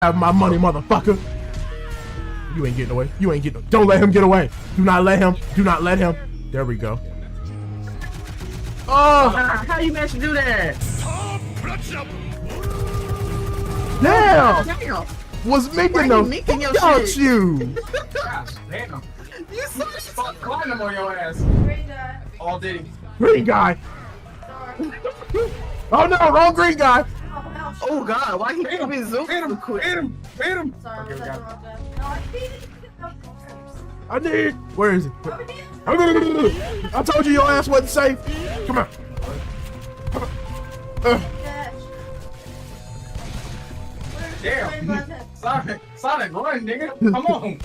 Have my money, motherfucker. You ain't getting away. You ain't getting. Don't let him get away. Do not let him. Do not let him. There we go. Oh! How you managed to do that? Damn! Was making them out you. Damn. You saw climbing on your ass. All day. Green guy. Oh no, wrong green guy. Oh God, why he can't be zooming? Hit him! Quick. Hit him! Hit him! Sorry, okay, I need. Where is it? I told you your ass wasn't safe. Come on. Damn. Sonic, run, nigga. Come on.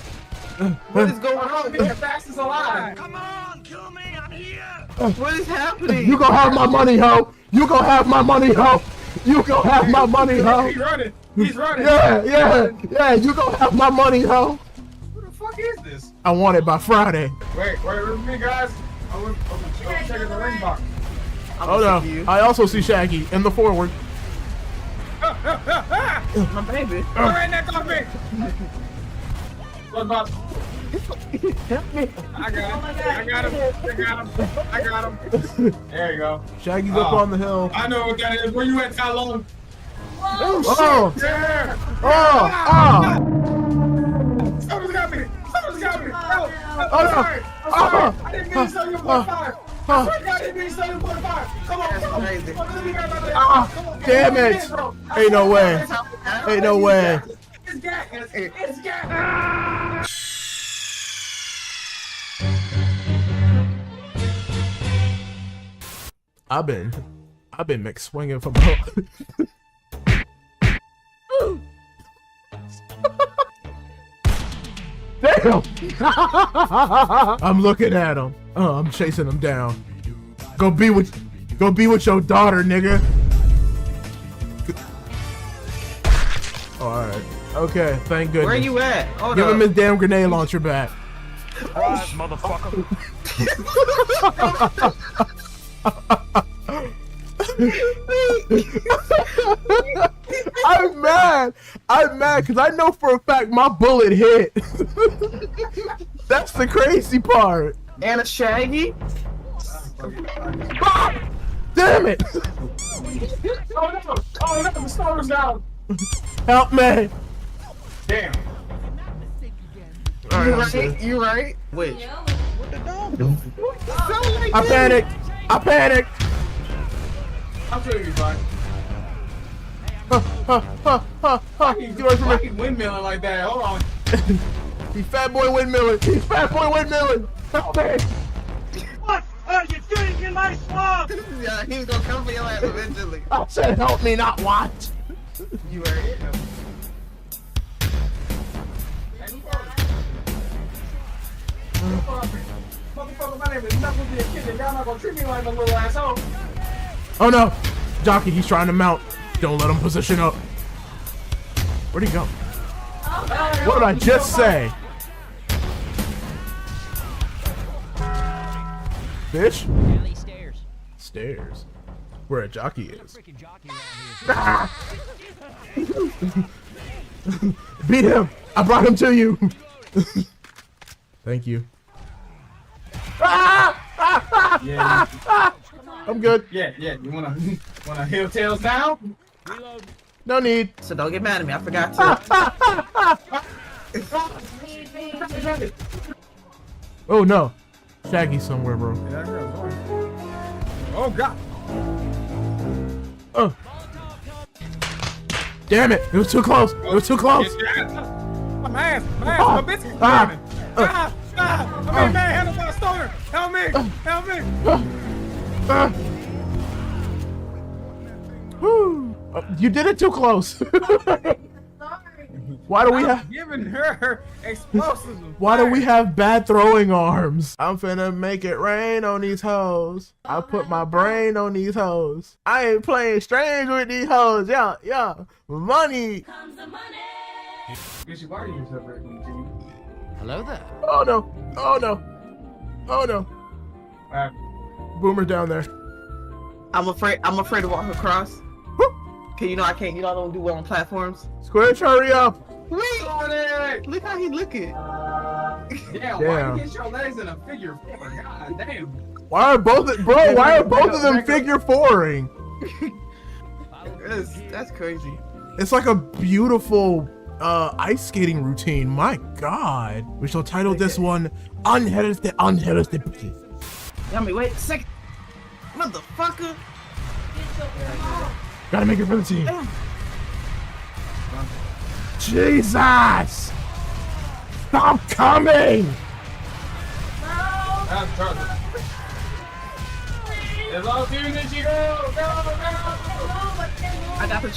What is going on? We're the fastest alive. Come on, kill me. I'm here. What is happening? You gonna have my money, ho. You gonna have my money, ho. You gonna have my money, ho. He's running. He's running. Yeah. You gonna have my money, ho. What the fuck is this? I want it by Friday. Wait with me, guys. I'm checking the ring box. Oh no. I also see Shaggy in the forward. My baby. Right next on me. What about? Help me. I got him. There you go. Shaggy's up on the hill. I know what that is. Where you at, Tylone? Oh! Yeah. Someone's got me. Help. Oh no. Sorry. I didn't mean to sell you 0.5. I didn't mean to sell you 0.5. Come on. Damn it. Ain't no way. Ain't no way. It's gas. I've been mixed swinging from Damn! I'm looking at him. I'm chasing him down. Go be with your daughter, nigga. Alright. Okay, thank goodness. Where you at? Hold Give up. him his damn grenade launcher back. Motherfucker. I'm mad because I know for a fact my bullet hit. That's the crazy part. And a Shaggy? Ah! Damn it! Oh no, the store's down. Help me! Damn. You right? Wait. I panicked. I'm sure you'll be fine. Get away from Why me. he windmilling like that? Hold on. He's fat boy windmilling. Help me! What are you doing in my swamp? Yeah, he's gonna come for your ass eventually. I said help me, not watch. You are it. Motherfucker, my name is Knuckles the Kid. Y'all not gonna treat me like a little asshole. Oh no! Jockey, he's trying to mount. Don't let him position up. Where'd he go? What did I just say? Bitch? Stairs. Where a jockey is. Beat him! I brought him to you! Thank you. Yeah. I'm good. Yeah. You wanna heel tails down? No need. So don't get mad at me. I forgot to. Oh no. Shaggy's somewhere, bro. Oh God. Oh. Damn it. It was too close. My ass, my biscuit coming. I mean, man, handle my stoner. Help me. Whew. You did it too close. Why do we have giving her explosives? Why do we have bad throwing arms? I'm finna make it rain on these hoes. I put my brain on these hoes. I ain't playing strange with these hoes. Yeah. Money. Hello there. Oh no. Boomer down there. I'm afraid to walk across. Okay, you know I can't. You know I don't do well on platforms. Squish, hurry up. Wait! Look how he looking. Yeah, why you get your legs in a figure four? God damn. Why are both of them figure fouring? That's crazy. It's like a beautiful ice skating routine. My God. We shall title this one Unhealthy. Yummy, wait a second. Motherfucker. Gotta make it for the team. Jesus! Stop coming! That's trouble. As long as you need to go. I got the.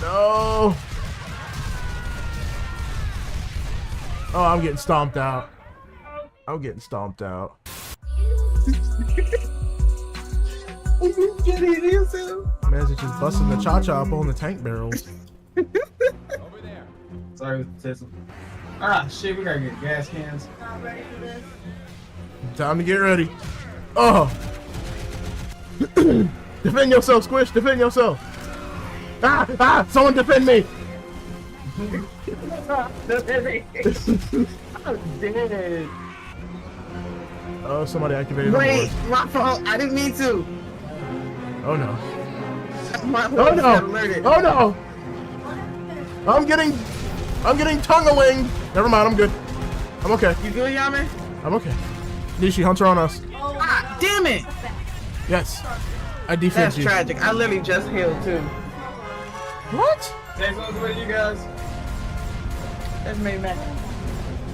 No. Oh, I'm getting stomped out. I'm getting stomped out. Man's just busting the cha-cha up on the tank barrels. Over there. Sorry, Tissel. Ah, shit, we gotta get gas cans. Not ready for this. Time to get ready. Oh. Defend yourself, Squish. Defend yourself. Ah! Someone defend me. I'm dead. Oh, somebody activated. Wait, my fault. I didn't mean to. Oh no. My Oh horse got no. alerted. Oh no. I'm getting tongue-a-winged. Never mind. I'm good. I'm okay. You good, Yame? I'm okay. Nishi, Hunter on us. Ah, damn it! Yes. I defend That's you. tragic. I literally just healed too. What? Tissel, what you guys? That's made mad.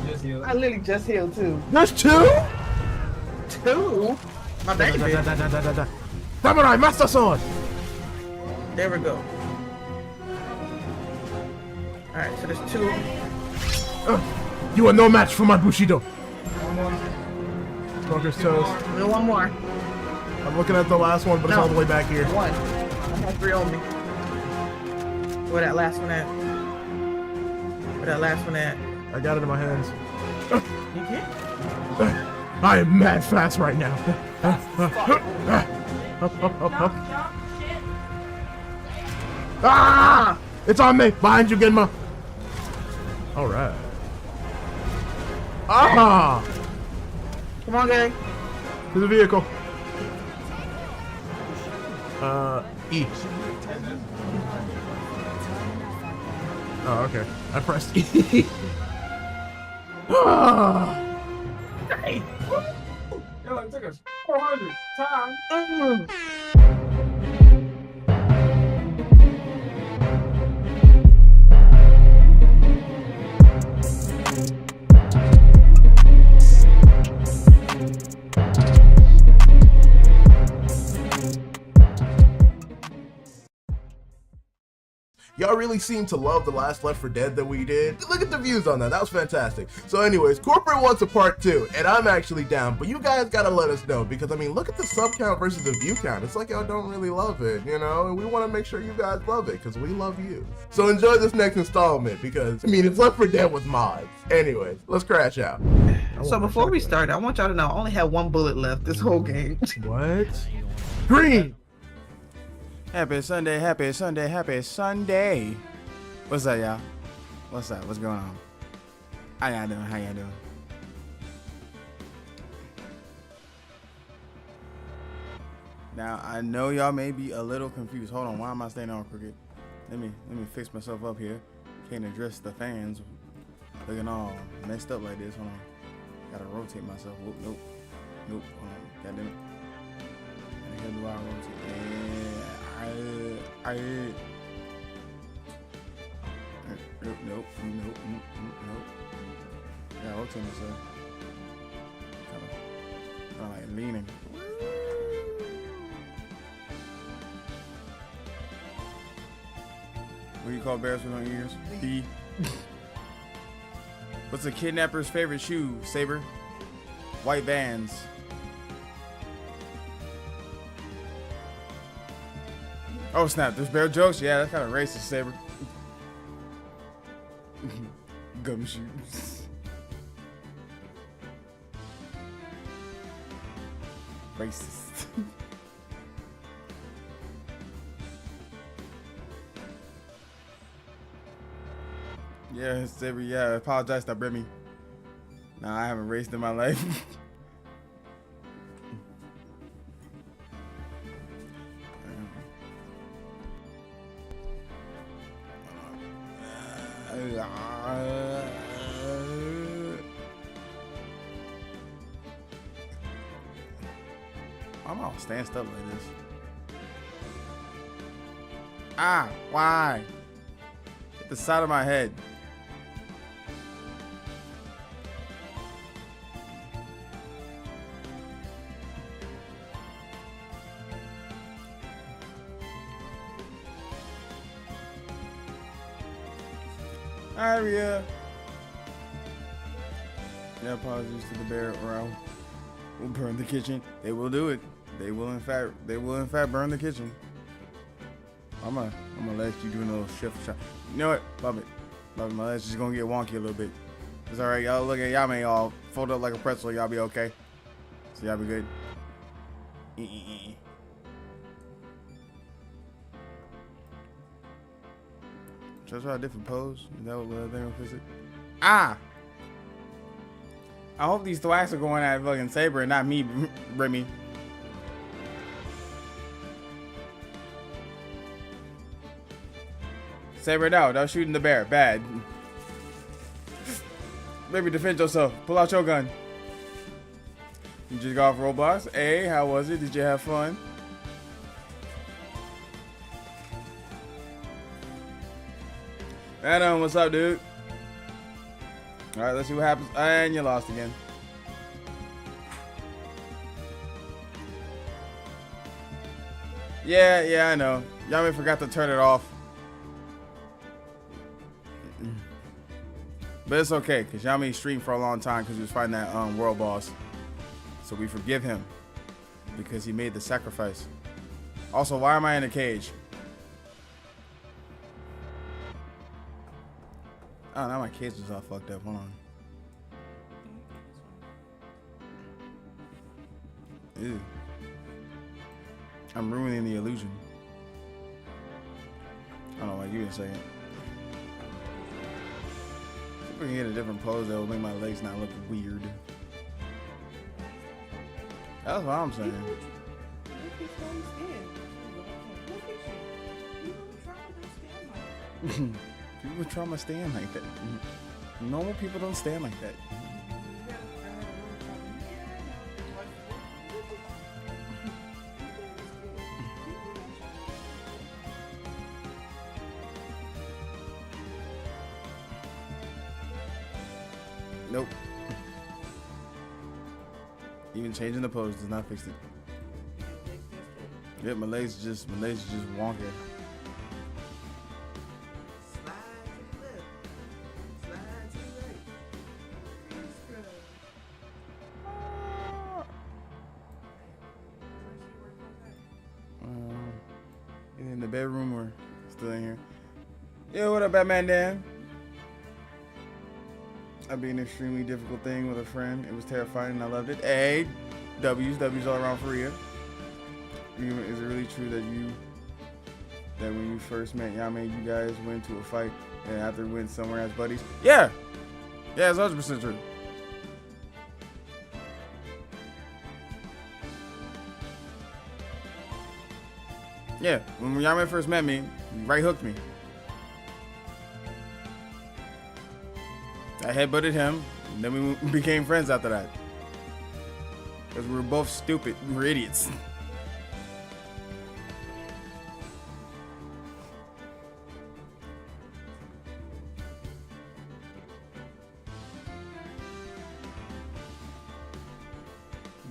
Just heal. I literally just healed too. There's two? Two? My baby. Samurai Master Sword. There we go. Alright, so there's two. You are no match for my Bushido. Smoker's toast. And one more. I'm looking at the last one, but it's No. all the way back here. One. I have three on me. Where that last one at? Where that last one at? I got it in my hands. You can't? I am mad fast right now. Shit. Ah! It's on me. Behind you, Genma. All right. Ah! Come on, gang. To the vehicle. E. Oh, okay. I pressed E. Ah! Hey. Yo, it took us 400 times. Y'all really seem to love the last Left 4 Dead that we did. Look at the views on that. That was fantastic. So anyways, Corporate wants a part 2, and I'm actually down, but you guys gotta let us know, because I mean, look at the sub count versus the view count. It's like y'all don't really love it, you know, and we want to make sure you guys love it, because we love you. So enjoy this next installment, because I mean, it's Left 4 Dead with mods. Anyways, let's crash out. So before we start, I want y'all to know I only have one bullet left this whole game. What? Green! Happy Sunday, happy Sunday, happy Sunday. What's up, y'all? What's up? What's going on? How y'all doing? How y'all doing? Now, I know y'all may be a little confused. Hold on, why am I staying on crooked? Let me fix myself up here. Can't address the fans looking all messed up like this. Hold on. Gotta rotate myself. Whoop, nope. Nope. Hold on. God damn it. And here do I rotate? Nope. Yeah, rotate myself. Kinda like leaning. What do you call bears with no ears? B. What's a kidnapper's favorite shoe, Saber? White Vans. Oh snap, there's bear jokes? Yeah, that's kind of racist, Saber. Gumshoes. Racist. Yeah, Saber, yeah, I apologize to Brimmy. Nah, I haven't raced in my life. I'm all stand up like this. Ah, why? Hit the side of my head. Aria. Yeah, apologies to the bear around. We'll burn the kitchen. They will do it. They will in fact burn the kitchen. I'm gonna let you do a little shift shot. You know what? Love it. Love it. My leg's just gonna get wonky a little bit. It's alright, y'all. Look at y'all may all fold up like a pretzel, y'all be okay. So y'all be good. Should I try a different pose? Is that what thing will fix it? Ah! I hope these thwacks are going at fucking Saber and not me, Remy. Saber, no, don't shoot in the bear. Bad. Baby, defend yourself. Pull out your gun. You just got off Roblox. Hey, how was it? Did you have fun? Adam, what's up, dude? Alright, let's see what happens. And you lost again. Yeah, I know. Yami forgot to turn it off. But it's okay, because Yami streamed for a long time because he was fighting that world boss. So we forgive him because he made the sacrifice. Also, why am I in a cage? Oh, now my cage is all fucked up. Hold on. Ew. I'm ruining the illusion. I don't know why. Give me a second. If we can get a different pose that will make my legs not look weird. That's what I'm saying. People with trauma stand like that. Normal people don't stand like that. Nope. Even changing the pose does not fix it. Yep, my legs just wonky. In the bedroom or still in here? Yeah, what up, Batman Dan? I'd be an extremely difficult thing with a friend. It was terrifying and I loved it. Hey, W's all around for you. Is it really true that when you first met Yame, you guys went to a fight and after went somewhere as buddies? Yeah, it's 100% true. Yeah, when Yame first met me, he right hooked me. I headbutted him, and then we became friends after that. Because we were both stupid. We were idiots.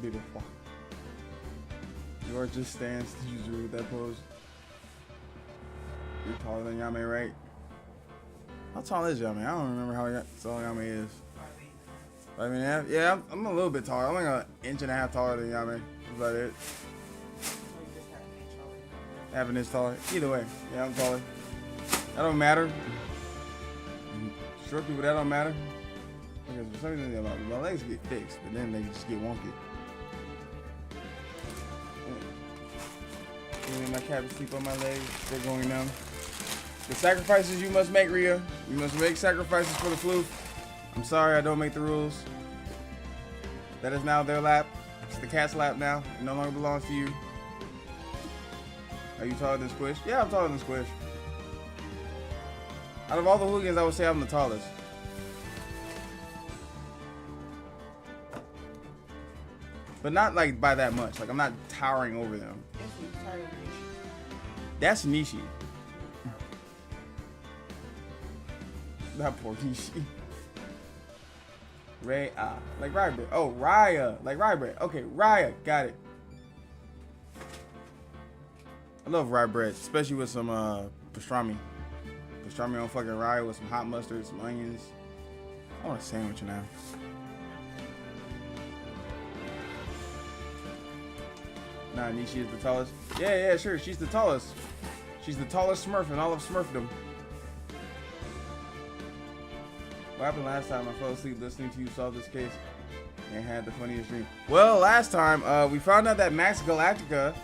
Beautiful. Yours just stands usually with that pose. You're taller than Yame, right? How tall is Yame? I don't remember how tall Yame is. 5'1.5"? Yeah, I'm a little bit taller. I'm like an inch and a half taller than Yame. That's about it. Half an inch taller. Either way, yeah, I'm taller. That don't matter. Short people, that don't matter. Because for some reason, my legs get fixed, but then they just get wonky. My cat would sleep on my legs. They're going numb. The sacrifices you must make, Rhea. You must make sacrifices for the floof. I'm sorry I don't make the rules. That is now their lap. It's the cat's lap now. It no longer belongs to you. Are you taller than Squish? Yeah, I'm taller than Squish. Out of all the hooligans, I would say I'm the tallest. But not like by that much. Like I'm not towering over them. That's Nishi. That poor Nishi. Ray, like Rye Bread. Oh, Raya, like Rye Bread. Okay, Raya, got it. I love rye bread, especially with some pastrami. Pastrami on fucking rye with some hot mustard, some onions. I want a sandwich now. Nah, Nishi is the tallest. Yeah, sure. She's the tallest. She's the tallest Smurf in all of Smurfdom. What happened last time? I fell asleep listening to you solve this case and had the funniest dream. Well, last time we found out that Max Galactica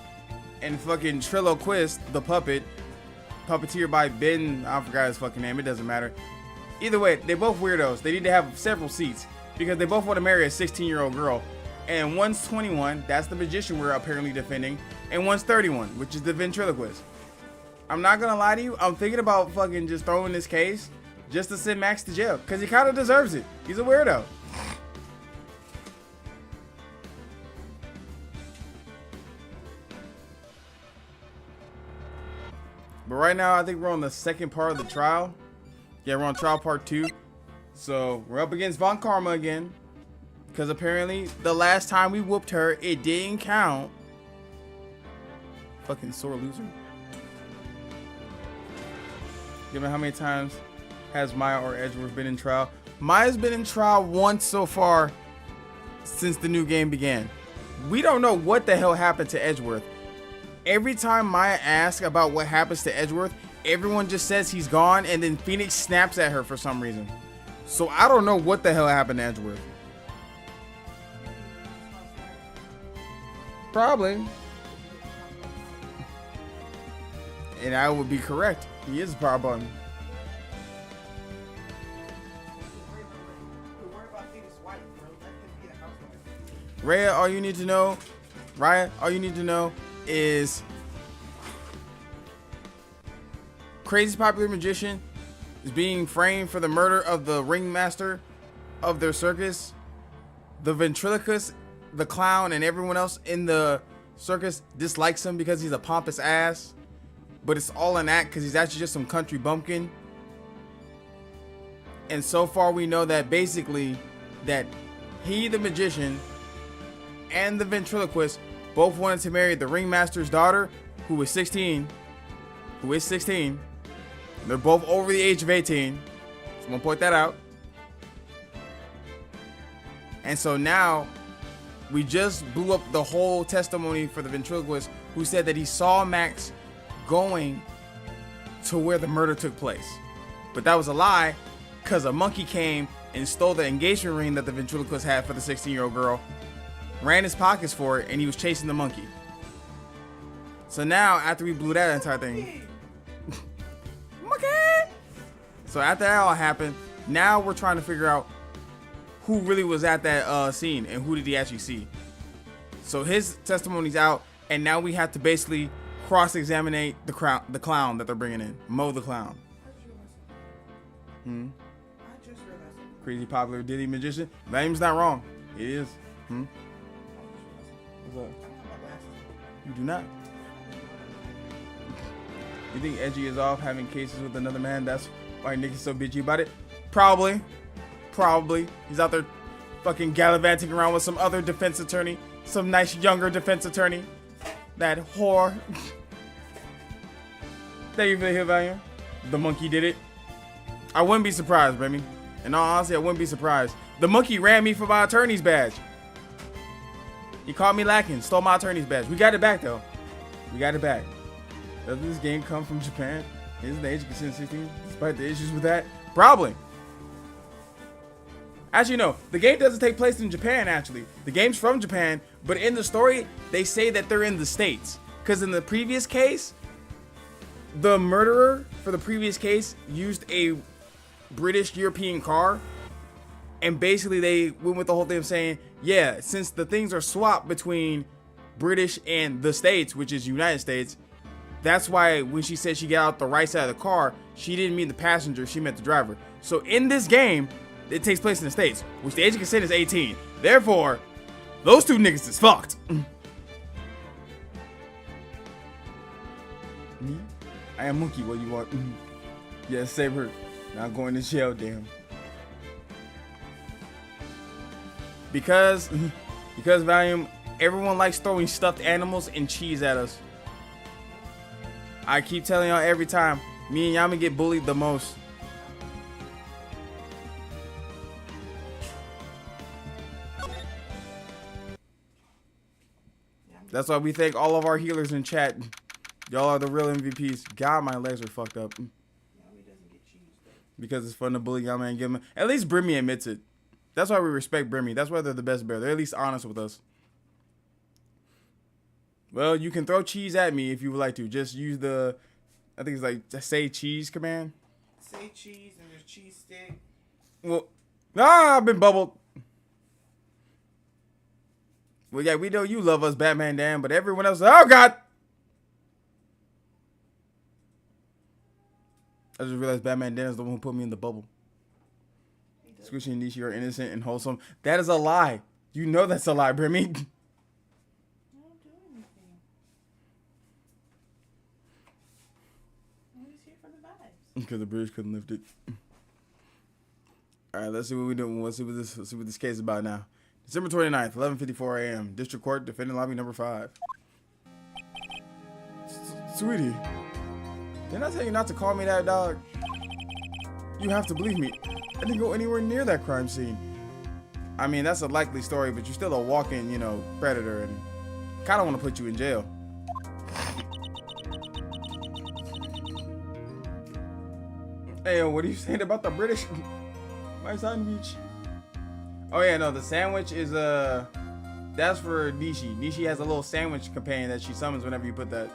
and fucking Triloquist, the puppeteer by Ben, I forgot his fucking name, it doesn't matter. Either way, they both weirdos. They need to have several seats because they both want to marry a 16-year-old girl. And one's 21, that's the magician we're apparently defending, and one's 31, which is the ventriloquist. I'm not gonna lie to you, I'm thinking about fucking just throwing this case just to send Max to jail, because he kind of deserves it. He's a weirdo. But right now, I think we're on the second part of the trial. Yeah, we're on trial part 2. So we're up against Von Karma again. Because apparently, the last time we whooped her, it didn't count. Fucking sore loser. Given how many times has Maya or Edgeworth been in trial? Maya's been in trial once so far since the new game began. We don't know what the hell happened to Edgeworth. Every time Maya asks about what happens to Edgeworth, everyone just says he's gone, and then Phoenix snaps at her for some reason. So I don't know what the hell happened to Edgeworth. Probably. And I would be correct. He is a power button. Raya, all you need to know, is crazy popular magician is being framed for the murder of the ringmaster of their circus. The ventriloquist, the clown, and everyone else in the circus dislikes him because he's a pompous ass. But it's all an act because he's actually just some country bumpkin. And so far we know that basically that he, the magician, and the ventriloquist both wanted to marry the ringmaster's daughter, who is 16. They're both over the age of 18. Just want to point that out. And so now we just blew up the whole testimony for the ventriloquist, who said that he saw Max going to where the murder took place. But that was a lie, because a monkey came and stole the engagement ring that the ventriloquist had for the 16-year-old girl, ran his pockets for it, and he was chasing the monkey. So now, after we blew that entire thing, monkey! So after that all happened, now we're trying to figure out who really was at that scene and who did he actually see. So his testimony's out, and now we have to basically cross-examine the clown that they're bringing in. Mo the clown. Crazy popular Diddy magician. That name's not wrong. It is. What's up? You do not. You think Edgy is off having cases with another man? That's why Nick is so bitchy about it? Probably. He's out there fucking gallivanting around with some other defense attorney. Some nice younger defense attorney. That whore. Thank you for the hit value. The monkey did it. I wouldn't be surprised, Remy. In all honesty, I wouldn't be surprised. The monkey ran me for my attorney's badge. He caught me lacking, stole my attorney's badge. We got it back, though. We got it back. Does this game come from Japan? Isn't the age of consent 16? Despite the issues with that? Probably. Actually, no. The game doesn't take place in Japan, actually. The game's from Japan, but in the story, they say that they're in the States. Because in the previous case, the murderer for the previous case used a British European car, and basically they went with the whole thing of saying, yeah, since the things are swapped between British and the States, which is United States, that's why when she said she got out the right side of the car, she didn't mean the passenger, she meant the driver. So in this game, it takes place in the States, which the age of consent is 18. Therefore, those two niggas is fucked. Me? I am monkey, what you want? Yes, Saber. Not going to jail, damn. Because Valium, everyone likes throwing stuffed animals and cheese at us. I keep telling y'all every time, me and Yami get bullied the most. That's why we thank all of our healers in chat. Y'all are the real MVPs. God, my legs are fucked up. Because it's fun to bully Yami and give him. At least Brimmy admits it. That's why we respect Brimmy. That's why they're the best bear. They're at least honest with us. Well, you can throw cheese at me if you would like to. Just use the, I think it's like say cheese command. Say cheese and there's cheese stick. Well, I've been bubbled. Well, yeah, we know you love us, Batman Dan, but everyone else, oh God. I just realized Batman Dan is the one who put me in the bubble. Squishy and Nishi are innocent and wholesome. That is a lie. You know that's a lie, Brimmy. I don't do anything. I'm just here for the vibes. Because the British couldn't lift it. All right, let's see what we do. Let's see what this case is about now. December 29th, 11:54 a.m. District Court, defendant lobby number 5. Sweetie, didn't I tell you not to call me that, dog? You have to believe me. I didn't go anywhere near that crime scene. I mean, that's a likely story, but you're still a walking, predator, and kind of want to put you in jail. Hey, what are you saying about the British? My sandwich. Oh yeah, no, the sandwich is that's for Nishi. Nishi has a little sandwich companion that she summons whenever you put that.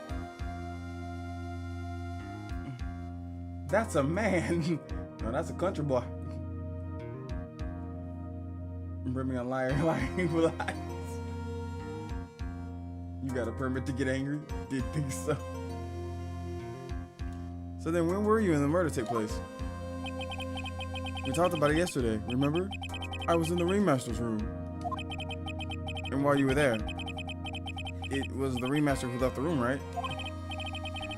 That's a man. No, that's a country boy. Bring me a liar, lying with lies. You got a permit to get angry? Didn't think so. So then when were you when the murder took place? We talked about it yesterday, remember? I was in the ringmaster's room. And while you were there, it was the ringmaster who left the room, right?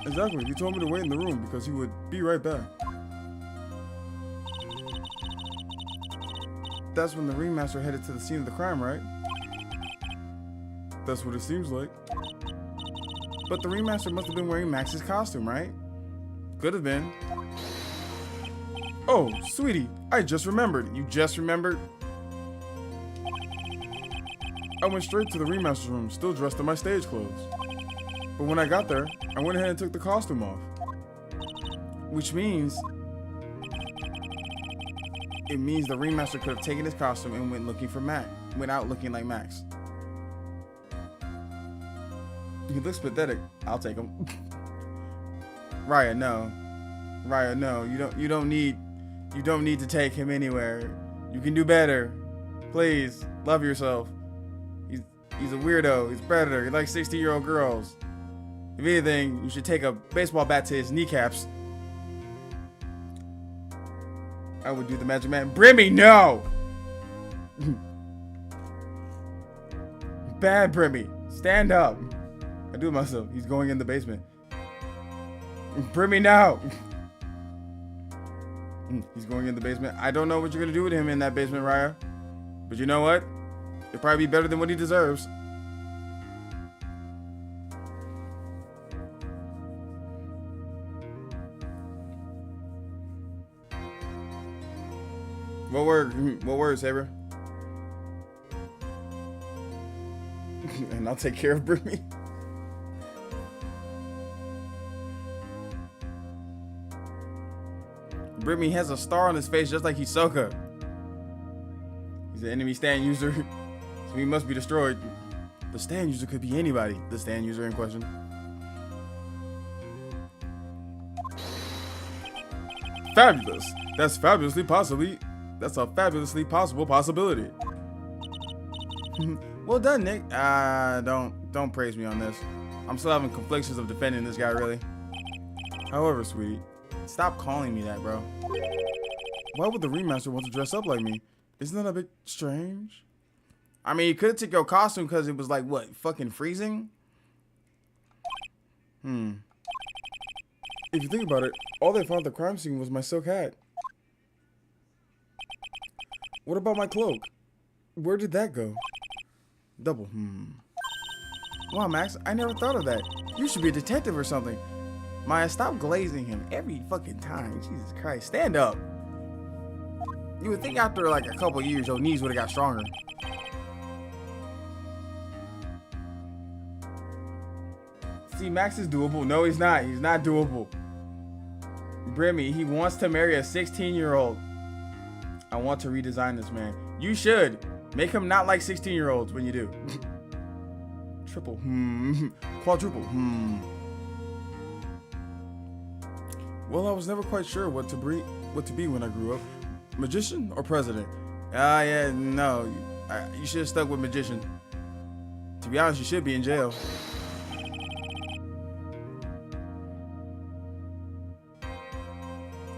Exactly. He told me to wait in the room because he would be right back. That's when the ringmaster headed to the scene of the crime, right? That's what it seems like. But the ringmaster must have been wearing Max's costume, right? Could have been. Oh, sweetie, I just remembered. You just remembered? I went straight to the ringmaster's room, still dressed in my stage clothes. But when I got there, I went ahead and took the costume off. Which means... It means the ringmaster could have taken his costume and went looking for Max. Went out looking like Max. He looks pathetic. I'll take him. Raya, no. Raya, no. You don't need to take him anywhere. You can do better. Please, love yourself. He's a weirdo. He's a predator. He likes 60-year-old girls. If anything, you should take a baseball bat to his kneecaps. I would do the Magic Man. Brimmy, no! Bad Brimmy. Stand up. I do it myself. He's going in the basement. Brimmy, no! He's going in the basement. I don't know what you're going to do with him in that basement, Raya. But you know what? It'll probably be better than what he deserves. What word, Saber? And I'll take care of Brimmy. Brimmy has a star on his face just like Hisoka. He's an enemy stand user, so he must be destroyed. The stand user could be anybody. The stand user in question. fabulous. That's a fabulously possible possibility. Well done, Nick. Don't praise me on this. I'm still having conflictions of defending this guy, really. However, sweetie, stop calling me that, bro. Why would the remaster want to dress up like me? Isn't that a bit strange? I mean, you could have took your costume because it was like, what, fucking freezing? If you think about it, all they found at the crime scene was my silk hat. What about my cloak? Where did that go? Double, Wow, Max, I never thought of that. You should be a detective or something. Maya, stop glazing him every fucking time. Jesus Christ, stand up. You would think after like a couple years, your knees would have got stronger. See, Max is doable. No, he's not. He's not doable. Brimmy, he wants to marry a 16-year-old. I want to redesign this man. You should. Make him not like 16-year-olds when you do. Triple. Quadruple. Well, I was never quite sure what to be when I grew up. Magician or president? Yeah, no. You should have stuck with magician. To be honest, you should be in jail.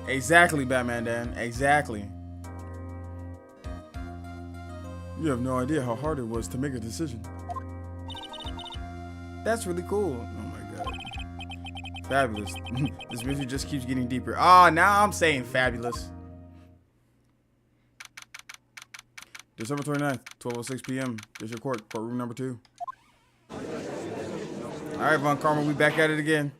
Exactly, Batman Dan. Exactly. You have no idea how hard it was to make a decision. That's really cool. Oh my god. Fabulous. This music just keeps getting deeper. Ah, now I'm saying fabulous. December 29th, 12:06 p.m. District Court, courtroom number 2. Alright, Von Karma, we back at it again.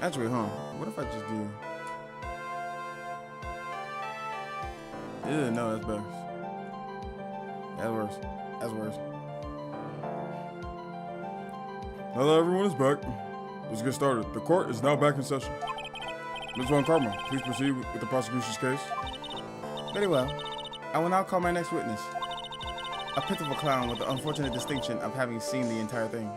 Actually, what if I just do... no, that's better. That's worse. That's worse. Now that everyone is back, let's get started. The court is now back in session. Ms. Von Karma, please proceed with the prosecution's case. Very well. I will now call my next witness. A pitiful clown with the unfortunate distinction of having seen the entire thing.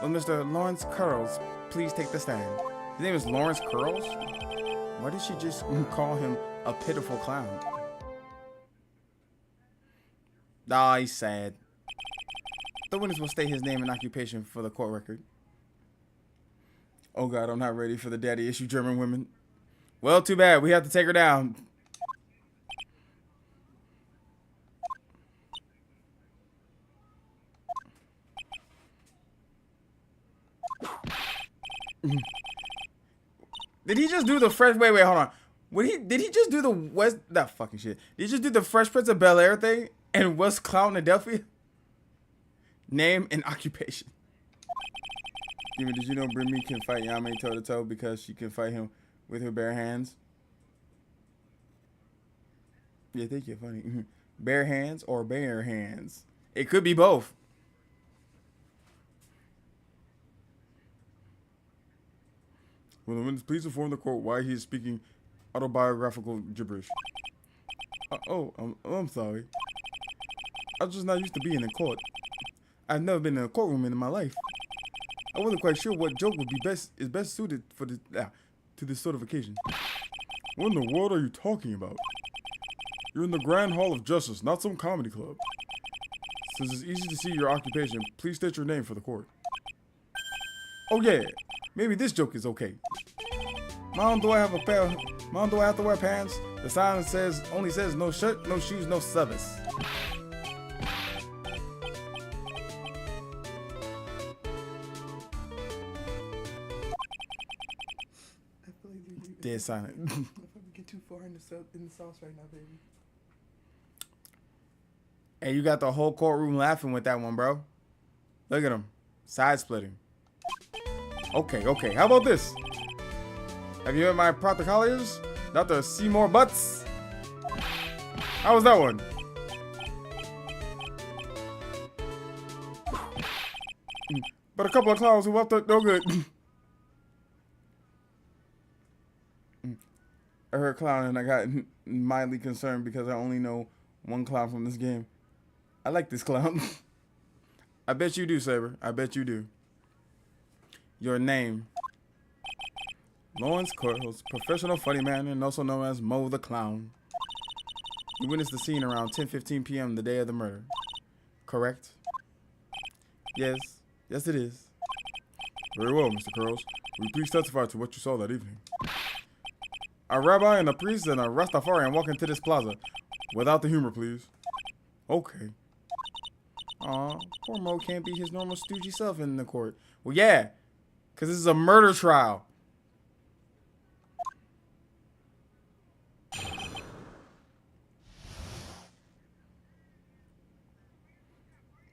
Will Mr. Lawrence Curls please take the stand? His name is Lawrence Curls? Why did she just call him a pitiful clown? Ah, he's sad. The witness will state his name and occupation for the court record. Oh god, I'm not ready for the daddy issue German women. Well, too bad. We have to take her down. Did he just do the fresh? Wait, hold on. Did he just do the West? That fucking shit. Did he just do the Fresh Prince of Bel-Air thing and West Clownadelphia? Name and occupation. Steven, did you know Brimmy can fight Yame toe to toe because she can fight him with her bare hands? Yeah, I think you're funny. Bare hands or bare hands? It could be both. Will the witness please inform the court why he is speaking autobiographical gibberish? I'm sorry. I'm just not used to being in court. I've never been in a courtroom in my life. I wasn't quite sure what joke would be best suited for this to this sort of occasion. What in the world are you talking about? You're in the Grand Hall of Justice, not some comedy club. Since it's easy to see your occupation, please state your name for the court. Oh yeah, maybe this joke is okay. Mom, do I have to wear pants? The sign only says no shirt, no shoes, no service. Dead silent. If I get too far in the sauce right now, baby. Hey, you got the whole courtroom laughing with that one, bro. Look at him. Side splitting. Okay. How about this? Have you met my protocoliers? Dr. Seymour Butts? How was that one? But a couple of clowns who left no good. I heard clown and I got mildly concerned because I only know one clown from this game. I like this clown. I bet you do, Saber. I bet you do. Your name. Lawrence Coyles, professional funny man and also known as Mo the Clown. You witnessed the scene around 10:15 p.m. the day of the murder. Correct? Yes. Yes, it is. Very well, Mr. Curls. Will you please testify to what you saw that evening? A rabbi and a priest and a Rastafarian walk into this plaza. Without the humor, please. Okay. Aw, poor Mo can't be his normal stoogey self in the court. Well, yeah, because this is a murder trial.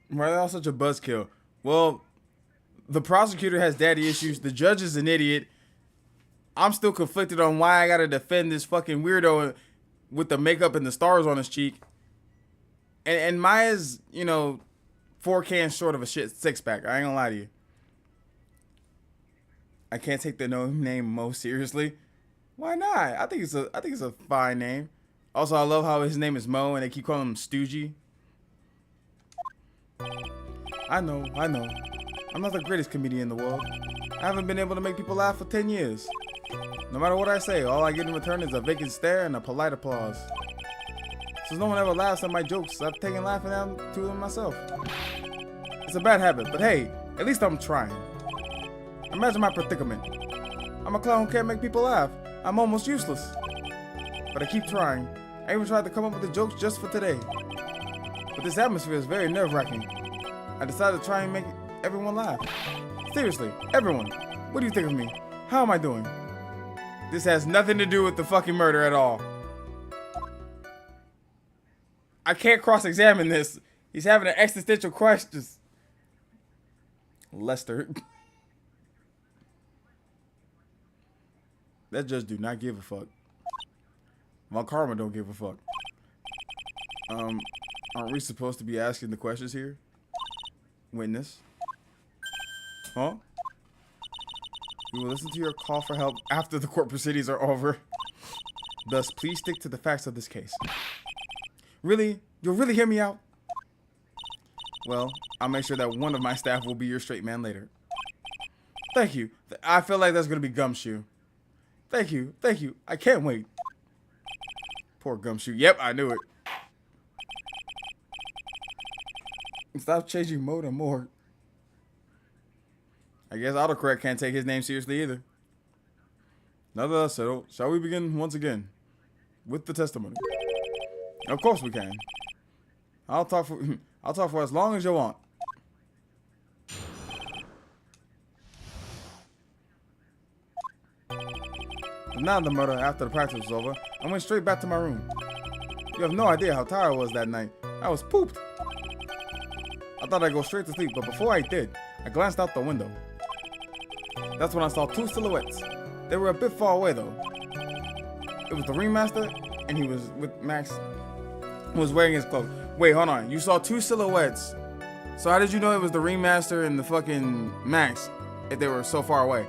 Why are they all such a buzzkill? Well, the prosecutor has daddy issues. The judge is an idiot. I'm still conflicted on why I gotta defend this fucking weirdo with the makeup and the stars on his cheek. And Maya's, you know, 4 cans short of a shit 6-pack. I ain't gonna lie to you. I can't take the name Mo seriously. Why not? I think it's a fine name. Also, I love how his name is Mo and they keep calling him Stoogie. I know. I'm not the greatest comedian in the world. I haven't been able to make people laugh for 10 years. No matter what I say, all I get in return is a vacant stare and a polite applause. Since no one ever laughs at my jokes, I've taken laughing at them to them myself. It's a bad habit, but hey, at least I'm trying. Imagine my predicament. I'm a clown who can't make people laugh. I'm almost useless. But I keep trying. I even tried to come up with the jokes just for today. But this atmosphere is very nerve-wracking. I decided to try and make everyone laugh. Seriously, everyone. What do you think of me? How am I doing? This has nothing to do with the fucking murder at all. I can't cross-examine this. He's having an existential questions. Lester. That judge do not give a fuck. Von Karma don't give a fuck. Aren't we supposed to be asking the questions here? Witness? Huh? We will listen to your call for help after the court proceedings are over. Thus, please stick to the facts of this case. Really? You'll really hear me out? Well, I'll make sure that one of my staff will be your straight man later. Thank you. I feel like that's going to be Gumshoe. Thank you. I can't wait. Poor Gumshoe. Yep, I knew it. Stop changing Mo to more. I guess autocorrect can't take his name seriously either. Now that that's settled, shall we begin once again with the testimony? Of course we can. I'll talk for as long as you want. The night of the murder, after the practice was over, I went straight back to my room. You have no idea how tired I was that night. I was pooped. I thought I'd go straight to sleep, but before I did, I glanced out the window. That's when I saw 2 silhouettes. They were a bit far away though. It was the ringmaster, and he was with Max, who was wearing his clothes. Wait, hold on. You saw 2 silhouettes. So how did you know it was the ringmaster and the fucking Max if they were so far away?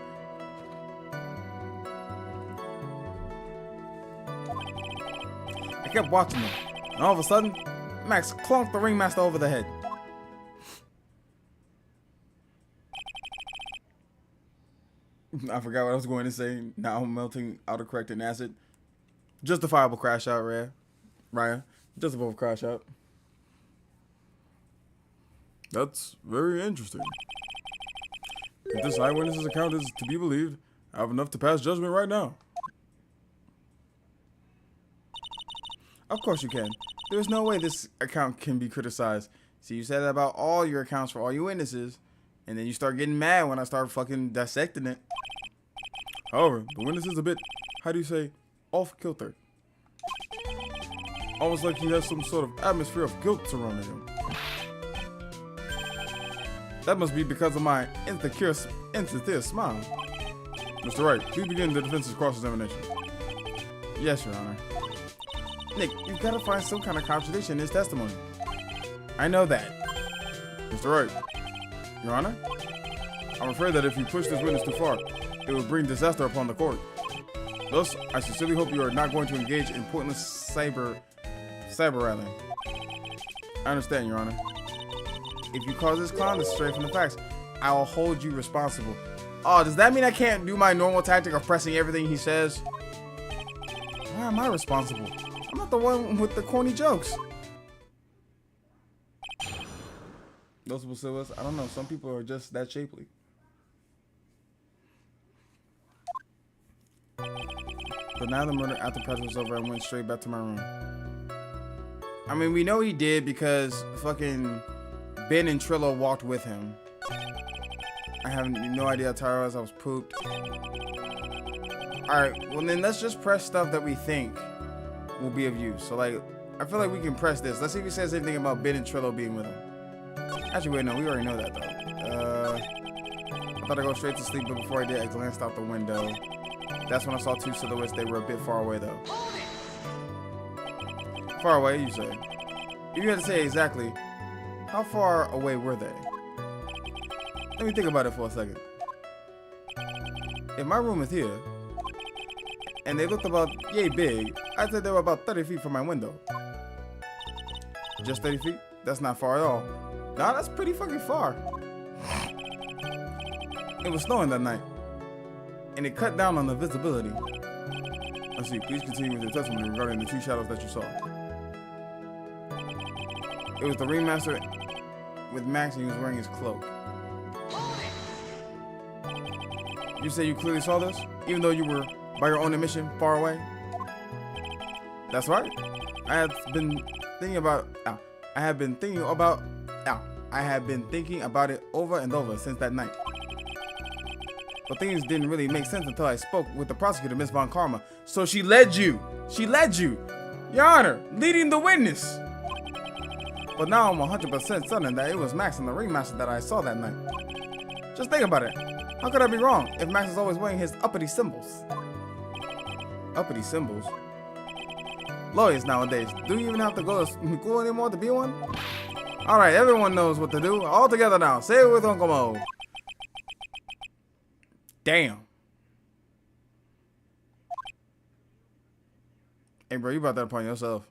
I kept watching them, and all of a sudden, Max clunked the ringmaster over the head. I forgot what I was going to say. Now I'm melting autocorrect in acid. Justifiable crash out, Raya. Justifiable crash out. That's very interesting. If this eyewitness's account is to be believed, I have enough to pass judgment right now. Of course you can. There's no way this account can be criticized. See, you said that about all your accounts for all your witnesses, and then you start getting mad when I start fucking dissecting it. However, the witness is a bit, how do you say, off kilter. Almost like he has some sort of atmosphere of guilt surrounding him. That must be because of my insecure smile. Mr. Wright, please begin the defense's cross-examination. Yes, Your Honor. Nick, you've got to find some kind of contradiction in his testimony. I know that. Mr. Wright, Your Honor, I'm afraid that if you push this witness too far, it will bring disaster upon the court. Thus, I sincerely hope you are not going to engage in pointless cyber rallying. I understand, Your Honor. If you cause this clown to stray from the facts, I will hold you responsible. Oh, does that mean I can't do my normal tactic of pressing everything he says? Why am I responsible? I'm not the one with the corny jokes. Those bacillus, I don't know. Some people are just that shapely. But now the murder after press was over, I went straight back to my room. I mean, we know he did because fucking Ben and Trillo walked with him. I have no idea how tired I was. I was pooped. Alright, well then let's just press stuff that we think will be of use. So like, I feel like we can press this. Let's see if he says anything about Ben and Trillo being with him. Actually, wait, no, we already know that though. I thought I'd go straight to sleep, but before I did, I glanced out the window. That's when I saw two silhouettes. They were a bit far away though. Far away, you say? If you had to say exactly, how far away were they? Let me think about it for a second. If my room is here, and they looked about yay big, I'd say they were about 30 feet from my window. Just 30 feet? That's not far at all. Nah, that's pretty fucking far. It was snowing that night, and it cut down on the visibility. Let's see, please continue with your testimony regarding the two shadows that you saw. It was the ringmaster with Max, and he was wearing his cloak. You say you clearly saw this, even though you were, by your own admission, far away? That's right. I have been thinking about it over and over since that night. But things didn't really make sense until I spoke with the prosecutor, Miss Von Karma. So she led you. She led you. Your Honor, leading the witness. But now I'm 100% certain that it was Max and the ringmaster that I saw that night. Just think about it. How could I be wrong if Max is always wearing his uppity symbols? Uppity symbols? Lawyers nowadays, do you even have to go to school anymore to be one? Alright, everyone knows what to do. All together now. Say it with Uncle Mo. Damn. Hey bro, you brought that upon yourself.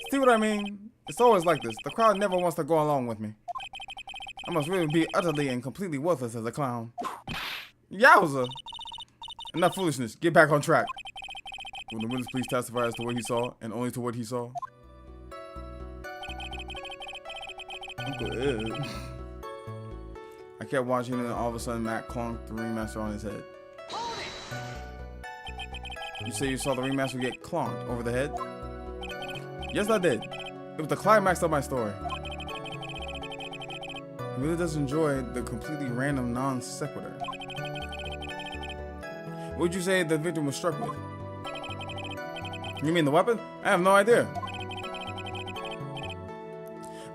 See what I mean? It's always like this. The crowd never wants to go along with me. I must really be utterly and completely worthless as a clown. Yowza! Enough foolishness. Get back on track. Will the witness please testify as to what he saw, and only to what he saw? Uncle Ed. I kept watching, and then all of a sudden Matt clonked the ringmaster on his head. You say you saw the ringmaster get clonked over the head? Yes, I did. It was the climax of my story. He really does enjoy the completely random non sequitur. What would you say the victim was struck with? You mean the weapon? I have no idea.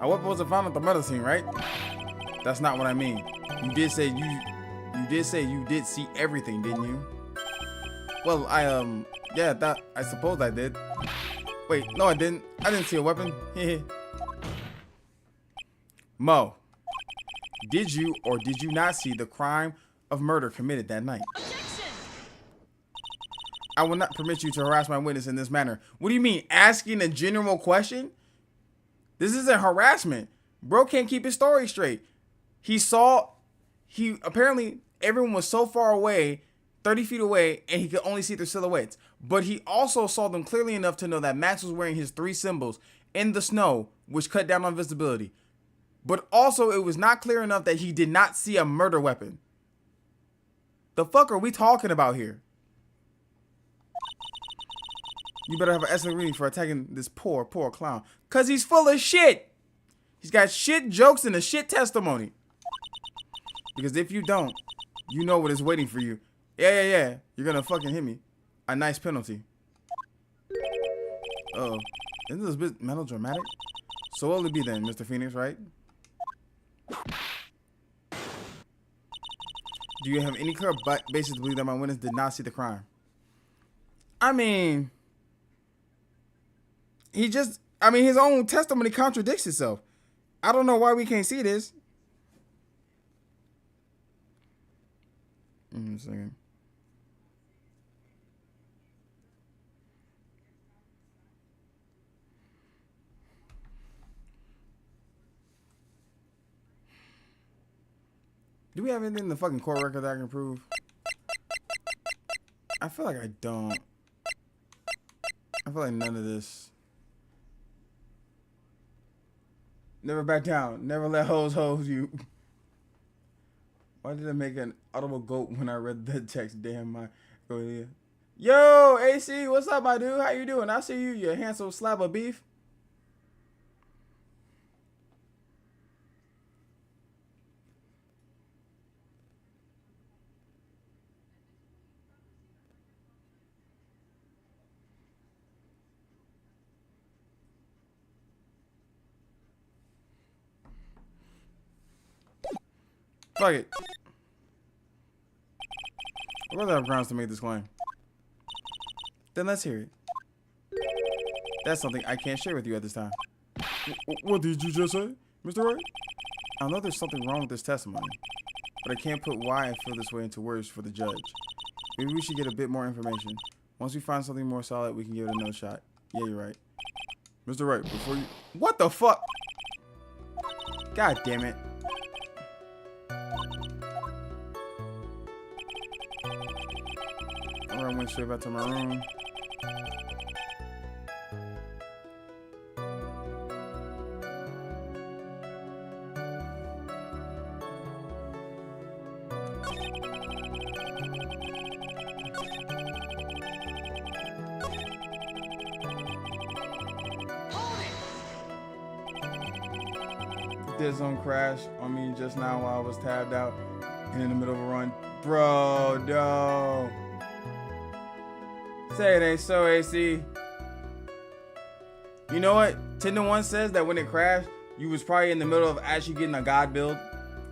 A weapon wasn't found at the murder scene, right? That's not what I mean. You did say you did see everything, didn't you? Well, yeah, I suppose I did. Wait, no, I didn't. I didn't see a weapon. Mo, did you or did you not see the crime of murder committed that night? Objection! I will not permit you to harass my witness in this manner. What do you mean, asking a general question? This isn't harassment. Bro can't keep his story straight. Apparently, everyone was so far away, 30 feet away, and he could only see their silhouettes. But he also saw them clearly enough to know that Max was wearing his 3 symbols in the snow, which cut down on visibility. But also, it was not clear enough that he did not see a murder weapon. The fuck are we talking about here? You better have an excellent reading for attacking this poor clown. Cause he's full of shit. He's got shit jokes and a shit testimony. Because if you don't, you know what is waiting for you. Yeah. You're gonna fucking hit me. A nice penalty. Uh-oh. Isn't this a bit melodramatic? So what will it be then, Mr. Phoenix, right? Do you have any clear basis to believe that my witness did not see the crime? I mean, his own testimony contradicts itself. I don't know why we can't see this. A second. Do we have anything in the fucking court record that I can prove? I feel like I don't. I feel like none of this. Never back down. Never let hoes you. Why did I make an audible goat when I read the text? Damn, my. Go ahead. Yo, AC, what's up, my dude? How you doing? I see you, you handsome slab of beef. Fuck it. I'd rather have grounds to make this claim. Then let's hear it. That's something I can't share with you at this time. What did you just say, Mr. Wright? I know there's something wrong with this testimony, but I can't put why I feel this way into words for the judge. Maybe we should get a bit more information. Once we find something more solid, we can give it another shot. Yeah, you're right. Mr. Wright, before you... What the fuck? God damn it. I went straight back to my room. Did some crash on me just now while I was tabbed out and in the middle of a run. Bro, no. Say it ain't so, AC. You know what? 10-1 says that when it crashed, you was probably in the middle of actually getting a god build.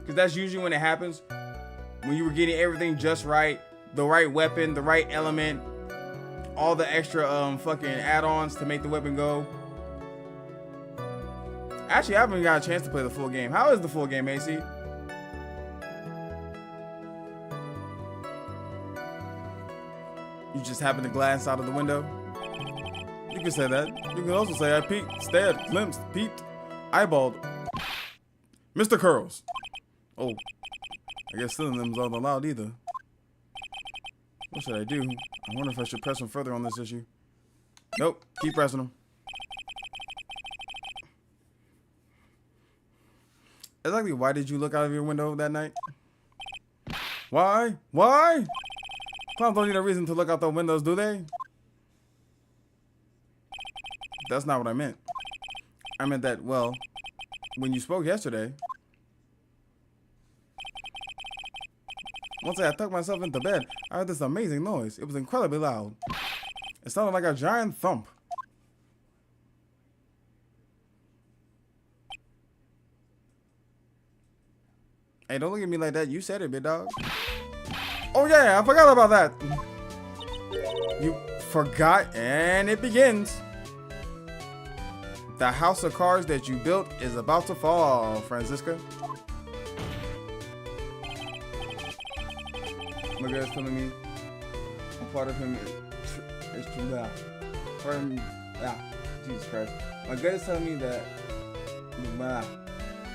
Because that's usually when it happens. When you were getting everything just right. The right weapon, the right element. All the extra fucking add-ons to make the weapon go. Actually, I haven't got a chance to play the full game. How is the full game, AC? You just happened to glance out of the window? You can say that. You can also say I peeked, stared, glimpsed, peeped, eyeballed. Mr. Curls. Oh, I guess synonyms aren't allowed either. What should I do? I wonder if I should press him further on this issue. Nope, keep pressing him. Exactly, why did you look out of your window that night? Why? Why? Clowns don't need a reason to look out the windows, do they? That's not what I meant. I meant that, well, when you spoke yesterday, one day I tucked myself into bed, I heard this amazing noise. It was incredibly loud. It sounded like a giant thump. Hey, don't look at me like that. You said it, big dog. Oh yeah, I forgot about that. You forgot, and it begins. The house of cards that you built is about to fall, Francisca. My guy's telling me a part of him is true. Jesus Christ. My gut is telling me that.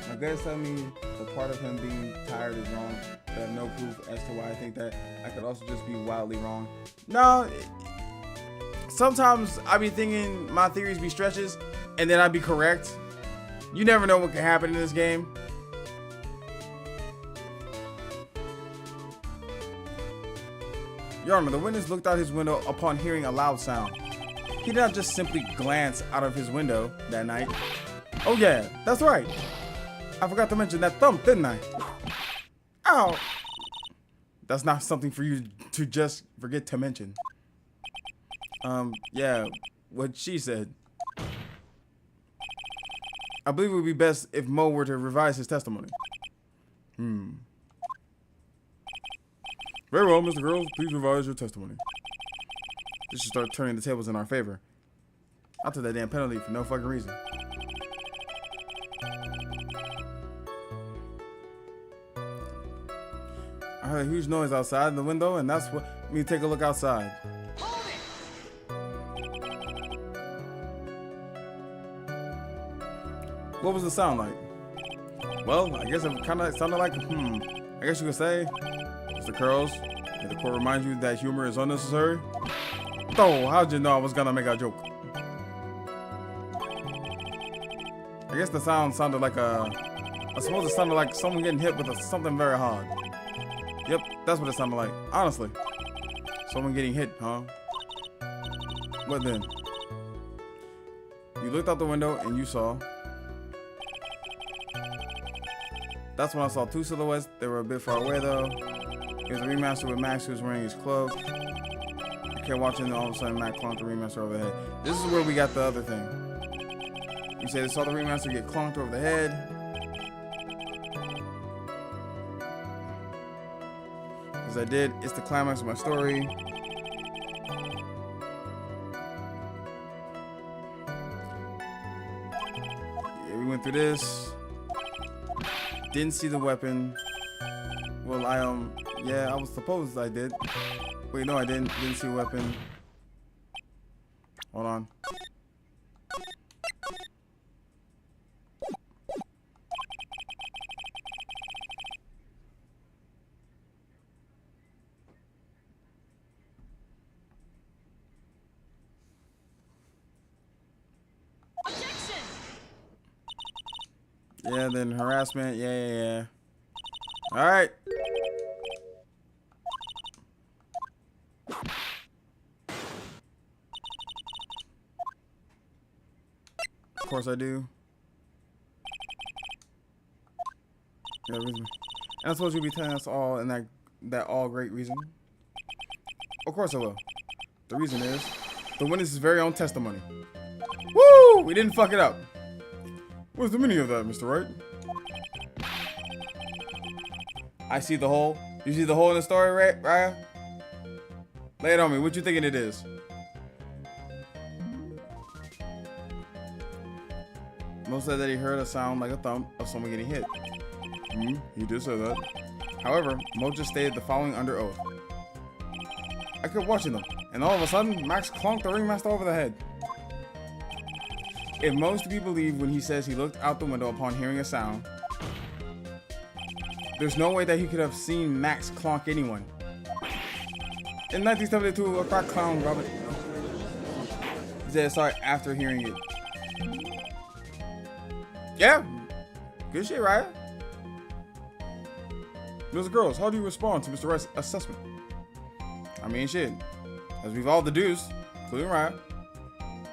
My gut is telling me the part of him being tired is wrong. I have no proof as to why I think that. I could also just be wildly wrong. No, sometimes I be thinking my theories be stretches, and then I'd be correct. You never know what can happen in this game. Your Honor, the witness looked out his window upon hearing a loud sound. He did not just simply glance out of his window that night. Oh yeah, that's right. I forgot to mention that thump, didn't I? Ow! That's not something for you to just forget to mention. Yeah, what she said. I believe it would be best if Mo were to revise his testimony. Very well, Mr. Girls, please revise your testimony. This should start turning the tables in our favor. I took that damn penalty for no fucking reason. I heard a huge noise outside the window, and that's what made me take a look outside. What was the sound like? Well, I guess it kind of sounded like I I guess you could say, Mr. Curls, did the court remind you that humor is unnecessary? Oh, how'd you know I was gonna make a joke? I guess the sound sounded like I suppose it sounded like someone getting hit with something very hard. Yep, that's what it sounded like. Honestly. Someone getting hit, huh? What then? You looked out the window and you saw. That's when I saw two silhouettes. They were a bit far away though. There's a remaster with Max who was wearing his cloak. I kept watching and all of a sudden Max clonked the remaster over the head. This is where we got the other thing. You said they saw the remaster get clonked over the head. As I did, it's the climax of my story. Yeah, we went through this. Didn't see the weapon. Well, yeah, I was supposed I did. Wait, no, I didn't. Didn't see a weapon. Hold on. Yeah, then harassment. Yeah. All right. Of course I do. Yeah, reason. And I suppose you'll be telling us all in that all great reason. Of course I will. The reason is the witness's very own testimony. Woo! We didn't fuck it up. What's the meaning of that, Mr. Wright? I see the hole. You see the hole in the story, right, Raya? Lay it on me. What you thinking it is? Mo said that he heard a sound like a thump of someone getting hit. He did say that. However, Mo just stated the following under oath. I kept watching them, and all of a sudden, Max clonked the ringmaster over the head. If Mo's to be believed when he says he looked out the window upon hearing a sound, there's no way that he could have seen Max clonk anyone. In 1972, a crack clown, Robert, he said sorry after hearing it. Yeah, good shit, right? Mr. Girls, how do you respond to Mr. Wright's assessment? I mean, shit. As we've all deduced, including Ryan,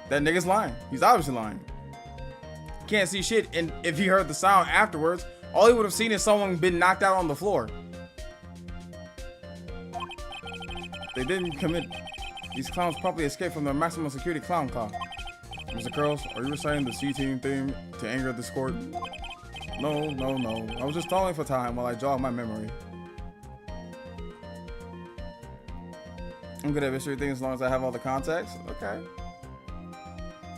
that nigga's lying. He's obviously lying. Can't see shit, and if he heard the sound afterwards, all he would have seen is someone been knocked out on the floor. They didn't commit. These clowns probably escaped from their maximum security clown car. Mr. Curls, are you reciting the C-Team theme to anger this court? No. I was just stalling for time while I jog my memory. I'm good at mystery things as long as I have all the context. Okay.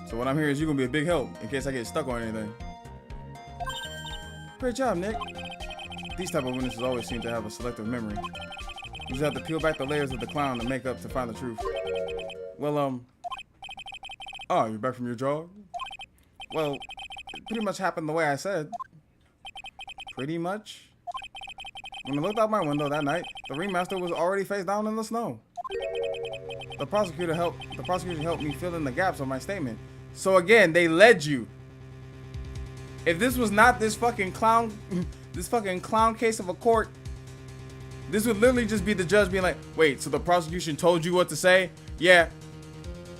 So what I'm hearing is you're gonna be a big help in case I get stuck on anything. Great job, Nick. These type of witnesses always seem to have a selective memory. You just have to peel back the layers of the clown to make up to find the truth. Well, oh, you're back from your jog? Well, it pretty much happened the way I said. Pretty much. When I looked out my window that night, the ringmaster was already face down in the snow. The prosecution helped me fill in the gaps of my statement. So again, they led you. If this was not this fucking clown case of a court, this would literally just be the judge being like, wait, so the prosecution told you what to say? Yeah.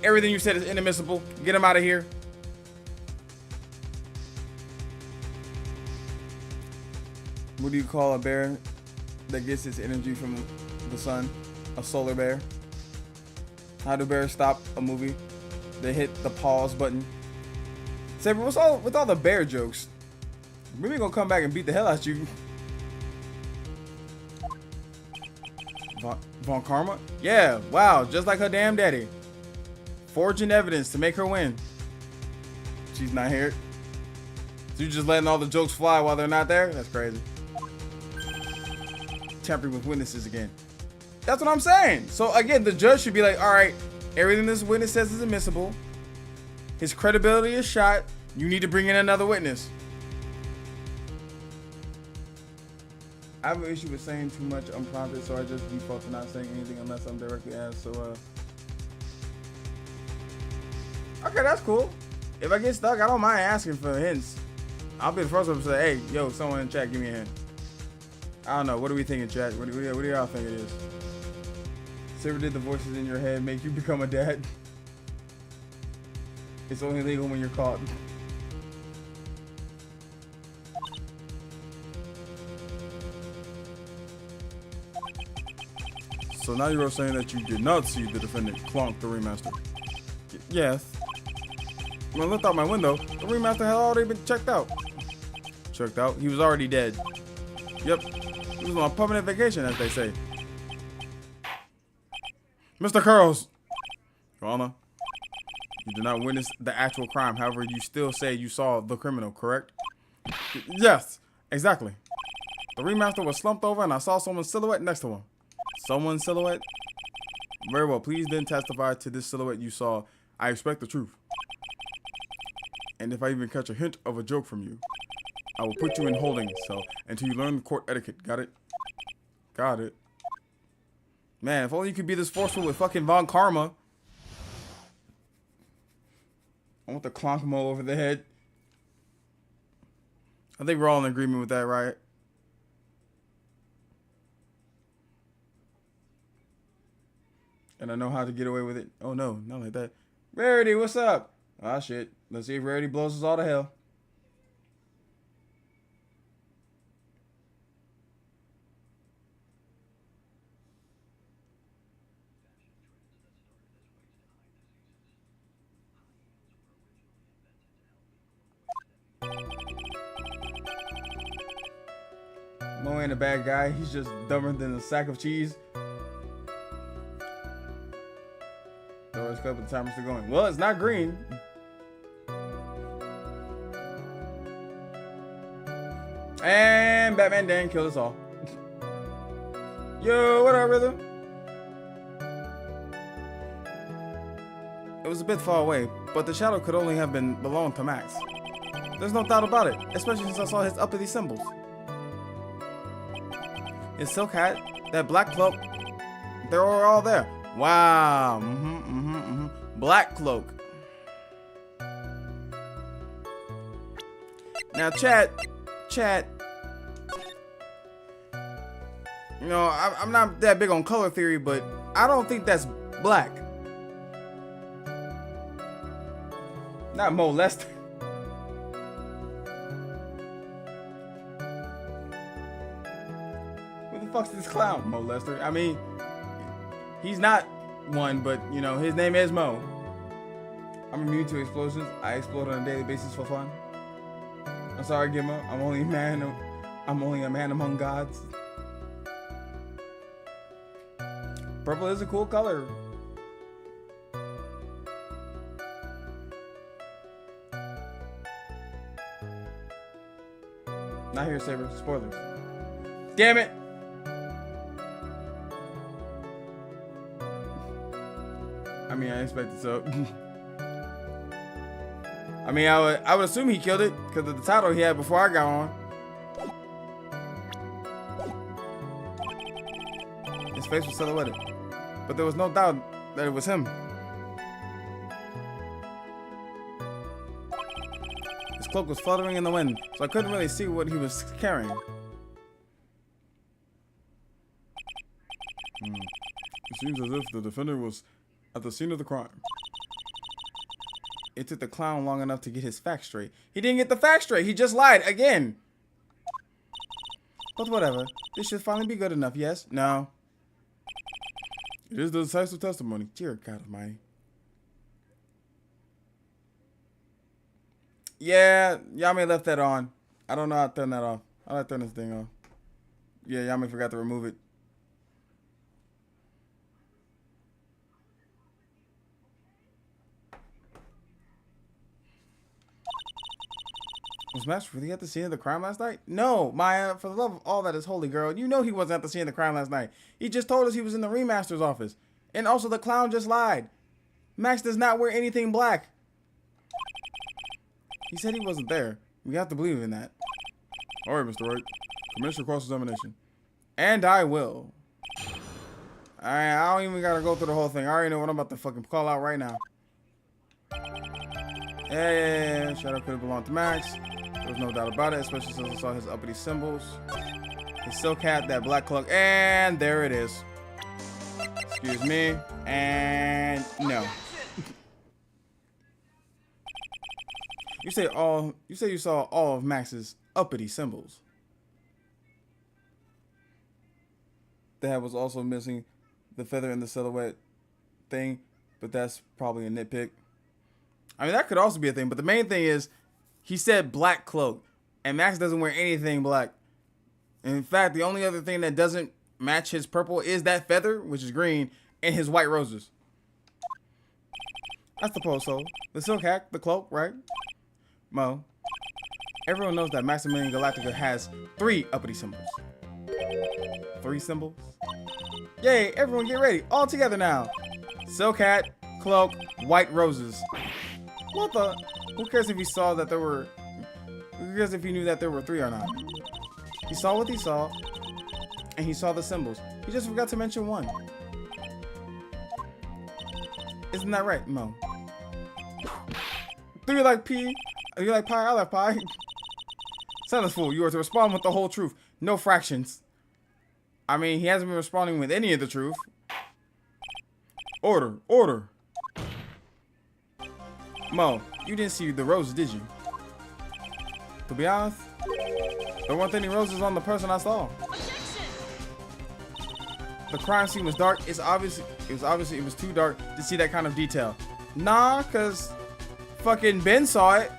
Everything you said is inadmissible. Get him out of here. What do you call a bear that gets its energy from the sun? A solar bear. How do bears stop a movie? They hit the pause button. Say, but with all the bear jokes, we're gonna come back and beat the hell out of you. Von Karma? Yeah, wow, just like her damn daddy. Forging evidence to make her win. She's not here. So you're just letting all the jokes fly while they're not there? That's crazy. Tampering with witnesses again. That's what I'm saying. So again, the judge should be like, all right, everything this witness says is admissible. His credibility is shot. You need to bring in another witness. I have an issue with saying too much unprompted, so I just default to not saying anything unless I'm directly asked. So, okay, that's cool. If I get stuck, I don't mind asking for hints. I'll be the first one to say, hey, yo, someone in chat, give me a hint. I don't know. What do we think in chat? What do y'all think it is? Saber, did the voices in your head make you become a dad? It's only legal when you're caught. So now you're saying that you did not see the defendant clonk the remaster? Yes. When I looked out my window, the remaster had already been checked out. Checked out? He was already dead. Yep. He was on a permanent vacation, as they say. Mr. Curls! Your Honor, you did not witness the actual crime. However, you still say you saw the criminal, correct? Yes, exactly. The remaster was slumped over and I saw someone's silhouette next to him. Someone's silhouette? Very well, please then testify to this silhouette you saw. I expect the truth. And if I even catch a hint of a joke from you, I will put you in holding cell until you learn the court etiquette. Got it? Got it. Man, if only you could be this forceful with fucking Von Karma. I want to clonk him all over the head. I think we're all in agreement with that, right? And I know how to get away with it. Oh no, not like that. Rarity, what's up? Ah shit. Let's see if Rarity blows us all to hell. Mo ain't a bad guy. He's just dumber than a sack of cheese. So it's a couple of times still going. Well, it's not green. And Batman Dan killed us all. Yo, what up, Rhythm? It was a bit far away, but the shadow could only have belonged to Max. There's no doubt about it, especially since I saw his uppity symbols. His silk hat, that black cloak, they were all there. Wow. Black cloak. Now, chat. You know, I'm not that big on color theory, but I don't think that's black. Not molester. Who the fuck's this clown? Molester. I mean, he's not one, but you know, his name is Mo. I'm immune to explosions. I explode on a daily basis for fun. I'm sorry, Gimmo. I'm only a man among gods. Purple is a cool color. Not here, Saber. Spoilers. Damn it! I mean, I expected so. I mean, I would assume he killed it because of the title he had before I got on. His face was silhouetted, but there was no doubt that it was him. His cloak was fluttering in the wind, so I couldn't really see what he was carrying. It seems as if the defender was at the scene of the crime. It took the clown long enough to get his facts straight. He didn't get the facts straight. He just lied again. But whatever. This should finally be good enough, yes? No. It is the decisive testimony. Dear God Almighty. Yeah, Yami left that on. I don't know how to turn that off. How do I turn this thing off? Yeah, Yami forgot to remove it. Was Max really at the scene of the crime last night? No, Maya, for the love of all that is holy, girl. You know he wasn't at the scene of the crime last night. He just told us he was in the remaster's office. And also the clown just lied. Max does not wear anything black. He said he wasn't there. We have to believe in that. All right, Mr. Wright. Commence your cross-examination. And I will. Alright, I don't even gotta go through the whole thing. I already know what I'm about to fucking call out right now. Yeah. Shadow could have belonged to Max. There was no doubt about it, especially since I saw his uppity symbols. His silk hat, that black cloak, and there it is. Excuse me. And no. You say you saw all of Max's uppity symbols. The hat was also missing the feather in the silhouette thing, but that's probably a nitpick. I mean, that could also be a thing, but the main thing is he said black cloak, and Max doesn't wear anything black. And in fact, the only other thing that doesn't match his purple is that feather, which is green, and his white roses. I suppose so. The silk hat, the cloak, right? Mo, everyone knows that Maximilian Galactica has 3 uppity symbols. 3 symbols? Yay, everyone get ready. All together now. Silk hat, cloak, white roses. What the? Who cares if he saw that there were... Who cares if he knew that there were 3 or not? He saw what he saw, and he saw the symbols. He just forgot to mention 1. Isn't that right, Mo? Do you like pea? You like pie? I like pie. Silence, fool. You are to respond with the whole truth. No fractions. I mean, he hasn't been responding with any of the truth. Order. Order. Mo, you didn't see the roses, did you? To be honest, there weren't any roses on the person I saw. The crime scene was dark. It was too dark to see that kind of detail. Nah, cause fucking Ben saw it.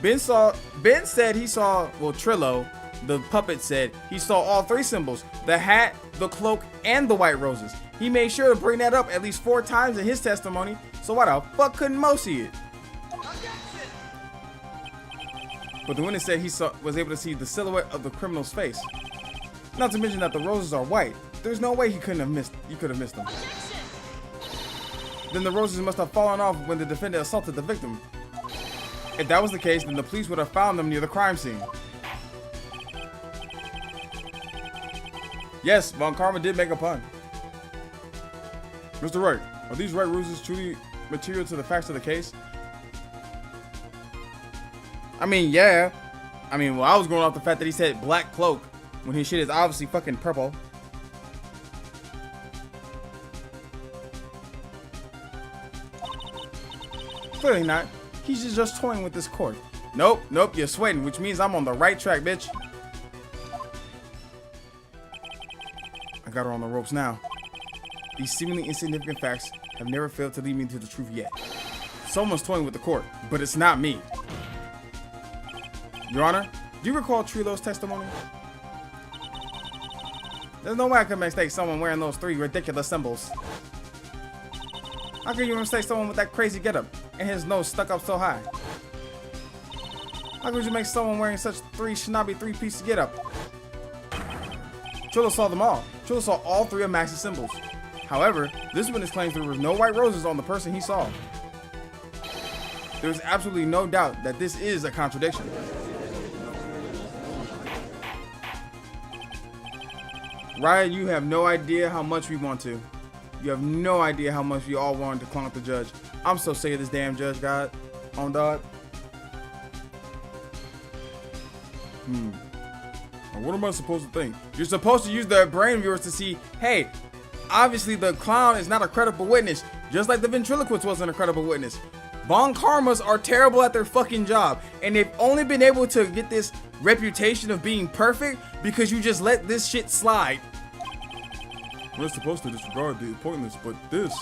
Ben said he saw, well, Trillo, the puppet, said he saw all 3 symbols: the hat, the cloak, and the white roses. He made sure to bring that up at least 4 times in his testimony. So why the fuck couldn't Mo see it? But the witness said he was able to see the silhouette of the criminal's face. Not to mention that the roses are white. There's no way he could have missed them. Then the roses must have fallen off when the defendant assaulted the victim. If that was the case, then the police would have found them near the crime scene. Yes, Von Karma did make a pun. Mr. Wright, are these white roses truly material to the facts of the case? I mean, yeah. I mean, well, I was going off the fact that he said black cloak when his shit is obviously fucking purple. Clearly not. He's just toying with this court. Nope, you're sweating, which means I'm on the right track, bitch. I got her on the ropes now. These seemingly insignificant facts have never failed to lead me to the truth yet. Someone's toying with the court, but it's not me. Your Honor, do you recall Trillo's testimony? There's no way I could mistake someone wearing those 3 ridiculous symbols. How can you mistake someone with that crazy getup and his nose stuck up so high? How could you make someone wearing such 3 snobby 3-piece getup? Trillo saw them all. Trillo saw all 3 of Max's symbols. However, this witness claims there was no white roses on the person he saw. There is absolutely no doubt that this is a contradiction. Riot, you have no idea how much we want to. You have no idea how much we all wanted to clown up the judge. I'm so sick of this damn judge, God. On dog. Now what am I supposed to think? You're supposed to use the brain viewers to see, hey, obviously the clown is not a credible witness, just like the ventriloquist wasn't a credible witness. Von Karmas are terrible at their fucking job, and they've only been able to get this reputation of being perfect because you just let this shit slide. We're supposed to disregard the pointless, but this...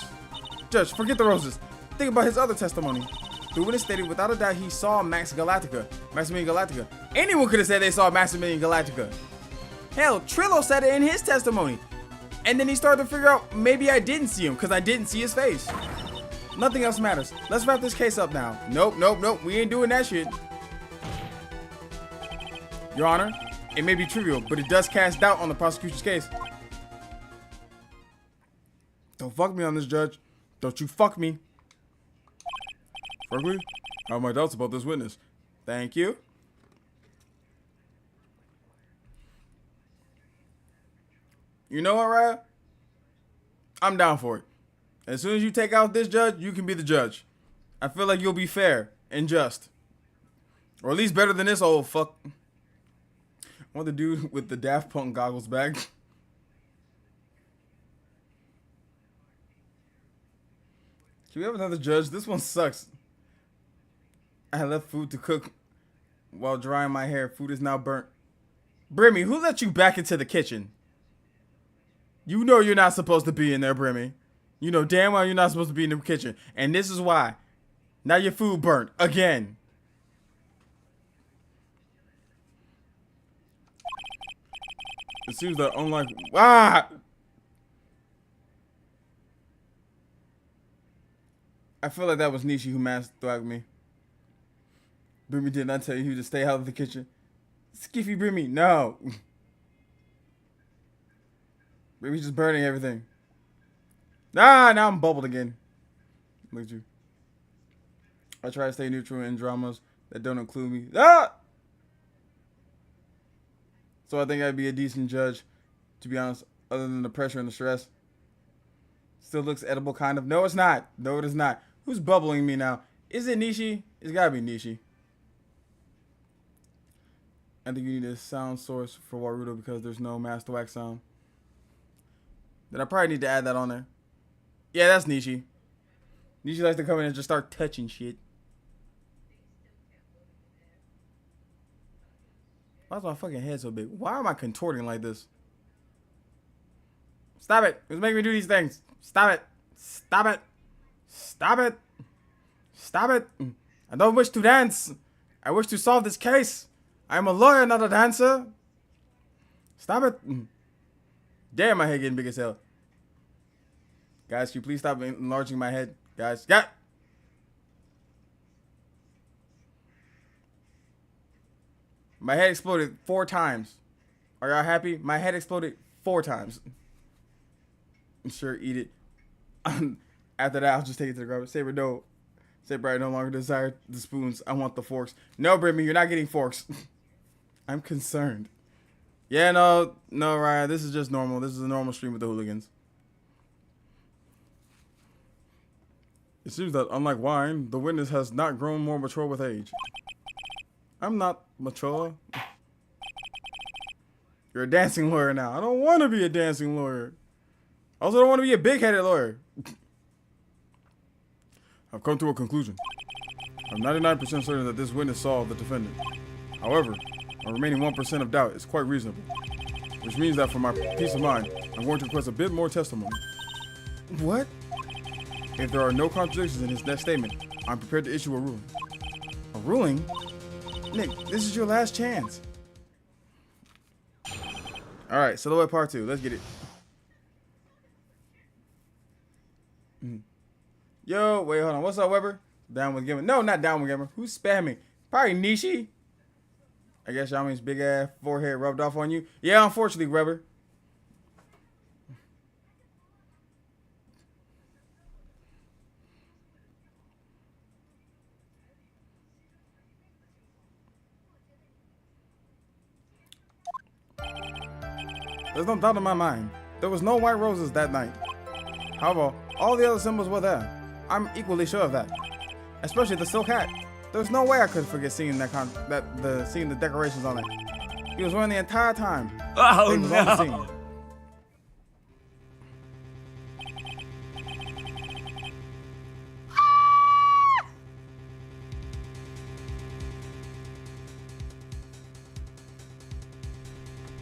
Judge, forget the roses. Think about his other testimony. The witness stated without a doubt he saw Maximilian Galactica. Anyone could have said they saw Maximilian Galactica. Hell, Trillo said it in his testimony. And then he started to figure out maybe I didn't see him because I didn't see his face. Nothing else matters. Let's wrap this case up now. Nope. We ain't doing that shit. Your Honor, it may be trivial, but it does cast doubt on the prosecution's case. Don't fuck me on this, Judge. Don't you fuck me. Frankly, I have my doubts about this witness. Thank you. You know what, Raya? I'm down for it. As soon as you take out this judge, you can be the judge. I feel like you'll be fair and just. Or at least better than this old fuck. I want the dude with the Daft Punk goggles back. Can we have another judge? This one sucks. I left food to cook while drying my hair. Food is now burnt. Brimmy, who let you back into the kitchen? You know you're not supposed to be in there, Brimmy. You know damn well you're not supposed to be in the kitchen. And this is why. Now your food burnt. Again. It seems that unlike... Ah! I feel like that was Nishi who mass-thwacked me. Brimmy did not tell you to stay out of the kitchen. Skiffy Brimmy, no. Brimmy's just burning everything. Ah, now I'm bubbled again. Look at you. I try to stay neutral in dramas that don't include me. Ah! So I think I'd be a decent judge, to be honest, other than the pressure and the stress. Still looks edible, kind of. No, it's not. No, it is not. Who's bubbling me now? Is it Nishi? It's gotta be Nishi. I think you need a sound source for Warudo because there's no master wax sound. Then I probably need to add that on there. Yeah, that's Nishi. Nishi likes to come in and just start touching shit. Why is my fucking head so big? Why am I contorting like this? Stop it. It's making me do these things. Stop it. Stop it. Stop it. Stop it. I don't wish to dance. I wish to solve this case. I am a lawyer, not a dancer. Stop it. Damn, my head getting big as hell. Guys, can you please stop enlarging my head? Guys, yeah. My head exploded 4 times. Are y'all happy? My head exploded 4 times. I'm sure, eat it. After that, I'll just take it to the garbage. Saber, no. Saber, I no longer desire the spoons. I want the forks. No, Brimmy, you're not getting forks. I'm concerned. Yeah, no, Ryan. This is just normal. This is a normal stream with the hooligans. It seems that, unlike wine, the witness has not grown more mature with age. I'm not mature. You're a dancing lawyer now. I don't want to be a dancing lawyer. I also don't want to be a big-headed lawyer. I've come to a conclusion. I'm 99% certain that this witness saw the defendant. However, my remaining 1% of doubt is quite reasonable. Which means that for my peace of mind, I'm going to request a bit more testimony. What? If there are no contradictions in his next statement, I'm prepared to issue a ruling. A ruling? Nick, this is your last chance. Alright, Silhouette Part 2. Let's get it. Yo, wait, hold on. What's up, Weber? Down with Gamer. No, not down with Gamer. Who's spamming? Probably Nishi. I guess Yami's big ass forehead rubbed off on you. Yeah, unfortunately, Weber. There's no doubt in my mind. There was no white roses that night. However, all the other symbols were there. I'm equally sure of that. Especially the silk hat. There's no way I could forget seeing seeing the decorations on it. He was wearing the entire time. Oh It was on the scene.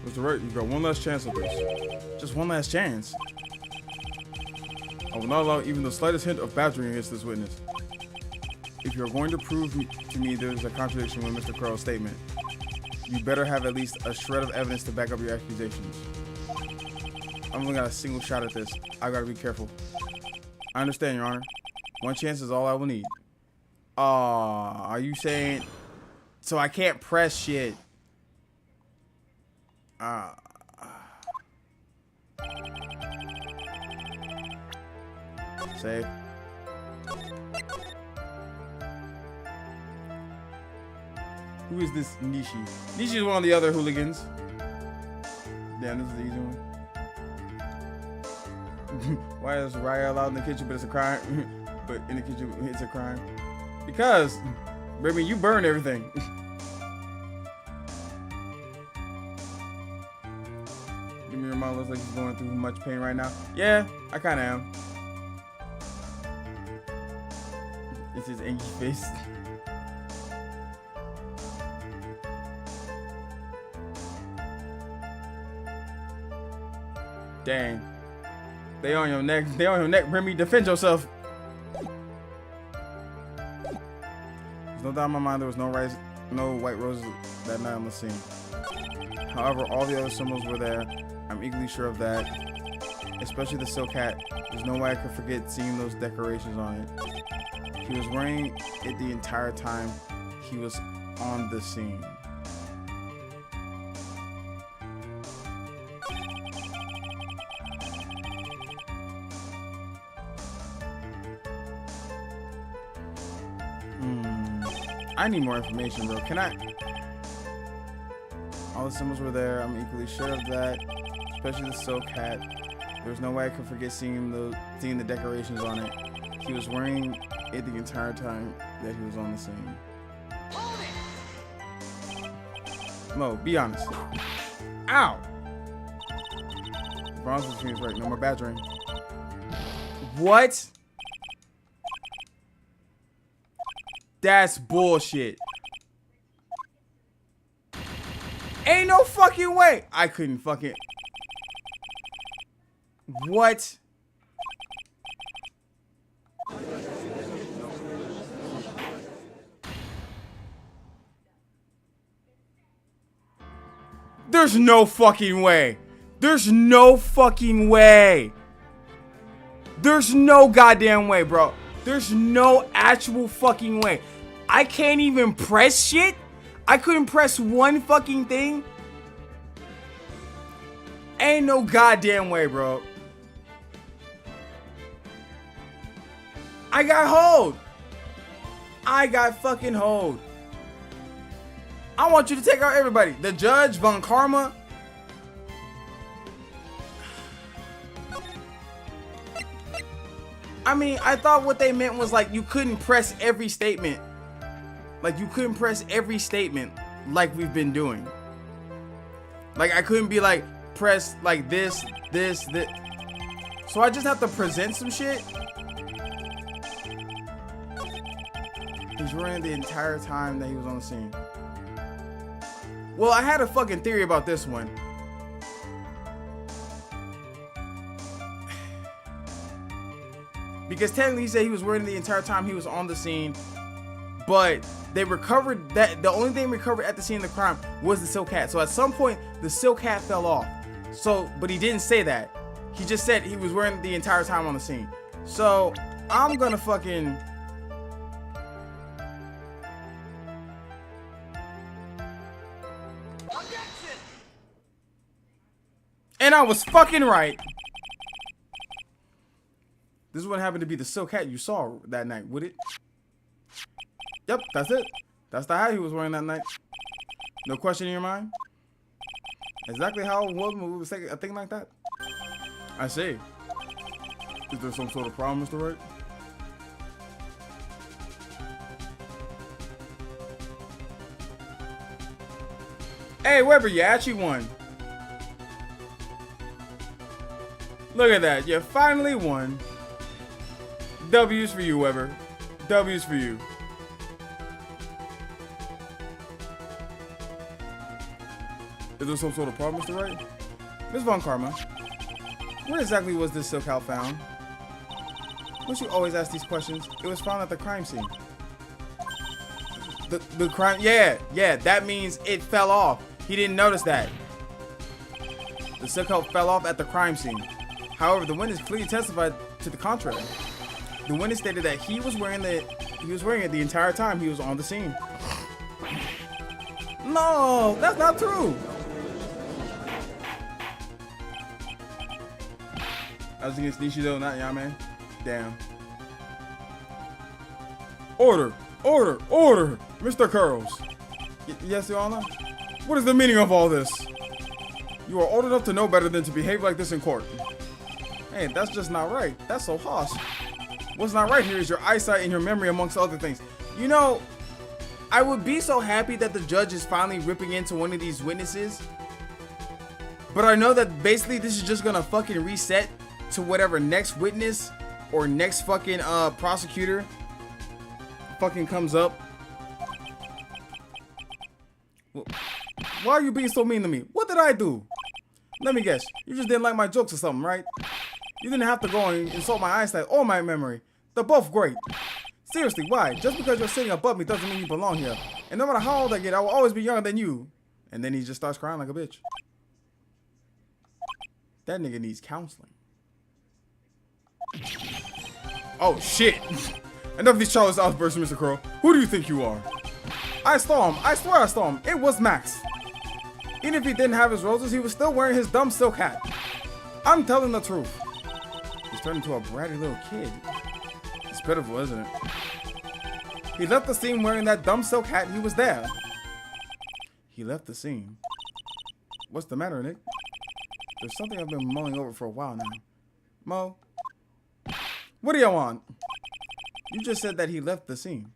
Mr. Wright, you've got one last chance at this. Just one last chance. I will not allow even the slightest hint of badgering against this witness. If you're going to prove to me there's a contradiction with Mr. Crow's statement, you better have at least a shred of evidence to back up your accusations. I've only got a single shot at this. I gotta be careful. I understand, Your Honor. One chance is all I will need. Are you saying... So I can't press shit. Save. Who is this Nishi? Nishi is one of the other hooligans. Damn, this is the easy one. Why is riot allowed in the kitchen, but it's a crime? But in the kitchen, it's a crime. Because, baby, you burn everything. Give me your mom looks like he's going through much pain right now. Yeah, I kind of am. It's his angry face. Dang. They on your neck. They on your neck, Remy. Defend yourself. There's no doubt in my mind there was no white roses that night on the scene. However, all the other symbols were there. I'm equally sure of that. Especially the silk hat. There's no way I could forget seeing those decorations on it. He was wearing it the entire time he was on the scene. I need more information, bro. Can I? All the symbols were there. I'm equally sure of that. Especially the silk hat. There's no way I could forget seeing the decorations on it. He was wearing it the entire time that he was on the scene. Mo, be honest. Ow! Bronze is right. No more badgering. What? That's bullshit. Ain't no fucking way. I couldn't fucking. What? There's no fucking way. There's no fucking way. There's no goddamn way, bro. There's no actual fucking way. I can't even press shit. I couldn't press one fucking thing. Ain't no goddamn way, bro. I got hold. I got fucking hold. I want you to take out everybody. The judge, Von Karma. I mean, I thought what they meant was like you couldn't press every statement. Like you couldn't press every statement like we've been doing. Like I couldn't be like press like this. So I just have to present some shit. He's running the entire time that he was on the scene. Well, I had a fucking theory about this one. Because technically he said he was wearing the entire time he was on the scene. But they recovered that. The only thing recovered at the scene of the crime was the silk hat. So at some point, the silk hat fell off. So, but he didn't say that. He just said he was wearing the entire time on the scene. So, I'm gonna fucking... And I was fucking right. This is what happened to be the silk hat you saw that night, would it? Yep, that's it. That's the hat he was wearing that night. No question in your mind? Exactly how it was when we were saying a thing like that? I see. Is there some sort of problem, Mr. Wright? Hey, Weber, you actually won. Look at that. You finally won. W's for you, Weber. W's for you. Is there some sort of problem, Mr. Wright? Ms. Von Karma, where exactly was this silk hat found? Don't you always ask these questions? It was found at the crime scene. The crime, yeah, that means it fell off. He didn't notice that. The silk hat fell off at the crime scene. However, the witness clearly testified to the contrary. The witness stated that he was wearing it the entire time he was on the scene. No, that's not true. I was against Nishido, not Yame. Damn. Order, Mr. Curls. Yes, Your Honor? What is the meaning of all this? You are old enough to know better than to behave like this in court. Hey, that's just not right. That's so harsh. What's not right here is your eyesight and your memory, amongst other things. You know, I would be so happy that the judge is finally ripping into one of these witnesses. But I know that basically this is just gonna fucking reset to whatever next witness or next fucking prosecutor fucking comes up. Why are you being so mean to me? What did I do? Let me guess. You just didn't like my jokes or something, right? You didn't have to go and insult my eyesight or my memory. They're both great. Seriously, why? Just because you're sitting above me doesn't mean you belong here. And no matter how old I get, I will always be younger than you. And then he just starts crying like a bitch. That nigga needs counseling. Oh, shit. Enough of these childish outbursts, Mr. Crow. Who do you think you are? I saw him. I swear I saw him. It was Max. Even if he didn't have his roses, he was still wearing his dumb silk hat. I'm telling the truth. He's turned into a bratty little kid. It's pitiful, isn't it? He left the scene wearing that dumb silk hat. He was there. He left the scene. What's the matter, Nick? There's something I've been mulling over for a while now. Mo, what do you want? You just said that he left the scene.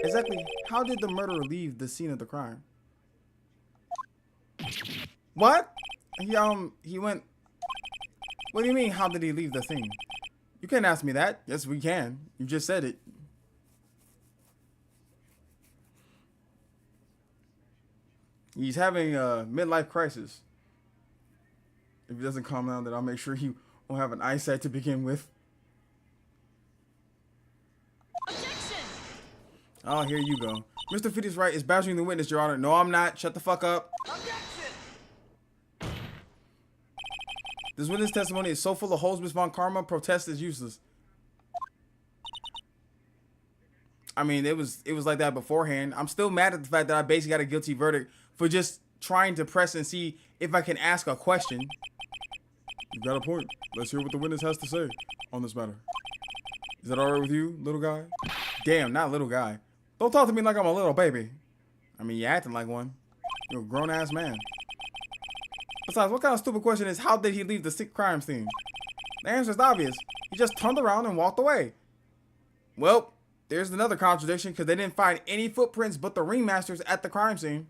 Exactly how did the murderer leave the scene of the crime? What? He went... What do you mean, how did he leave the scene? You can't ask me that. Yes, we can. You just said it. He's having a midlife crisis. If he doesn't calm down, then I'll make sure he won't have an eyesight to begin with. Objection! Oh, here you go. Mr. Fitty's right is badgering the witness, Your Honor. No, I'm not. Shut the fuck up. Objection! This witness testimony is so full of holes, Miss Von Karma. Protest is useless. I mean, it was like that beforehand. I'm still mad at the fact that I basically got a guilty verdict for just trying to press and see if I can ask a question. You got a point. Let's hear what the witness has to say on this matter. Is that all right with you, little guy? Damn, not little guy. Don't talk to me like I'm a little baby. I mean, you're acting like one. You're a grown-ass man. Besides, what kind of stupid question is, how did he leave the crime scene? The answer is obvious. He just turned around and walked away. Well, there's another contradiction, because they didn't find any footprints but the ringmasters at the crime scene.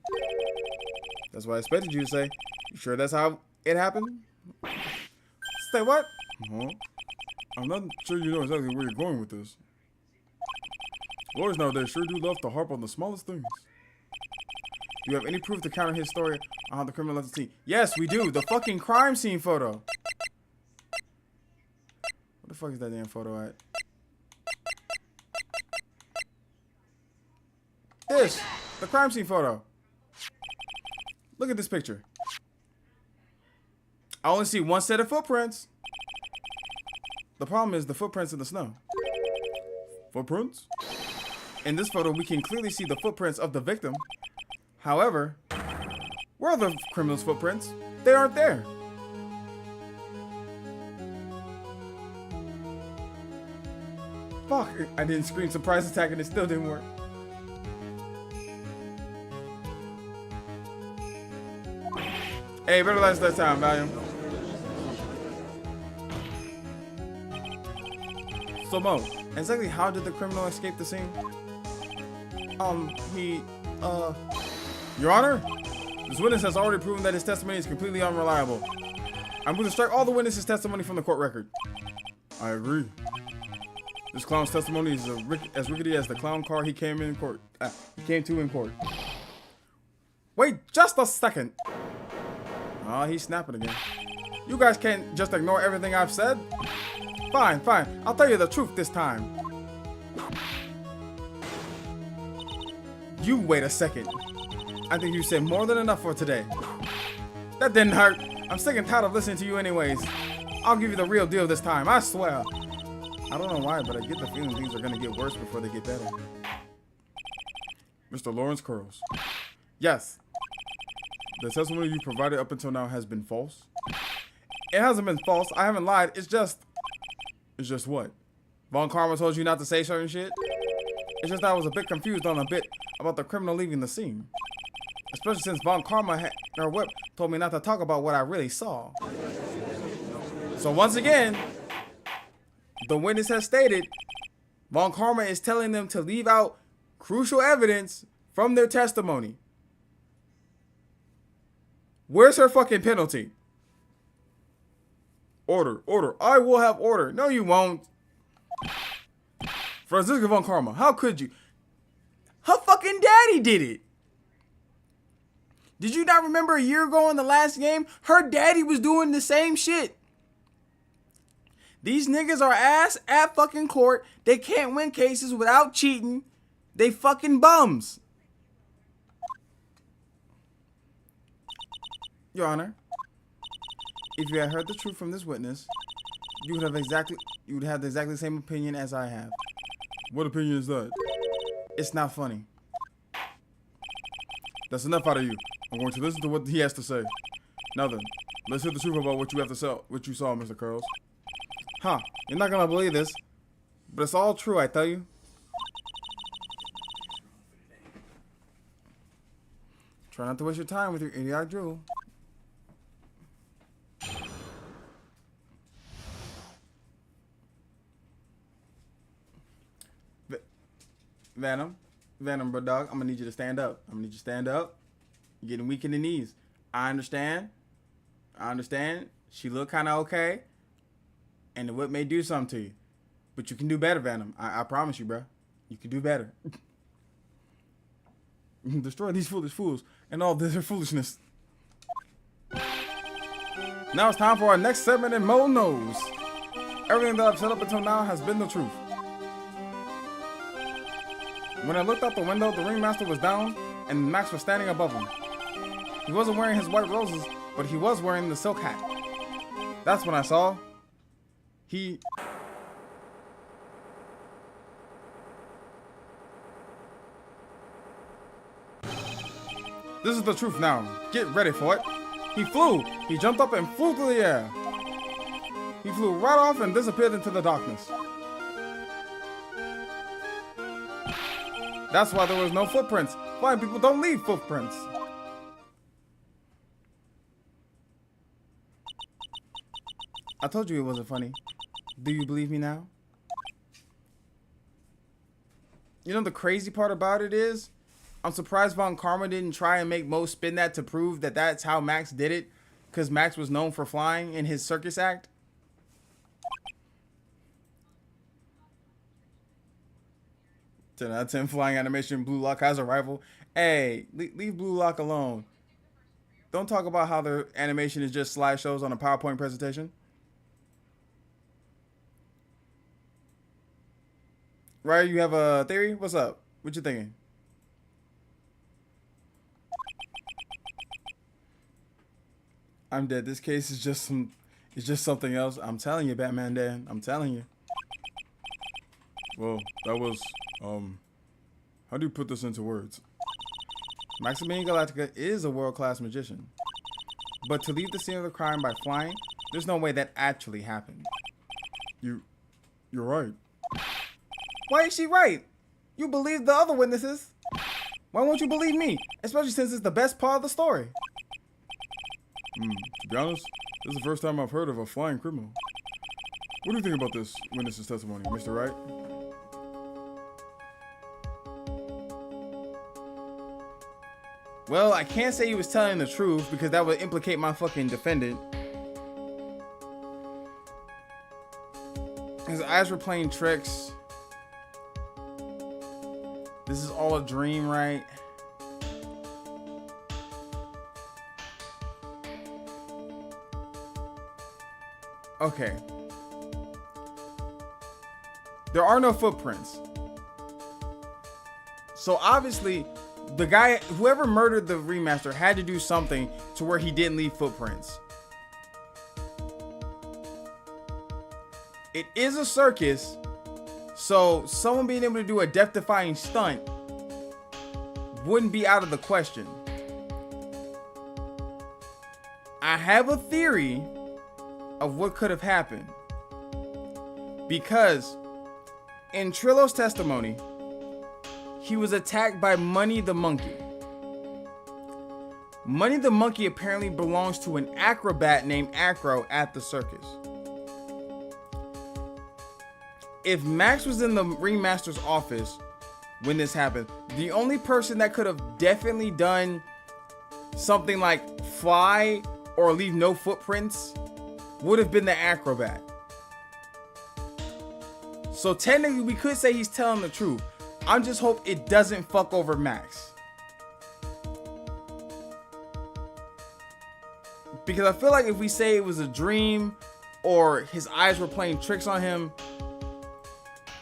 That's what I expected you to say. You sure that's how it happened? Say what? I'm not sure you know exactly where you're going with this. Lawyers nowadays sure do love to harp on the smallest things. Do you have any proof to counter his story on how the criminal left the scene? Yes, we do. The fucking crime scene photo. Where the fuck is that damn photo at? This. The crime scene photo. Look at this picture. I only see one set of footprints. The problem is the footprints in the snow. Footprints? In this photo, we can clearly see the footprints of the victim. However, where are the criminal's footprints? They aren't there. Fuck, I didn't scream surprise attack and it still didn't work. Hey, better last that time, Valium. So Mo, exactly how did the criminal escape the scene? Your Honor, this witness has already proven that his testimony is completely unreliable. I'm going to strike all the witnesses' testimony from the court record. I agree. This clown's testimony is as rickety as the clown car he came to in court. Wait just a second. Oh, he's snapping again. You guys can't just ignore everything I've said. Fine. I'll tell you the truth this time. You wait a second. I think you said more than enough for today. That didn't hurt. I'm sick and tired of listening to you anyways. I'll give you the real deal this time, I swear. I don't know why, but I get the feeling things are gonna get worse before they get better. Mr. Lawrence Curls, Yes, the testimony you provided up until now has been false? it hasn't been false. I haven't lied. It's just what? Von Karma told you not to say certain shit. It's just that I was a bit confused on a bit about the criminal leaving the scene. Especially since Von Karma, her whip, told me not to talk about what I really saw. So once again, the witness has stated Von Karma is telling them to leave out crucial evidence from their testimony. Where's her fucking penalty? Order, order. I will have order. No, you won't. Franziska Von Karma, how could you? Her fucking daddy did it. Did you not remember a year ago in the last game? Her daddy was doing the same shit. These niggas are ass at fucking court. They can't win cases without cheating. They fucking bums. Your Honor, if you had heard the truth from this witness, you would have exactly the same opinion as I have. What opinion is that? It's not funny. That's enough out of you. I'm going to listen to what he has to say. Now then, let's hear the truth about what you have to say, what you saw, Mr. Curls. Huh, you're not gonna believe this, but it's all true, I tell you. Try not to waste your time with your idiotic drool. Venom, bro, dog, I'm gonna need you to stand up. You're getting weak in the knees. I understand. She look kind of okay. And the whip may do something to you. But you can do better, Venom. I promise you, bro. You can do better. Destroy these foolish fools and all their foolishness. Now it's time for our next segment in Mo Knows. Everything that I've said up until now has been the truth. When I looked out the window, the ringmaster was down and Max was standing above him. He wasn't wearing his white roses, but he was wearing the silk hat. That's when I saw This is the truth now. Get ready for it. He flew. He jumped up and flew through the air. He flew right off and disappeared into the darkness. That's why there was no footprints. Blind people don't leave footprints. I told you it wasn't funny. Do you believe me now? You know the crazy part about it is, I'm surprised Von Karma didn't try and make Mo spin that to prove that that's how Max did it, because Max was known for flying in his circus act. 10 out of 10 flying animation. Blue Lock has a rival. Hey, leave Blue Lock alone. Don't talk about how their animation is just slideshows on a PowerPoint presentation. Right, you have a theory? What's up? What you thinking? I'm dead. This case is just something else. I'm telling you, Batman Dan. I'm telling you. Well, that was, how do you put this into words? Maximilian Galactica is a world-class magician. But to leave the scene of the crime by flying, there's no way that actually happened. You're right. Why is she right? You believe the other witnesses. Why won't you believe me? Especially since it's the best part of the story. To be honest, this is the first time I've heard of a flying criminal. What do you think about this witness's testimony, Mr. Wright? Well, I can't say he was telling the truth because that would implicate my fucking defendant. His eyes were playing tricks. This is all a dream, right? Okay. There are no footprints. So obviously, the guy, whoever murdered the remaster, had to do something to where he didn't leave footprints. It is a circus, so someone being able to do a death-defying stunt wouldn't be out of the question. I have a theory of what could have happened, because in Trillo's testimony, he was attacked by Money the Monkey. Money the Monkey apparently belongs to an acrobat named Acro at the circus. if Max was in the ringmaster's office when this happened, the only person that could have definitely done something like fly or leave no footprints would have been the acrobat. So technically we could say he's telling the truth. I just hope it doesn't fuck over Max. Because I feel like if we say it was a dream or his eyes were playing tricks on him,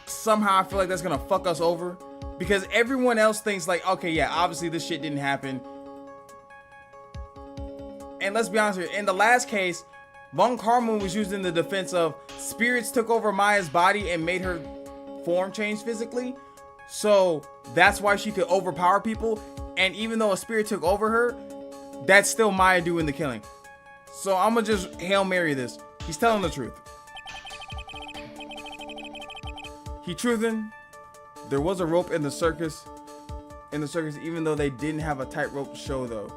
somehow I feel like that's gonna fuck us over. Because everyone else thinks like, okay, yeah, obviously this shit didn't happen. And let's be honest here, in the last case, Von Karma was used in the defense of spirits took over Maya's body and made her form change physically. So that's why she could overpower people. And even though a spirit took over her, that's still Maya doing the killing. So I'm gonna just Hail Mary this. He's telling the truth. He truthing. There was a rope in the circus. Even though they didn't have a tightrope show though.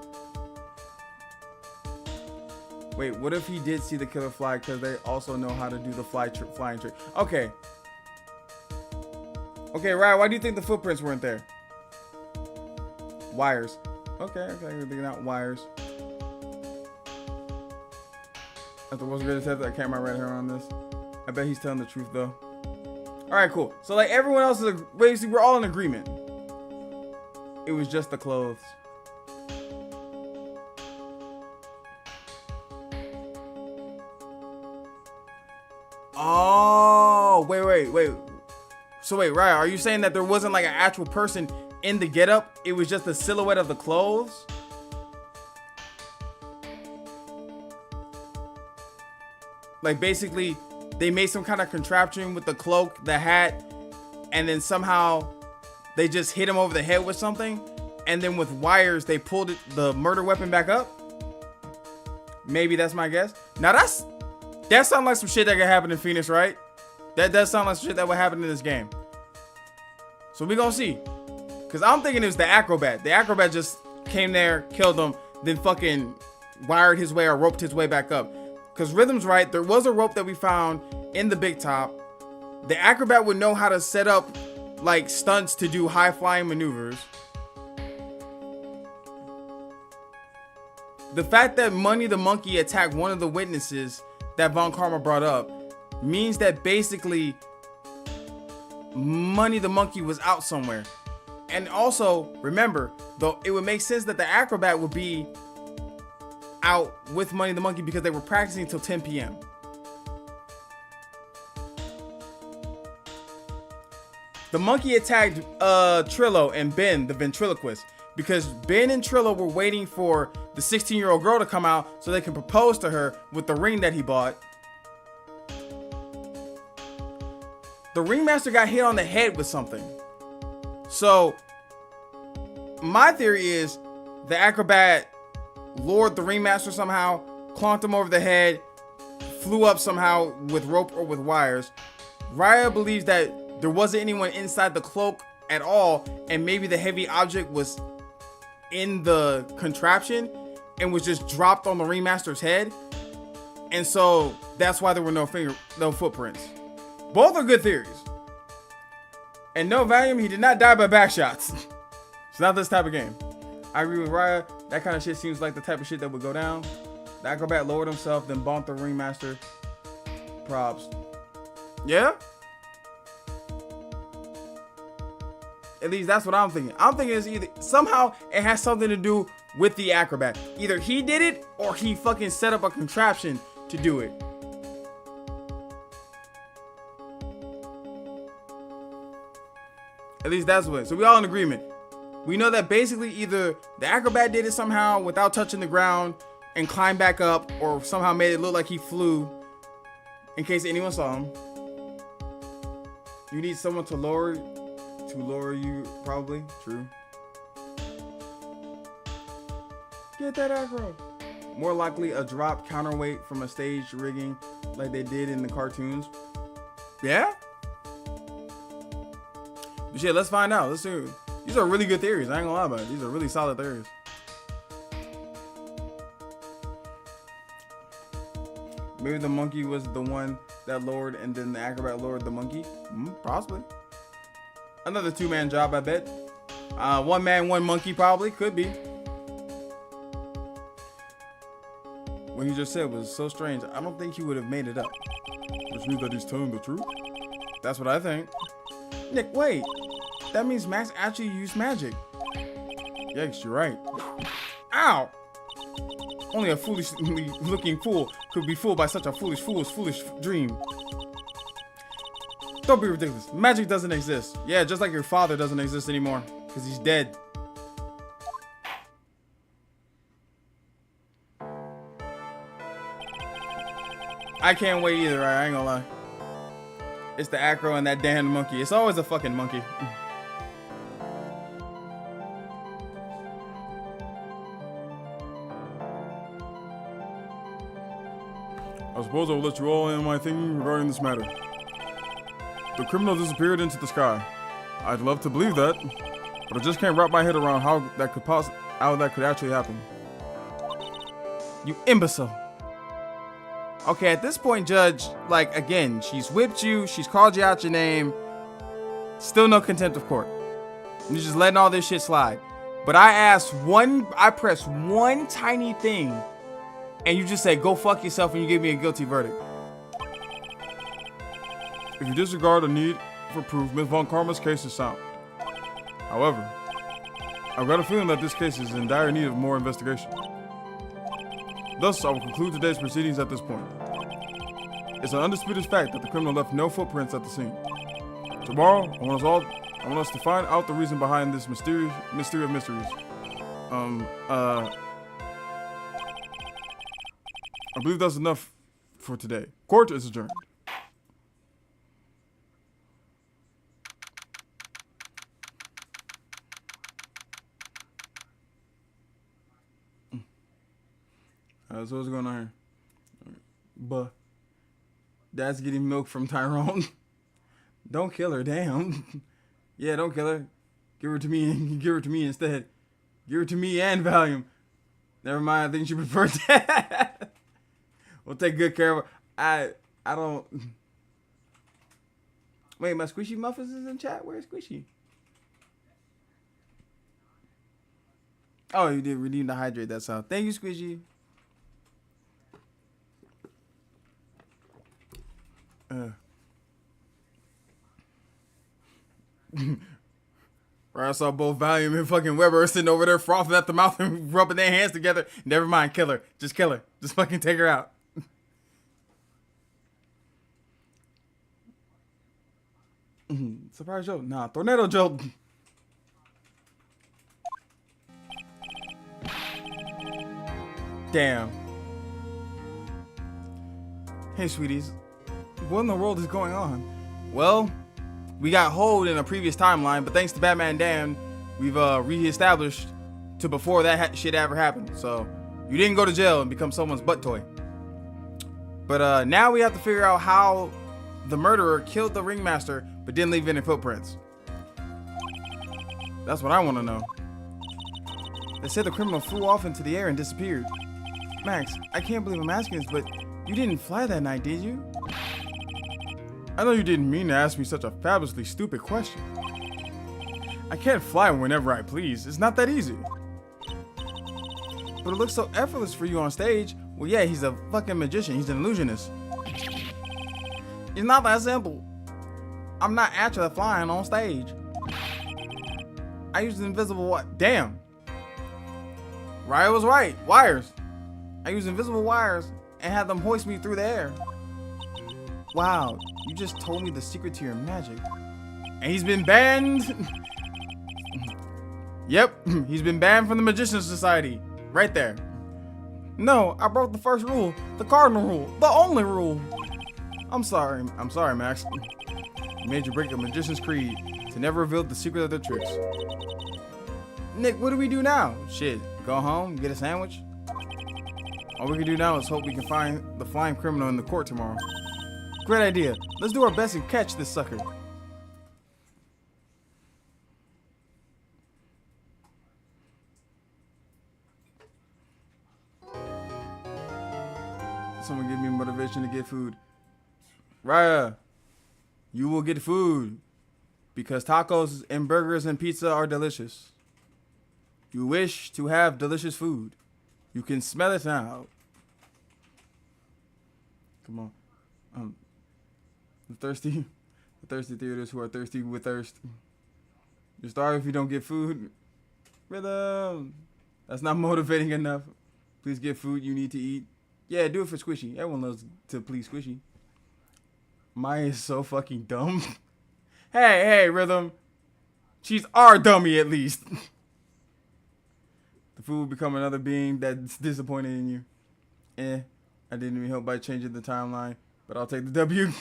Wait, what if he did see the killer fly because they also know how to do the flying trick? Okay. Okay, Ryan, why do you think the footprints weren't there? Wires. Okay, they're not wires. That's the most greatest I can't remember right here on this. I bet he's telling the truth though. Alright, cool. So like everyone else is basically we're all in agreement. It was just the clothes. Oh, wait. So wait, Ryan, are you saying that there wasn't like an actual person in the getup? It was just the silhouette of the clothes? Like basically they made some kind of contraption with the cloak, the hat, and then somehow they just hit him over the head with something, and then with wires they pulled the murder weapon back up. Maybe that's my guess. Now that sounds like some shit that could happen in Phoenix, right? That does sound like some shit that would happen in this game. So we gonna see. Cause I'm thinking it was the acrobat. The acrobat just came there, killed him, then fucking wired his way or roped his way back up. Cause Rhythm's right, there was a rope that we found in the big top. The acrobat would know how to set up like stunts to do high flying maneuvers. The fact that Money the Monkey attacked one of the witnesses that Von Karma brought up means that basically Money the Monkey was out somewhere. And also remember, though, it would make sense that the acrobat would be out with Money the Monkey because they were practicing until 10 p.m. The monkey attacked Trillo and Ben, the ventriloquist, because Ben and Trillo were waiting for the 16-year-old girl to come out so they can propose to her with the ring that he bought. The ringmaster got hit on the head with something. So my theory is the acrobat lured the ringmaster somehow, clonked him over the head, flew up somehow with rope or with wires. Raya believes that there wasn't anyone inside the cloak at all, and maybe the heavy object was in the contraption and was just dropped on the ringmaster's head, and so that's why there were no footprints. Both are good theories. And no, Valium, he did not die by back shots. It's not this type of game. I agree with Raya. That kind of shit seems like the type of shit that would go down. The acrobat lowered himself, then bumped the ringmaster. Props. Yeah? At least that's what I'm thinking. I'm thinking it's either somehow it has something to do with the acrobat. Either he did it or he fucking set up a contraption to do it. At least that's what. So we all in agreement. We know that basically either the acrobat did it somehow without touching the ground and climbed back up, or somehow made it look like he flew in case anyone saw him. You need someone to lower you, probably. True. Get that acro. More likely a drop counterweight from a stage rigging like they did in the cartoons. Yeah? But shit, let's find out. Let's see. These are really good theories. I ain't gonna lie about it. These are really solid theories. Maybe the monkey was the one that lowered, and then the acrobat lowered the monkey. Possibly. Another two-man job, I bet. One man, one monkey, probably could be. What he just said was so strange. I don't think he would have made it up. Which means that he's telling the truth? That's what I think. Nick, wait. That means Max actually used magic. Yikes, you're right. Ow! Only a foolishly looking fool could be fooled by such a foolish dream. Don't be ridiculous. Magic doesn't exist. Yeah, just like your father doesn't exist anymore. Because he's dead. I can't wait either, I ain't gonna lie. It's the acro and that damn monkey. It's always a fucking monkey. I suppose I will let you all in on my thinking regarding this matter. The criminal disappeared into the sky. I'd love to believe that, but I just can't wrap my head around how that could actually happen. You imbecile. Okay, at this point, Judge, like, again, she's whipped you, she's called you out your name. Still no contempt of court. You're just letting all this shit slide. But I press one tiny thing, and you just say, go fuck yourself, and you give me a guilty verdict. If you disregard the need for proof, Ms. Von Karma's case is sound. However, I've got a feeling that this case is in dire need of more investigation. Thus, I will conclude today's proceedings at this point. It's an undisputed fact that the criminal left no footprints at the scene. Tomorrow, I want us to find out the reason behind this mystery of mysteries. I believe that's enough for today. Court is adjourned. So what's going on here? But Dad's getting milk from Tyrone. Don't kill her, damn. Yeah, don't kill her. Give her to me. Give her to me instead. Give her to me and Valium. Never mind. I think she prefers that. We'll take good care of her. I don't. Wait, my Squishy Muffins is in chat. Where's Squishy? Oh, you did redeem the hydrate. That's all. Thank you, Squishy. Right, I saw both Valium and fucking Weber sitting over there frothing at the mouth and rubbing their hands together. Never mind, kill her. Just kill her. Just fucking take her out. Surprise joke? Nah, tornado joke. Damn. Hey, sweeties. What in the world is going on? Well, we got hold in a previous timeline, but thanks to Batman Dan, we've re-established to before that shit ever happened. So you didn't go to jail and become someone's butt toy. But now we have to figure out how the murderer killed the ringmaster but didn't leave any footprints. That's what I want to know. They said the criminal flew off into the air and disappeared. Max, I can't believe I'm asking this, but you didn't fly that night, did you? I know you didn't mean to ask me such a fabulously stupid question. I can't fly whenever I please. It's not that easy. But it looks so effortless for you on stage. Well, yeah, he's a fucking magician. He's an illusionist. It's not that simple. I'm not actually flying on stage. I used invisible what? Damn. Ryan was right. Wires. I used invisible wires and had them hoist me through the air. Wow, you just told me the secret to your magic. And he's been banned. Yep, he's been banned from the Magician's Society. Right there. No, I broke the first rule. The cardinal rule. The only rule. I'm sorry, Max. You made you break the Magician's Creed to never reveal the secret of their tricks. Nick, what do we do now? Shit, go home, get a sandwich? All we can do now is hope we can find the flying criminal in the court tomorrow. Great idea. Let's do our best and catch this sucker. Someone give me motivation to get food. Raya, you will get food because tacos and burgers and pizza are delicious. You wish to have delicious food. You can smell it now. Come on. The thirsty theaters who are thirsty with thirst. You're starving if you don't get food. Rhythm. That's not motivating enough. Please get food you need to eat. Yeah, do it for Squishy. Everyone loves to please Squishy. Maya is so fucking dumb. Hey, Rhythm. She's our dummy at least. The food will become another being that's disappointed in you. I didn't even help by changing the timeline, but I'll take the W.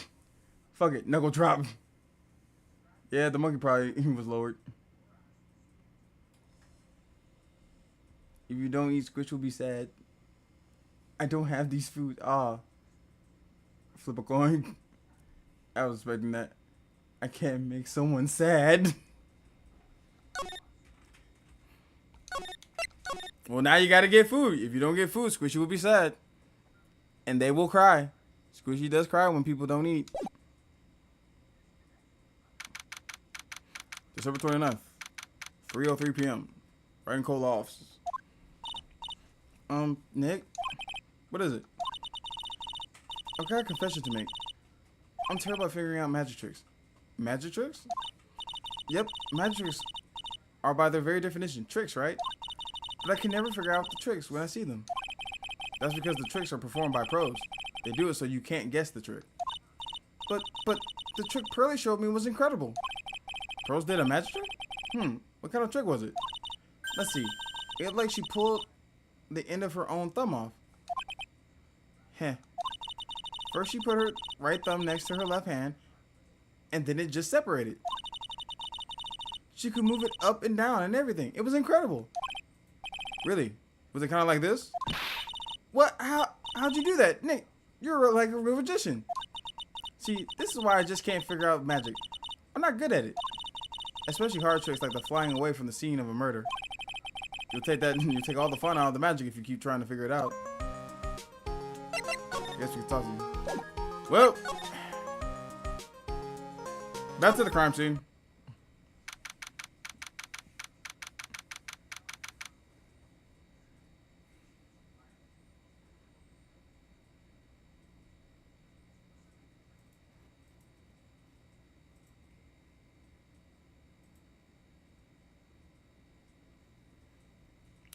Fuck it, knuckle drop. Yeah, the monkey probably was lowered. If you don't eat, Squish will be sad. I don't have these food. Flip a coin. I was expecting that. I can't make someone sad. Well, now you gotta get food. If you don't get food, Squishy will be sad. And they will cry. Squishy does cry when people don't eat. December 29th, 3:03 p.m. Right in Cola offices. Nick? What is it? I've got a confession to make. I'm terrible at figuring out magic tricks. Magic tricks? Yep, magic tricks are by their very definition tricks, right? But I can never figure out the tricks when I see them. That's because the tricks are performed by pros. They do it so you can't guess the trick. But the trick Pearly showed me was incredible. Pros did a magic trick? What kind of trick was it? Let's see. It looked like she pulled the end of her own thumb off. First she put her right thumb next to her left hand, and then it just separated. She could move it up and down and everything. It was incredible. Really? Was it kind of like this? What? How'd you do that? Nick, you're like a real magician. See, this is why I just can't figure out magic. I'm not good at it. Especially hard tricks like the flying away from the scene of a murder. You'll take all the fun out of the magic if you keep trying to figure it out. I guess we can talk to you. Well, back to the crime scene.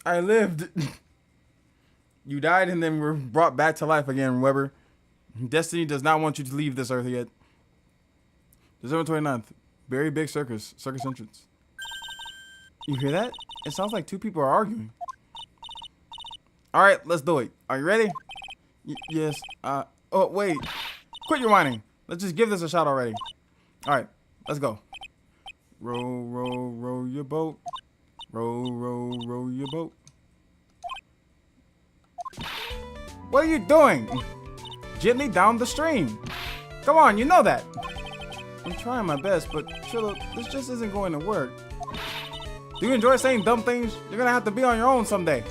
I lived. You died and then were brought back to life again, Weber. Destiny does not want you to leave this earth yet. December 29th. Very big circus entrance. You hear that? It sounds like two people are arguing. Alright, let's do it. Are you ready? Yes. Oh, wait. Quit your whining. Let's just give this a shot already. Alright, let's go. Row, row, row your boat. Row, row, row your boat. What are you doing? Gently down the stream. Come on, you know that. I'm trying my best, but Trilla, this just isn't going to work. Do you enjoy saying dumb things? You're gonna have to be on your own someday.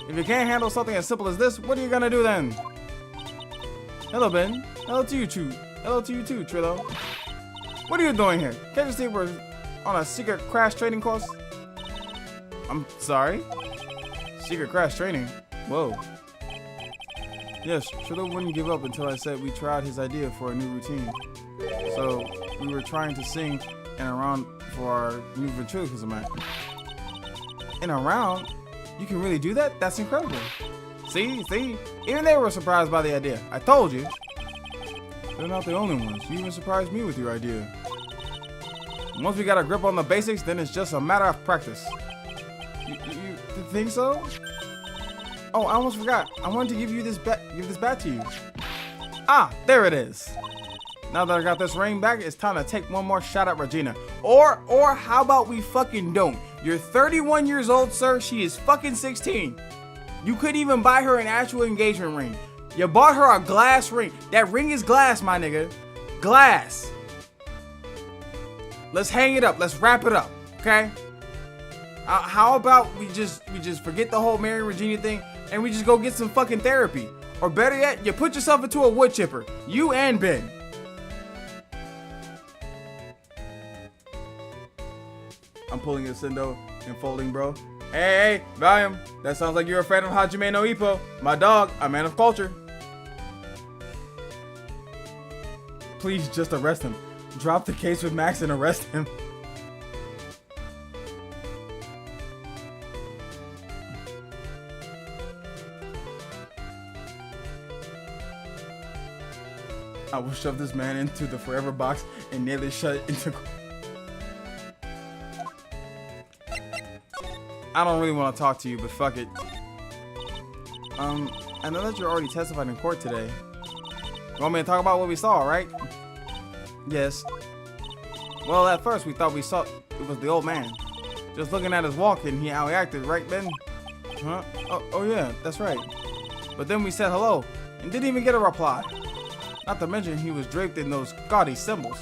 If you can't handle something as simple as this, what are you gonna do then? Hello, Ben. Hello to you too. Hello to you too, Trillo. What are you doing here? Can't you see we're on a secret crash training course? I'm sorry? Secret crash training? Whoa. Yes, Trillo wouldn't give up until I said we tried his idea for a new routine. So, we were trying to sing in a round for our new ventriloquism act. In a round? You can really do that? That's incredible. See? Even they were surprised by the idea. I told you. They're not the only ones. You even surprised me with your idea. Once we got a grip on the basics, then it's just a matter of practice. You think so? Oh, I almost forgot. I wanted to give this back to you. Ah, there it is. Now that I got this ring back, it's time to take one more shot at Regina. Or how about we fucking don't? You're 31 years old, sir. She is fucking 16. You couldn't even buy her an actual engagement ring. You bought her a glass ring. That ring is glass, my nigga. Glass. Let's hang it up. Let's wrap it up, okay? How about we just forget the whole marrying Regina thing and we just go get some fucking therapy? Or better yet, you put yourself into a wood chipper. You and Ben. I'm pulling a Sendo and folding, bro. Hey, Valium. That sounds like you're a fan of Hajime no Ippo. My dog, a man of culture. Please just arrest him. Drop the case with Max and arrest him. I will shove this man into the forever box and nail it shut into... I don't really want to talk to you, but fuck it. I know that you're already testified in court today. You want me to talk about what we saw, right? Yes. Well, at first we thought we saw it was the old man. Just looking at his walk and how he acted, right, Ben? Huh? Oh yeah, that's right. But then we said hello and didn't even get a reply. Not to mention he was draped in those gaudy symbols.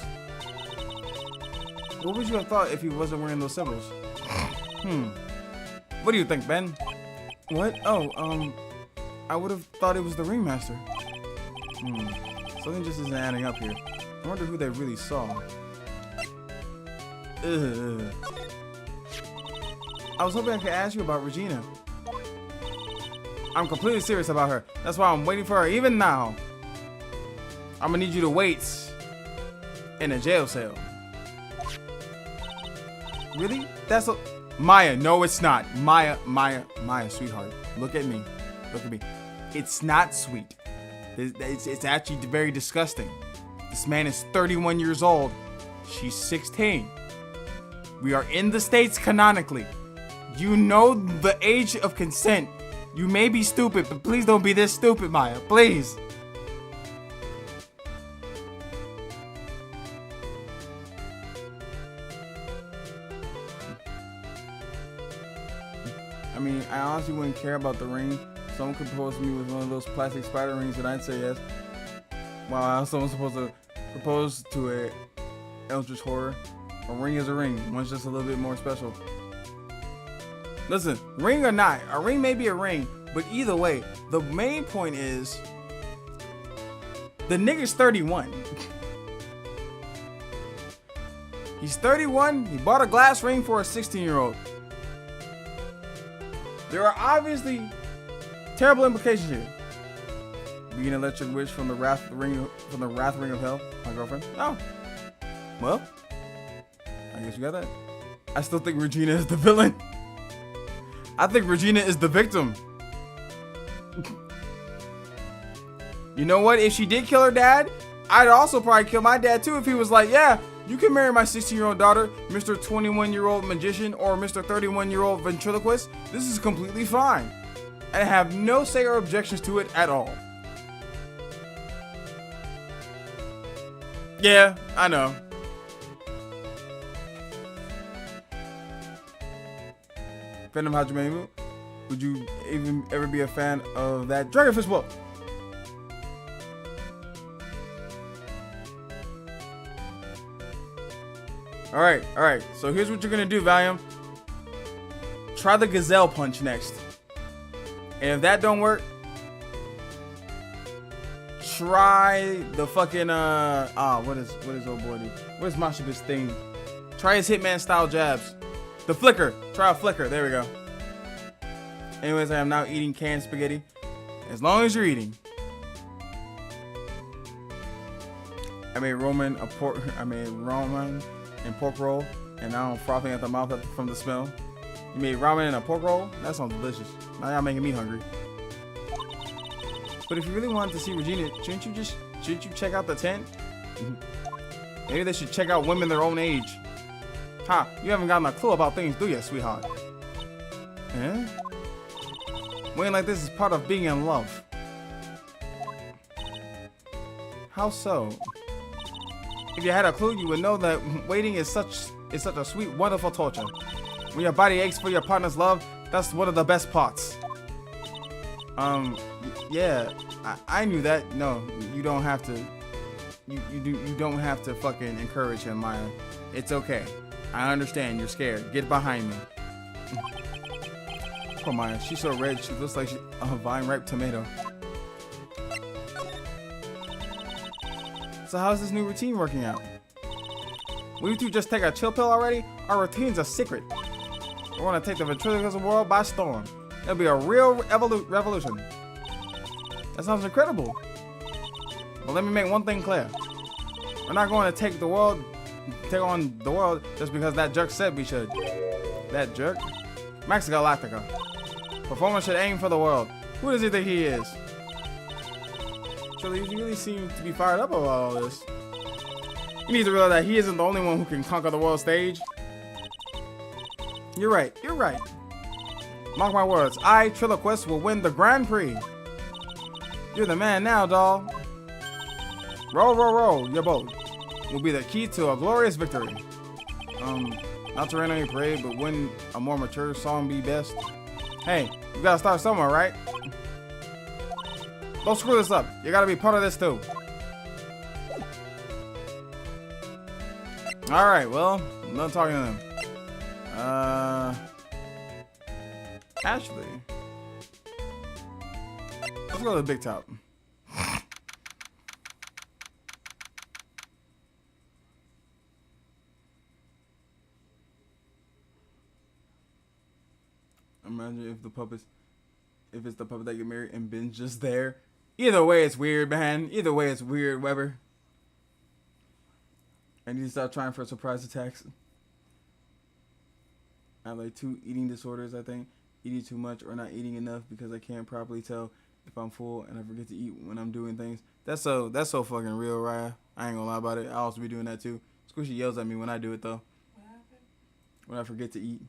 What would you have thought if he wasn't wearing those symbols? What do you think, Ben? What? Oh, I would have thought it was the ringmaster. Something just isn't adding up here. I wonder who they really saw. Ugh. I was hoping I could ask you about Regina. I'm completely serious about her. That's why I'm waiting for her even now. I'm gonna need you to wait in a jail cell. Really? That's a... Maya, no it's not. Maya, sweetheart. Look at me. Look at me. It's not sweet. It's actually very disgusting. This man is 31 years old. She's 16. We are in the States canonically. You know the age of consent. You may be stupid, but please don't be this stupid, Maya. Please. I mean, I honestly wouldn't care about the ring. Someone could propose to me with one of those plastic spider rings and I'd say yes. Wow, someone's supposed to propose to a Eldritch Horror. A ring is a ring. One's just a little bit more special. Listen, ring or not, a ring may be a ring, but either way, the main point is the nigga's 31. He's 31. He bought a glass ring for a 16-year-old. There are obviously terrible implications here. Being an electric witch from the wrath ring of hell, my girlfriend. Oh, well, I guess you got that. I still think Regina is the villain. I think Regina is the victim. You know what? If she did kill her dad, I'd also probably kill my dad too if he was like, yeah, you can marry my 16-year-old daughter, Mr. 21-year-old magician, or Mr. 31-year-old ventriloquist. This is completely fine. I have no say or objections to it at all. Yeah, I know. Fan of Hajime, would you even ever be a fan of that Dragon Fist book? All right. So here's what you're gonna do, Valium. Try the Gazelle Punch next, and if that don't work, try the fucking what is old boy do? Where's Mashiba's thing? Try his Hitman style jabs. The flicker. Try a flicker. There we go. Anyways, I am now eating canned spaghetti. As long as you're eating. I made ramen and pork roll, and now I'm frothing at the mouth from the smell. You made ramen and a pork roll? That sounds delicious. Now y'all making me hungry. But if you really wanted to see Regina, shouldn't you check out the tent? Maybe they should check out women their own age. Ha, you haven't gotten a clue about things, do you, sweetheart? Eh? Waiting like this is part of being in love. How so? If you had a clue, you would know that waiting is such a sweet, wonderful torture. When your body aches for your partner's love, that's one of the best parts. Yeah, I knew that. No, you don't have to. You don't have to fucking encourage him, Maya. It's okay. I understand. You're scared. Get behind me. Poor Maya. She's so red. She looks like a vine-ripe tomato. So how's this new routine working out? Will you two just take a chill pill already? Our routine's a secret. We're gonna take the ventriloquism world by storm. It'll be a real revolution. That sounds incredible. But let me make one thing clear. We're not going to take on the world just because that jerk said we should. That jerk? Max Galactica. Performer should aim for the world. Who does he think he is? Actually, he really seems to be fired up about all this. He needs to realize that he isn't the only one who can conquer the world stage. You're right. You're right. Mark my words. I, Triloquist, will win the Grand Prix. You're the man now, doll. Row, row, row. Your boat will be the key to a glorious victory. Not to rain on your parade, but wouldn't a more mature song be best? Hey, you gotta start somewhere, right? Don't screw this up. You gotta be part of this too. Alright, well, I'm done talking to them. Actually, let's go to the big top. Imagine if it's the puppet that get married and Ben's just there. Either way, it's weird, man. Either way, it's weird, Weber. I need to stop trying for surprise attacks. I have like 2 eating disorders, I think. Eating too much or not eating enough because I can't properly tell if I'm full and I forget to eat when I'm doing things. That's so fucking real, Raya. I ain't gonna lie about it. I also be doing that too. Squishy yells at me when I do it though. What happened? When I forget to eat.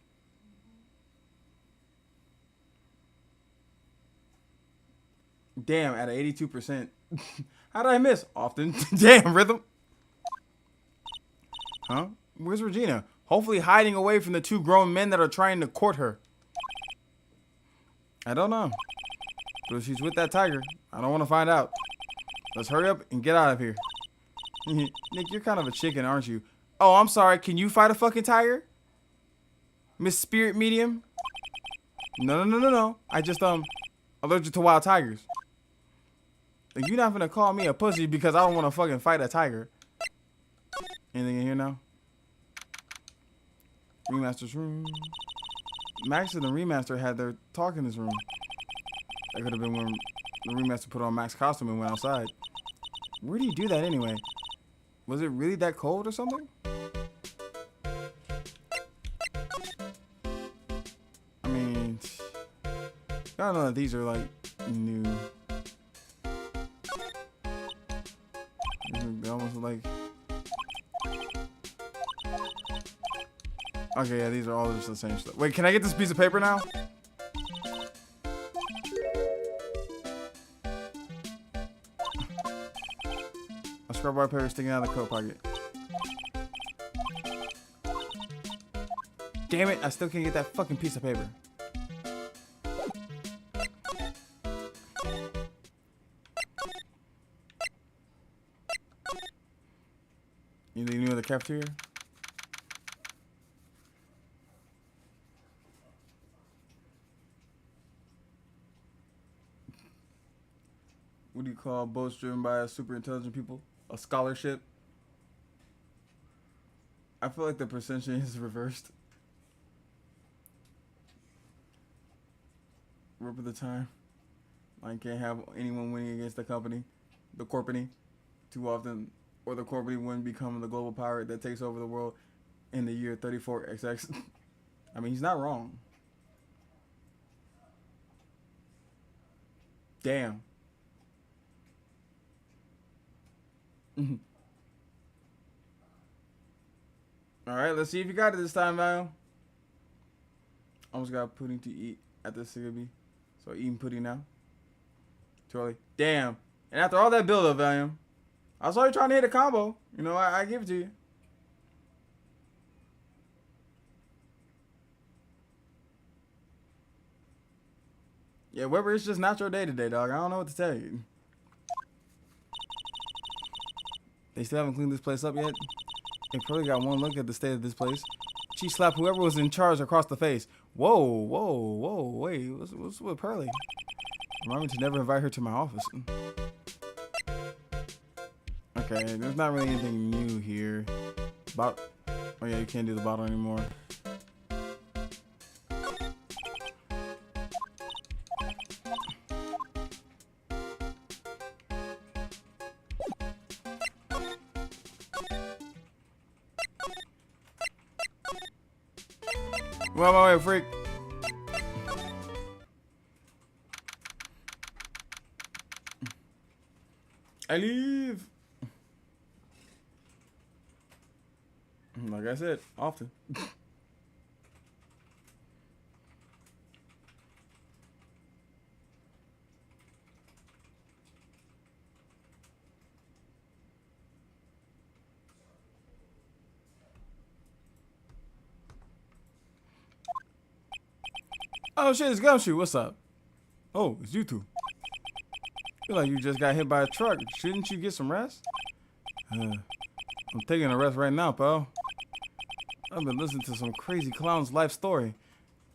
Damn, at 82%. How did I miss? Often. Damn, Rhythm. Huh? Where's Regina? Hopefully hiding away from the 2 grown men that are trying to court her. I don't know. But if she's with that tiger, I don't want to find out. Let's hurry up and get out of here. Nick, you're kind of a chicken, aren't you? Oh, I'm sorry. Can you fight a fucking tiger? Miss Spirit Medium? No. I just, allergic to wild tigers. Like, you're not gonna call me a pussy because I don't want to fucking fight a tiger. Anything in here now? Remaster's room. Max and the remaster had their talk in this room. That could have been when the remaster put on Max's costume and went outside. Where do you do that anyway? Was it really that cold or something? I mean, I don't know that these are like new. They almost like. Okay, yeah, these are all just the same stuff. Wait, can I get this piece of paper now? A scrub bar paper sticking out of the coat pocket. Damn it, I still can't get that fucking piece of paper. Anything new in the cafeteria? What do you call boats driven by super intelligent people? A scholarship? I feel like the percentage is reversed. Rip of the time. I can't have anyone winning against the company, the corpany, too often, or the corpany wouldn't become the global pirate that takes over the world in the year 34XX. I mean, he's not wrong. Damn. Alright, let's see if you got it this time, Val. Almost got pudding to eat at the Sigaby. So eating pudding now. Too early. Damn. And after all that build up, Valium, I saw you trying to hit a combo. You know, I give it to you. Yeah, Weber, it's just not your day today, dog. I don't know what to tell you. They still haven't cleaned this place up yet? They probably got one look at the state of this place. She slapped whoever was in charge across the face. Whoa, wait, what's with Pearly? Remind me to never invite her to my office. Okay, Okay, there's not really anything new here. Oh yeah, you can't do the bottle anymore. Wait, freak. I leave. Like I said, often. Oh shit, it's Gumshoe. What's up? Oh, it's you two. Feel like you just got hit by a truck. Shouldn't you get some rest? I'm taking a rest right now, pal. I've been listening to some crazy clown's life story.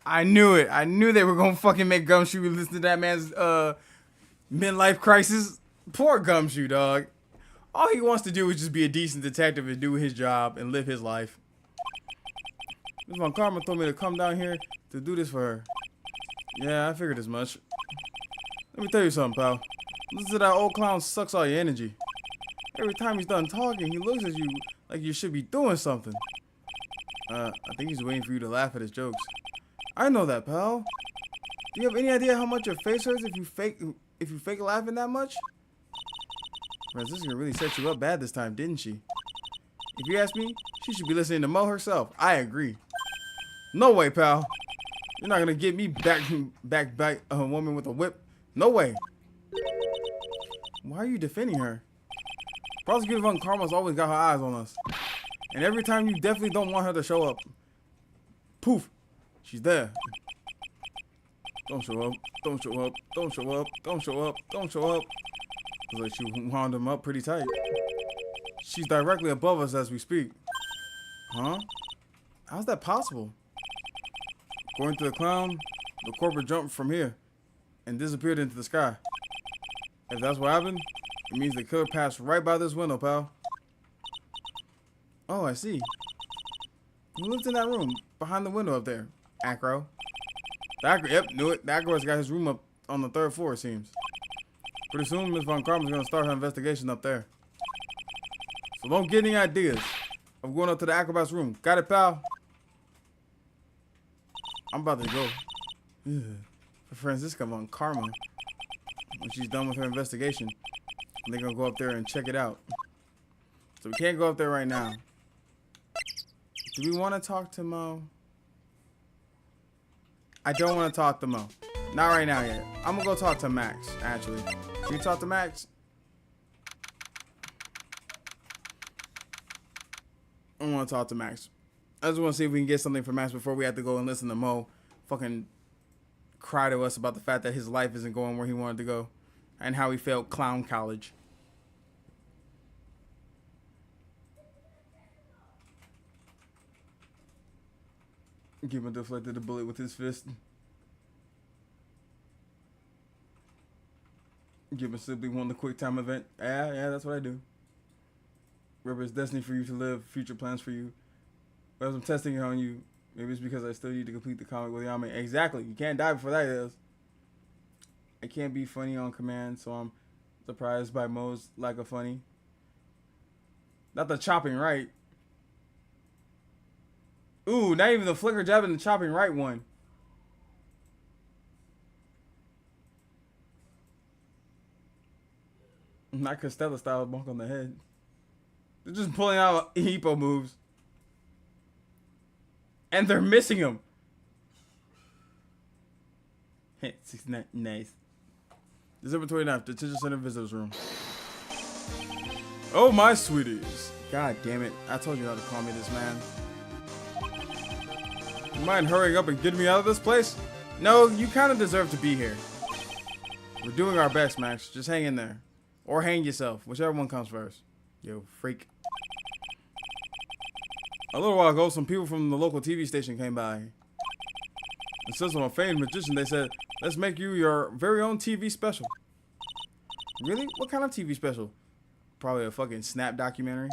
I knew it. I knew they were gonna fucking make Gumshoe listen to that man's midlife crisis. Poor Gumshoe, dog. All he wants to do is just be a decent detective and do his job and live his life. Miss Von Karma told me to come down here to do this for her. Yeah, I figured as much. Let me tell you something, pal. Listen to that old clown sucks all your energy. Every time he's done talking, he looks at you like you should be doing something. I think he's waiting for you to laugh at his jokes. I know that, pal. Do you have any idea how much your face hurts if you fake laughing that much? Francisca really set you up bad this time, didn't she? If you ask me, she should be listening to Mo herself. I agree. No way, pal. You're not gonna get me back a woman with a whip. No way. Why are you defending her? Prosecutor Von Karma's always got her eyes on us. And every time you definitely don't want her to show up. Poof. She's there. Don't show up. Don't show up. Don't show up. Don't show up. Don't show up. It's like she wound him up pretty tight. She's directly above us as we speak. Huh? How's that possible? According to the clown, the corporate jumped from here and disappeared into the sky. If that's what happened, it means the killer passed right by this window, pal. Oh, I see. Who lived in that room behind the window up there? Acro. Yep, knew it. The Acro's got his room up on the 3rd floor, it seems. Pretty soon, Miss Von Karma's gonna start her investigation up there. So don't get any ideas of going up to the Acrobat's room. Got it, pal? I'm about to go. For Francisca Von Karma. When she's done with her investigation, they're gonna go up there and check it out. So we can't go up there right now. Do we want to talk to Mo? I don't want to talk to Mo. Not right now yet. I'm gonna go talk to Max, actually. Can you talk to Max? I want to talk to Max. I just want to see if we can get something from Max before we have to go and listen to Mo fucking cry to us about the fact that his life isn't going where he wanted to go and how he failed clown college. Gibbon deflected the bullet with his fist. Gibbon simply won the quick time event. Yeah, that's what I do. Remember, it's destiny for you to live, future plans for you. But as I'm testing it on you, maybe it's because I still need to complete the comic with Yami. Exactly. You can't die before that is. I can't be funny on command, so I'm surprised by Mo's lack of funny. Not the chopping right. Ooh, not even the flicker jab and the chopping right one. Not Costello style bonk on the head. They're just pulling out Hippo moves. And they're missing him. It's not nice. December 29th, Detention Center Visitors Room. Oh, my sweeties. God damn it. I told you not to call me this, man. You mind hurrying up and getting me out of this place? No, you kind of deserve to be here. We're doing our best, Max. Just hang in there. Or hang yourself. Whichever one comes first. Yo, freak. A little while ago, some people from the local TV station came by. Instead of a famed magician, they said, let's make you your very own TV special. Really? What kind of TV special? probably a fucking Snap documentary.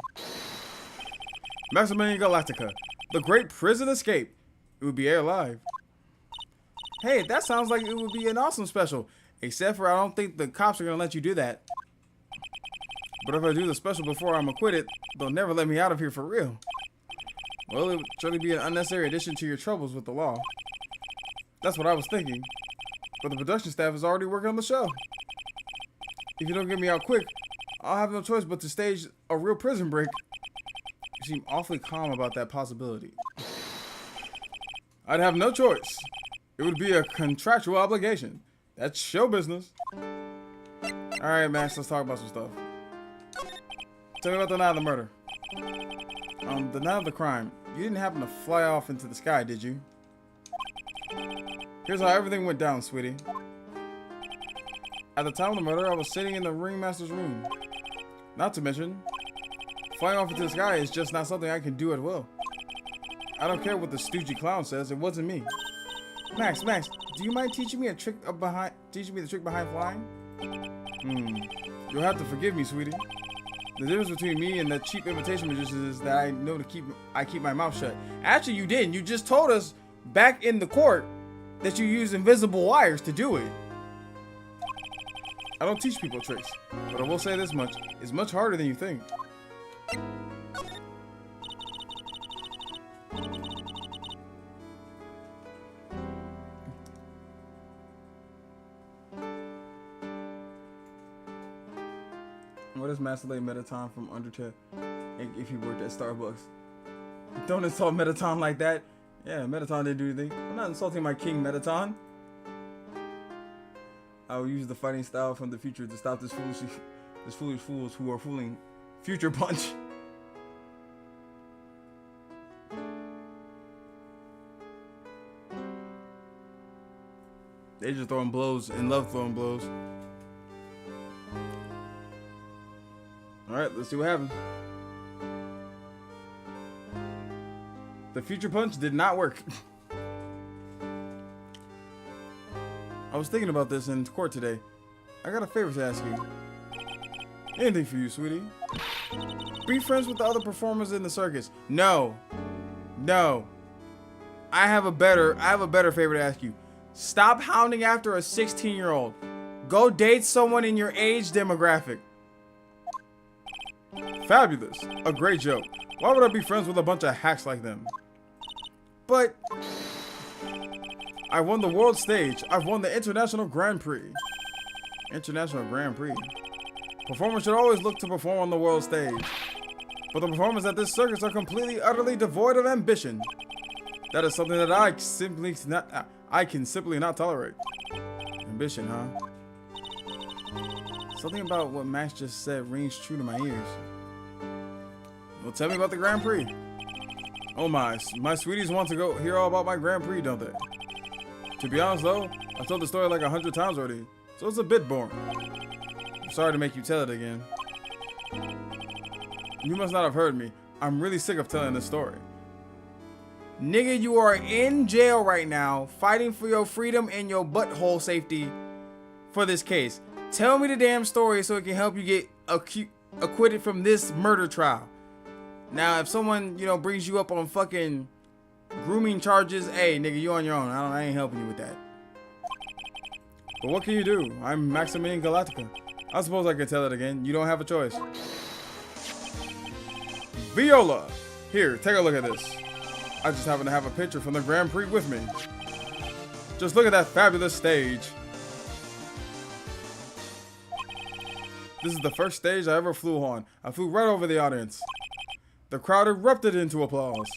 Maximilian Galactica, the Great Prison Escape. It would be aired live. Hey, that sounds like it would be an awesome special. Except for I don't think the cops are gonna let you do that. But if I do the special before I'm acquitted, they'll never let me out of here for real. Well, it would surely be an unnecessary addition to your troubles with the law. That's what I was thinking. But the production staff is already working on the show. If you don't get me out quick, I'll have no choice but to stage a real prison break. You seem awfully calm about that possibility. I'd have no choice. It would be a contractual obligation. That's show business. Alright, Max, let's talk about some stuff. Tell me about the night of the murder. The night of the crime. You didn't happen to fly off into the sky, did you? Here's how everything went down, sweetie. At the time of the murder, I was sitting in the ringmaster's room. Not to mention, flying off into the sky is just not something I can do at will. I don't care what the stoogey clown says, it wasn't me. Max, do you mind teaching me the trick behind flying? You'll have to forgive me, sweetie. The difference between me and the cheap imitation magicians is that I keep my mouth shut. Actually, you didn't. You just told us back in the court that you use invisible wires to do it. I don't teach people tricks, but I will say this much. It's much harder than you think. What is Master Lay Metaton from Undertale if he worked at Starbucks? Don't insult Metaton like that. Yeah, Metaton didn't do anything. I'm not insulting my king, Metaton. I will use the fighting style from the future to stop this foolish fools who are fooling Future Punch. They just throwing blows and love throwing blows. Alright, let's see what happens. The Future Punch did not work. I was thinking about this in court today. I got a favor to ask you. Anything for you, sweetie. Be friends with the other performers in the circus. No. I have a better favor to ask you. Stop hounding after a 16-year-old. Go date someone in your age demographic. Fabulous. A great joke. Why would I be friends with a bunch of hacks like them? But I won the world stage. I've won the International Grand Prix. International Grand Prix. Performers should always look to perform on the world stage. But the performers at this circus are completely, utterly devoid of ambition. That is something that I can simply not tolerate. Ambition, huh? Something about what Max just said rings true to my ears. Well, tell me about the Grand Prix. Oh my sweeties want to go hear all about my Grand Prix, don't they? To be honest though, I've told the story like 100 times already, so it's a bit boring. I'm sorry to make you tell it again. You must not have heard me. I'm really sick of telling this story. Nigga, you are in jail right now, fighting for your freedom and your butthole safety for this case. Tell me the damn story so it can help you get acquitted from this murder trial. Now, if someone, brings you up on fucking grooming charges, hey, nigga, you on your own. I ain't helping you with that. But what can you do? I'm Maximilian Galactica. I suppose I could tell it again. You don't have a choice. Viola! Here, take a look at this. I just happen to have a picture from the Grand Prix with me. Just look at that fabulous stage. This is the first stage I ever flew on. I flew right over the audience. The crowd erupted into applause.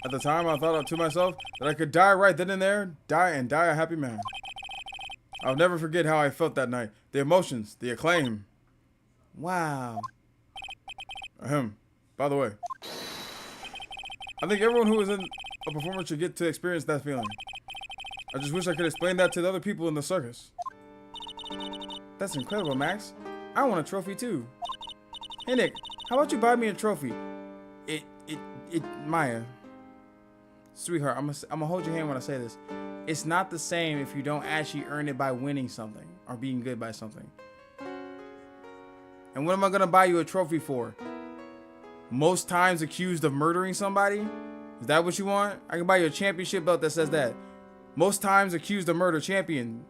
At the time, I thought to myself that I could die right then and there, die a happy man. I'll never forget how I felt that night. The emotions, the acclaim. Wow. Ahem. By the way, I think everyone who is in a performance should get to experience that feeling. I just wish I could explain that to the other people in the circus. That's incredible, Max. I want a trophy too. Hey Nick, how about you buy me a trophy? Maya. Sweetheart, I'm gonna hold your hand when I say this. It's not the same if you don't actually earn it by winning something or being good by something. And what am I gonna buy you a trophy for? Most times accused of murdering somebody? Is that what you want? I can buy you a championship belt that says that. Most times accused of murder, champion.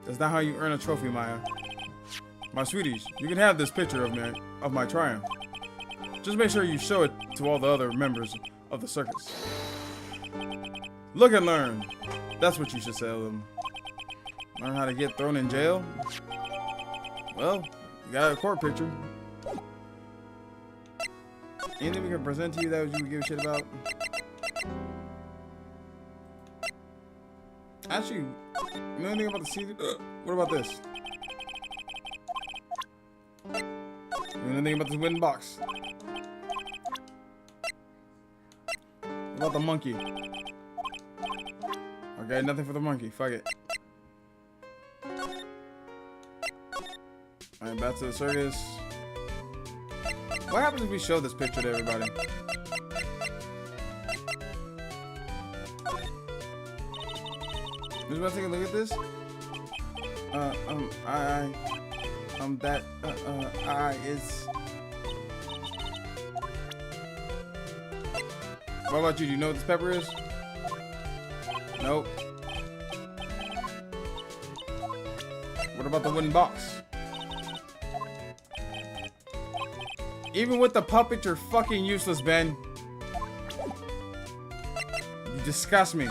That's not how you earn a trophy, Maya. My sweeties, you can have this picture of my triumph. Just make sure you show it to all the other members of the circus. Look and learn. That's what you should say to them. Learn how to get thrown in jail? Well, you got a court picture. Anything we can present to you that you would give a shit about? Actually, you know anything about the CD? What about this? You know anything about this wooden box? What about the monkey? Okay, nothing for the monkey. Fuck it. Alright, back to the circus. What happens if we show this picture to everybody? Just want to take a look at this. Is. What about you? Do you know what this pepper is? Nope. What about the wooden box? Even with the puppet, you're fucking useless, Ben. You disgust me.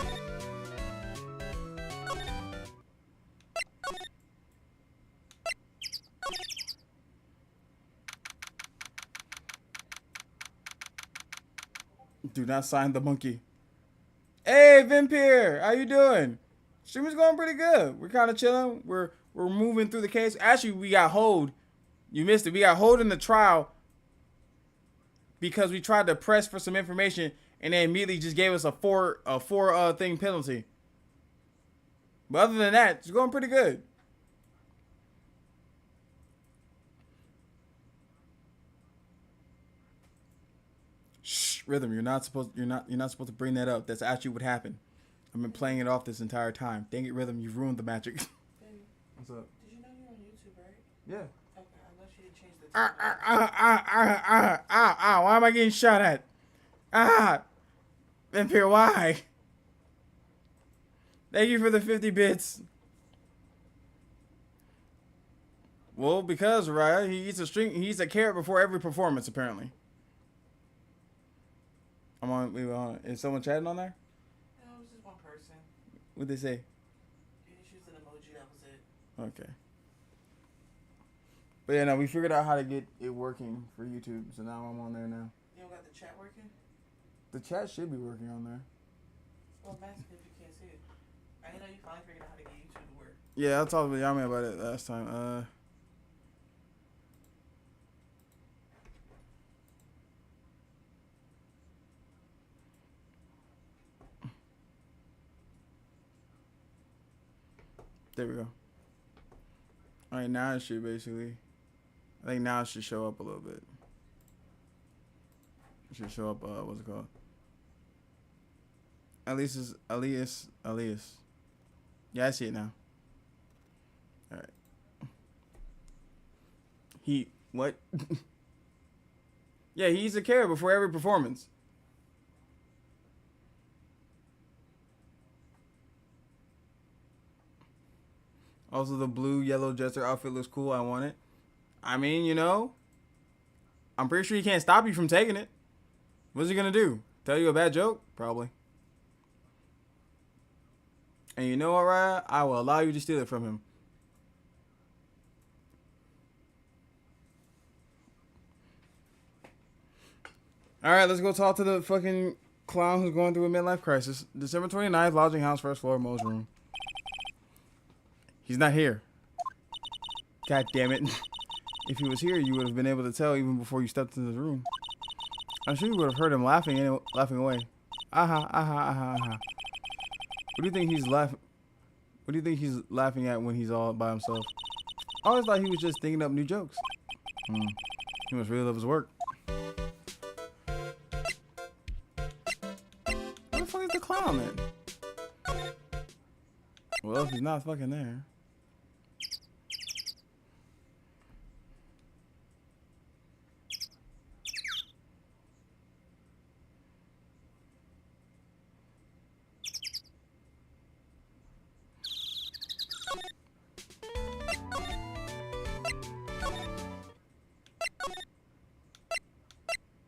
Do not sign the monkey. Hey, Vampire, how you doing? Streaming's going pretty good. We're kind of chilling. We're moving through the case. Actually, we got hold. You missed it. We got hold in the trial because we tried to press for some information and they immediately just gave us a four thing penalty. But other than that, it's going pretty good. Shh, Rhythm, you're not supposed to bring that up. That's actually what happened. I've been playing it off this entire time. Dang it, Rhythm, you've ruined the magic. What's up? Did you know you're on YouTube, right? Yeah. Okay, I left you to change the Why am I getting shot at? Vampire, why? Thank you for the 50 bits. Well, because Raya, he eats a carrot before every performance, apparently. Is someone chatting on there? No, it was just one person. What'd they say? You just used an emoji, that was it. Okay. But yeah, no, we figured out how to get it working for YouTube, so now I'm on there now. You don't got the chat working? The chat should be working on there. Well, I'm asking if you can't see it. I know you finally figured out how to get YouTube to work. Yeah, I talked with Yami about it last time. There we go. Alright, now it should basically. I think now it should show up a little bit. It should show up, what's it called? Elias. Yeah, I see it now. Alright. What? Yeah, he eats a carrot before every performance. Also, the blue, yellow Jester outfit looks cool. I want it. I mean, you know, I'm pretty sure he can't stop you from taking it. What's he gonna do? Tell you a bad joke? Probably. And you know what, Raya? I will allow you to steal it from him. Alright, let's go talk to the fucking clown who's going through a midlife crisis. December 29th, lodging house, first floor, Mo's room. He's not here. God damn it. If he was here, you would have been able to tell even before you stepped into the room. I'm sure you would have heard him laughing away. Aha. What do you think he's laughing? What do you think he's laughing at when he's all by himself? I always thought he was just thinking up new jokes. He must really love his work. Where the fuck is the clown then? Well, if he's not fucking there.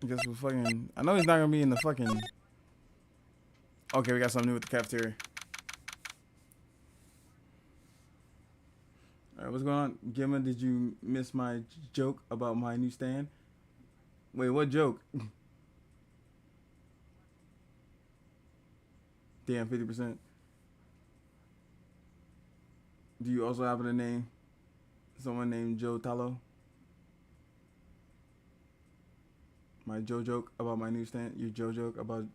guess we'll fucking. I know he's not gonna be in the fucking. Okay, we got something new with the cafeteria. All right, what's going on, Gemma? Did you miss my joke about my new stand? Wait, what joke? Damn, 50%. Do you also happen to name someone named Joe Tallo? My Joe joke about my newsstand? Your Joe joke about...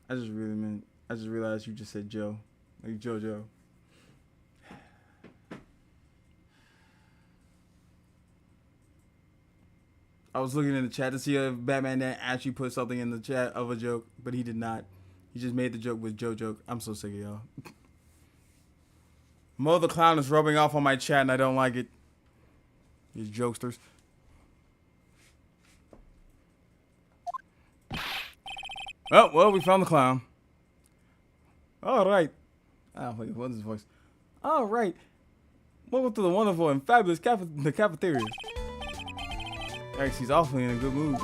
I just realized you just said Joe. Like JoJo. I was looking in the chat to see if Batman Dan actually put something in the chat of a joke, but he did not. He just made the joke with Joe joke. I'm so sick of y'all. Mo the Clown is rubbing off on my chat and I don't like it. These jokesters. Oh, well, we found the clown. All right. Oh, wait, what is his voice? All right. Welcome to the wonderful and fabulous the cafeteria. Actually, he's awfully in a good mood.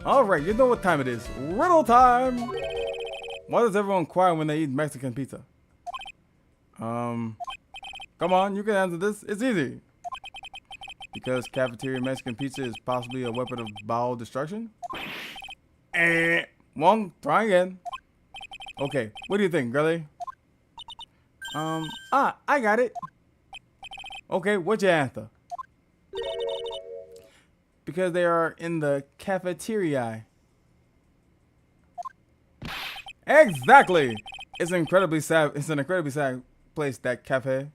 All right, you know what time it is. Riddle time. Why does everyone cry when they eat Mexican pizza? Come on, you can answer this. It's easy. Because cafeteria Mexican pizza is possibly a weapon of bowel destruction? Wrong. Try again. Okay, what do you think, girlie? I got it. Okay, what's your answer? Because they are in the cafeteria. Exactly. It's incredibly sad. It's an incredibly sad place, that cafe.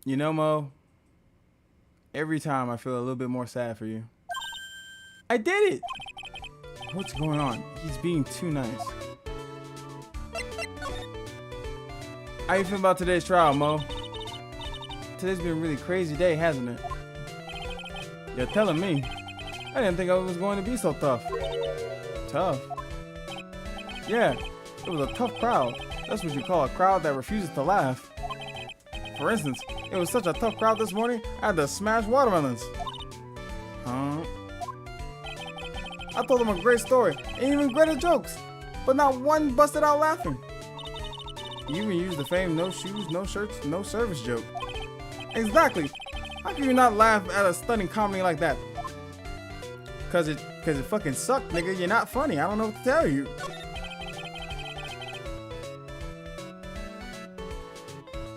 You know, Mo, every time I feel a little bit more sad for you. I did it! What's going on? He's being too nice. How you feel about today's trial, Mo? Today's been a really crazy day, hasn't it? You're telling me. I didn't think it was going to be so tough. Tough? Yeah, it was a tough crowd. That's what you call a crowd that refuses to laugh. For instance, it was such a tough crowd this morning, I had to smash watermelons. Huh? I told them a great story, and even greater jokes, but not one busted out laughing. You even used the famed no shoes, no shirts, no service joke. Exactly. How can you not laugh at a stunning comedy like that? Cause it fucking sucked, nigga. You're not funny. I don't know what to tell you.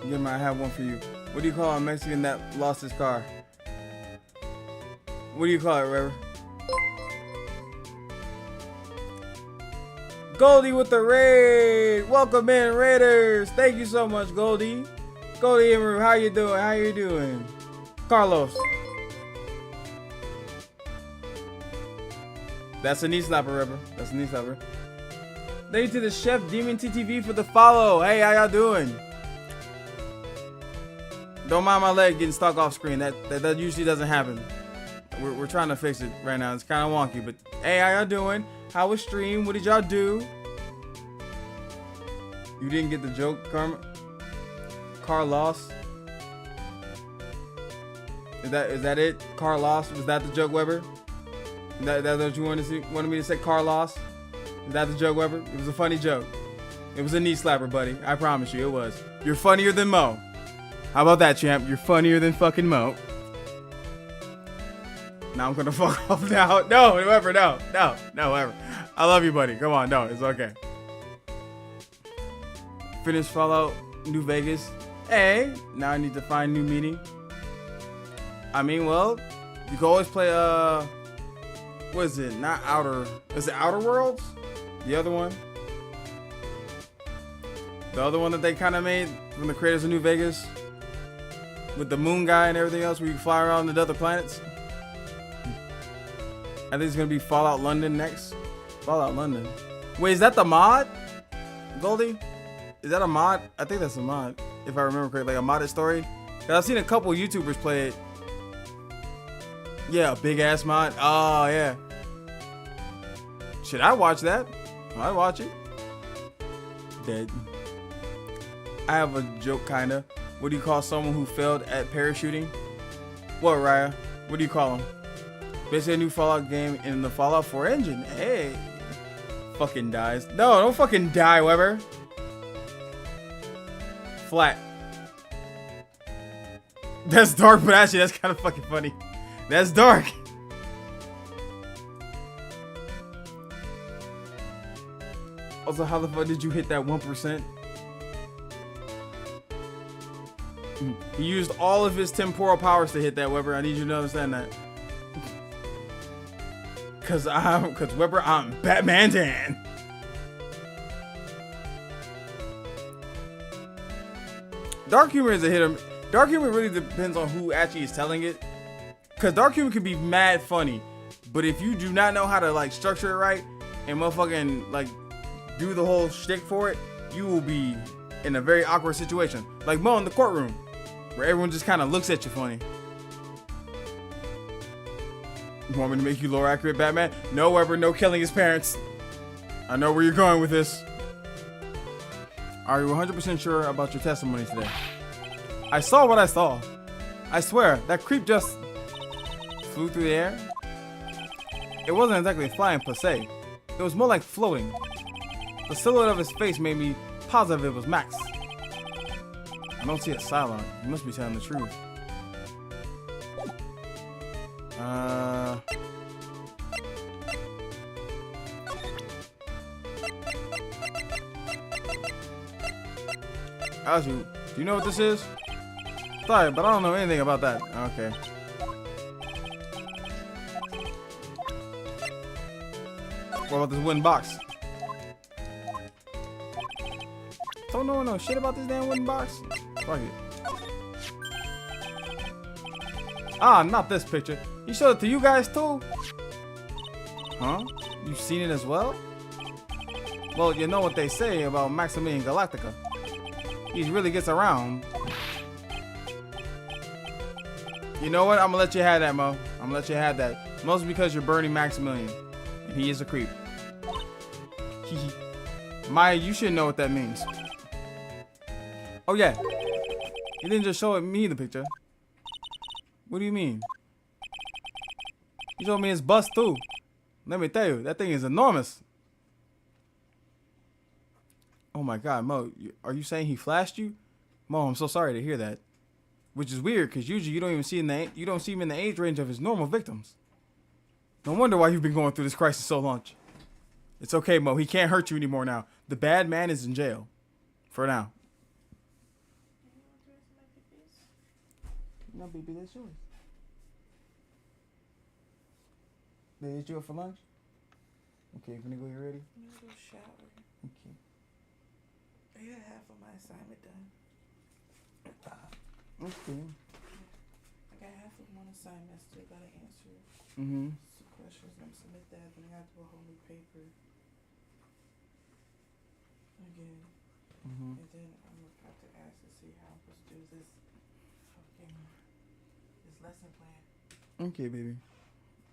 Yeah, I have one for you. What do you call a Mexican that lost his car? What do you call it, River? Goldie with the raid. Welcome in, Raiders. Thank you so much, Goldie. Goldie and Rue, how you doing? How you doing? Carlos. That's a knee slapper, River. That's a knee slapper. Thank you to the Chef Demon TTV for the follow. Hey, how y'all doing? Don't mind my leg getting stuck off screen. That usually doesn't happen. We're trying to fix it right now. It's kind of wonky, but hey, how y'all doing? How was stream? What did y'all do? You didn't get the joke, Carlos. Is that it? Carlos? Was that the joke, Weber? That's what you wanted me to say, Carlos? Is that the joke, Weber? It was a funny joke. It was a knee slapper, buddy. I promise you, it was. You're funnier than Mo. How about that, champ? You're funnier than fucking Mo. Now I'm gonna fuck off now. No, Weber, no, Weber. I love you, buddy. Come on, no, it's okay. Finish Fallout New Vegas. Hey, now I need to find new meaning. I mean, well, you can always play, what is it? Not Outer, is it Outer Worlds? The other one? The other one that they kind of made from the creators of New Vegas? With the moon guy and everything else where you fly around the other planets? I think it's going to be Fallout London next. Fallout London. Wait, is that the mod? Goldie? Is that a mod? I think that's a mod. If I remember correctly, like a modded story. Cause I've seen a couple YouTubers play it. Yeah, a big ass mod. Oh, yeah. Should I watch that? I'd watch it. dead. I have a joke, kinda. What do you call someone who failed at parachuting? What, Raya? What do you call them? Basically a new Fallout game in the Fallout 4 engine. Hey. Fucking dies. No, don't fucking die, Weber. Flat. That's dark, but actually that's kind of fucking funny. That's dark. Also, how the fuck did you hit that 1%? He used all of his temporal powers to hit that, Weber. I need you to understand that. Cause Weber, I'm Batman Dan. Dark humor is a hit. Dark humor really depends on who actually is telling it. Cause dark humor can be mad funny, but if you do not know how to like structure it right and motherfucking like do the whole shtick for it, you will be in a very awkward situation. Like Mo in the courtroom, where everyone just kind of looks at you funny. You want me to make you lore accurate, Batman? No, Weber, no killing his parents. I know where you're going with this. Are you 100% sure about your testimony today? I saw what I saw. I swear, that creep just flew through the air. It wasn't exactly flying per se. It was more like floating. The silhouette of his face made me positive it was Max. I don't see it silent. You must be telling the truth. Do you know what this is? Sorry, but I don't know anything about that. Okay. What about this wooden box? Don't know shit about this damn wooden box. Fuck it. Ah, not this picture. He showed it to you guys too? Huh? You've seen it as well? Well, you know what they say about Maximilian Galactica. He really gets around. You know what? I'm gonna let you have that, Mo. I'm gonna let you have that. Mostly because you're burning Maximilian. And he is a creep. Maya, you should know what that means. Oh yeah. You didn't just show me the picture. What do you mean? You showed me his bust too. Let me tell you, that thing is enormous. Oh my God, Mo, are you saying he flashed you? Mo, I'm so sorry to hear that. Which is weird, because usually you don't even see him in the age range of his normal victims. No wonder why you've been going through this crisis so long. It's okay, Mo. He can't hurt you anymore now. The bad man is in jail. For now. No, baby, that's yours. Baby, it's yours for lunch? Okay, you gonna go get ready? I'm gonna go shower. Okay. I got half of my assignment done. Okay. I got half of one assignment I still gotta answer. Mm-hmm. Some questions, I'm gonna submit that, then I gotta do a whole new paper. Again. Mm-hmm. And then I'm gonna have to ask to see how I'm supposed to do this lesson plan. Okay, baby.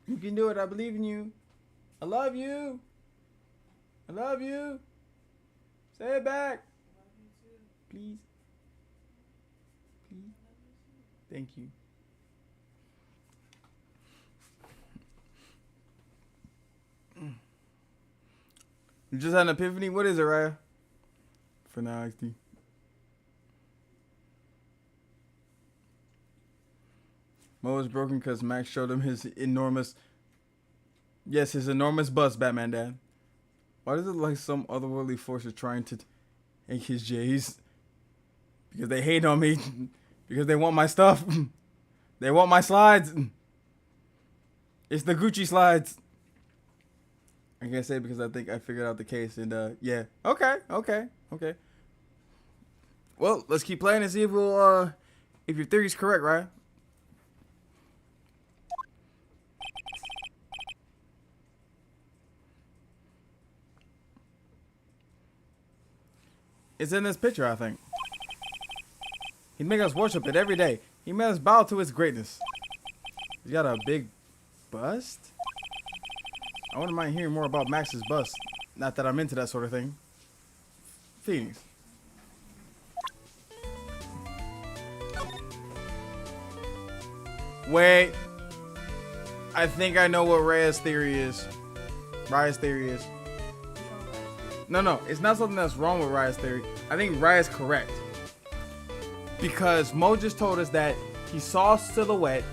You can do it. I believe in you. I love you. I love you. Say it back. I love you too. Please. Please. Thank you. You just had an epiphany? What is it, Raya? For now, XD. Mo is broken because Max showed him his enormous... Yes, his enormous bust, Batman Dad. Why does it like some otherworldly force is trying to take his J's? Because they hate on me. Because they want my stuff. They want my slides. It's the Gucci slides. I can't say it because I think I figured out the case. And yeah. Okay. Well, let's keep playing and see if we'll if your theory's correct, right? It's in this picture, I think. He'd make us worship it every day. He made us bow to its greatness. He's got a big bust? I wouldn't mind hearing more about Max's bust. Not that I'm into that sort of thing. Phoenix. Wait. I think I know what Raya's theory is. Raya's theory is. No, it's not something that's wrong with Raya's theory. I think Raya's correct. Because Mo just told us that he saw a silhouette.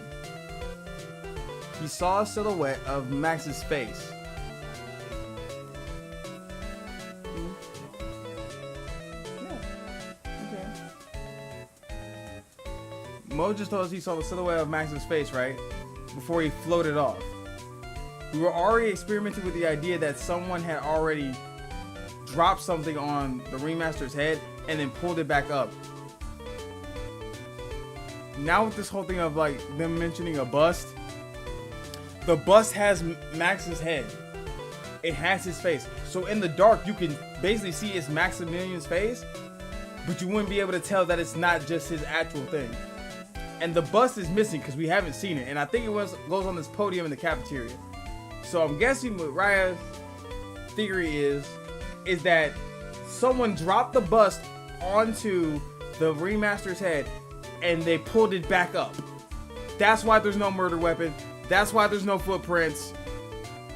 He saw a silhouette of Max's face. Mo just told us he saw the silhouette of Max's face, right? Before he floated off. We were already experimenting with the idea that someone had already dropped something on the remaster's head and then pulled it back up. Now with this whole thing of like them mentioning a bust, the bust has Max's head. It has his face. So in the dark, you can basically see it's Maximilian's face, but you wouldn't be able to tell that it's not just his actual thing. And the bust is missing because we haven't seen it. And I think it goes on this podium in the cafeteria. So I'm guessing what Raya's theory is that someone dropped the bust onto the remaster's head and they pulled it back up. That's why there's no murder weapon. That's why there's no footprints.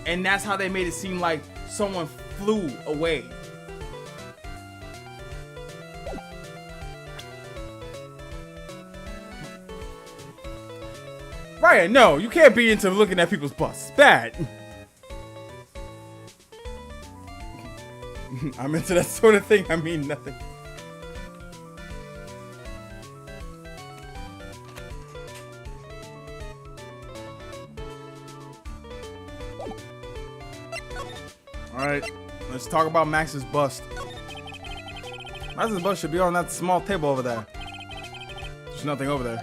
And that's how they made it seem like someone flew away. Ryan, no, you can't be into looking at people's busts. Bad. I'm into that sort of thing. I mean nothing. Alright, let's talk about Max's bust. Max's bust should be on that small table over there. There's nothing over there.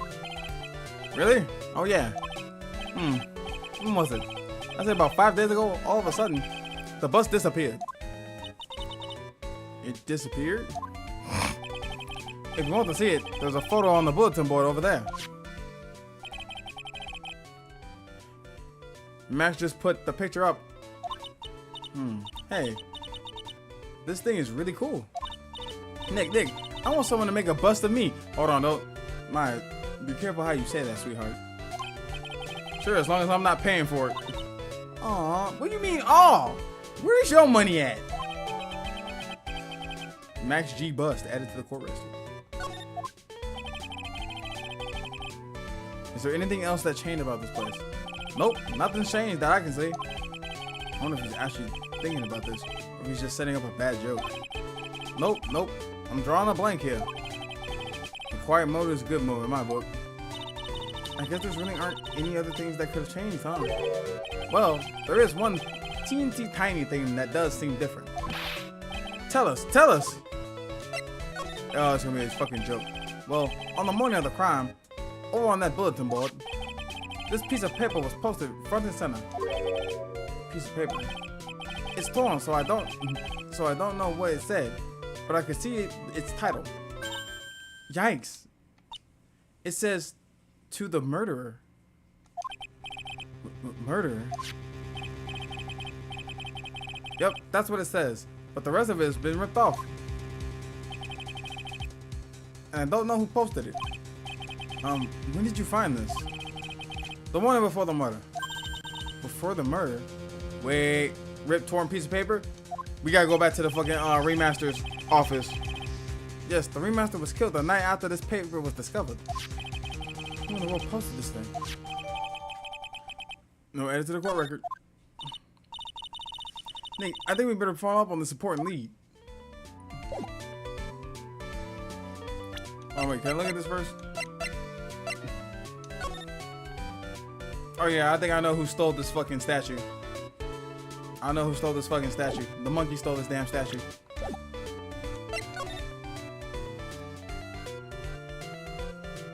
Really? Oh yeah. When was it? I said about 5 days ago, all of a sudden, the bus disappeared. It disappeared? If you want to see it, there's a photo on the bulletin board over there. Max just put the picture up. Hey. This thing is really cool. Nick, I want someone to make a bust of me. Hold on, don't. Be careful how you say that, sweetheart. Sure, as long as I'm not paying for it. Aw, what do you mean, aw? Where's your money at? Max G bust added to the court register. Is there anything else that changed about this place? Nope, nothing's changed that I can see. I wonder if he's actually thinking about this, or if he's just setting up a bad joke. Nope. I'm drawing a blank here. A quiet mode is a good mode in my book. I guess there's really aren't any other things that could have changed, huh? Well, there is one teensy tiny thing that does seem different. Tell us! Oh, it's gonna be a fucking joke. Well, on the morning of the crime, over on that bulletin board, this piece of paper was posted front and center. Piece of paper. It's torn, so I don't know what it said, but I could see its title. Yikes! It says, "To the murderer." Murderer? Yep, that's what it says. But the rest of it has been ripped off. And I don't know who posted it. When did you find this? The morning before the murder. Before the murder? Wait, ripped, torn piece of paper? We gotta go back to the fucking remaster's office. Yes, the remaster was killed the night after this paper was discovered. Who in the world posted this thing? No edit to the court record. Nick, I think we better follow up on this important lead. Oh wait, can I look at this first? Oh yeah, I think I know who stole this fucking statue. I know who stole this fucking statue. The monkey stole this damn statue.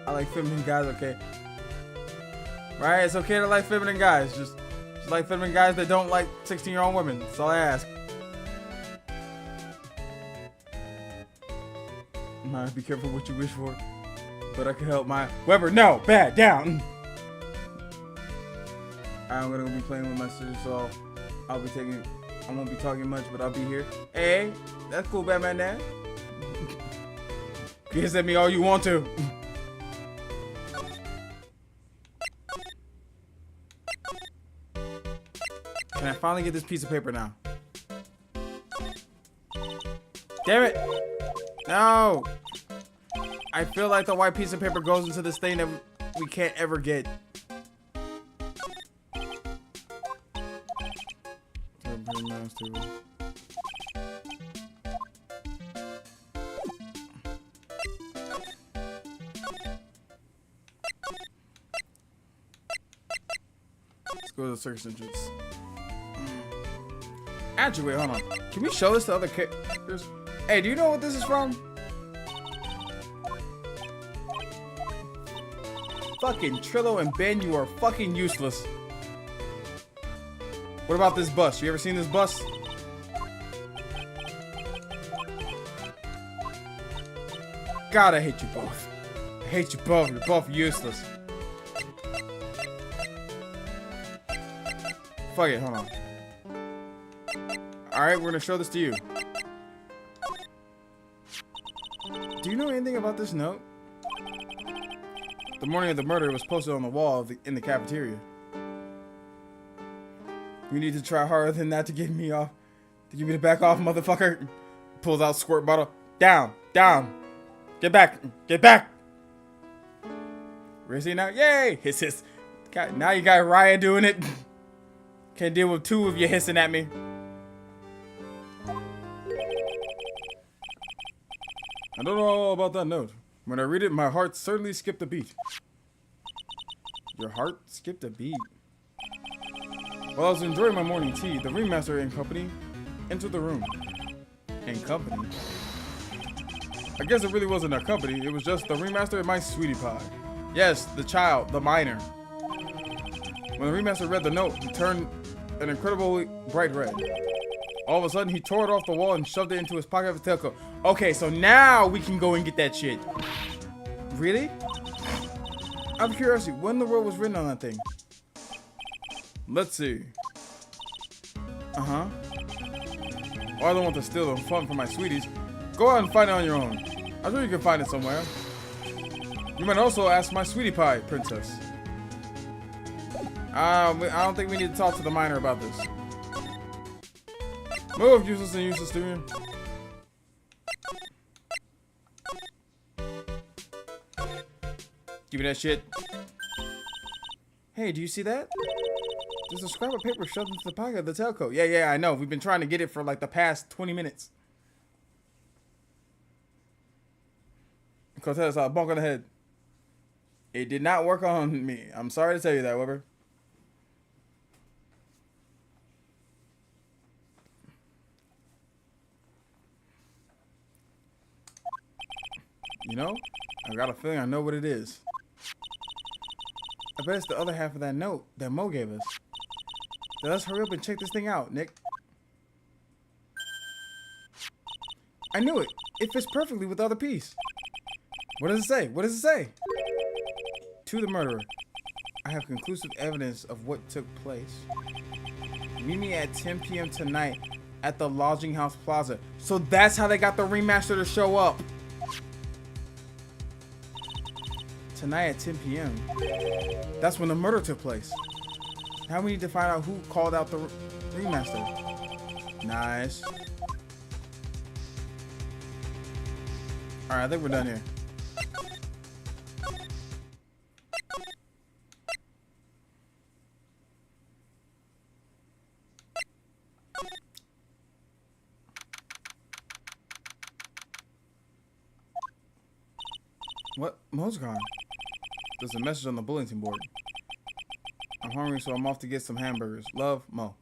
I like feminine guys, okay? Right, it's okay to like feminine guys. Just like feminine guys that don't like 16-year-old women. That's all I ask. Might be careful what you wish for. But I can help my Weber. No, bad down. I'm gonna be playing with my sister, so I won't be talking much, but I'll be here. Hey, that's cool, Batman Dad. Hiss at me all you want to. Can I finally get this piece of paper now? Damn it! No! I feel like the white piece of paper goes into this thing that we can't ever get. Let's go to the circus entrance. Actually, wait, hold on. Can we show this to other characters? Hey, do you know what this is from? Fucking Trillo and Ben, you are fucking useless. What about this bus? You ever seen this bus? God, I hate you both. I hate you both. You're both useless. Fuck it, hold on. Alright, we're gonna show this to you. Do you know anything about this note? The morning of the murder was posted on the wall in the cafeteria. You need to try harder than that to get me off. To get me to back off, motherfucker. Pulls out squirt bottle. Down, down. Get back, get back. Where is he now? Yay! Hiss, hiss. God, now you got Raya doing it. Can't deal with two of you hissing at me. I don't know all about that note. When I read it, my heart certainly skipped a beat. Your heart skipped a beat? While I was enjoying my morning tea, the ringmaster and company entered the room. And company? I guess it really wasn't a company, it was just the ringmaster and my sweetie pie. Yes, the child, the minor. When the ringmaster read the note, he turned an incredibly bright red. All of a sudden, he tore it off the wall and shoved it into his pocket of his tailcoat. Okay, so now we can go and get that shit. Really? Out of curiosity, when in the world was written on that thing? Let's see. Uh-huh. Well, I don't want to steal the fun from my sweeties. Go out and find it on your own. I'm sure you can find it somewhere. You might also ask my sweetie pie, princess. I don't think we need to talk to the minor about this. Move, useless and useless student. Give me that shit. Hey, do you see that? There's a scrap of paper shoved into the pocket of the tailcoat. Yeah, I know. We've been trying to get it for like the past 20 minutes. Cortez, a bonk on the head. It did not work on me. I'm sorry to tell you that, Weber. You know, I got a feeling I know what it is. I bet it's the other half of that note that Mo gave us. Now let's hurry up and check this thing out, Nick. I knew it. It fits perfectly with the other piece. What does it say? What does it say? To the murderer. I have conclusive evidence of what took place. Meet me at 10 p.m. tonight at the Lodging House Plaza. So that's how they got the remaster to show up. Tonight at 10 p.m. That's when the murder took place. Now we need to find out who called out the remaster. Nice. Alright, I think we're done here. What? Mo's gone. There's a message on the bulletin board. I'm hungry, so I'm off to get some hamburgers. Love, Mo.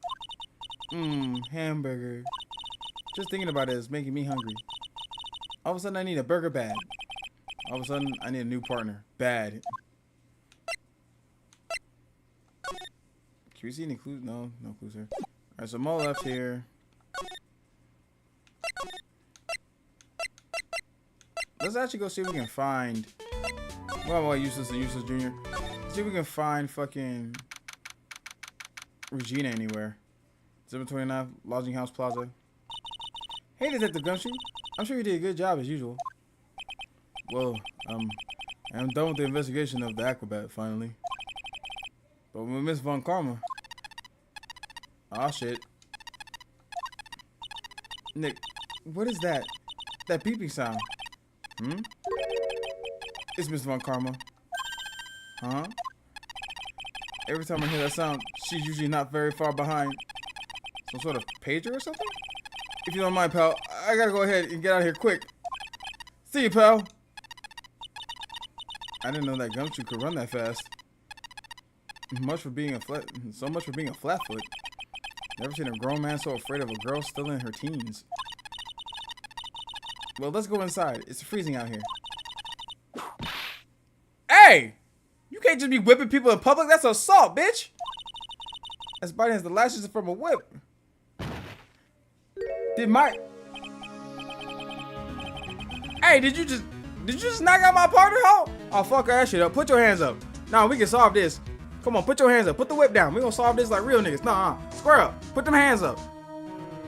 Hamburger. Just thinking about it is making me hungry. All of a sudden, I need a burger bad. All of a sudden, I need a new partner. Bad. Can we see any clues? No, no clues here. Alright, so Mo left here. Let's actually go see if we can find... Well, Useless and Useless Jr. Let's see if we can find fucking... Regina anywhere. 729 Lodging House Plaza. Hey, Detective Gumshoe. I'm sure you did a good job as usual. Well, I'm done with the investigation of the acrobat finally. But with Miss Von Karma. Aw, shit. Nick, what is that? That beeping sound? It's Miss Von Karma. Huh? Every time I hear that sound, she's usually not very far behind. Some sort of pager or something? If you don't mind, pal, I gotta go ahead and get out of here quick. See you, pal. I didn't know that Gumshoe could run that fast. So much for being a flatfoot. Never seen a grown man so afraid of a girl still in her teens. Well, let's go inside. It's freezing out here. Hey! You can't just be whipping people in public. That's assault, bitch. As biting as the lashes from a whip. Hey, did you just knock out my partner, hoe? Oh, fuck that shit up. Put your hands up. Nah, we can solve this. Come on, put your hands up. Put the whip down. We gonna solve this like real niggas. Nah, square up. Put them hands up.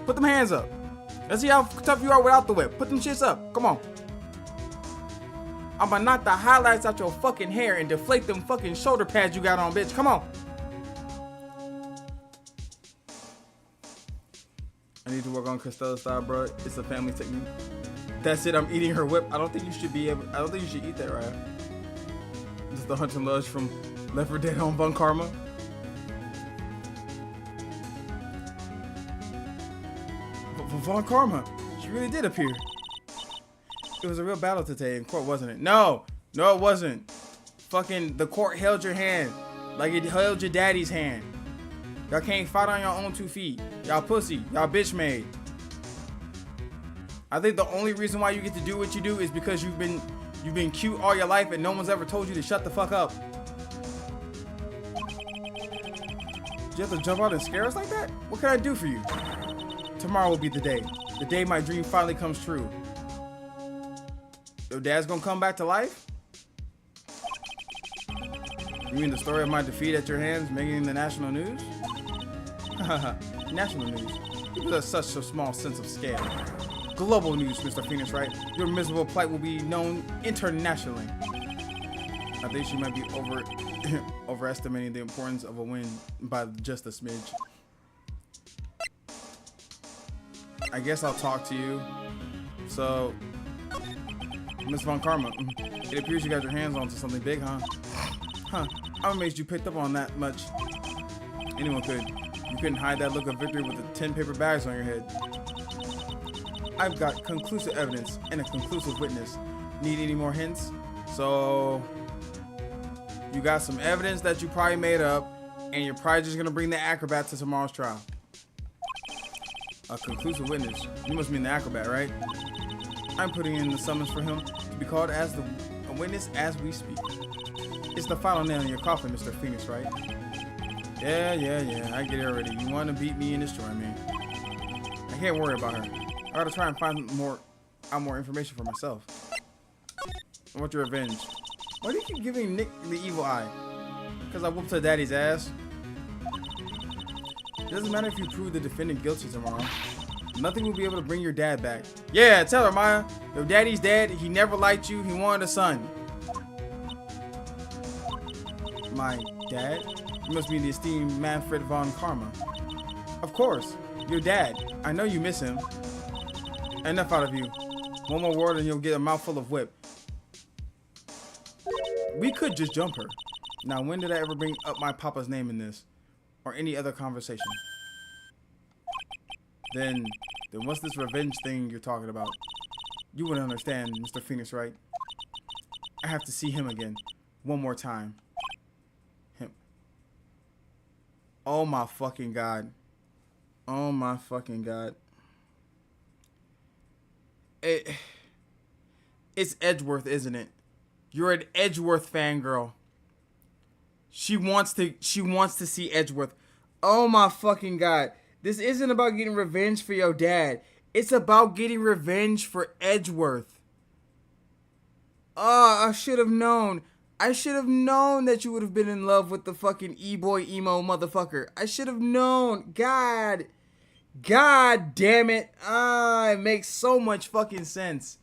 Put them hands up. Let's see how tough you are without the whip. Put them shits up. Come on. I'm gonna knock the highlights out your fucking hair and deflate them fucking shoulder pads you got on, bitch. Come on. I need to work on Costello style, bro. It's a family technique. That's it. I'm eating her whip. I don't think you should be able. I don't think you should eat that, right? Just the hunting lodge from Left 4 Dead on Von Karma. Von Karma, she really did appear. It was a real battle today in court, wasn't it? No, it wasn't. Fucking the court held your hand like it held your daddy's hand. Y'all can't fight on your own 2 feet. Y'all pussy. Y'all bitch made. I think the only reason why you get to do what you do is because you've been cute all your life and no one's ever told you to shut the fuck up. Did you have to jump out and scare us like that? What can I do for you? Tomorrow will be the day. The day my dream finally comes true. Your dad's gonna come back to life? You mean the story of my defeat at your hands making the national news? Haha, national news. People have such a small sense of scale. Global news, Mr. Phoenix, right? Your miserable plight will be known internationally. I think she might be overestimating the importance of a win by just a smidge. I guess I'll talk to you. So, Miss Von Karma, it appears you got your hands onto something big, huh? Huh, I'm amazed you picked up on that much. Anyone could. You couldn't hide that look of victory with the 10 paper bags on your head. I've got conclusive evidence and a conclusive witness. Need any more hints? So, you got some evidence that you probably made up, and you're probably just gonna bring the acrobat to tomorrow's trial. A conclusive witness. You must mean the acrobat, right? I'm putting in the summons for him to be called as a witness as we speak. It's the final nail in your coffin, Mr. Phoenix, right? Yeah, I get it already. You want to beat me and destroy me. I can't worry about her. I gotta try and find more information for myself. I want your revenge. Why do you keep giving Nick the evil eye? Because I whooped her daddy's ass. It doesn't matter if you prove the defendant guilty tomorrow. Nothing will be able to bring your dad back. Yeah, tell her, Maya. Your daddy's dead. He never liked you. He wanted a son. My dad? You must be the esteemed Manfred von Karma. Of course. Your dad. I know you miss him. Enough out of you. One more word and you'll get a mouthful of whip. We could just jump her. Now, when did I ever bring up my papa's name in this? Or any other conversation? Then what's this revenge thing you're talking about? You wouldn't understand, Mr. Phoenix, right? I have to see him again. One more time. Him. Oh my fucking God. Oh my fucking God. It's Edgeworth, isn't it? You're an Edgeworth fangirl. She wants to see Edgeworth. Oh my fucking God. This isn't about getting revenge for your dad. It's about getting revenge for Edgeworth. Oh, I should have known. I should have known that you would have been in love with the fucking e-boy emo motherfucker. I should have known. God damn it. Ah, it makes so much fucking sense.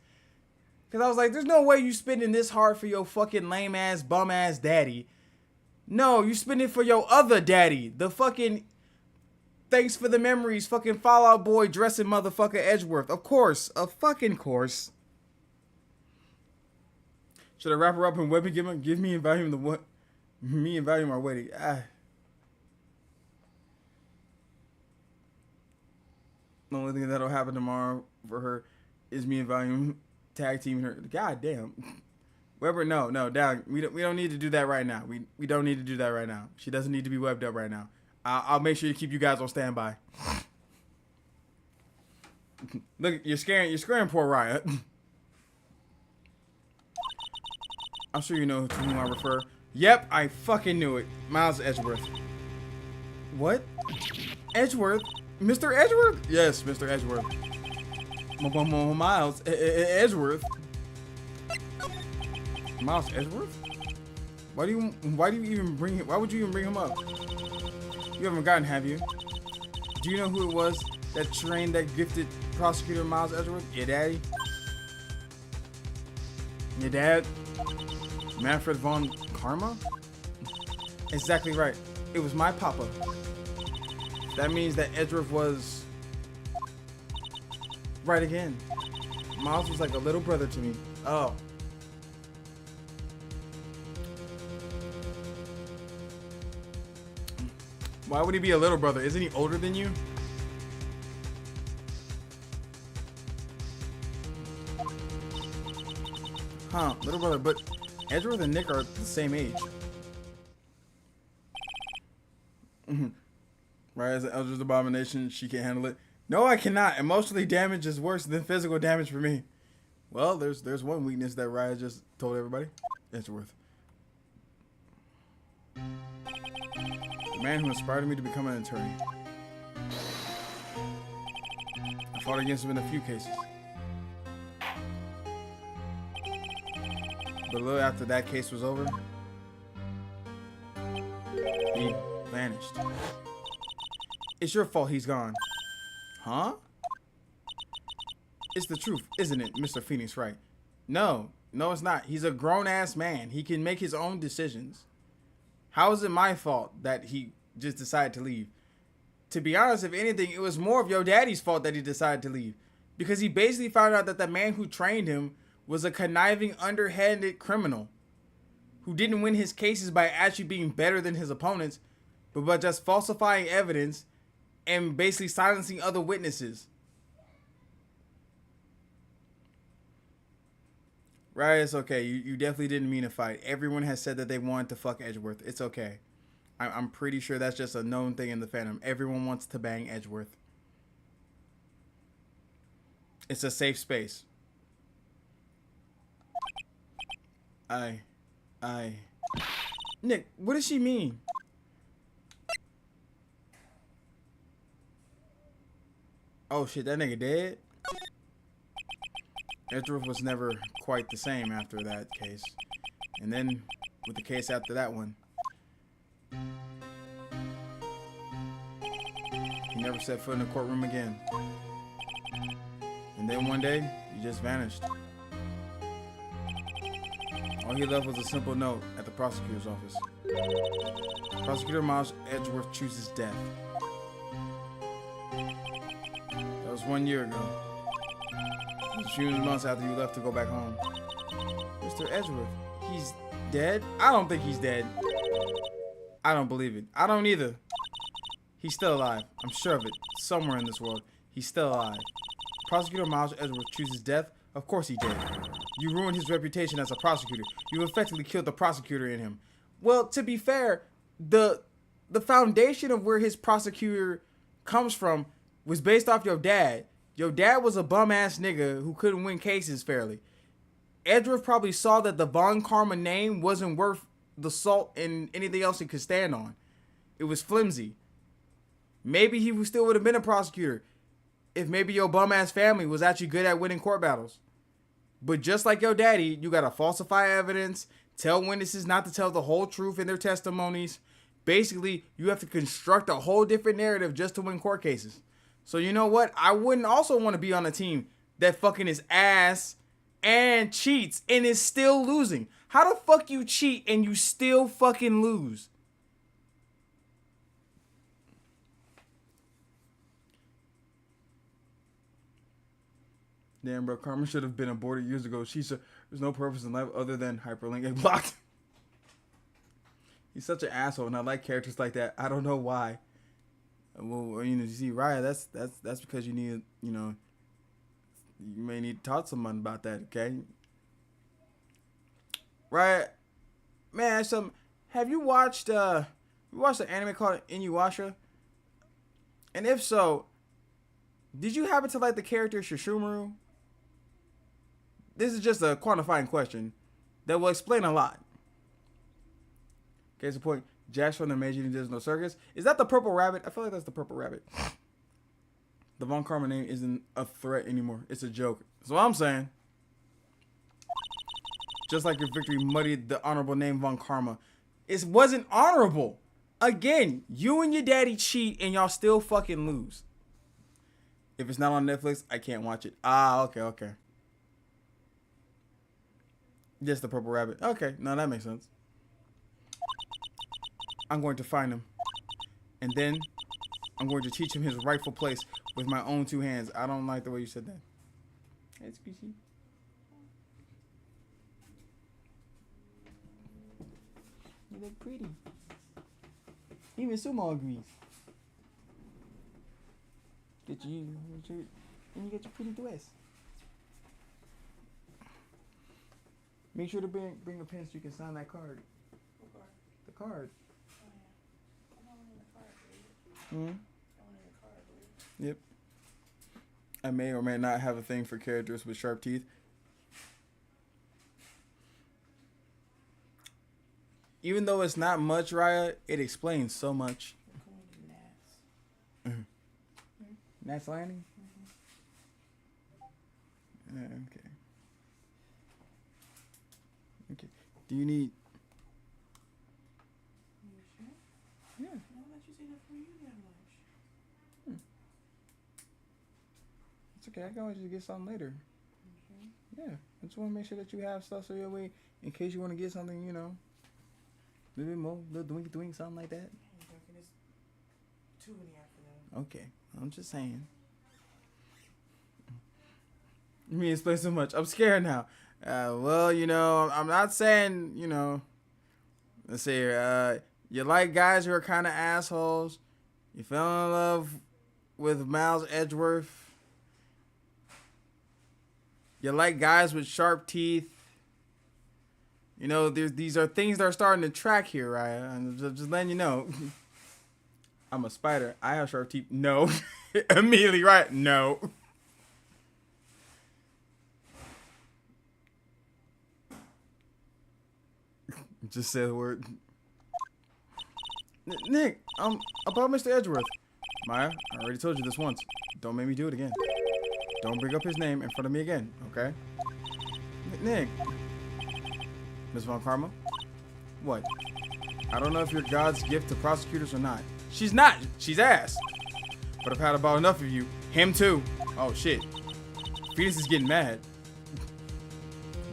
Because I was like, there's no way you spending this hard for your fucking lame ass, bum ass daddy. No, you spend it for your other daddy. The fucking thanks for the memories, fucking Fallout Boy dressing motherfucker Edgeworth. Of course. Of fucking course. Should I wrap her up and weapon give me and Volume the what? Me and Volume are waiting. The only thing that'll happen tomorrow for her is me and Volume tag teaming her. God damn. Weber, no, down. We don't need to do that right now. We don't need to do that right now. She doesn't need to be webbed up right now. I'll make sure to keep you guys on standby. Look, you're scaring poor Riot. I'm sure you know to whom I refer. Yep, I fucking knew it. Miles Edgeworth. What? Edgeworth? Mr. Edgeworth? Yes, Mr. Edgeworth. Miles Edgeworth. Miles Edgeworth? Why would you even bring him up? You haven't forgotten, have you? Do you know who it was that trained that gifted prosecutor Miles Edgeworth? Your daddy? Your dad? Manfred von Karma? Exactly right. It was my papa. That means that Edgeworth was right again. Miles was like a little brother to me. Oh. Why would he be a little brother? Isn't he older than you? Huh, little brother, but Edgeworth and Nick are the same age. Right, as an Eldritch Abomination, she can't handle it. No, I cannot. Emotionally damage is worse than physical damage for me. Well, there's one weakness that Riot just told everybody. Edgeworth. The man who inspired me to become an attorney. I fought against him in a few cases. But a little after that case was over, he vanished. It's your fault he's gone. Huh? It's the truth, isn't it, Mr. Phoenix Wright? No, it's not. He's a grown-ass man. He can make his own decisions. How is it my fault that he just decided to leave? To be honest, if anything, it was more of your daddy's fault that he decided to leave. Because he basically found out that the man who trained him was a conniving, underhanded criminal who didn't win his cases by actually being better than his opponents, but by just falsifying evidence and basically silencing other witnesses. Right, it's okay. You definitely didn't mean to fight. Everyone has said that they wanted to fuck Edgeworth. It's okay. I'm pretty sure that's just a known thing in the fandom. Everyone wants to bang Edgeworth. It's a safe space. Nick, what does she mean? Oh shit, that nigga dead? Edgeworth was never quite the same after that case. And then, with the case after that one, he never set foot in a courtroom again. And then one day, he just vanished. All he left was a simple note at the prosecutor's office. Prosecutor Miles Edgeworth chooses death. That was 1 year ago. It was a few months after you left to go back home. Mr. Edgeworth, he's dead? I don't think he's dead. I don't believe it. I don't either. He's still alive. I'm sure of it. Somewhere in this world, he's still alive. Prosecutor Miles Edgeworth chooses death? Of course he did. You ruined his reputation as a prosecutor. You effectively killed the prosecutor in him. Well, to be fair, the foundation of where his prosecutor comes from was based off your dad. Your dad was a bum-ass nigga who couldn't win cases fairly. Edgeworth probably saw that the Von Karma name wasn't worth the salt and anything else he could stand on. It was flimsy. Maybe he still would have been a prosecutor if maybe your bum-ass family was actually good at winning court battles. But just like your daddy, you gotta falsify evidence, tell witnesses not to tell the whole truth in their testimonies. Basically, you have to construct a whole different narrative just to win court cases. So you know what? I wouldn't also want to be on a team that fucking is ass and cheats and is still losing. How the fuck you cheat and you still fucking lose? Damn, bro, Karma should have been aborted years ago. There's no purpose in life other than hyperlink and blocked. He's such an asshole, and I like characters like that. I don't know why. Well, you know, you see, Raya, that's because you need, you know, you may need to talk to someone about that, okay? Raya, man, have you watched the anime called Inuyasha? And if so, did you happen to like the character Shishumaru? This is just a quantifying question that will explain a lot. Case in point, Jax from the Amazing Disney Circus. Is that the purple rabbit? I feel like that's the purple rabbit. The Von Karma name isn't a threat anymore. It's a joke. That's what I'm saying. Just like your victory muddied the honorable name Von Karma. It wasn't honorable. Again, you and your daddy cheat and y'all still fucking lose. If it's not on Netflix, I can't watch it. Ah, okay. Just the purple rabbit. Okay, no, that makes sense. I'm going to find him. And then I'm going to teach him his rightful place with my own two hands. I don't like the way you said that. It's PC. You look pretty. Even Sumo agrees. And you get your pretty dress. Make sure to bring a pen so you can sign that card. What card? The card. Oh, yeah. I don't need a card, dude. Hmm? I don't need a card, dude. Yep. I may or may not have a thing for characters with sharp teeth. Even though it's not much, Raya, it explains so much. Come on, you Nats. Nat's Landing? Okay. Okay. Do you need... You sure? Yeah. Why don't you say that for you that much? It's okay. I can always just get something later. Yeah. I just want to make sure that you have stuff so your way, in case you want to get something, you know, a little bit more, little doink, something like that. I'm drinking this 2 in the afternoon. Okay. I'm just saying. You mean explain so much? I'm scared now. Well, you know, I'm not saying, you know, let's see here. You like guys who are kind of assholes. You fell in love with Miles Edgeworth. You like guys with sharp teeth. You know, these are things that are starting to track here, Raya. I'm just letting you know. I'm a spider. I have sharp teeth. No. Immediately, right? No. Just say the word. Nick, about Mr. Edgeworth. Maya, I already told you this once. Don't make me do it again. Don't bring up his name in front of me again, okay? Nick. Miss Von Karma? What? I don't know if you're God's gift to prosecutors or not. She's not. She's ass. But I've had about enough of you. Him too. Oh, shit. Phoenix is getting mad.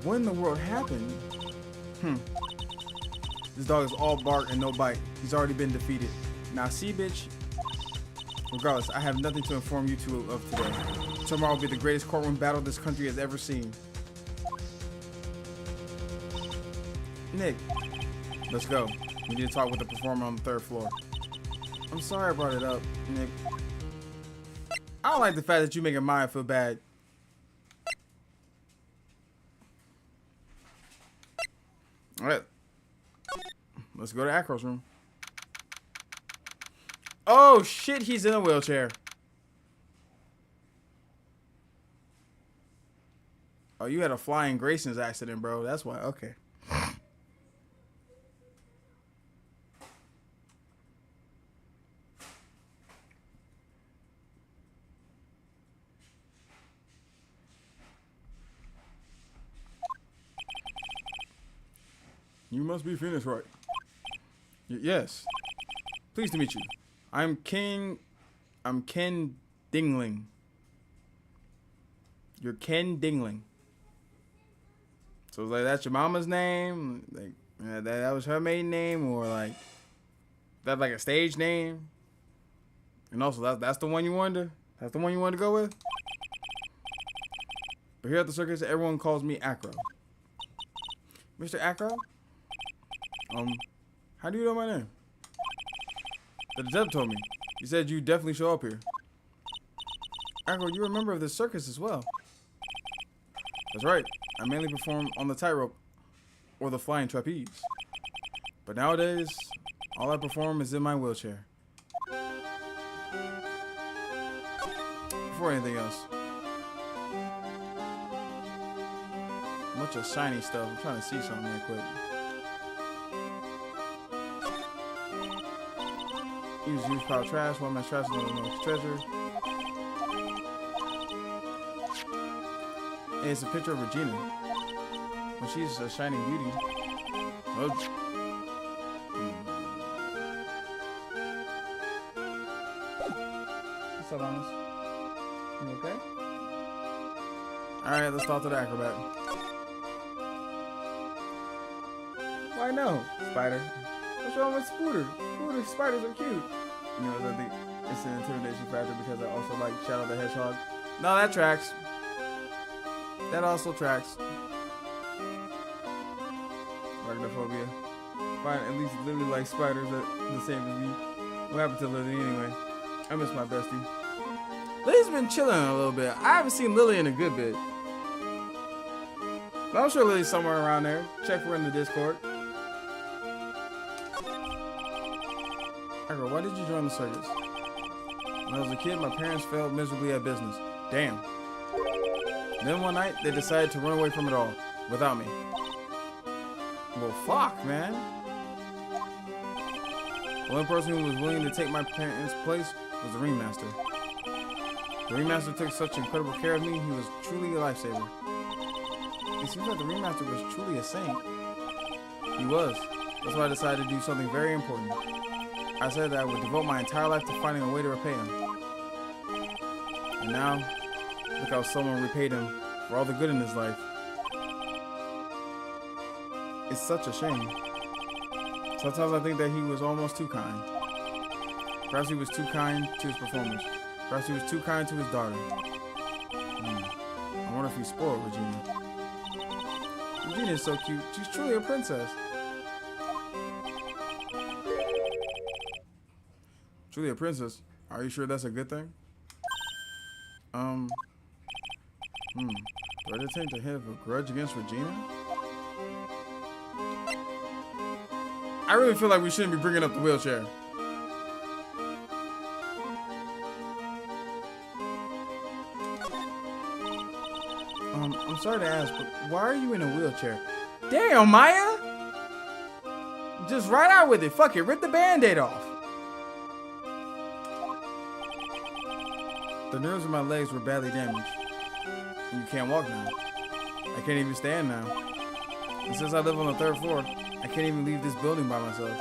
What in the world happened? This dog is all bark and no bite. He's already been defeated. Now, see, bitch? Regardless, I have nothing to inform you of today. Tomorrow will be the greatest courtroom battle this country has ever seen. Nick, let's go. We need to talk with the performer on the 3rd floor. I'm sorry I brought it up, Nick. I don't like the fact that you making Maya feel bad. Alright. Let's go to Acro's room. Oh shit, he's in a wheelchair. Oh, you had a flying Grayson's accident, bro. That's why. Okay. You must be Phoenix, right? Yes. Pleased to meet you. I'm Ken Dingling. You're Ken Dingling. So it's like, that's your mama's name? Like, that was her maiden name? Or like, that's like a stage name? And also, that's the one you wanted to go with? But here at the circus, everyone calls me Acro. Mr. Acro? How do you know my name? The detective told me. He said you definitely show up here. Acro, you're a member of this circus as well. That's right. I mainly perform on the tightrope or the flying trapeze. But nowadays, all I perform is in my wheelchair. Before anything else. A bunch of shiny stuff. I'm trying to see something real quick. Use pile trash. One man's trash is another man's treasure. And it's a picture of Regina. When she's a shining beauty. Oh. What's up, Honest? You okay? Alright, let's talk to the acrobat. Why no? Spider. What's wrong with Spooter? Spiders are cute. You know, I think it's an intimidation factor because I also like Shadow the Hedgehog. No, that tracks. That also tracks. Arachnophobia. Fine, at least Lily likes spiders the same as me. What happened to Lily anyway? I miss my bestie. Lily's been chilling a little bit. I haven't seen Lily in a good bit. But I'm sure Lily's somewhere around there. Check for her in the Discord. Why did you join the circus? When I was a kid, my parents failed miserably at business. Damn. Then one night, they decided to run away from it all, without me. Well, fuck, man. The only person who was willing to take my parents' place was the ringmaster. The ringmaster took such incredible care of me, he was truly a lifesaver. It seems like the ringmaster was truly a saint. He was. That's why I decided to do something very important. I said that I would devote my entire life to finding a way to repay him. And now, look how someone repaid him for all the good in his life. It's such a shame. Sometimes I think that he was almost too kind. Perhaps he was too kind to his performers. Perhaps he was too kind to his daughter. I wonder if he spoiled Regina. Regina is so cute. She's truly a princess. Truly a princess. Are you sure that's a good thing? Do I attempt to have a grudge against Regina? I really feel like we shouldn't be bringing up the wheelchair. I'm sorry to ask, but why are you in a wheelchair? Damn, Maya! Just ride out with it. Fuck it. Rip the band-aid off. The nerves in my legs were badly damaged. And you can't walk now. I can't even stand now. And since I live on the 3rd floor, I can't even leave this building by myself.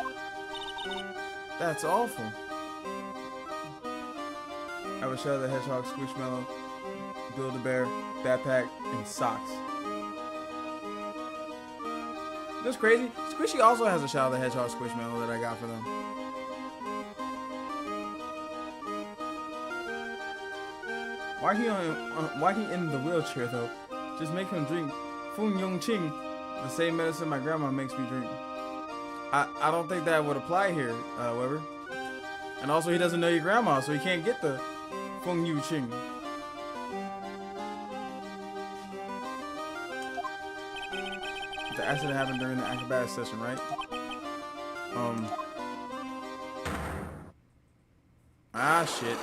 That's awful. I was Shadow the Hedgehog, Squishmallow, Build-A-Bear, backpack, and socks. That's crazy. Squishy also has a Shadow the Hedgehog Squishmallow that I got for them. Why he in the wheelchair though? Just make him drink Fun Yong Ching, the same medicine my grandma makes me drink. I don't think that would apply here, Weber. And also he doesn't know your grandma, so he can't get the Feng Yu Ching. The accident happened during the acrobatic session, right? Shit.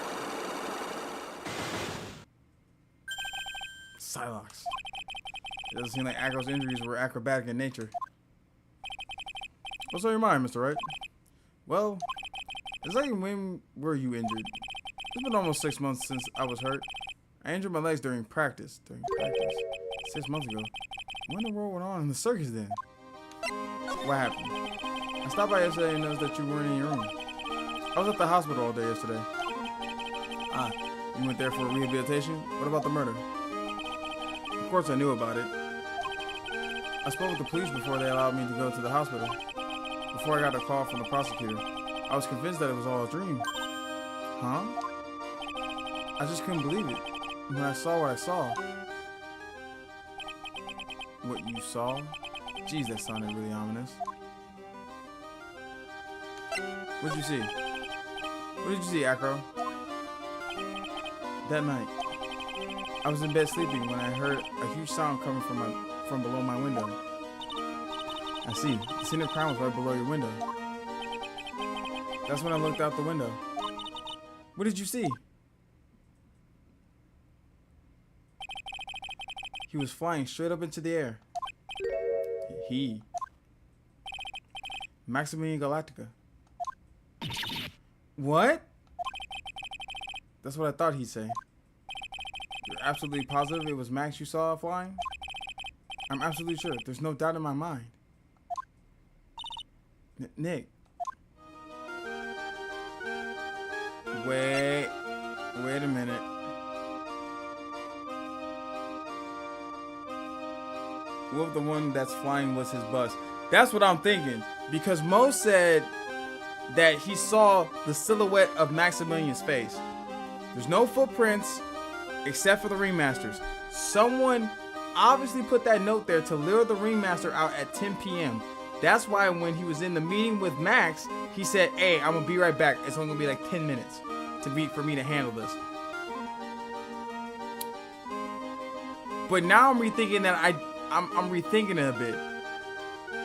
Psylocke. It doesn't seem like Acro's injuries were acrobatic in nature. What's on your mind, Mr. Wright? Well, exactly when were you injured? It's been almost 6 months since I was hurt. I injured my legs during practice. 6 months ago. What in the world went on in the circus then? What happened? I stopped by yesterday and noticed that you weren't in your room. I was at the hospital all day yesterday. You went there for rehabilitation? What about the murder? Of course I knew about it. I spoke with the police before they allowed me to go to the hospital. Before I got a call from the prosecutor, I was convinced that it was all a dream. Huh? I just couldn't believe it when I saw what I saw. What you saw? Jeez, that sounded really ominous. What did you see? What did you see, Acro? That night, I was in bed sleeping when I heard a huge sound coming from below my window. I see. The scene of crime was right below your window. That's when I looked out the window. What did you see? He was flying straight up into the air. Maximilian Galactica. What? That's what I thought he'd say. You're absolutely positive it was Max you saw flying? I'm absolutely sure. There's no doubt in my mind. Nick. Wait a minute. What if the one that's flying was his bus? That's what I'm thinking. Because Mo said that he saw the silhouette of Maximilian's face. There's no footprints except for the ringmasters. Someone obviously put that note there to lure the ringmaster out at 10 p.m. That's why when he was in the meeting with Max, he said, hey, I'm gonna be right back. It's only gonna be like 10 minutes for me to handle this. But now I'm rethinking that I'm rethinking it a bit.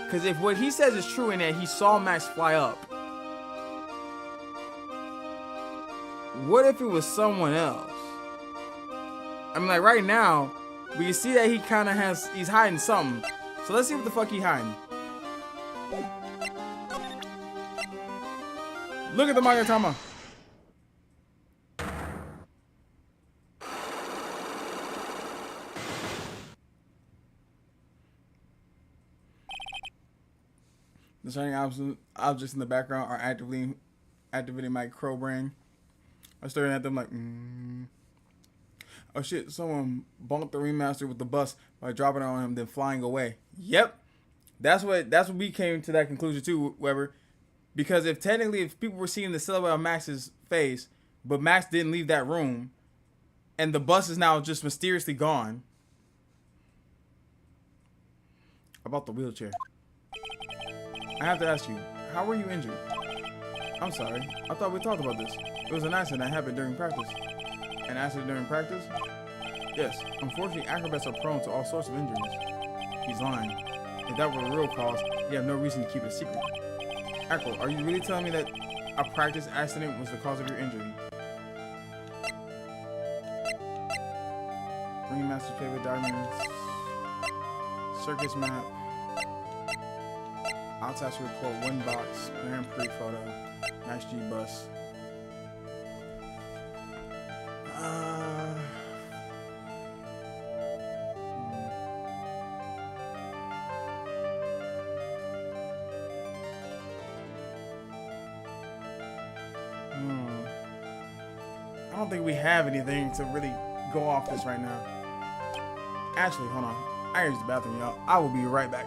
Because if what he says is true and that he saw Max fly up, what if it was someone else? I mean, like right now, we can see that he kind of he's hiding something. So let's see what the fuck he hiding. Look at the Magatama. The shining objects in the background are activating my crow brain. I'm staring at them like, oh shit, someone bumped the ringmaster with the bus by dropping it on him, then flying away. Yep. That's what we came to that conclusion too, Weber. Because if people were seeing the silhouette of Max's face, but Max didn't leave that room, and the bus is now just mysteriously gone. About the wheelchair. I have to ask you, how were you injured? I'm sorry, I thought we talked about this. It was an accident that happened during practice. An accident during practice? Yes, unfortunately acrobats are prone to all sorts of injuries. He's lying. If that were the real cause, you have no reason to keep it a secret. Acro, are you really telling me that a practice accident was the cause of your injury? Ringmaster's favorite diamonds. Circus map. Autopsy report, 1 box. Grand Prix photo. Max G bus. I don't think we have anything to really go off this right now. Actually, hold on. I gotta use the bathroom, y'all. I will be right back.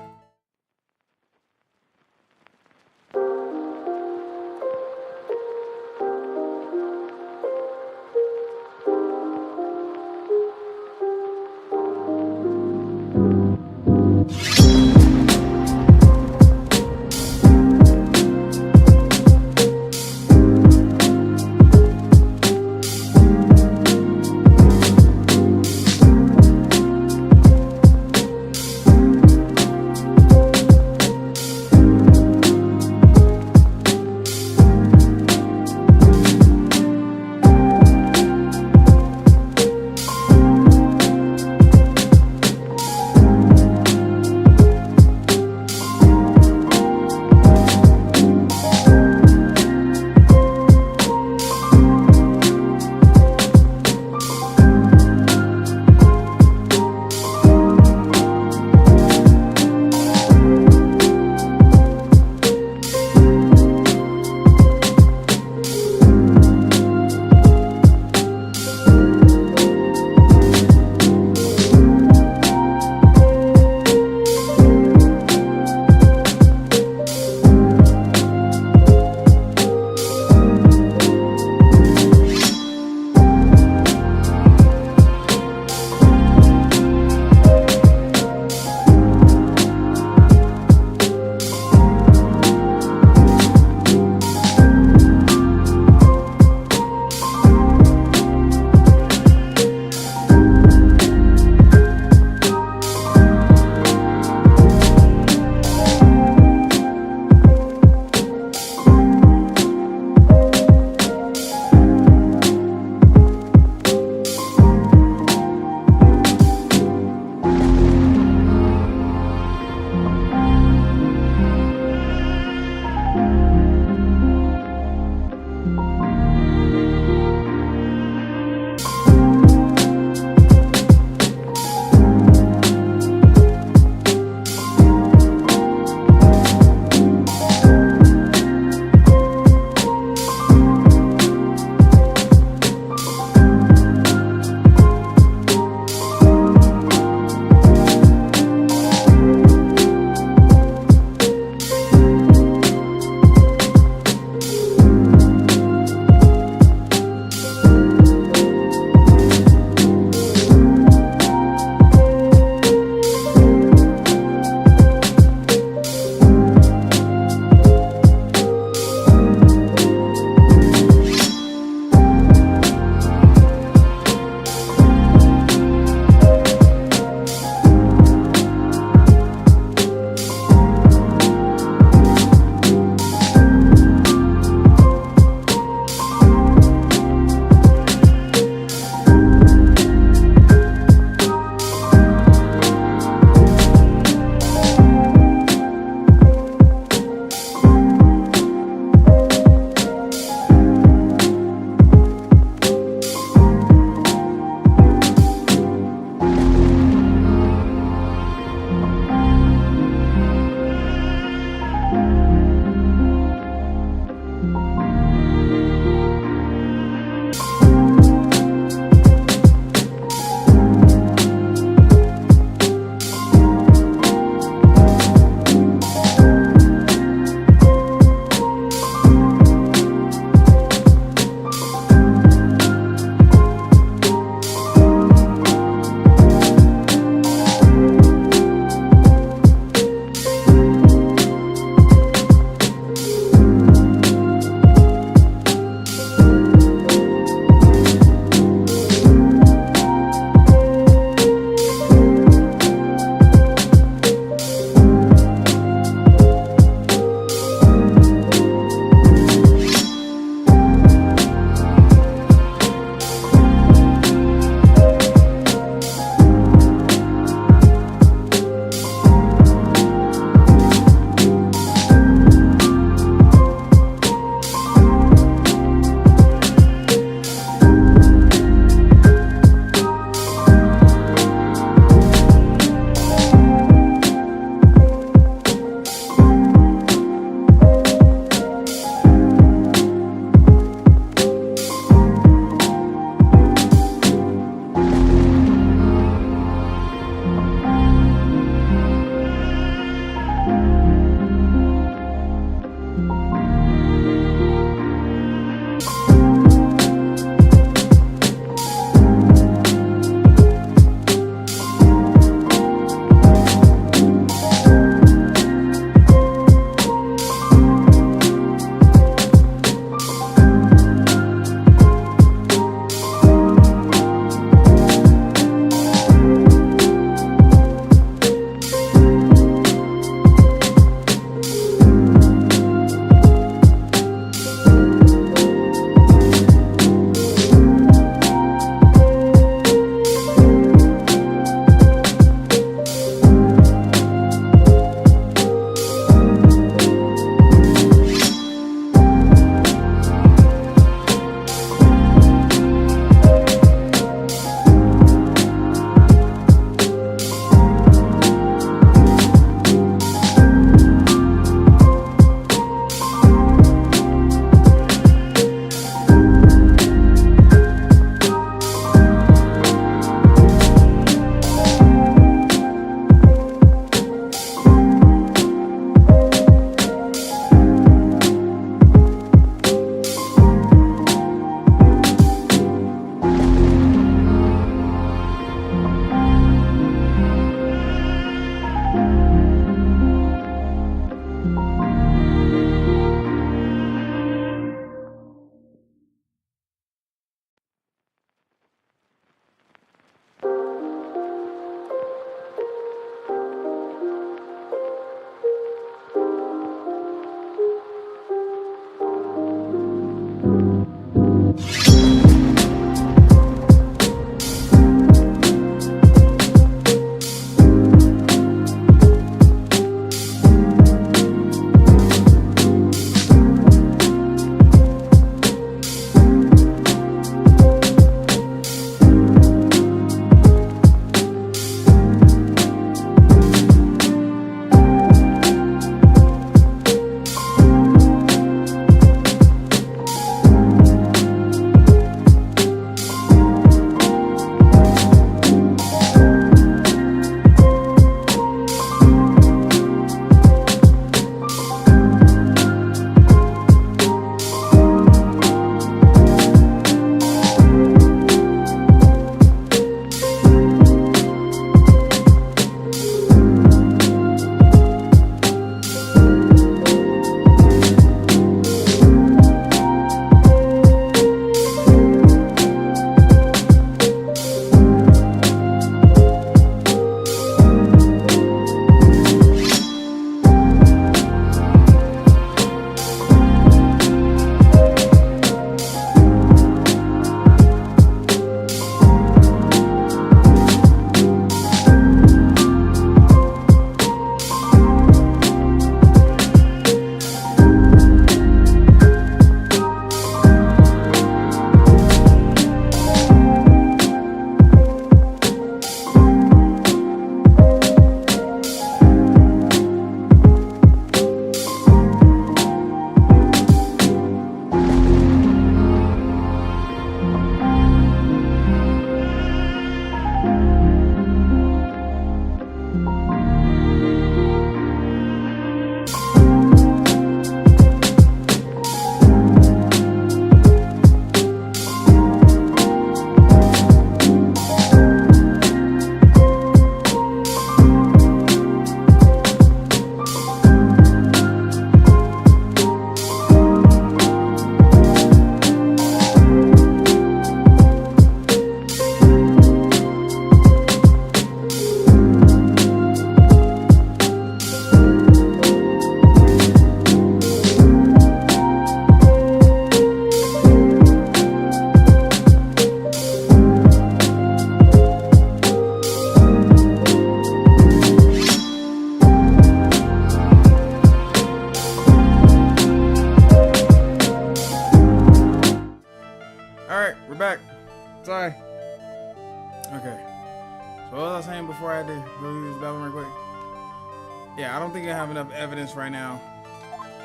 Yeah, I don't think I have enough evidence right now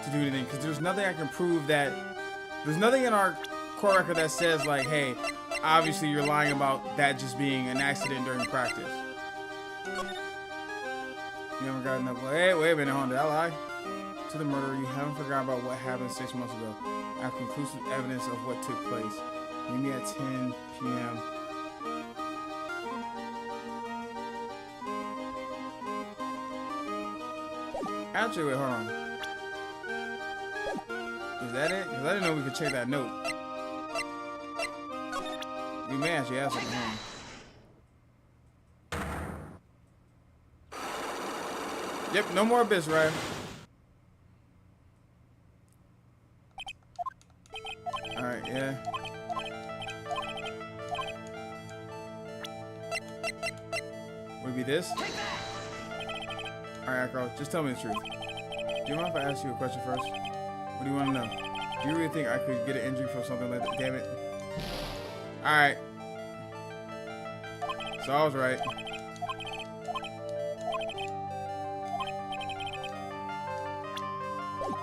to do anything, because there's nothing I can prove that. There's nothing in our court record that says, like, hey, obviously you're lying about that just being an accident during practice. You haven't got enough. Wait a minute, hold on. Did I lie? To the murderer, you haven't forgotten about what happened 6 months ago. I have conclusive evidence of what took place. Meet me at 10 p.m. Actually, wait, hold on. Is that it? Because I didn't know we could check that note. We may actually have something home. Yep, no more abyss, right? Alright, yeah. Would it be this? Alright, Acro, just tell me the truth. Do you mind if I ask you a question first? What do you want to know? Do you really think I could get an injury from something like that? Damn it. Alright. So I was right.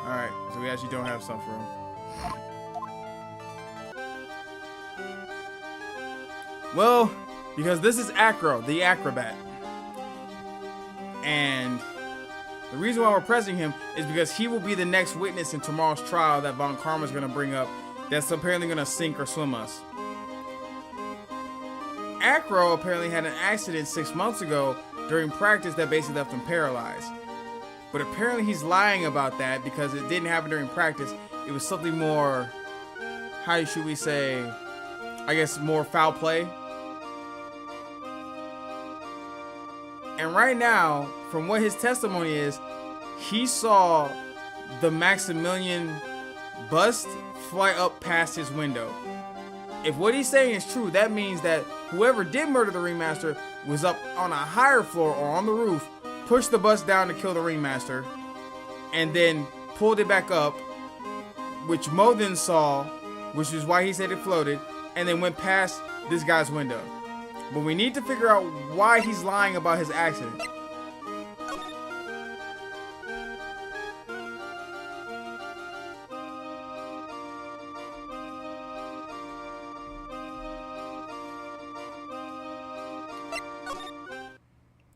Alright, so we actually don't have something for him. Well, because this is Acro, the acrobat. And the reason why we're pressing him is because he will be the next witness in tomorrow's trial that Von Karma's going to bring up that's apparently going to sink or swim us. Acro apparently had an accident 6 months ago during practice that basically left him paralyzed. But apparently he's lying about that because it didn't happen during practice. It was something more, how should we say, I guess more foul play. And right now, from what his testimony is, he saw the Maximilian bust fly up past his window. If what he's saying is true, that means that whoever did murder the Ringmaster was up on a higher floor or on the roof, pushed the bus down to kill the Ringmaster, and then pulled it back up, which Mo then saw, which is why he said it floated, and then went past this guy's window. But we need to figure out why he's lying about his accident.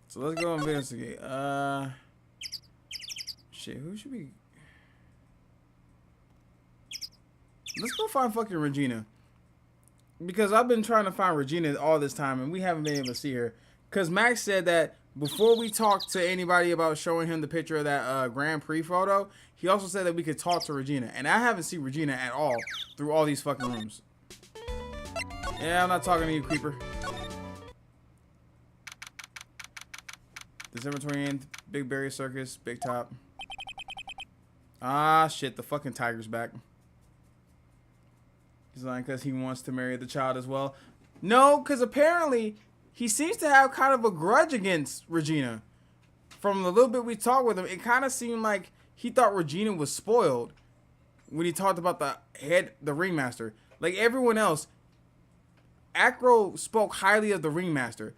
So let's go investigate. Shit, who should we... Let's go find fucking Regina. Because I've been trying to find Regina all this time and we haven't been able to see her. Because Max said that before we talked to anybody about showing him the picture of that Grand Prix photo, he also said that we could talk to Regina. And I haven't seen Regina at all through all these fucking rooms. Yeah, I'm not talking to you, creeper. December 28th, Big Berry Circus, Big Top. Ah, shit, the fucking tiger's back. He's lying because he wants to marry the child as well. No, because apparently he seems to have kind of a grudge against Regina. From the little bit we talked with him, it kind of seemed like he thought Regina was spoiled when he talked about the Ringmaster. Like everyone else, Acro spoke highly of the Ringmaster,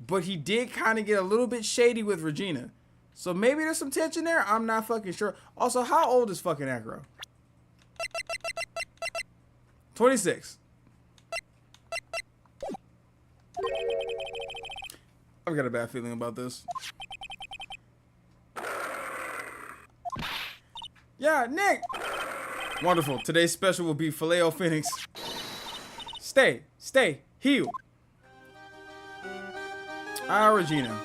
but he did kind of get a little bit shady with Regina. So maybe there's some tension there. I'm not fucking sure. Also, how old is fucking Acro? 26. I've got a bad feeling about this. Yeah, Nick. Wonderful. Today's special will be Filet-O-Phoenix. Stay, heal. Ah, Regina.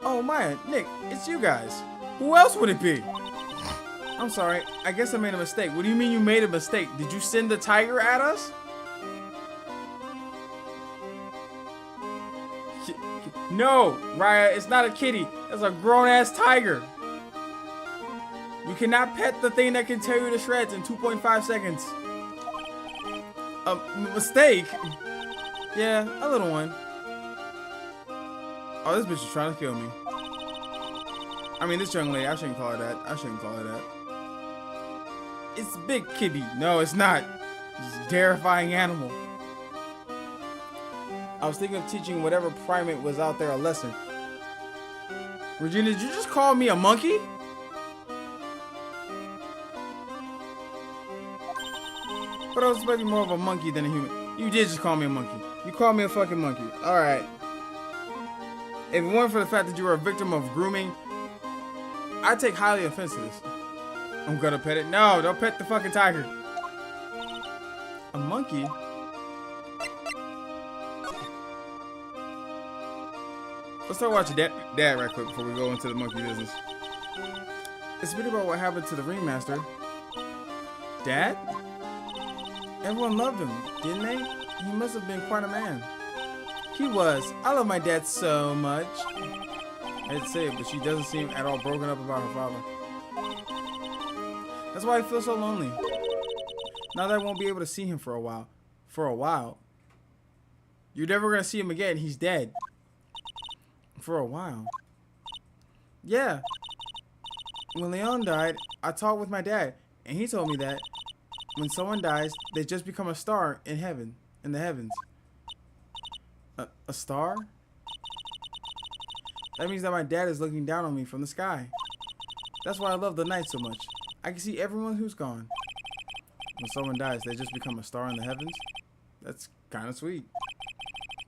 Oh, Maya, Nick, it's you guys. Who else would it be? I'm sorry, I guess I made a mistake. What do you mean you made a mistake? Did you send the tiger at us? No, Raya, it's not a kitty. That's a grown-ass tiger. You cannot pet the thing that can tear you to shreds in 2.5 seconds. A mistake? Yeah, a little one. Oh, this bitch is trying to kill me. I mean, this young lady, I shouldn't call her that. It's Big Kibby. No, it's not. It's a terrifying animal. I was thinking of teaching whatever primate was out there a lesson. Regina, did you just call me a monkey? But I was expecting more of a monkey than a human. You did just call me a monkey. You called me a fucking monkey. Alright. If it weren't for the fact that you were a victim of grooming, I'd take highly offense to this. I'm gonna pet it. No, don't pet the fucking tiger. A monkey? Let's start watching Dad right quick before we go into the monkey business. It's a bit about what happened to the ringmaster. Dad? Everyone loved him, didn't they? He must have been quite a man. He was. I love my dad so much. I hate to say it, but she doesn't seem at all broken up about her father. That's why I feel so lonely. Now that I won't be able to see him for a while. For a while. You're never going to see him again. He's dead. For a while. Yeah. When Leon died, I talked with my dad, and he told me that when someone dies, they just become a star in heaven, in the heavens. A star? That means that my dad is looking down on me from the sky. That's why I love the night so much. I can see everyone who's gone. When someone dies, they just become a star in the heavens? That's kind of sweet.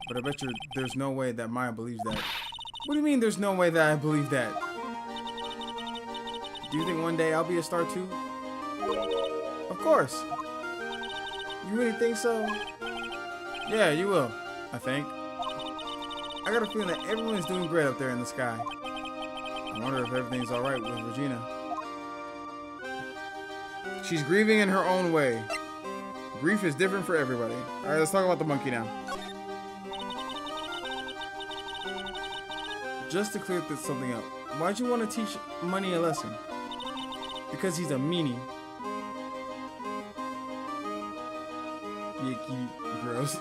But I bet you there's no way that Maya believes that. What do you mean there's no way that I believe that? Do you think one day I'll be a star too? Of course. You really think so? Yeah, you will, I think. I got a feeling that everyone's doing great up there in the sky. I wonder if everything's alright with Regina. She's grieving in her own way. Grief is different for everybody. Alright, let's talk about the monkey now. Just to clear something up, why'd you want to teach Money a lesson? Because he's a meanie. Yucky, gross.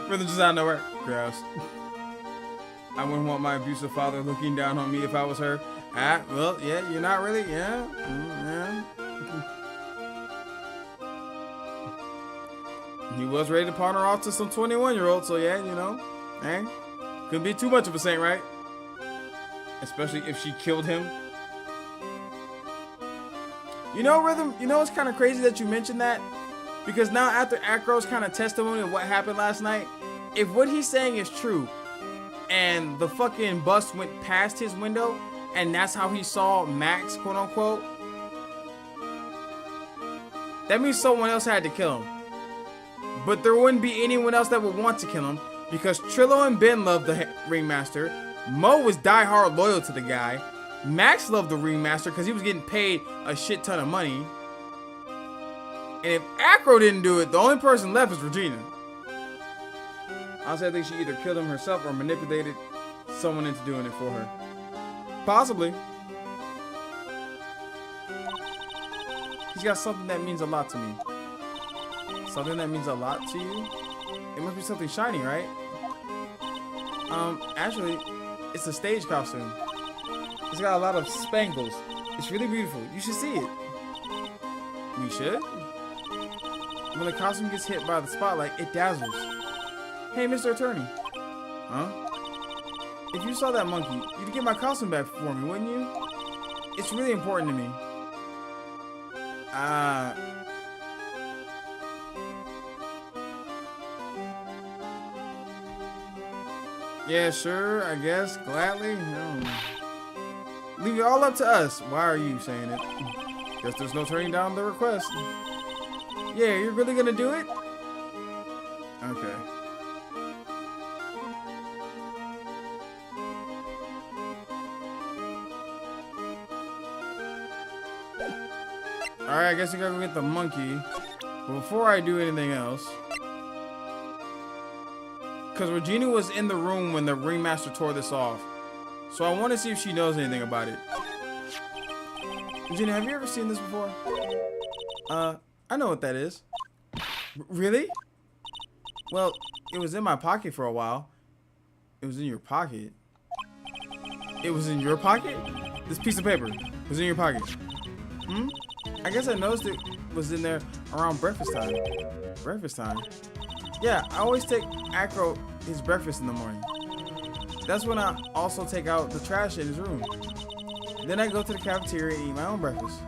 Brother just out of nowhere. Gross. I wouldn't want my abusive father looking down on me if I was her. Ah, well, yeah, you're not really, yeah. Yeah. He was ready to pawn her off to some 21-year-old, so yeah, you know. Eh? Couldn't be too much of a saint, right? Especially if she killed him. You know, Rhythm, you know it's kind of crazy that you mentioned that? Because now after Acro's kind of testimony of what happened last night, if what he's saying is true, and the fucking bus went past his window, and that's how he saw Max, quote unquote, that means someone else had to kill him. But there wouldn't be anyone else that would want to kill him, because Trillo and Ben loved the Ringmaster, Mo was diehard loyal to the guy, Max loved the Ringmaster because he was getting paid a shit ton of money, and if Acro didn't do it, the only person left is Regina. Honestly, I think she either killed him herself or manipulated someone into doing it for her. Possibly. He's got something that means a lot to me. Something that means a lot to you? It must be something shiny, right? Actually, it's a stage costume. It's got a lot of spangles. It's really beautiful. You should see it. We should? When the costume gets hit by the spotlight, it dazzles. Hey, Mr. Attorney. Huh? If you saw that monkey, you'd get my costume back for me, wouldn't you? It's really important to me. Yeah, sure, I guess. Gladly. Leave it all up to us. Why are you saying it? Guess there's no turning down the request. Yeah, you're really gonna do it? Okay. Alright, I guess I gotta go get the monkey. But before I do anything else, because Regina was in the room when the Ringmaster tore this off, so I want to see if she knows anything about it. Regina, have you ever seen this before? I know what that is. Really? Well, it was in my pocket for a while. It was in your pocket? It was in your pocket? This piece of paper was in your pocket. Hmm? I guess I noticed it was in there around breakfast time. Breakfast time? Yeah, I always take Acro his breakfast in the morning. That's when I also take out the trash in his room. Then I go to the cafeteria and eat my own breakfast.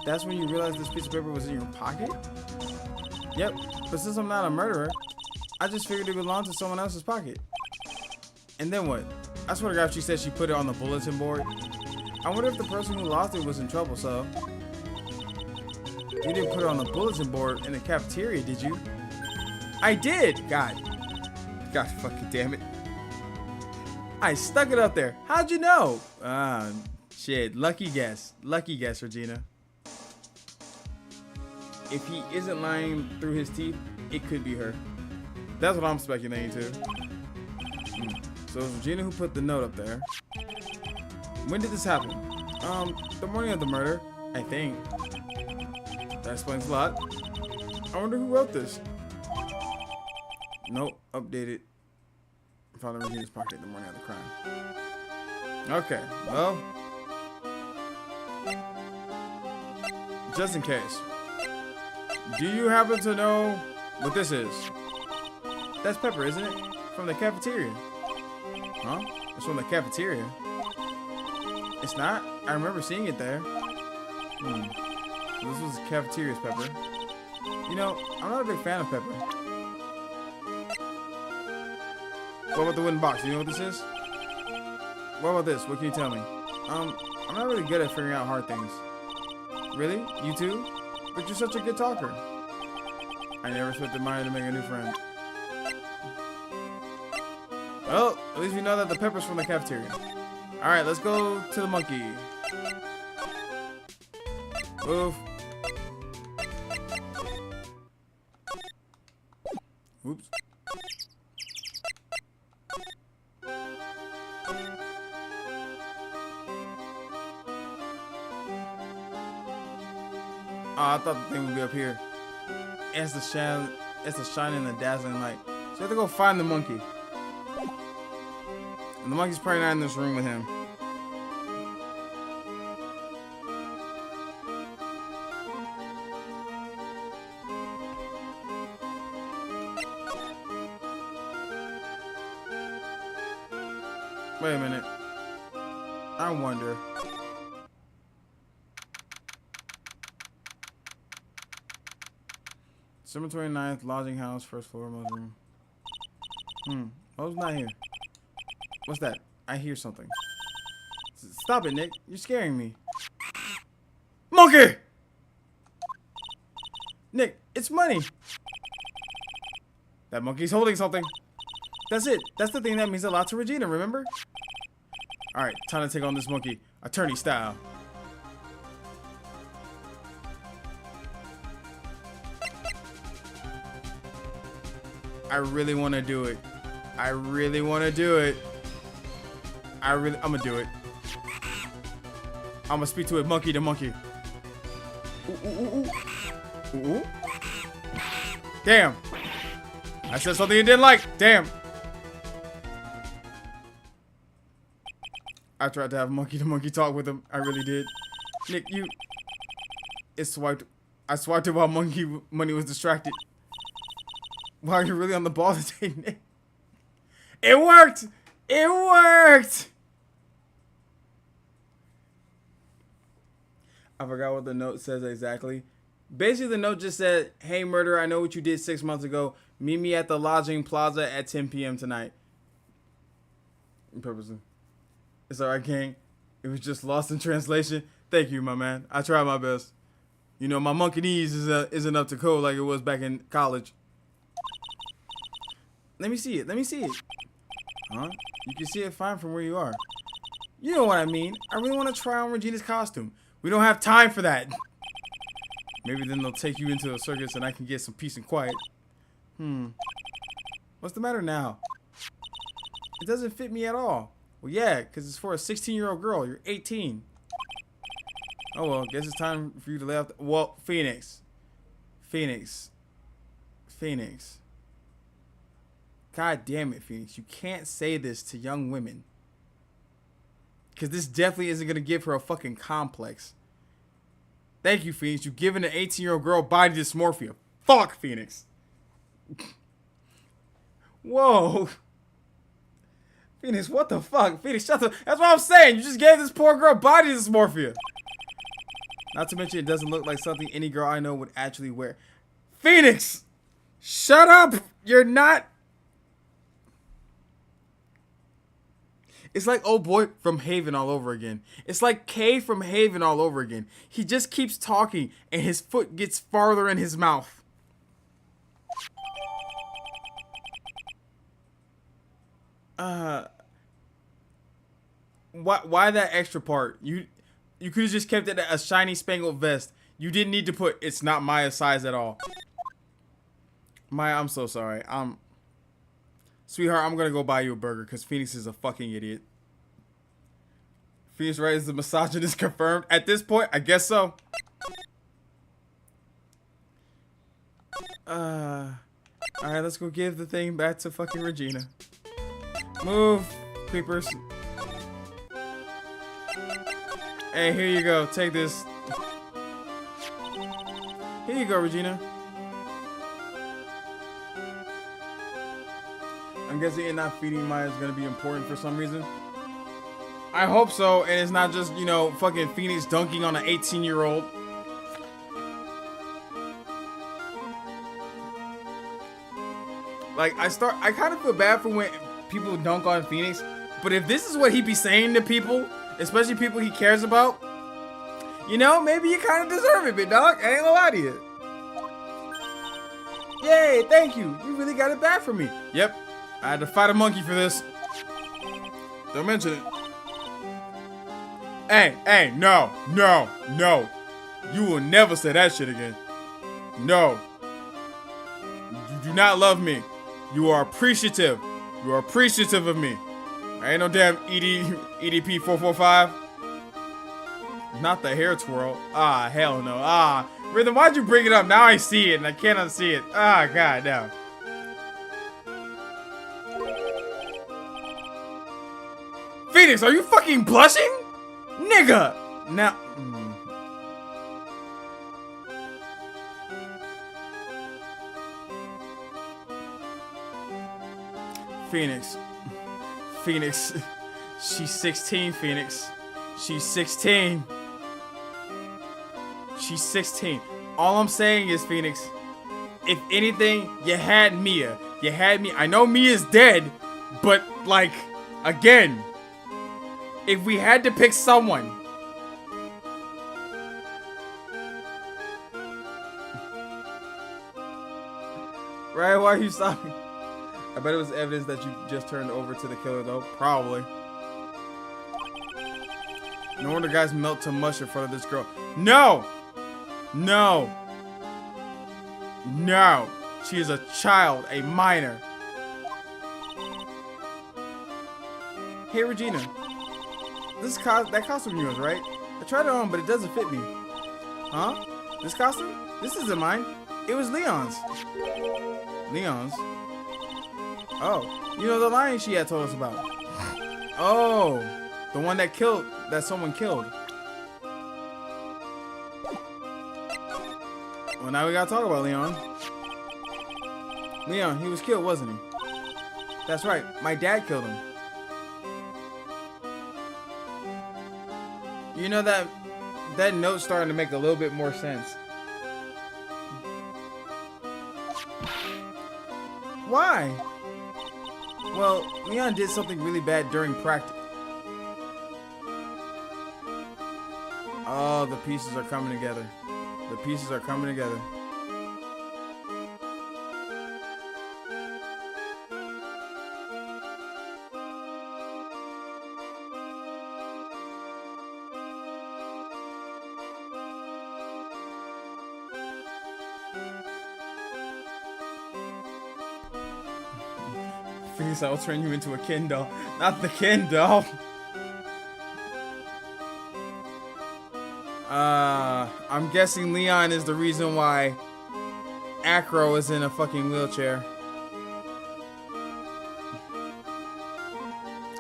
That's when you realize this piece of paper was in your pocket? Yep, but since I'm not a murderer, I just figured it belonged to someone else's pocket. And then what? I swear to God, she said she put it on the bulletin board. I wonder if the person who lost it was in trouble, so. You didn't put it on the bulletin board in the cafeteria, did you? I did! God fucking damn it. I stuck it up there. How'd you know? Ah, shit. Lucky guess. Lucky guess, Regina. If he isn't lying through his teeth, it could be her. That's what I'm speculating too. So it was Regina who put the note up there. When did this happen? The morning of the murder, I think. That explains a lot. I wonder who wrote this. Nope, updated. Found in Regina's pocket the morning of the crime. Okay, well. Just in case. Do you happen to know what this is? That's pepper, isn't it? From the cafeteria. Huh? It's from the cafeteria. It's not? I remember seeing it there. This was cafeteria's pepper. You know, I'm not a big fan of pepper. What about the wooden box? Do you know what this is? What about this? What can you tell me? I'm not really good at figuring out hard things. Really? You too? But you're such a good talker. I never expected Maya to make a new friend. Well, at least we know that the pepper's from the cafeteria. Alright, let's go to the monkey. Move. Oops. Oh, I thought the thing would be up here. It's the shining and dazzling light. So you have to go find the monkey. And the monkey's probably not in this room with him. Wait a minute. I wonder. December 29th, lodging house, first floor, mother room. O's not here. What's that? I hear something. Stop it, Nick. You're scaring me. Monkey! Nick, it's money. That monkey's holding something. That's it. That's the thing that means a lot to Regina, remember? Alright, time to take on this monkey. Attorney style. I really want to do it. I really want to do it. I'm gonna do it. I'm gonna speak to it monkey to monkey. Ooh, ooh, ooh, ooh. Ooh. Damn. I said something you didn't like. Damn. I tried to have monkey to monkey talk with him. I really did. Nick, I swiped it while monkey money was distracted. Wow, you're really on the ball today, Nick. It worked! It worked! I forgot what the note says exactly. Basically, the note just said, hey, murderer, I know what you did 6 months ago. Meet me at the lodging plaza at 10 p.m. tonight. Purposely. It's alright, gang. It was just lost in translation. Thank you, my man. I tried my best. You know, my monkeynese isn't up to code like it was back in college. Let me see it. Let me see it. Huh? You can see it fine from where you are. You know what I mean. I really want to try on Regina's costume. We don't have time for that. Maybe then they'll take you into a circus and I can get some peace and quiet. What's the matter now? It doesn't fit me at all. Well, yeah, because it's for a 16-year-old girl. You're 18. Oh, well, guess it's time for you to lay off. Well, Phoenix. God damn it, Phoenix. You can't say this to young women. Because this definitely isn't going to give her a fucking complex. Thank you, Phoenix. You've given an 18-year-old girl body dysmorphia. Fuck, Phoenix. Whoa. Phoenix, what the fuck? Phoenix, shut the... That's what I'm saying. You just gave this poor girl body dysmorphia. Not to mention, it doesn't look like something any girl I know would actually wear. Phoenix! Shut up! You're not... It's like old boy from Haven all over again. It's like Kay from Haven all over again. He just keeps talking, and his foot gets farther in his mouth. Why that extra part? You could have just kept it a shiny spangled vest. You didn't need to put it's not Maya's size at all. Maya, I'm so sorry. Sweetheart, I'm gonna go buy you a burger because Phoenix is a fucking idiot. Phoenix Wright is the misogynist confirmed. At this point, I guess so. Alright, let's go give the thing back to fucking Regina. Move, creepers. Hey, here you go. Take this. Here you go, Regina. I'm guessing it not feeding Maya is gonna be important for some reason. I hope so, and it's not just, you know, fucking Phoenix dunking on an 18-year-old. Like, I kind of feel bad for when people dunk on Phoenix, but if this is what he be saying to people, especially people he cares about, you know, maybe you kind of deserve it, big dog. I ain't gonna lie to you. Yay, thank you. You really got it bad for me. Yep, I had to fight a monkey for this. Don't mention it. Hey, no. You will never say that shit again. No. You do not love me. You are appreciative. You are appreciative of me. I ain't no damn EDP 445. Not the hair twirl. Ah, hell no. Ah, Rhythm, why'd you bring it up? Now I see it and I can't unsee it. Ah, god damn. Phoenix, are you fucking blushing? Nigga! Now... Phoenix. She's 16, Phoenix. She's 16. She's 16. All I'm saying is, Phoenix, if anything, you had Mia. You had me. I know Mia's dead, but, like, again, if we had to pick someone. Right? Why are you stopping? I bet it was evidence that you just turned over to the killer, though. Probably. No wonder guys melt to mush in front of this girl. No! No! No! She is a child, a minor. Hey, Regina. That costume of yours, right? I tried it on, but it doesn't fit me. Huh? This costume? This isn't mine. It was Leon's. Leon's? Oh, you know the lion she had told us about. Oh, the one that someone killed. Well, now we gotta talk about Leon. Leon, he was killed, wasn't he? That's right, my dad killed him. You know that note's starting to make a little bit more sense. Why? Well, Leon did something really bad during practice. Oh, the pieces are coming together. The pieces are coming together. Phoenix, I will turn you into a Ken doll. Not the Ken doll. I'm guessing Leon is the reason why Acro is in a fucking wheelchair.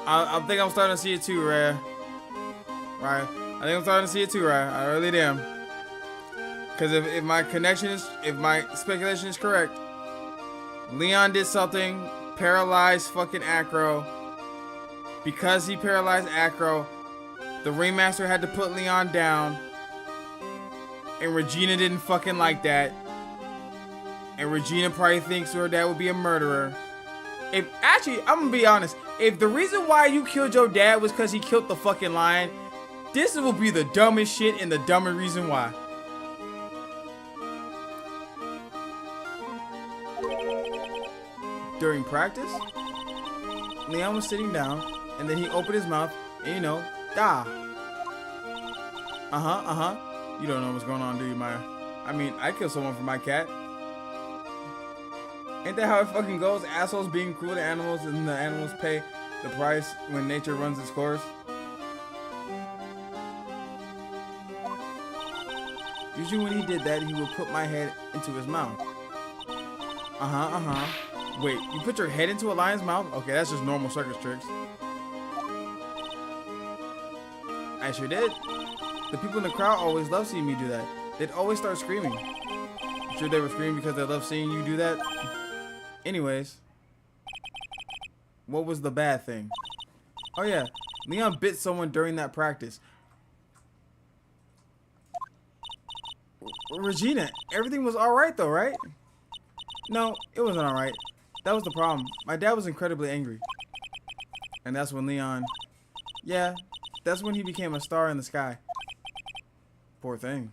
I think I'm starting to see it too, Rare. Right? I think I'm starting to see it too, Rare. I really am. Because if my speculation is correct, Leon did something, paralyzed fucking Acro, Because he paralyzed Acro, the Ringmaster had to put Leon down. And Regina didn't fucking like that. And Regina probably thinks her dad would be a murderer. If actually, I'm gonna be honest. If the reason why you killed your dad was because he killed the fucking lion, this will be the dumbest shit and the dumbest reason why. During practice, Leon was sitting down, and then he opened his mouth, and you know, da. You don't know what's going on, do you, Maya? I mean, I killed someone for my cat. Ain't that how it fucking goes? Assholes being cruel to animals, and the animals pay the price when nature runs its course. Usually when he did that, he would put my head into his mouth. Wait, you put your head into a lion's mouth? Okay, that's just normal circus tricks. I sure did. The people in the crowd always love seeing me do that. They'd always start screaming. I'm sure they were screaming because they love seeing you do that. Anyways, what was the bad thing? Oh yeah, Leon bit someone during that practice. Regina, everything was alright though, right? No, it wasn't alright. That was the problem. My dad was incredibly angry. And that's when Leon... Yeah, that's when he became a star in the sky. Poor thing.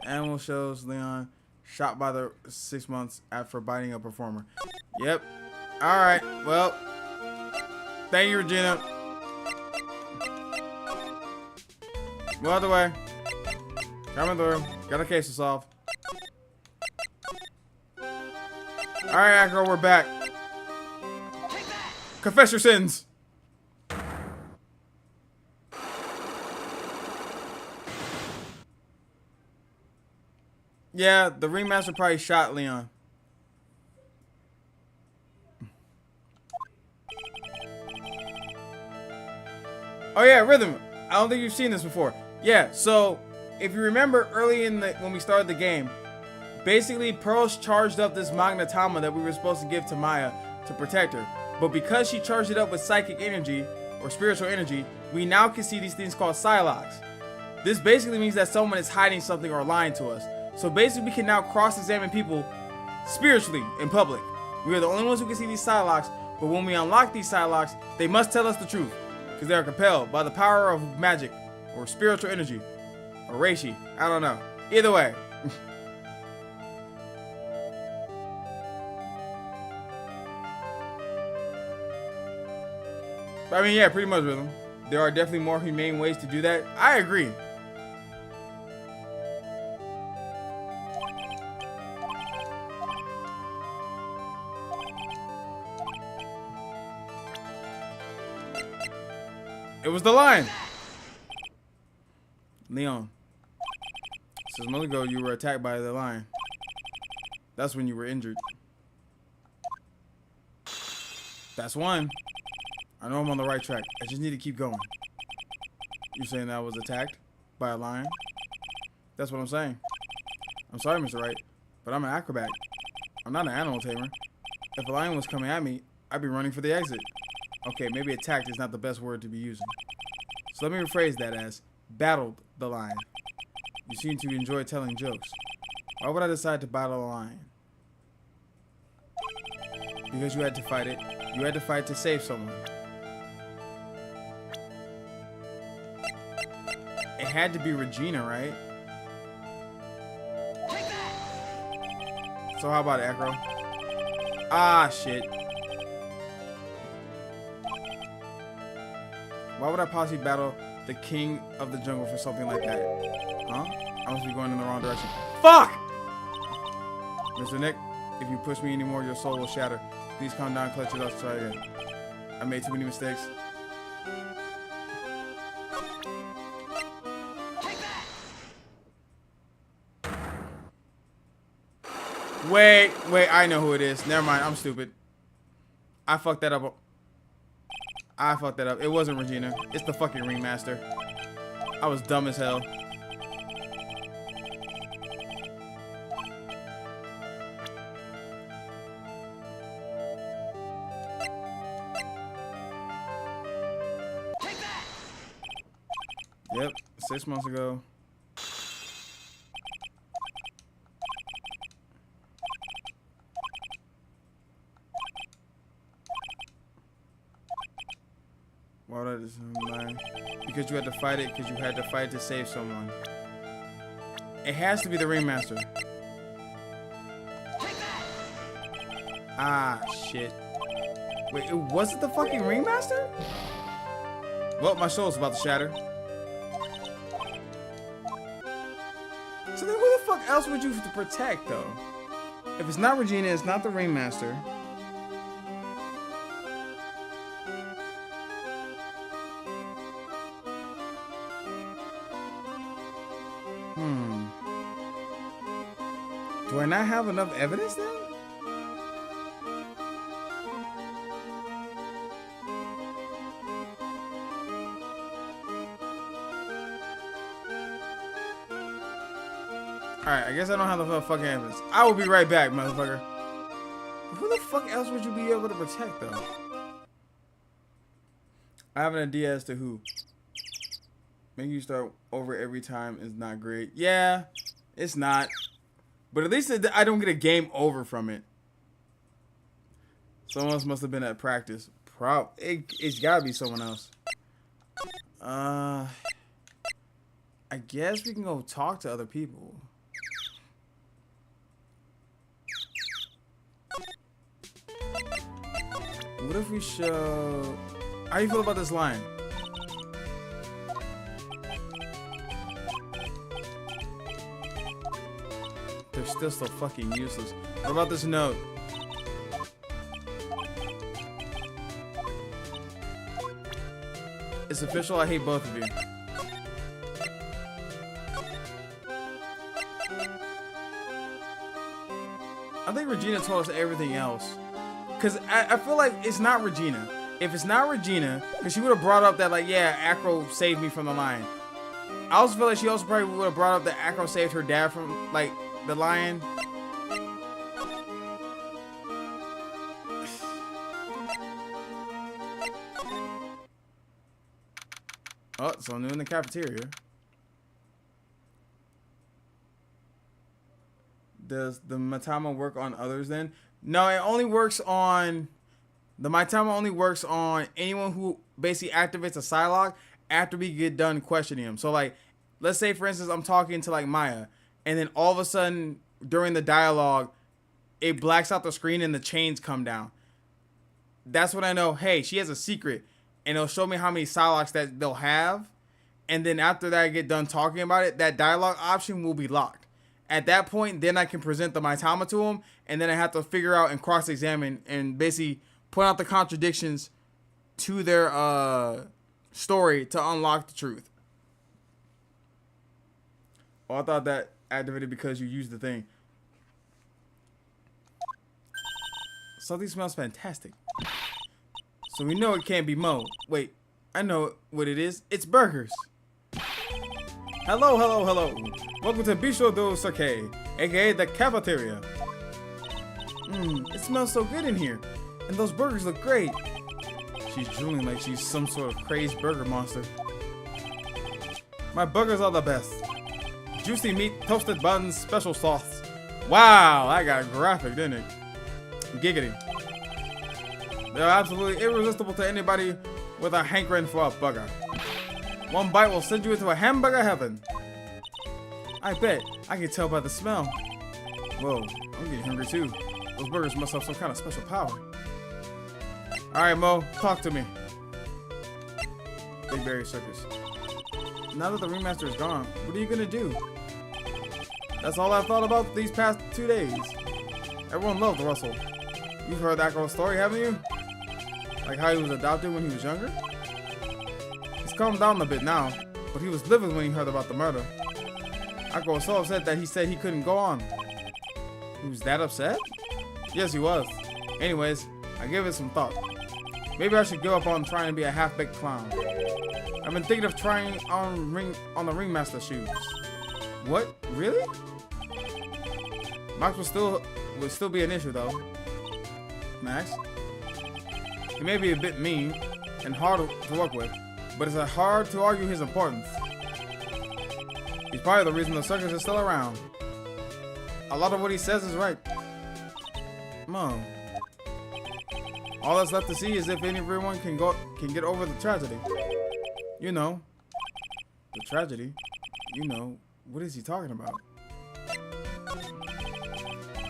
The animal shows Leon shot by the 6 months after biting a performer. Yep. Alright, well. Thank you, Regina. Go out the way. Coming through. Got a case to solve. Alright, Acro, we're back. Confess your sins. Yeah, the Ringmaster probably shot Leon. Oh yeah, Rhythm. I don't think you've seen this before. Yeah, so if you remember early in the when we started the game, basically Pearls charged up this Magnetama that we were supposed to give to Maya to protect her. But because she charged it up with psychic energy or spiritual energy, we now can see these things called Psylocks. This basically means that someone is hiding something or lying to us. So basically we can now cross-examine people spiritually in public. We are the only ones who can see these Psylocks, but when we unlock these Psylocks, they must tell us the truth. Because they are compelled by the power of magic or spiritual energy. Or Reishi. I don't know. Either way. I mean, yeah, pretty much, Rhythm. There are definitely more humane ways to do that. I agree. It was the lion. Leon. Says a month ago you were attacked by the lion. That's when you were injured. That's one. I know I'm on the right track. I just need to keep going. You saying that I was attacked by a lion? That's what I'm saying. I'm sorry, Mr. Wright, but I'm an acrobat. I'm not an animal tamer. If a lion was coming at me, I'd be running for the exit. Okay, maybe attacked is not the best word to be using. So let me rephrase that as battled the lion. You seem to enjoy telling jokes. Why would I decide to battle a lion? Because you had to fight it. You had to fight to save someone. It had to be Regina, right? So how about it, Acro? Ah, shit. Why would I possibly battle the king of the jungle for something like that? Huh? I must be going in the wrong direction. Fuck! Mr. Nick, if you push me anymore, your soul will shatter. Please calm down, clutch it up, try again. I made too many mistakes. Wait, I know who it is. Never mind, I'm stupid. I fucked that up. It wasn't Regina. It's the fucking Ringmaster. I was dumb as hell. 6 months ago. Why would I just lie? Because you had to fight it, because you had to fight to save someone. It has to be the Ringmaster. Ah, shit. Wait, it wasn't the fucking Ringmaster? Well, my soul's about to shatter. So then who the fuck else would you have to protect, though? If it's not Regina, it's not the Ringmaster. Do I not have enough evidence then? Alright, I guess I don't have the fucking evidence. I will be right back, motherfucker. Who the fuck else would you be able to protect, though? I have an idea as to who. Making you start over every time is not great. Yeah, it's not. But at least I don't get a game over from it. Someone else must have been at practice. It's gotta be someone else. I guess we can go talk to other people. What if we show... How do you feel about this line? They're still so fucking useless. What about this note? It's official, I hate both of you. I think Regina told us everything else. Because I feel like it's not Regina. If it's not Regina, because she would have brought up that, like, yeah, Acro saved me from the lion. I also feel like she also probably would have brought up that Acro saved her dad from, like, the lion. Oh, so new in the cafeteria. Does the Matama work on others then? No, it only works on... The Matama only works on anyone who basically activates a Psylocke after we get done questioning him. So, like, let's say, for instance, I'm talking to, like, Maya. And then all of a sudden, during the dialogue, it blacks out the screen and the chains come down. That's when I know, hey, she has a secret. And it'll show me how many Psylocks that they'll have. And then after that I get done talking about it, that dialogue option will be locked. At that point, then I can present the Maitama to them. And then I have to figure out and cross-examine and basically point out the contradictions to their story to unlock the truth. Oh, I thought that activated because you used the thing. Something smells fantastic. So we know it can't be Mo. Wait, I know what it is. It's burgers. Hello, hello, hello. Welcome to Bisho do Sake, aka the cafeteria. It smells so good in here. And those burgers look great. She's drooling like she's some sort of crazed burger monster. My burgers are the best. Juicy meat, toasted buns, special sauce. Wow, that got graphic, didn't it? Giggity. They're absolutely irresistible to anybody with a hankering for a burger. One bite will send you into a hamburger heaven. I bet. I can tell by the smell. Whoa, I'm getting hungry too. Those burgers must have some kind of special power. Alright, Mo, talk to me. Big Berry Circus. Now that the Ringmaster is gone, what are you gonna do? That's all I've thought about these past 2 days. Everyone loved Russell. You've heard that girl's story, haven't you? Like how he was adopted when he was younger? He's calmed down a bit now, but he was livid when he heard about the murder. Akko was so upset that he said he couldn't go on. He was that upset? Yes, he was. Anyways, I gave it some thought. Maybe I should give up on trying to be a half-baked clown. I've been thinking of trying on the Ringmaster shoes. What? Really? Max would still be an issue though. Max? He may be a bit mean and hard to work with, but it's hard to argue his importance. He's probably the reason the circus is still around. A lot of what he says is right. Mom. All that's left to see is if everyone can get over the tragedy. You know. The tragedy. You know. What is he talking about?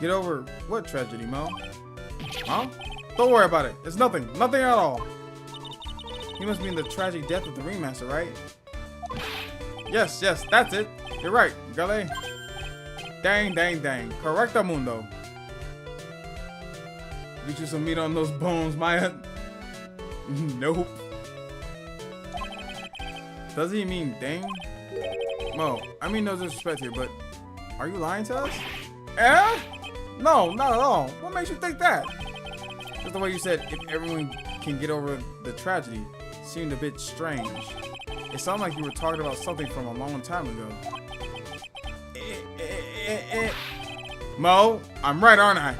Get over what tragedy, Mo? Huh? Don't worry about it. It's nothing. Nothing at all. He must mean the tragic death of the ringmaster, right? Yes, that's it. You're right, Gale. Dang. Correcto mundo. Get you some meat on those bones, Maya. Nope. Does he mean dang? Mo, I mean no disrespect here, but are you lying to us? Eh? No, not at all. What makes you think that? Just the way you said, if everyone can get over the tragedy, seemed a bit strange. It sounded like you were talking about something from a long time ago. Mo, I'm right, aren't I?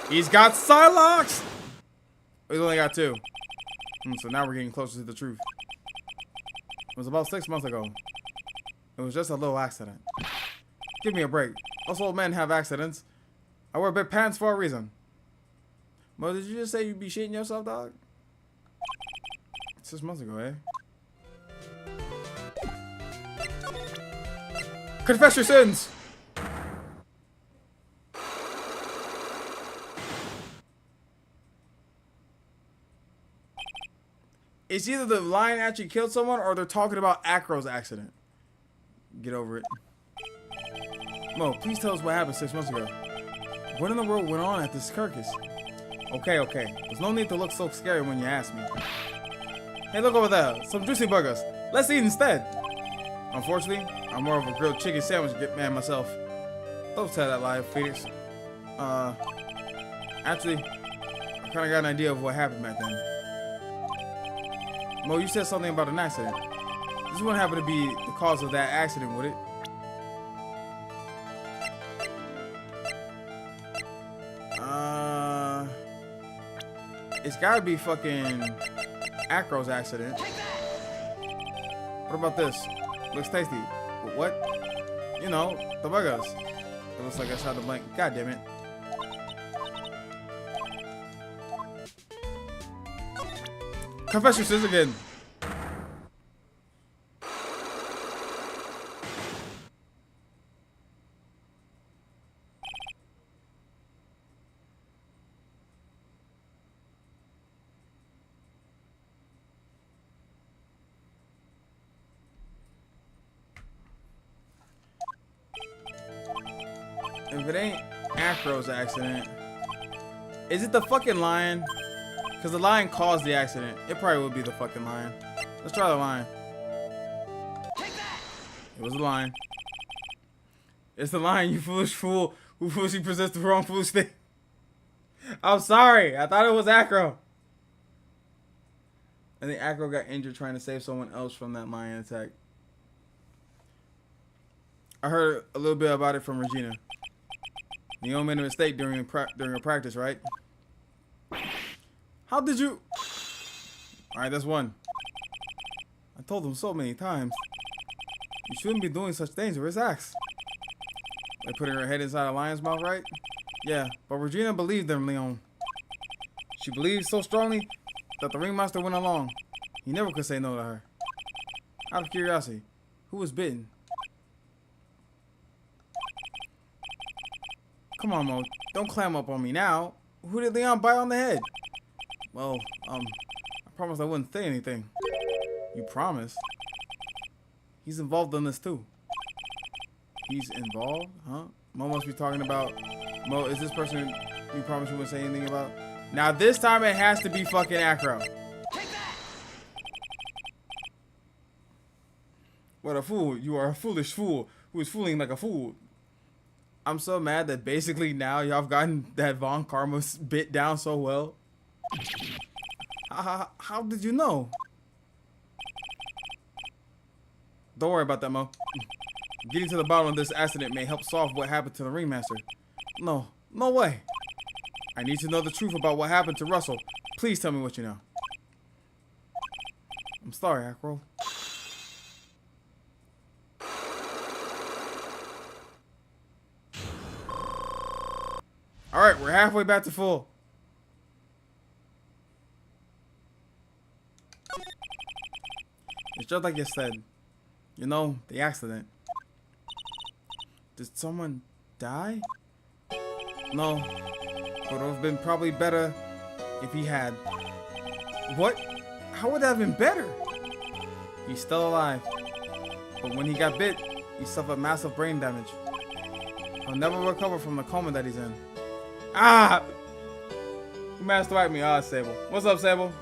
He's got Psylocks! He's only got 2. So now we're getting closer to the truth. It was about 6 months ago. It was just a little accident. Give me a break. Us old men have accidents. I wear big pants for a reason. Mo, did you just say you'd be shitting yourself, dog? 6 months ago, eh? Confess your sins! It's either the lion actually killed someone or they're talking about Acro's accident. Get over it. Mo, please tell us what happened 6 months ago. What in the world went on at this circus? Okay. There's no need to look so scary when you ask me. Hey, look over there. Some juicy burgers. Let's eat instead. Unfortunately, I'm more of a grilled chicken sandwich man myself. Don't tell that lie, Phoenix. Actually, I kind of got an idea of what happened back then. Mo, you said something about an accident. This wouldn't happen to be the cause of that accident, would it? It's gotta be fucking Acro's accident. What about this? Looks tasty. What? You know, the burgers. It looks like I shot the blank. God damn it. Confess your sins again. If it ain't Acro's accident, is it the fucking lion? Because the lion caused the accident. It probably would be the fucking lion. Let's try the lion. It was the lion. It's the lion, you foolish fool who foolishly possessed the wrong foolish thing. I'm sorry. I thought it was Acro. I think Acro got injured trying to save someone else from that lion attack. I heard a little bit about it from Regina. Neo made a mistake during a practice, right? How did you? Alright, that's one. I told him so many times. You shouldn't be doing such dangerous acts. Like putting her head inside a lion's mouth, right? Yeah, but Regina believed them, Leon. She believed so strongly that the ringmaster went along. He never could say no to her. Out of curiosity, who was bitten? Come on, Mo. Don't clam up on me now. Who did Leon bite on the head? Well, I promised I wouldn't say anything. You promised? He's involved in this too. He's involved? Huh? Mo must be talking about... Mo, is this person you promised you wouldn't say anything about? Now this time it has to be fucking Acro. What a fool. You are a foolish fool who is fooling like a fool. I'm so mad that basically now y'all have gotten that Von Karma bit down so well. How did you know? Don't worry about that, Mo. Getting to the bottom of this accident may help solve what happened to the ringmaster. No way. I need to know the truth about what happened to Russell. Please tell me what you know. I'm sorry, Acro. Alright, we're halfway back to full. It's just like you said. You know, the accident. Did someone die? No. Would have been probably better if he had. What? How would that have been better? He's still alive. But when he got bit, he suffered massive brain damage. He'll never recover from the coma that he's in. Ah! Who managed to wipe me? Ah, Sable. What's up, Sable?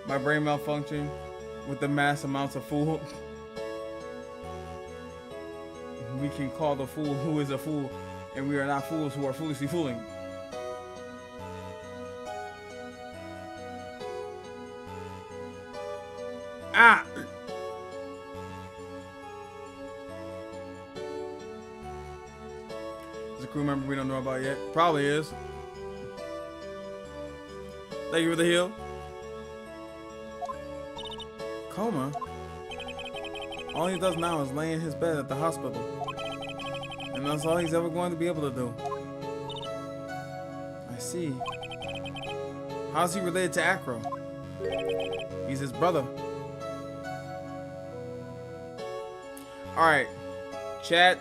My brain malfunctioning with the mass amounts of fool. We can call the fool who is a fool, and we are not fools who are foolishly fooling. Ah! Is a crew member we don't know about yet? Probably is. Thank you for the heal. Coma? All he does now is lay in his bed at the hospital. And that's all he's ever going to be able to do. I see. How's he related to Acro? He's his brother. Alright. Chat.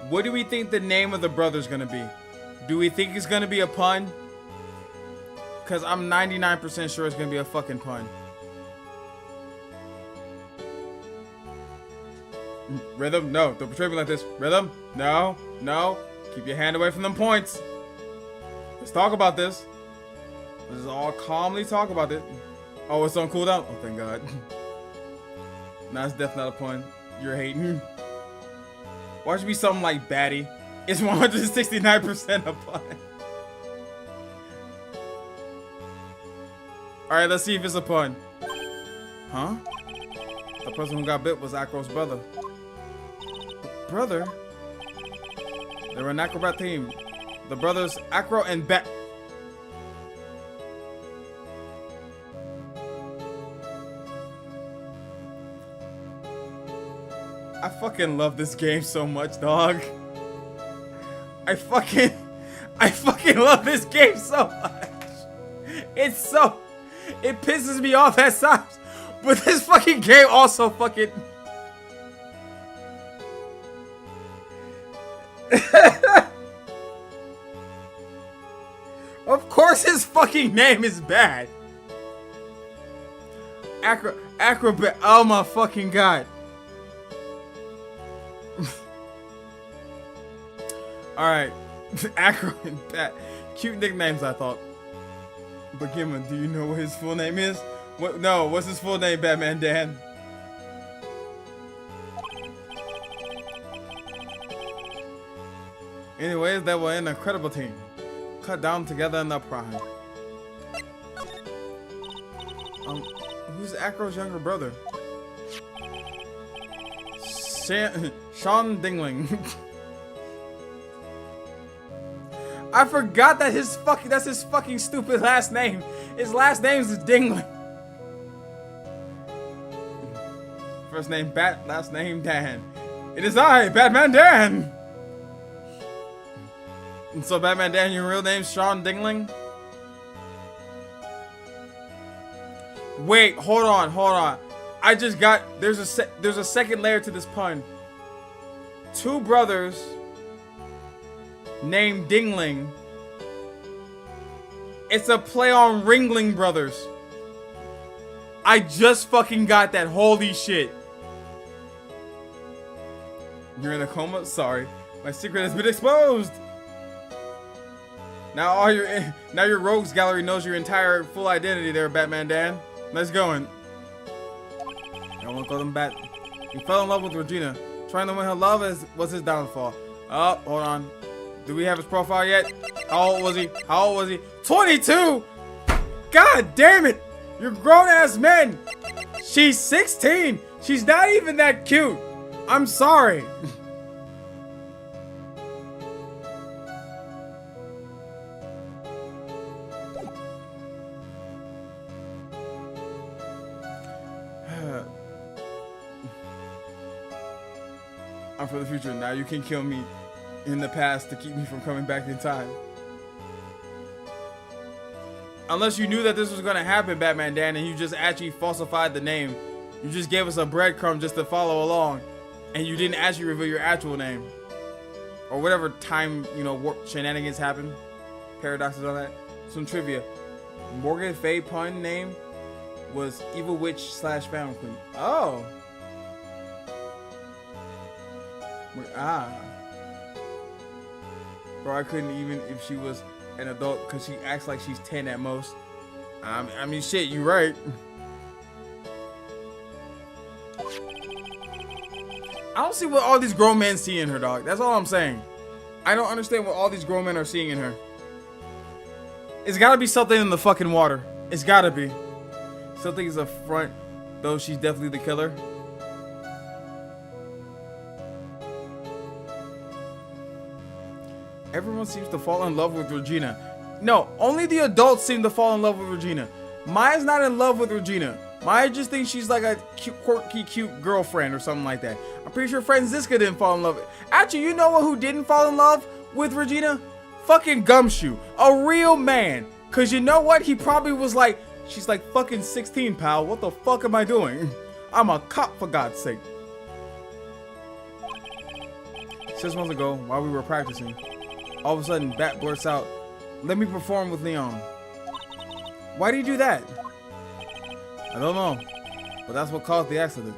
What do we think the name of the brother's gonna be? Do we think it's gonna be a pun? Because I'm 99% sure it's gonna be a fucking pun. Rhythm, no, don't betray me like this. Rhythm, no, no. Keep your hand away from them points. Let's talk about this. Let's all calmly talk about it. Oh, it's on cooldown? Oh, thank God. Nah, it's definitely not a pun. You're hating. Why should it be something like Batty? It's 169% a pun. Alright, let's see if it's a pun. Huh? The person who got bit was Acro's brother. Brother? They were an acrobat team. The brothers Acro and Bat. I fucking love this game so much, dog. I fucking love this game so much. It pisses me off at times. But this fucking game also fucking... Of course his fucking name is bad. Acrobat. Oh my fucking God. Alright. Acro and Bat. Cute nicknames, I thought. But Gimma, do you know what his full name is? What? No, what's his full name, Batman Dan? Anyways, they were an incredible team. Cut down together in the prime. Who's Acro's younger brother? Sean Dingling. I forgot that that's his fucking stupid last name. His last name is Dingling. First name Bat, last name Dan. It is I, Batman Dan. And so Batman Dan, your real name's Sean Dingling? Wait, hold on. I just got there's a second layer to this pun. Two brothers named Dingling. It's a play on Ringling Brothers. I just fucking got that. Holy shit. You're in a coma? Sorry. My secret has been exposed. Now your rogues gallery knows your entire full identity there, Batman Dan. Let's go in. I won't call him Bat. He fell in love with Regina. Trying to win her love was his downfall. Oh, hold on. Do we have his profile yet? How old was he? 22! God damn it! You're grown-ass men! She's 16! She's not even that cute! I'm sorry! I'm for the future. Now you can kill me in the past to keep me from coming back in time. Unless you knew that this was gonna happen, Batman Dan, and you just actually falsified the name. You just gave us a breadcrumb just to follow along, and you didn't actually reveal your actual name. Or whatever time, you know, warp shenanigans happen. Paradoxes on that. Some trivia. Morgan Fay pun name was Evil Witch / Found Queen. Oh. Bro, I couldn't even if she was an adult because she acts like she's 10 at most. I mean, shit, you right. I don't see what all these grown men see in her, dog. That's all I'm saying. I don't understand what all these grown men are seeing in her. It's gotta be something in the fucking water. It's gotta be. Something is a front, though she's definitely the killer. Everyone seems to fall in love with Regina. No, only the adults seem to fall in love with Regina. Maya's not in love with Regina. Maya just thinks she's like a cute, quirky, cute girlfriend or something like that. I'm pretty sure Franziska didn't fall in love. Actually, you know who didn't fall in love with Regina? Fucking Gumshoe. A real man. Cause you know what? He probably was like, she's like fucking 16, pal. What the fuck am I doing? I'm a cop, for God's sake. 6 months ago, while we were practicing, all of a sudden, Bat blurts out, "Let me perform with Leon." Why do you do that? I don't know, but that's what caused the accident.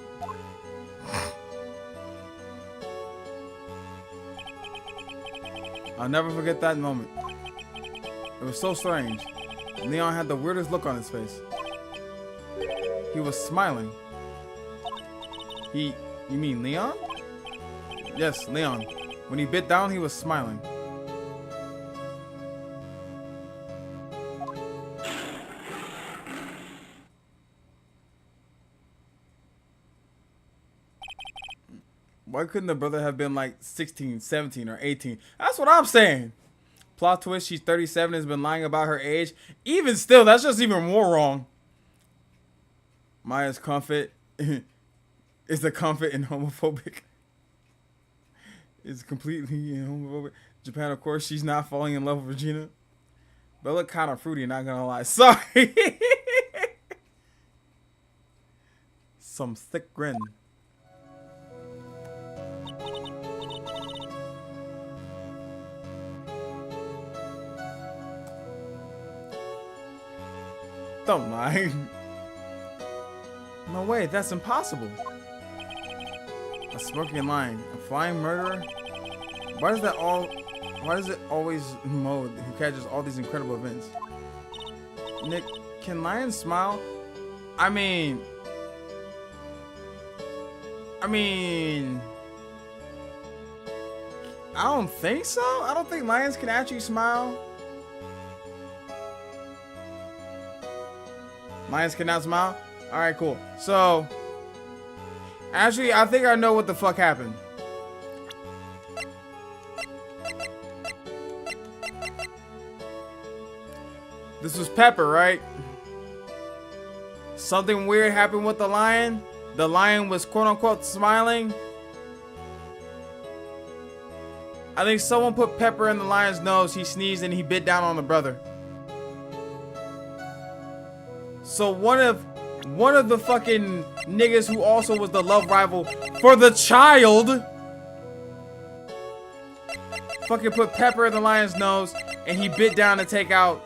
I'll never forget that moment. It was so strange. Leon had the weirdest look on his face. He was smiling. You mean Leon? Yes, Leon. When he bit down, he was smiling. Why couldn't the brother have been like 16, 17, or 18? That's what I'm saying. Plot twist, she's 37 and has been lying about her age. Even still, that's just even more wrong. Maya's comfort is the comfort and homophobic. It's completely homophobic. Japan, of course, she's not falling in love with Regina. But look kind of fruity, not gonna lie. Sorry. Some thick grin. Don't lie. No way, that's impossible. A smoking and lying. A flying murderer? Why does it always Mo who catches all these incredible events? Nick, can lions smile? I mean, I don't think so. I don't think lions can actually smile. Lions cannot smile? Alright, cool. So, actually, I think I know what the fuck happened. This was Pepper, right? Something weird happened with the lion. The lion was quote-unquote smiling. I think someone put pepper in the lion's nose. He sneezed and he bit down on the brother. So one of the fucking niggas who also was the love rival for the child fucking put pepper in the lion's nose and he bit down to take out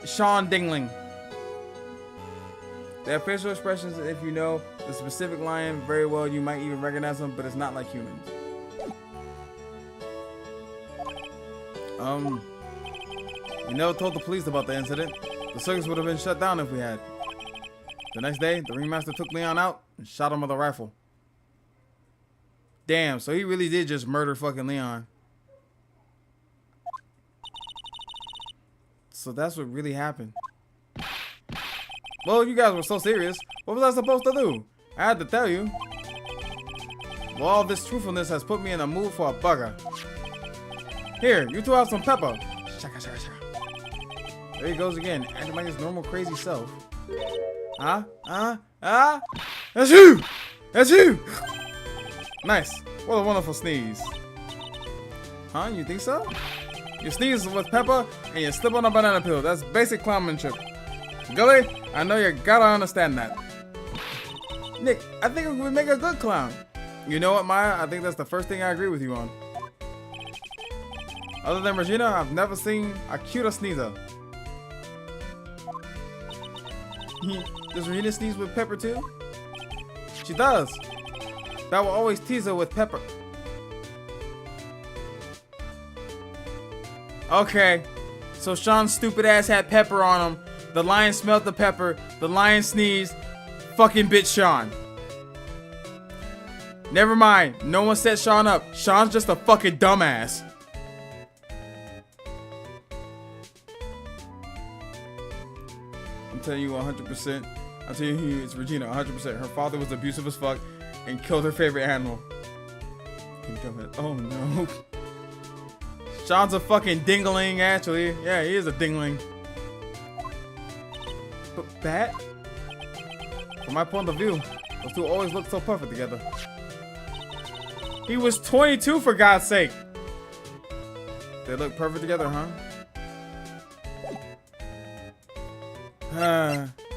Sean Dingling. The facial expressions, if you know the specific lion very well, you might even recognize them, but it's not like humans. We never told the police about the incident. The circus would have been shut down if we had. The next day, the ringmaster took Leon out and shot him with a rifle. Damn, so he really did just murder fucking Leon. So that's what really happened. Well, you guys were so serious. What was I supposed to do? I had to tell you. Well, all this truthfulness has put me in a mood for a burger. Here, you two have some pepper. Shaka, shaka, shaka. There he goes again, acting like his normal crazy self. That's you! That's you! Nice. What a wonderful sneeze. Huh? You think so? You sneeze with pepper and you slip on a banana peel. That's basic clownmanship. Gully, I know you gotta understand that. Nick, I think we would make a good clown. You know what, Maya? I think that's the first thing I agree with you on. Other than Regina, I've never seen a cuter sneezer. Does Regina sneeze with pepper too? She does. That will always tease her with pepper. Okay, so Sean's stupid ass had pepper on him. The lion smelled the pepper. The lion sneezed. Fucking bitch Sean. Never mind. No one set Sean up. Sean's just a fucking dumbass. I'm telling you 100%. I'm telling you it's Regina 100%. Her father was abusive as fuck and killed her favorite animal. Oh no. Sean's a fucking dingling, actually. Yeah, he is a dingling. But Bat? From my point of view, those two always look so perfect together. He was 22 for God's sake. They look perfect together, huh?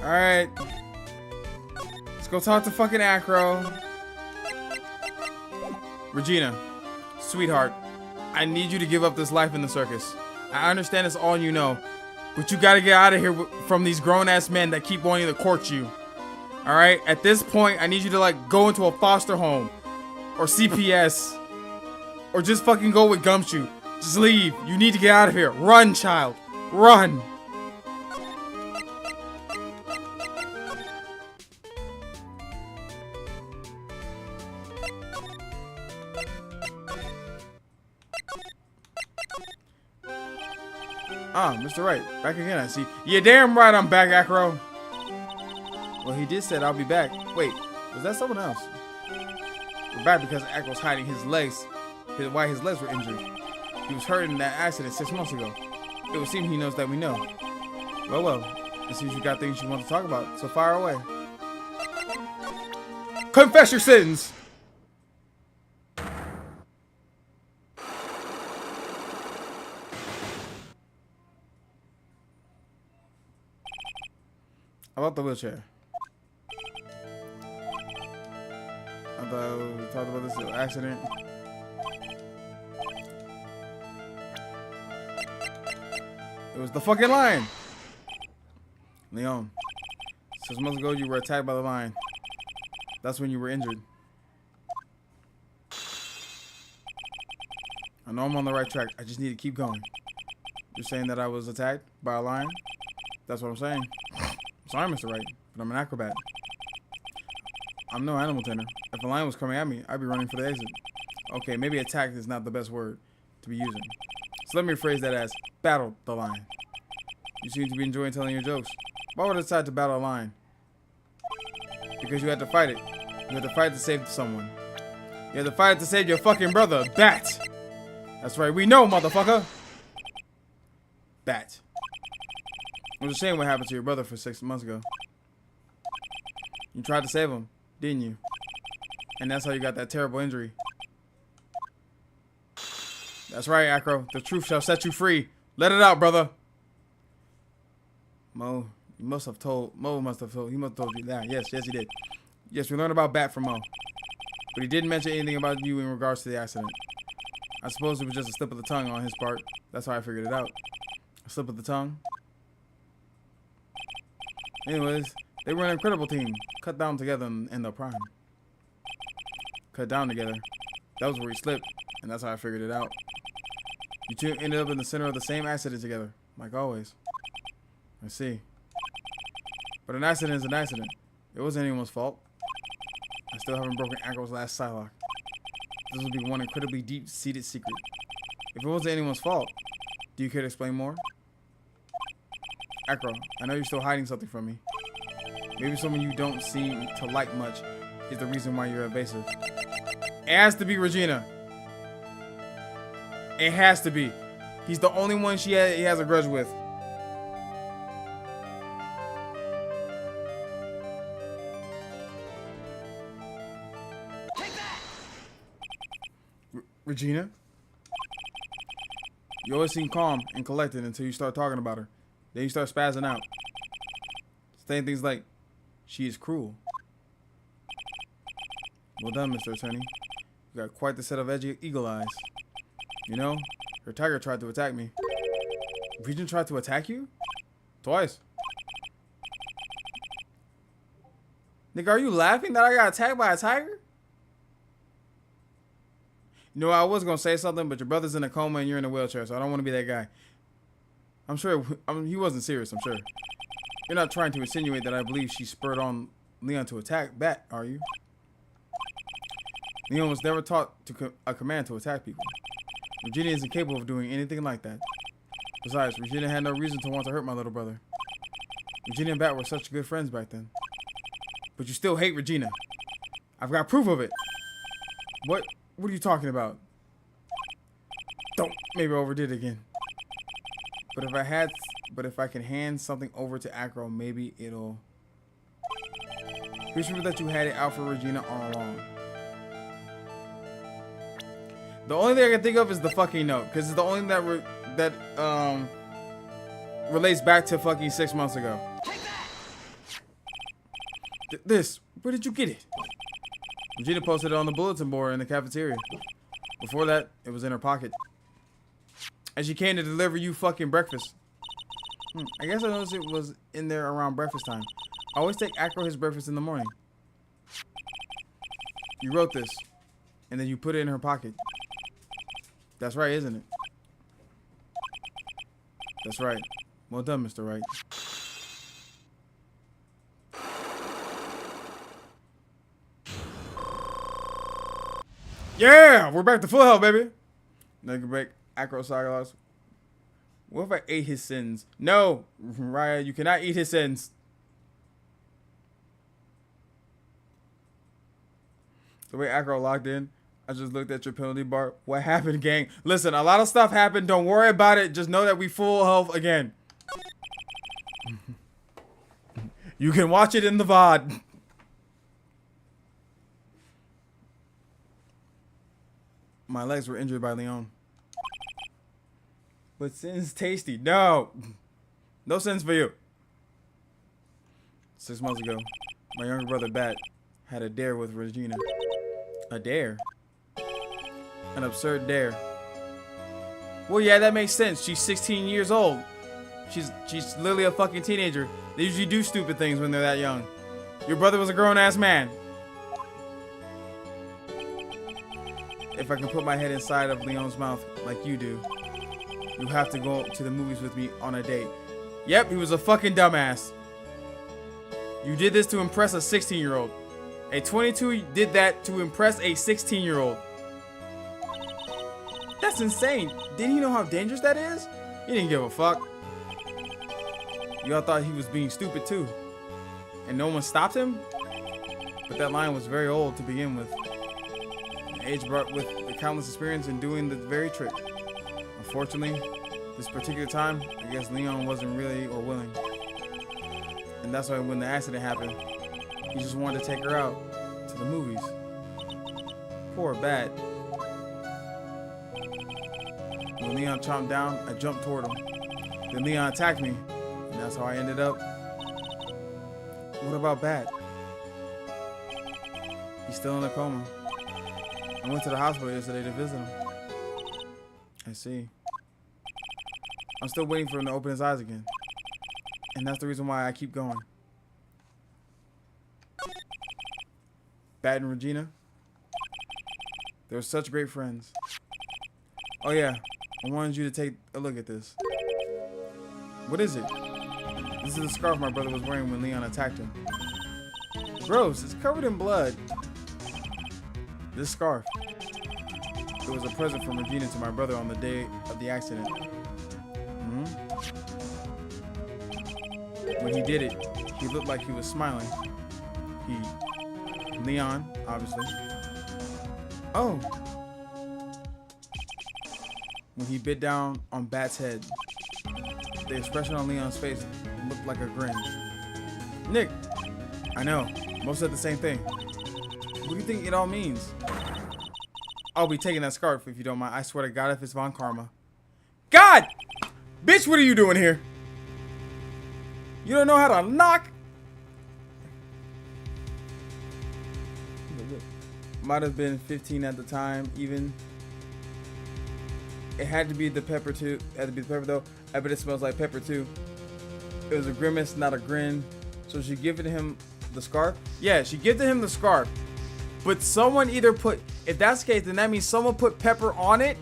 Alright. Let's go talk to fucking Acro. Regina, sweetheart, I need you to give up this life in the circus. I understand it's all you know, but you gotta get out of here from these grown-ass men that keep wanting to court you. Alright? At this point, I need you to, like, go into a foster home. Or CPS. Or just fucking go with Gumshoe. Just leave. You need to get out of here. Run, child. Run. Ah, Mr. Wright. Back again, I see. Yeah, damn right I'm back, Acro. Well, he did say I'll be back. Wait, was that someone else? We're back because Acro's hiding his legs. Why his legs were injured. He was hurt in that accident 6 months ago. It would seem he knows that we know. Well, it seems you got things you want to talk about, so fire away. Confess your sins! How about the wheelchair? I thought we talked about this accident. It was the fucking lion! Leon, 6 months ago you were attacked by the lion. That's when you were injured. I know I'm on the right track. I just need to keep going. You're saying that I was attacked by a lion? That's what I'm saying. Sorry, Mr. Wright, but I'm an acrobat. I'm no animal tender. If a lion was coming at me, I'd be running for the exit. Okay, maybe attack is not the best word to be using. So let me rephrase that as battle the lion. You seem to be enjoying telling your jokes. Why would I decide to battle a lion? Because you had to fight it. You had to fight to save someone. You had to fight to save your fucking brother, Bat. That's right, we know, motherfucker. Bat. It was a shame what happened to your brother for 6 months ago. You tried to save him, didn't you? And that's how you got that terrible injury. That's right, Acro. The truth shall set you free. Let it out, brother. Mo must have told you that. Yes, he did. Yes, we learned about Bat from Mo. But he didn't mention anything about you in regards to the accident. I suppose it was just a slip of the tongue on his part. That's how I figured it out. A slip of the tongue. Anyways, they were an incredible team. Cut down together in the prime. Cut down together. That was where he slipped, and that's how I figured it out. You two ended up in the center of the same accident together, like always. I see. But an accident is an accident. It wasn't anyone's fault. I still haven't broken Acro's last Psylocke. This will be one incredibly deep-seated secret. If it wasn't anyone's fault, do you care to explain more? Acro, I know you're still hiding something from me. Maybe someone you don't seem to like much is the reason why you're evasive. It has to be Regina. It has to be. He's the only one he has a grudge with. Regina? You always seem calm and collected until you start talking about her. Then you start spazzing out. Saying things like, she is cruel. Well done, Mr. Attorney. You got quite the set of edgy eagle eyes. You know, her tiger tried to attack me. Regina tried to attack you? Twice. Nigga, are you laughing that I got attacked by a tiger? You know, I was going to say something, but your brother's in a coma and you're in a wheelchair, so I don't want to be that guy. I'm sure, he wasn't serious, I'm sure. You're not trying to insinuate that I believe she spurred on Leon to attack Bat, are you? Leon was never taught a command to attack people. Regina isn't capable of doing anything like that. Besides, Regina had no reason to want to hurt my little brother. Regina and Bat were such good friends back then. But you still hate Regina. I've got proof of it. What are you talking about? Don't. Maybe I overdid it again. But if I can hand something over to Acro, maybe it'll... Here's proof that you had it out for Regina all along. The only thing I can think of is the fucking note, because it's the only thing that relates back to fucking 6 months ago. This, where did you get it? Regina posted it on the bulletin board in the cafeteria. Before that, it was in her pocket. And she came to deliver you fucking breakfast. I guess I noticed it was in there around breakfast time. I always take Acro his breakfast in the morning. You wrote this, and then you put it in her pocket. That's right, isn't it? That's right. Well done, Mr. Wright. Yeah, we're back to full health, baby. Naked break, Acro Sagalos. What if I ate his sins? No, Raya, you cannot eat his sins. The way Acro locked in, I just looked at your penalty bar. What happened, gang? Listen, a lot of stuff happened. Don't worry about it. Just know that we full health again. You can watch it in the VOD. My legs were injured by Leon. But sin's tasty. No. No sins for you. 6 months ago, my younger brother Bat had a dare with Regina. A dare? An absurd dare. Well, yeah, that makes sense. She's 16 years old. She's literally a fucking teenager. They usually do stupid things when they're that young. Your brother was a grown-ass man. If I can put my head inside of Leon's mouth like you do, you have to go to the movies with me on a date. Yep, he was a fucking dumbass. You did this to impress a 16-year-old. A 22 did that to impress a 16-year-old. That's insane. Didn't he know how dangerous that is? He didn't give a fuck. Y'all thought he was being stupid too. And no one stopped him? But that line was very old to begin with. Age brought with the countless experience in doing the very trick. Unfortunately, this particular time, I guess Leon wasn't really or willing. And that's why when the accident happened, he just wanted to take her out to the movies. Poor Bat. When Leon chomped down, I jumped toward him. Then Leon attacked me, and that's how I ended up. What about Bat? He's still in a coma. I went to the hospital yesterday to visit him. I see. I'm still waiting for him to open his eyes again. And that's the reason why I keep going. Bat and Regina, they were such great friends. Oh yeah, I wanted you to take a look at this. What is it? This is the scarf my brother was wearing when Leon attacked him. Gross, it's covered in blood. This scarf. It was a present from Regina to my brother on the day of the accident. When he did it, he looked like he was smiling. Leon, obviously. Oh. When he bit down on Bat's head, the expression on Leon's face looked like a grin. Nick, I know, most said the same thing. What do you think it all means? I'll be taking that scarf if you don't mind. I swear to God, if it's Von Karma. God! Bitch, what are you doing here? You don't know how to knock? Might have been 15 at the time, even. It had to be the pepper too. It had to be the pepper though. I bet it smells like pepper too. It was a grimace, not a grin. So she gifted him the scarf? Yeah, she gifted him the scarf. But someone either put, if that's the case, then that means someone put pepper on it.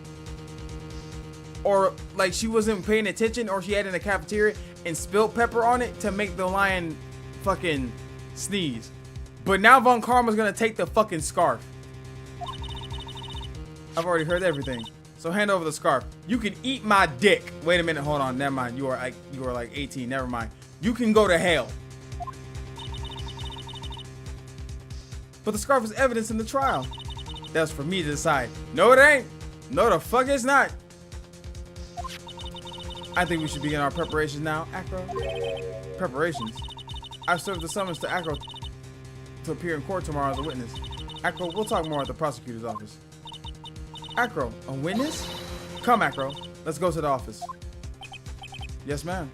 Or like she wasn't paying attention, or she had it in the cafeteria and spilled pepper on it to make the lion fucking sneeze. But now Von Karma's gonna take the fucking scarf. I've already heard everything. So hand over the scarf. You can eat my dick. Wait a minute, hold on. Never mind. You are like 18. Never mind. You can go to hell. But the scarf is evidence in the trial. That's for me to decide. No, it ain't. No, the fuck it's not. I think we should begin our preparations now. Acro. Preparations. I've served the summons to Acro to appear in court tomorrow as a witness. Acro, we'll talk more at the prosecutor's office. Acro, a witness? Come, Acro. Let's go to the office. Yes, ma'am.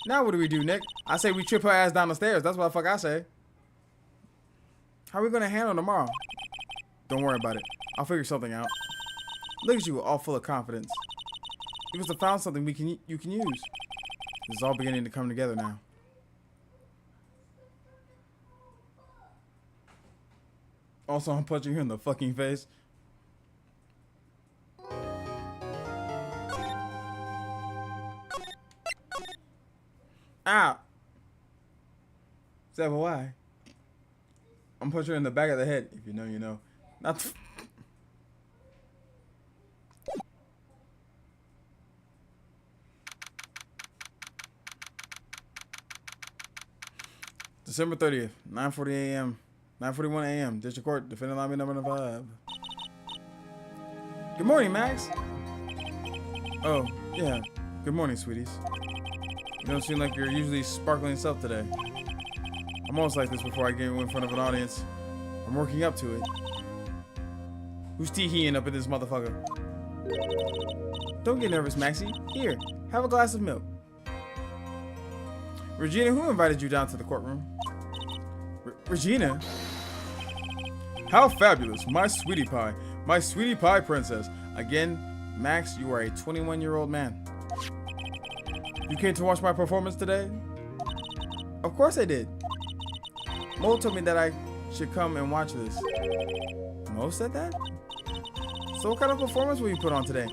Now what do we do, Nick? I say we trip her ass down the stairs. That's what the fuck I say. How are we gonna handle tomorrow? Don't worry about it. I'll figure something out. Look at you, all full of confidence. You must have found something you can use. This is all beginning to come together now. Also, I'm punching you in the fucking face. Ow! Is that why? I'm punching her in the back of the head. If you know, you know. Not the December 30th, 9:40 a.m. 9:41 a.m. District Court, defendant lobby number 5. Good morning, Max. Oh, yeah. Good morning, sweeties. You don't seem like your usually sparkling self today. I'm always like this before I get in front of an audience. I'm working up to it. Who's tee-heeing up in this motherfucker? Don't get nervous, Maxie. Here, have a glass of milk. Regina, who invited you down to the courtroom? Regina? How fabulous, my sweetie pie princess. Again, Max, you are a 21-year-old man. You came to watch my performance today? Of course I did. Mo told me that I should come and watch this. Mo said that? So what kind of performance will you put on today?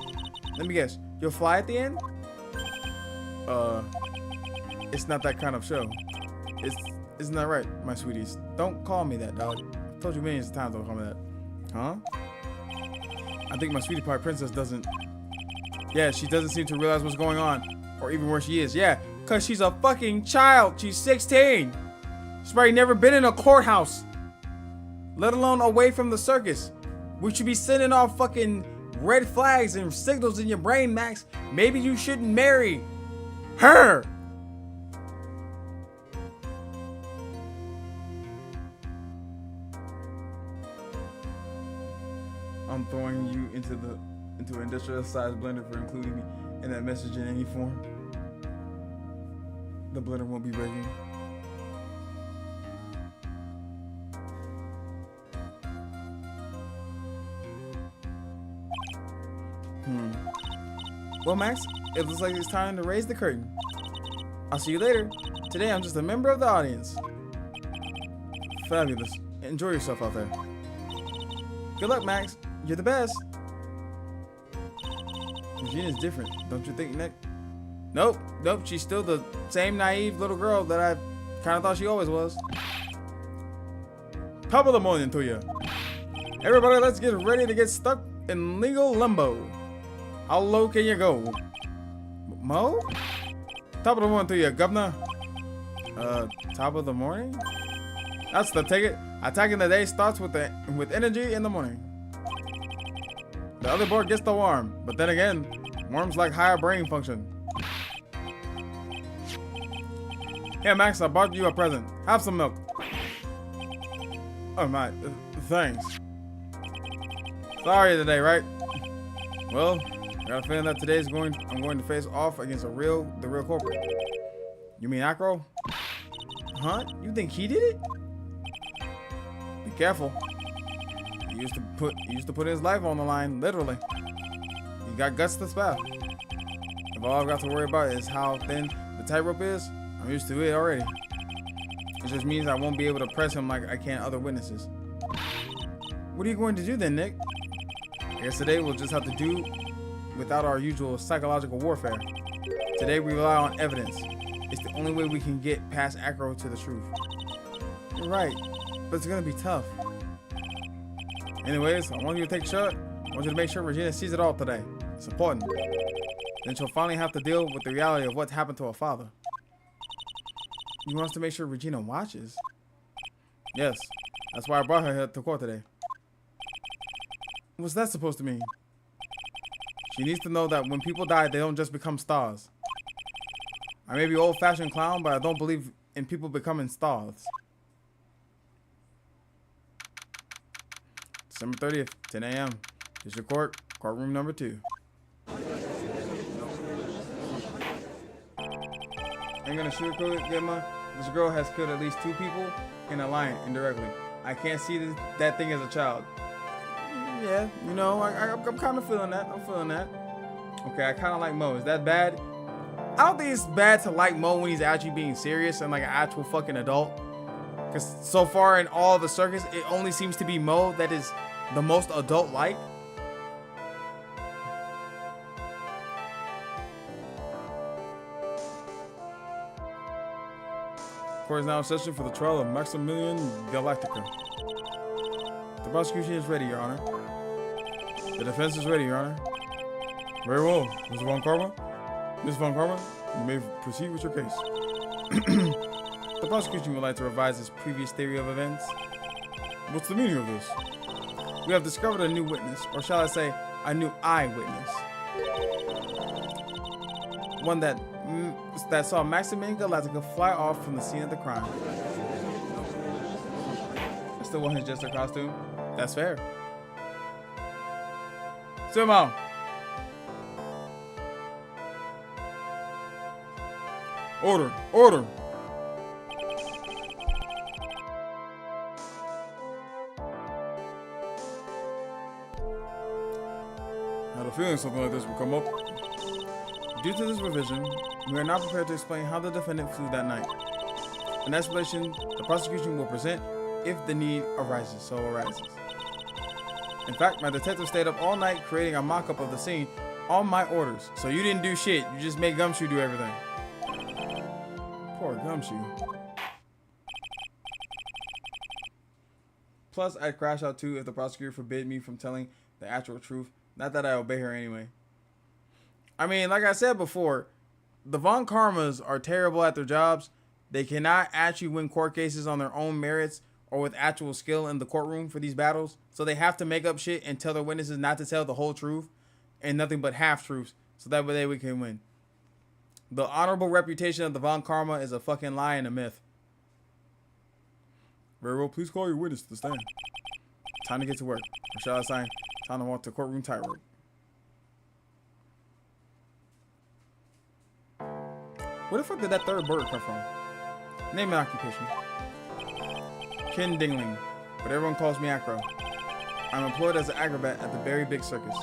Let me guess, you'll fly at the end? It's not that kind of show. Isn't that right, my sweeties? Don't call me that, dog. I told you millions of times don't call me that. Huh? I think my sweetie pie princess doesn't... Yeah, she doesn't seem to realize what's going on. Or even where she is. Yeah, because she's a fucking child. She's 16. She's probably never been in a courthouse. Let alone away from the circus. We should be sending off fucking red flags and signals in your brain, Max. Maybe you shouldn't marry her. I'm throwing you into an industrial-sized blender for including me in that message in any form. The blender won't be breaking. Well, Max, it looks like it's time to raise the curtain. I'll see you later. Today, I'm just a member of the audience. Fabulous. Enjoy yourself out there. Good luck, Max. You're the best. Regina's different, don't you think, Nick? Nope. She's still the same naive little girl that I kind of thought she always was. Top of the morning to you. Everybody, let's get ready to get stuck in legal limbo. How low can you go? Mo? Top of the morning to you, governor. Top of the morning? That's the ticket. Attacking the day starts with energy in the morning. The other board gets the worm, but then again, worms like higher brain function. Here, Max, I bought you a present. Have some milk. Oh my, thanks. Sorry today, right? Well, I got a feeling that I'm going to face off against the real culprit. You mean Acro? Huh? You think he did it? Be careful. He used to put his life on the line, literally. He got guts to spare. If all I've got to worry about is how thin the tightrope is, I'm used to it already. It just means I won't be able to press him like I can other witnesses. What are you going to do then, Nick? I guess today we'll just have to do without our usual psychological warfare. Today we rely on evidence. It's the only way we can get past Acro to the truth. You're right, but it's gonna be tough. Anyways, I want you to take a shot. I want you to make sure Regina sees it all today. It's important. Then she'll finally have to deal with the reality of what's happened to her father. You want us to make sure Regina watches? Yes, that's why I brought her here to court today. What's that supposed to mean? She needs to know that when people die, they don't just become stars. I may be old-fashioned clown, but I don't believe in people becoming stars. December 30th, 10 a.m. District Court, courtroom number 2. Ain't gonna sugarcoat it, Gemma. This girl has killed at least 2 people in a line indirectly. I can't see that thing as a child. Yeah, you know, I'm kind of feeling that. I'm feeling that. Okay, I kind of like Mo. Is that bad? I don't think it's bad to like Mo when he's actually being serious and like an actual fucking adult. Because so far in all the circus, it only seems to be Mo that is the most adult-like. Court is now in session for the trial of Maximilian Galactica. The prosecution is ready, Your Honor. The defense is ready, Your Honor. Very well, Mr. Von Karma. Ms. Von Karma, you may proceed with your case. The prosecution would like to revise its previous theory of events. What's the meaning of this? We have discovered a new witness, or shall I say, a new eyewitness. One that saw Maximilian Galactica fly off from the scene of the crime. I still want his jester costume. That's fair. Sumo. Order, order. I had a feeling something like this would come up. Due to this revision, we are now prepared to explain how the defendant flew that night. An explanation the prosecution will present if the need arises, so arises. In fact, my detective stayed up all night creating a mock-up of the scene on my orders. So you didn't do shit, you just made Gumshoe do everything. Poor Gumshoe. Plus, I'd crash out too if the prosecutor forbid me from telling the actual truth. Not that I obey her anyway. I mean, like I said before, the Von Karmas are terrible at their jobs. They cannot actually win court cases on their own merits or with actual skill in the courtroom for these battles. So they have to make up shit and tell their witnesses not to tell the whole truth and nothing but half-truths so that way we can win. The honorable reputation of the Von Karma is a fucking lie and a myth. Very well, please call your witness to the stand. Time to get to work. Or shall I sign? Time to walk to courtroom tightrope. Where the fuck did that third bird come from? Name and occupation. Ken Dingling, but everyone calls me Acro. I'm employed as an acrobat at the very big circus.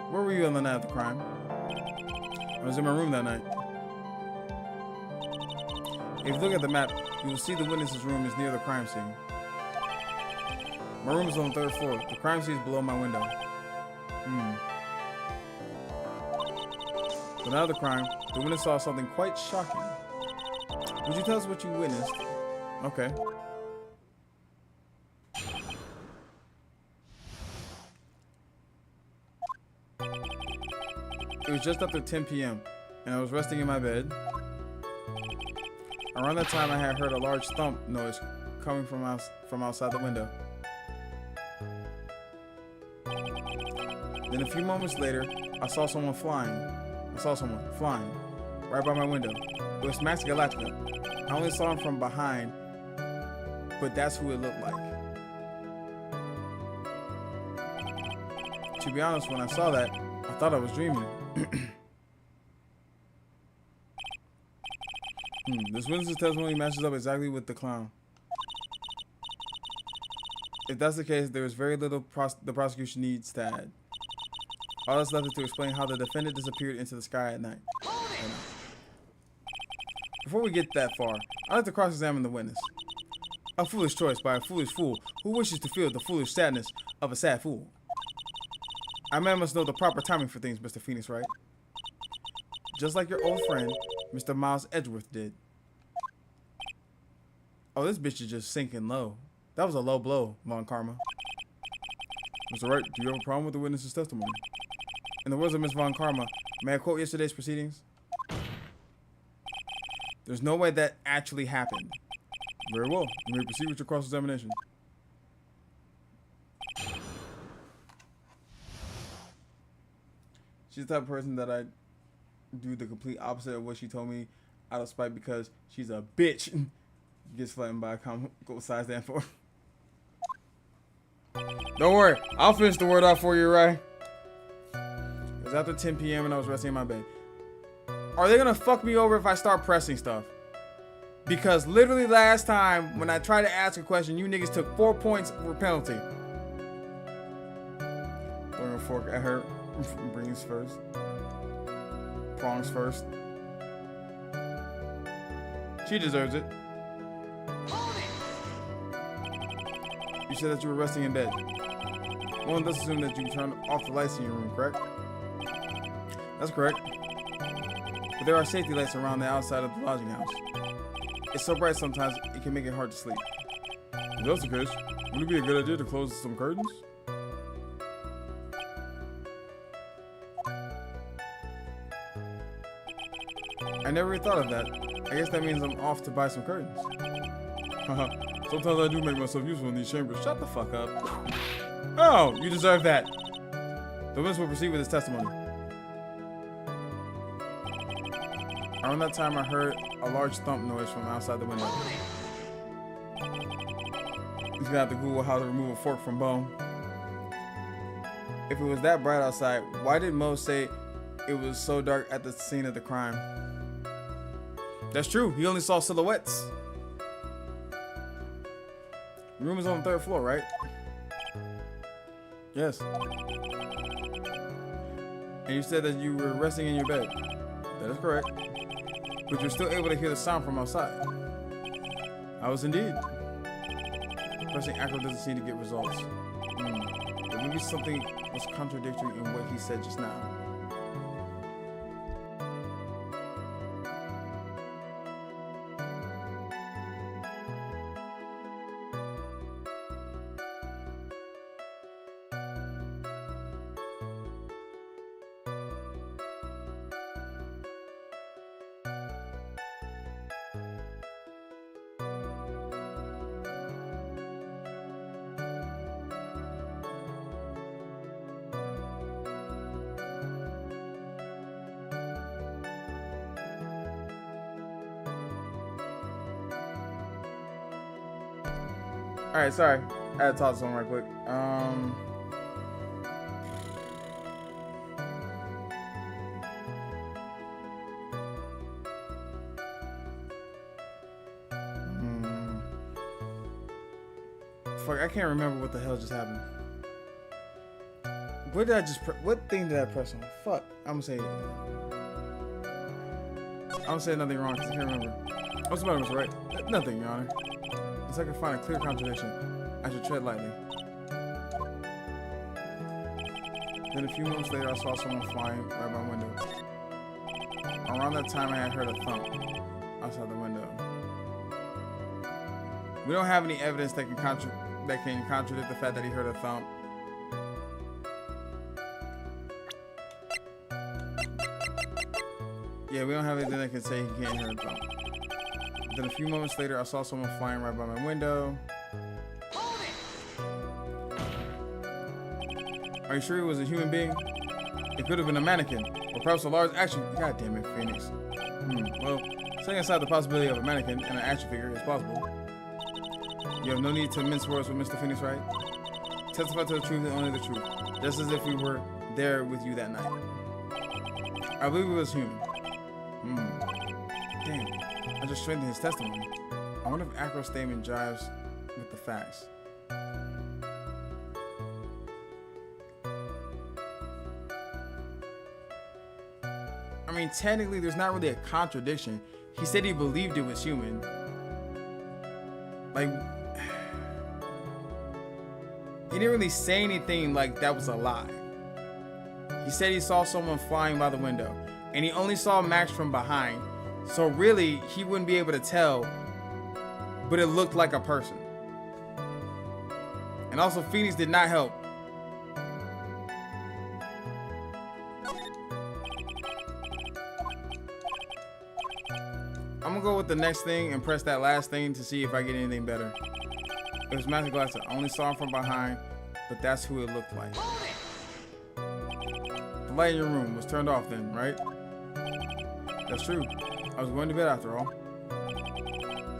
Where were you on the night of the crime? I was in my room that night. If you look at the map, you will see the witness's room is near the crime scene. My room is on the 3rd floor. The crime scene is below my window. The night of the crime, the witness saw something quite shocking. Would you tell us what you witnessed? Okay. It was just after 10 p.m. and I was resting in my bed. Around that time, I had heard a large thump noise coming from outside the window. Then a few moments later, I saw someone flying right by my window. It was Max Galactica. I only saw him from behind, but that's who it looked like. To be honest, when I saw that, I thought I was dreaming. This witness's testimony matches up exactly with the clown. If that's the case, there is very little the prosecution needs to add. All that's left is to explain how the defendant disappeared into the sky at night. Before we get that far, I'd like to cross-examine the witness. A foolish choice by a foolish fool who wishes to feel the foolish sadness of a sad fool. A man must know the proper timing for things, Mr. Phoenix, right? Just like your old friend, Mr. Miles Edgeworth did. Oh, this bitch is just sinking low. That was a low blow, Von Karma. Mr. Wright, do you have a problem with the witness's testimony? In the words of Miss Von Karma, may I quote yesterday's proceedings? There's no way that actually happened. Very well. You may proceed with your cross-examination. She's the type of person that I do the complete opposite of what she told me out of spite because she's a bitch. Gets flattened by a comical size stand for. Don't worry, I'll finish the word out for you, right? It was after 10 p.m. and I was resting in my bed. Are they gonna fuck me over if I start pressing stuff? Because literally last time when I tried to ask a question, you niggas took 4 points for penalty. Throwing a fork at her. Brains first. Prongs first. She deserves it. You said that you were resting in bed. One does assume that you turned off the lights in your room, correct? That's correct. But there are safety lights around the outside of the lodging house. It's so bright sometimes it can make it hard to sleep. If that's the case, would it be a good idea to close some curtains? I never really thought of that. I guess that means I'm off to buy some curtains. Haha. Sometimes I do make myself useful in these chambers. Shut the fuck up. Oh, you deserve that. The witness will proceed with his testimony. Around that time, I heard a large thump noise from outside the window. He's gonna have to Google how to remove a fork from bone. If it was that bright outside, why did Mo say it was so dark at the scene of the crime? That's true. He only saw silhouettes. The room is on the 3rd floor, right? Yes. And you said that you were resting in your bed. That is correct. But you're still able to hear the sound from outside. I was indeed. Pressing acro doesn't seem to get results. But maybe something was contradictory in what he said just now. Alright, sorry. I had to talk to someone right quick. Fuck, I can't remember what the hell just happened. What did I just what thing did I press on? Fuck. I'm gonna say nothing wrong because I can't remember. What's the matter, Mr. Wright? Nothing, Your Honor. Unless I can find a clear contradiction, I should tread lightly. Then a few moments later, I saw someone flying right by my window. Around that time, I had heard a thump outside the window. We don't have any evidence that can contradict the fact that he heard a thump. Yeah, we don't have anything that can say he can't hear a thump. Then a few moments later, I saw someone flying right by my window. Are you sure it was a human being? It could have been a mannequin, or perhaps a large action. God damn it, Phoenix. Well, setting aside the possibility of a mannequin and an action figure is possible. You have no need to mince words with Mr. Phoenix, right? Testify to the truth and only the truth, just as if we were there with you that night. I believe it was human. Damn, I just strengthened his testimony. I wonder if Acro's statement jives with the facts. I mean, technically, there's not really a contradiction. He said he believed it was human. Like, he didn't really say anything like that was a lie. He said he saw someone flying by the window, and he only saw Max from behind. So really, he wouldn't be able to tell, but it looked like a person. And also, Phoenix did not help. I'm gonna go with the next thing and press that last thing to see if I get anything better. It was Master Galactica. I only saw him from behind, but that's who it looked like. The light in your room was turned off then, right? That's true. I was going to bed after all.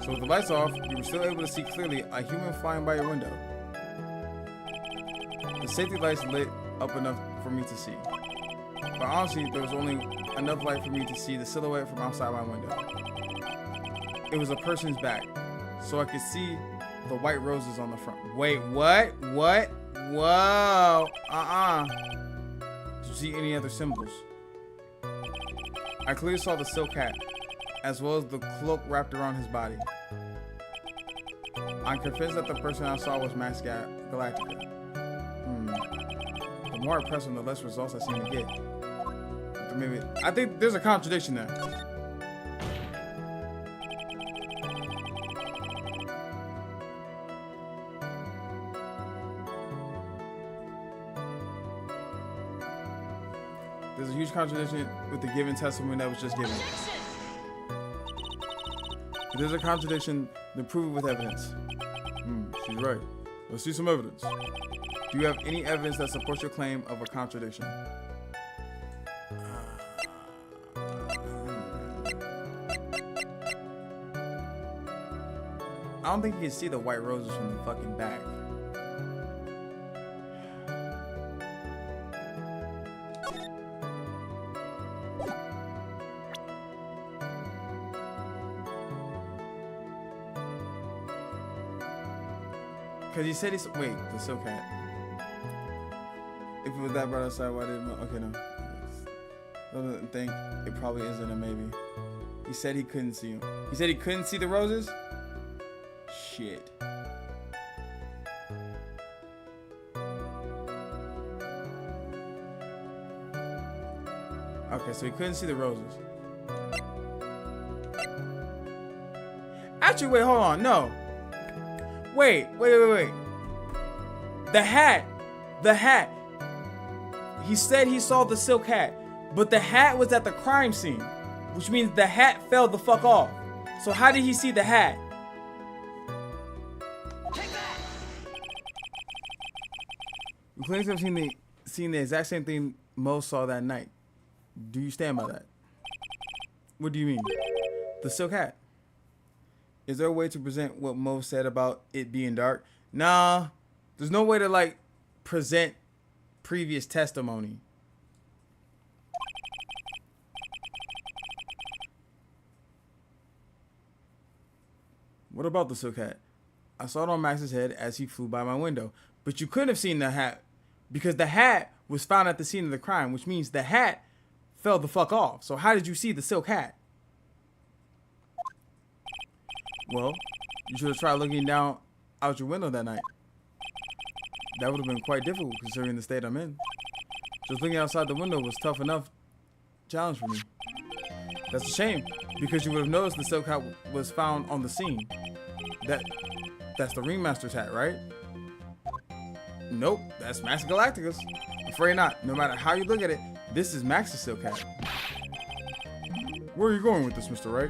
So with the lights off, you were still able to see clearly a human flying by your window. The safety lights lit up enough for me to see. But honestly, there was only enough light for me to see the silhouette from outside my window. It was a person's back, so I could see the white roses on the front. Wait, what? What? Whoa. Did you see any other symbols? I clearly saw the silk hat, as well as the cloak wrapped around his body. I'm convinced that the person I saw was Max Galactica. The more I press him, the less results I seem to get. Maybe I think there's a contradiction there. There's a huge contradiction with the given testimony that was just given. If there's a contradiction, then prove it with evidence. She's right. Let's see some evidence. Do you have any evidence that supports your claim of a contradiction? I don't think you can see the white roses from the fucking back. Because he said he's... Wait, the silk hat. If it was that bright outside, why didn't... Okay, no. I don't think it probably isn't a maybe. He said he couldn't see him. He said he couldn't see the roses? Shit. Okay, so he couldn't see the roses. Actually, wait, hold on. No. Wait. The hat. He said he saw the silk hat, but the hat was at the crime scene, which means the hat fell the fuck off. So how did he see the hat? You claim to have seen the exact same thing Mo saw that night. Do you stand by that? What do you mean? The silk hat. Is there a way to present what Mo said about it being dark? Nah, there's no way to like present previous testimony. What about the silk hat? I saw it on Max's head as he flew by my window, but you couldn't have seen the hat because the hat was found at the scene of the crime, which means the hat fell the fuck off. So how did you see the silk hat? Well, you should have tried looking down out your window that night. That would have been quite difficult considering the state I'm in. Just looking outside the window was tough enough challenge for me. That's a shame, because you would have noticed the silk hat was found on the scene. That's the Ringmaster's hat, right? Nope, that's Max Galactica's. Afraid not. No matter how you look at it, this is Max's silk hat. Where are you going with this, Mr. Wright?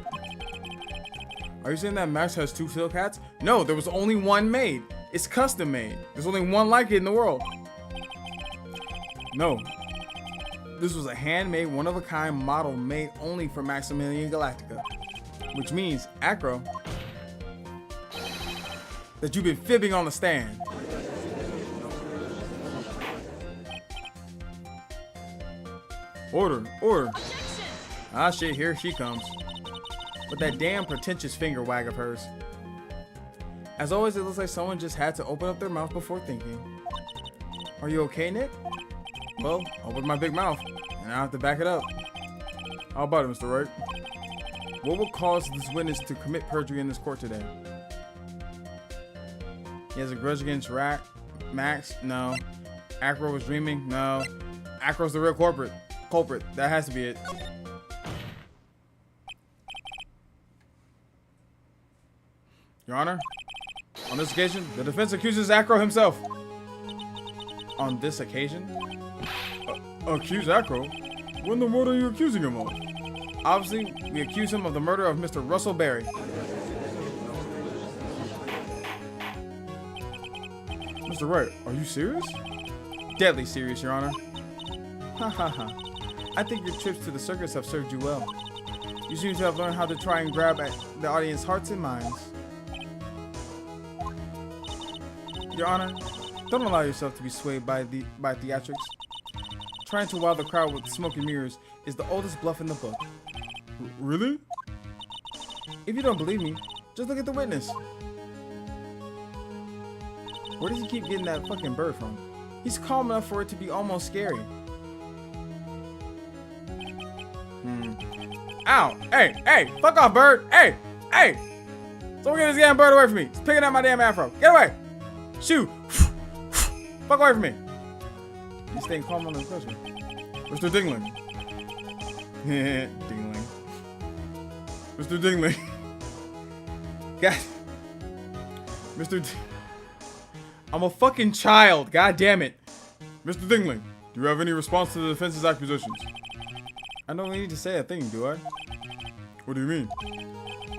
Are you saying that Max has 2 silk hats? No, there was only one made. It's custom made. There's only one like it in the world. No. This was a handmade, one-of-a-kind model made only for Maximilian Galactica. Which means, Acro, that you've been fibbing on the stand. Order, order. Objection! Ah, shit, here she comes. With that damn pretentious finger wag of hers. As always, it looks like someone just had to open up their mouth before thinking. Are you okay, Nick? Well, open my big mouth, and I have to back it up. How about it, Mr. Wright? What will cause this witness to commit perjury in this court today? He has a grudge against Max? No. Acro was dreaming? No. Acro's the real culprit. That has to be it. Your Honor, on this occasion, the defense accuses Acro himself. On this occasion? Accuse Acro? What in the world are you accusing him of? Obviously, we accuse him of the murder of Mr. Russell Berry. Mr. Wright, are you serious? Deadly serious, Your Honor. Ha ha ha. I think your trips to the circus have served you well. You seem to have learned how to try and grab at the audience's hearts and minds. Your Honor, don't allow yourself to be swayed by theatrics. Trying to wow the crowd with smoke and mirrors is the oldest bluff in the book. Really? If you don't believe me, just look at the witness. Where does he keep getting that fucking bird from? He's calm enough for it to be almost scary. Ow! Hey! Hey! Fuck off, bird! Hey! Hey! Someone get this damn bird away from me! It's picking up my damn afro. Get away! Shoo! Fuck away from me! He's staying calm on the question. Mr. Dingling. Dingling. Mr. Dingling. God. I'm a fucking child. God damn it. Mr. Dingling, do you have any response to the defense's accusations? I don't need to say a thing, do I? What do you mean?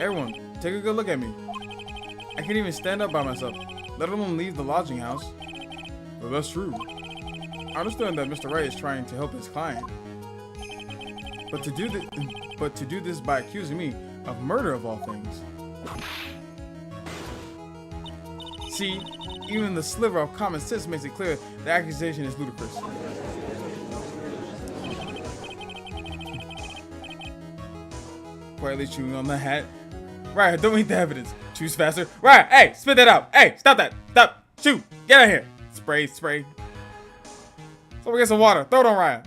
Everyone, take a good look at me. I can't even stand up by myself, let alone leave the lodging house. Well, that's true. I understand that Mr. Wright is trying to help his client. But to do this by accusing me of murder of all things. See, even the sliver of common sense makes it clear the accusation is ludicrous. Quietly chewing on the hat. Right, don't eat the evidence. Choose faster. Right, hey, spit that out. Hey, stop that. Stop. Shoot. Get out of here. Spray, spray. Someone get some water. Throw it on Ryan.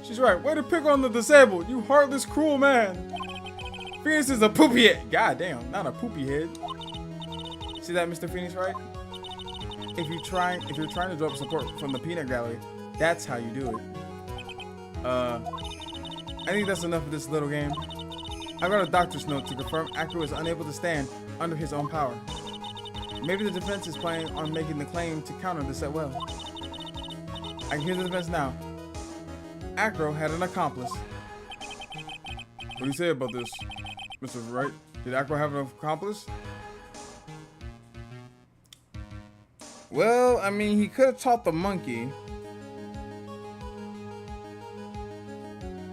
She's right. Way to pick on the disabled, you heartless, cruel man. Phoenix is a poopy head. God damn, not a poopy head. See that, Mr. Phoenix, right? If you're trying to draw up support from the peanut gallery, that's how you do it. I think that's enough of this little game. I got a doctor's note to confirm Acro is unable to stand under his own power. Maybe the defense is planning on making the claim to counter this at will. I can hear the defense now. Acro had an accomplice. What do you say about this, Mr. Wright? Did Acro have an accomplice? Well, I mean, he could have taught the monkey.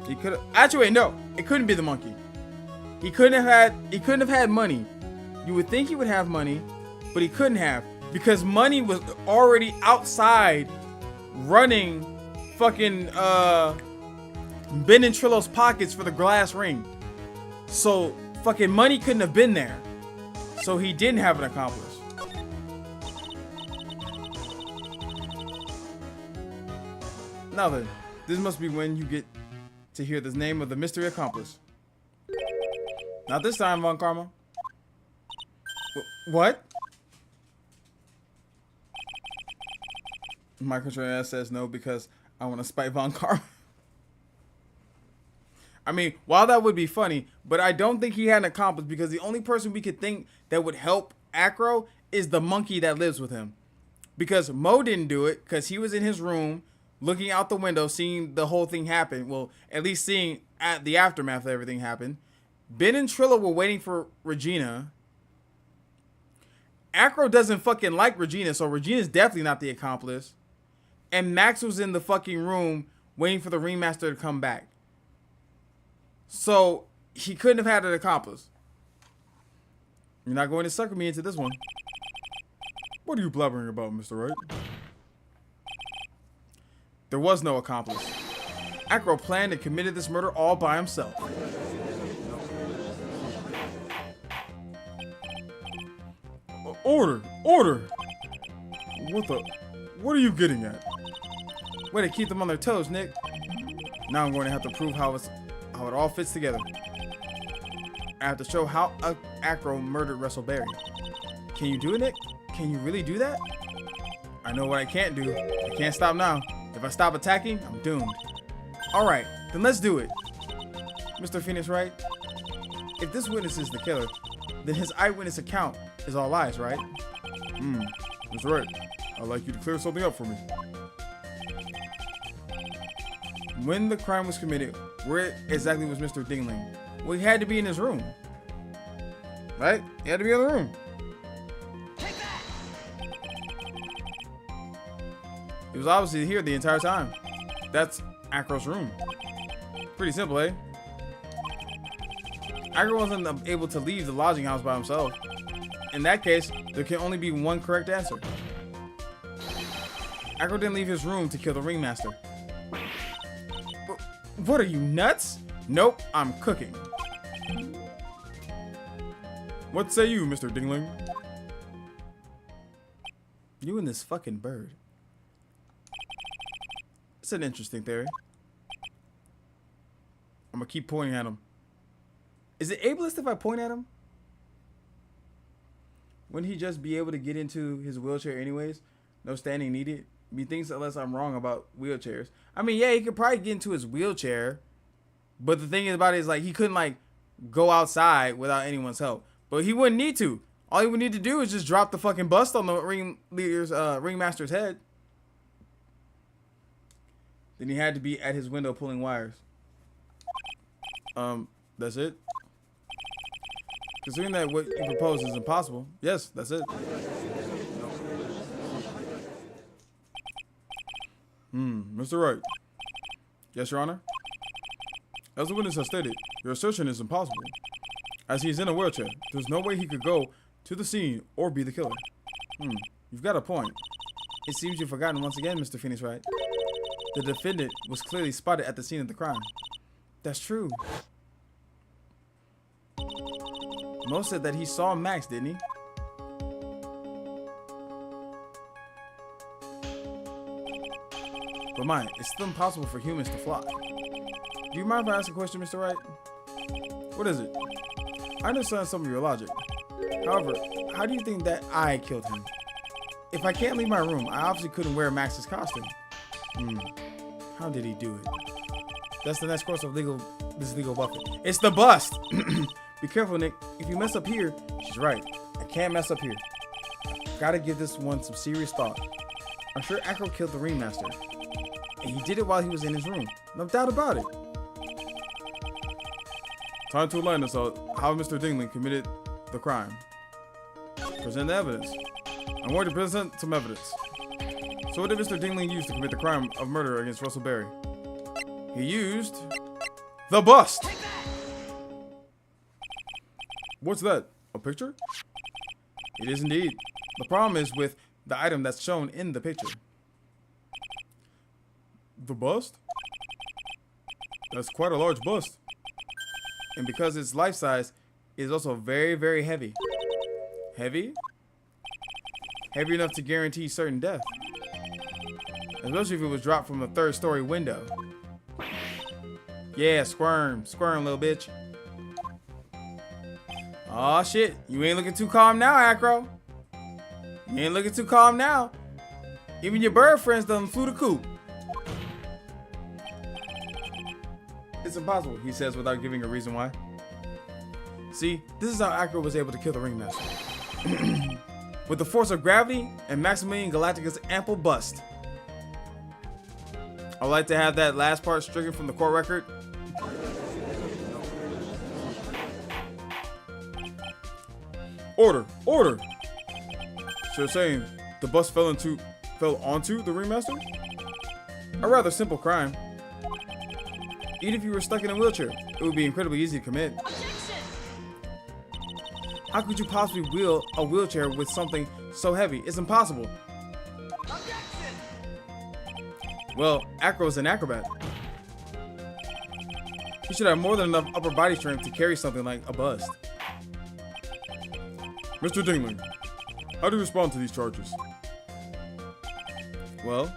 He could have. Actually, wait, no. It couldn't be the monkey. He couldn't have had money. You would think he would have money, but he couldn't have because money was already outside, running, fucking Ben and Trillo's pockets for the glass ring. So fucking money couldn't have been there. So he didn't have an accomplice. Now then, this must be when you get to hear the name of the mystery accomplice. Not this time, Von Karma. What? My controller says no because I want to spite Von Karma. I mean, while that would be funny, but I don't think he had an accomplice because the only person we could think that would help Acro is the monkey that lives with him. Because Mo didn't do it because he was in his room looking out the window, seeing the whole thing happen. Well, at least seeing at the aftermath of everything happen. Ben and Trillo were waiting for Regina. Acro doesn't fucking like Regina, so Regina's definitely not the accomplice. And Max was in the fucking room waiting for the ringmaster to come back. So he couldn't have had an accomplice. You're not going to sucker me into this one. What are you blabbering about, Mr. Wright? There was no accomplice. Acro planned and committed this murder all by himself. Order! Order! What are you getting at? Way to keep them on their toes, Nick. Now I'm going to have to prove how it all fits together. I have to show how Acro murdered Russell Berry. Can you do it, Nick? Can you really do that? I know what I can't do. I can't stop now. If I stop attacking, I'm doomed. Alright, then let's do it. Mr. Phoenix Wright, if this witness is the killer, then his eyewitness account is all lies, right? That's right. I'd like you to clear something up for me. When the crime was committed, where exactly was Mr. Dingling? Well, he had to be in his room. Right? He had to be in the room. He was obviously here the entire time. That's Acro's room. Pretty simple, eh? Acro wasn't able to leave the lodging house by himself. In that case, there can only be one correct answer. Acro didn't leave his room to kill the ringmaster. What are you, nuts? Nope, I'm cooking. What say you, Mr. Dingling? You and this fucking bird. It's an interesting theory. I'm gonna keep pointing at him. Is it ableist if I point at him? Wouldn't he just be able to get into his wheelchair anyways? No standing needed? Methinks unless I'm wrong about wheelchairs. I mean, yeah, he could probably get into his wheelchair. But the thing about it is, like, he couldn't, like, go outside without anyone's help. But he wouldn't need to. All he would need to do is just drop the fucking bust on the ringmaster's head. Then he had to be at his window pulling wires. That's it? Considering that what you propose is impossible, yes, that's it. Mr. Wright. Yes, Your Honor? As the witness has stated, your assertion is impossible. As he is in a wheelchair, there's no way he could go to the scene or be the killer. You've got a point. It seems you've forgotten once again, Mr. Phoenix Wright. The defendant was clearly spotted at the scene of the crime. That's true. Mo said that he saw Max, didn't he? But mind, it's still impossible for humans to fly. Do you mind if I ask a question, Mr. Wright? What is it? I understand some of your logic. However, how do you think that I killed him? If I can't leave my room, I obviously couldn't wear Max's costume. How did he do it? That's the next course of this legal buffet. It's the bust! Be careful, Nick. If you mess up here, she's right. I can't mess up here. Gotta give this one some serious thought. I'm sure Acro killed the ringmaster. And he did it while he was in his room. No doubt about it. Time to enlighten us on how Mr. Dingling committed the crime. Present the evidence. I'm going to present some evidence. So what did Mr. Dingling use to commit the crime of murder against Russell Berry? He used the bust. What's that? A picture? It is indeed. The problem is with the item that's shown in the picture. The bust? That's quite a large bust. And because it's life size, it is also very, very heavy. Heavy? Heavy enough to guarantee certain death. Especially if it was dropped from a 3rd-story window. Yeah, squirm. Squirm, little bitch. Aw, shit. You ain't looking too calm now, Acro. You ain't looking too calm now. Even your bird friends done flew the coop. It's impossible, he says without giving a reason why. See, this is how Acro was able to kill the ringmaster. With the force of gravity and Maximilian Galactica's ample bust. I'd like to have that last part stricken from the court record. Order! Order! So you're saying the bus fell onto the ringmaster? A rather simple crime. Even if you were stuck in a wheelchair, it would be incredibly easy to commit. How could you possibly wheel a wheelchair with something so heavy? It's impossible. Well, Acro's an acrobat. He should have more than enough upper body strength to carry something like a bust. Mr. Dingling, how do you respond to these charges? Well,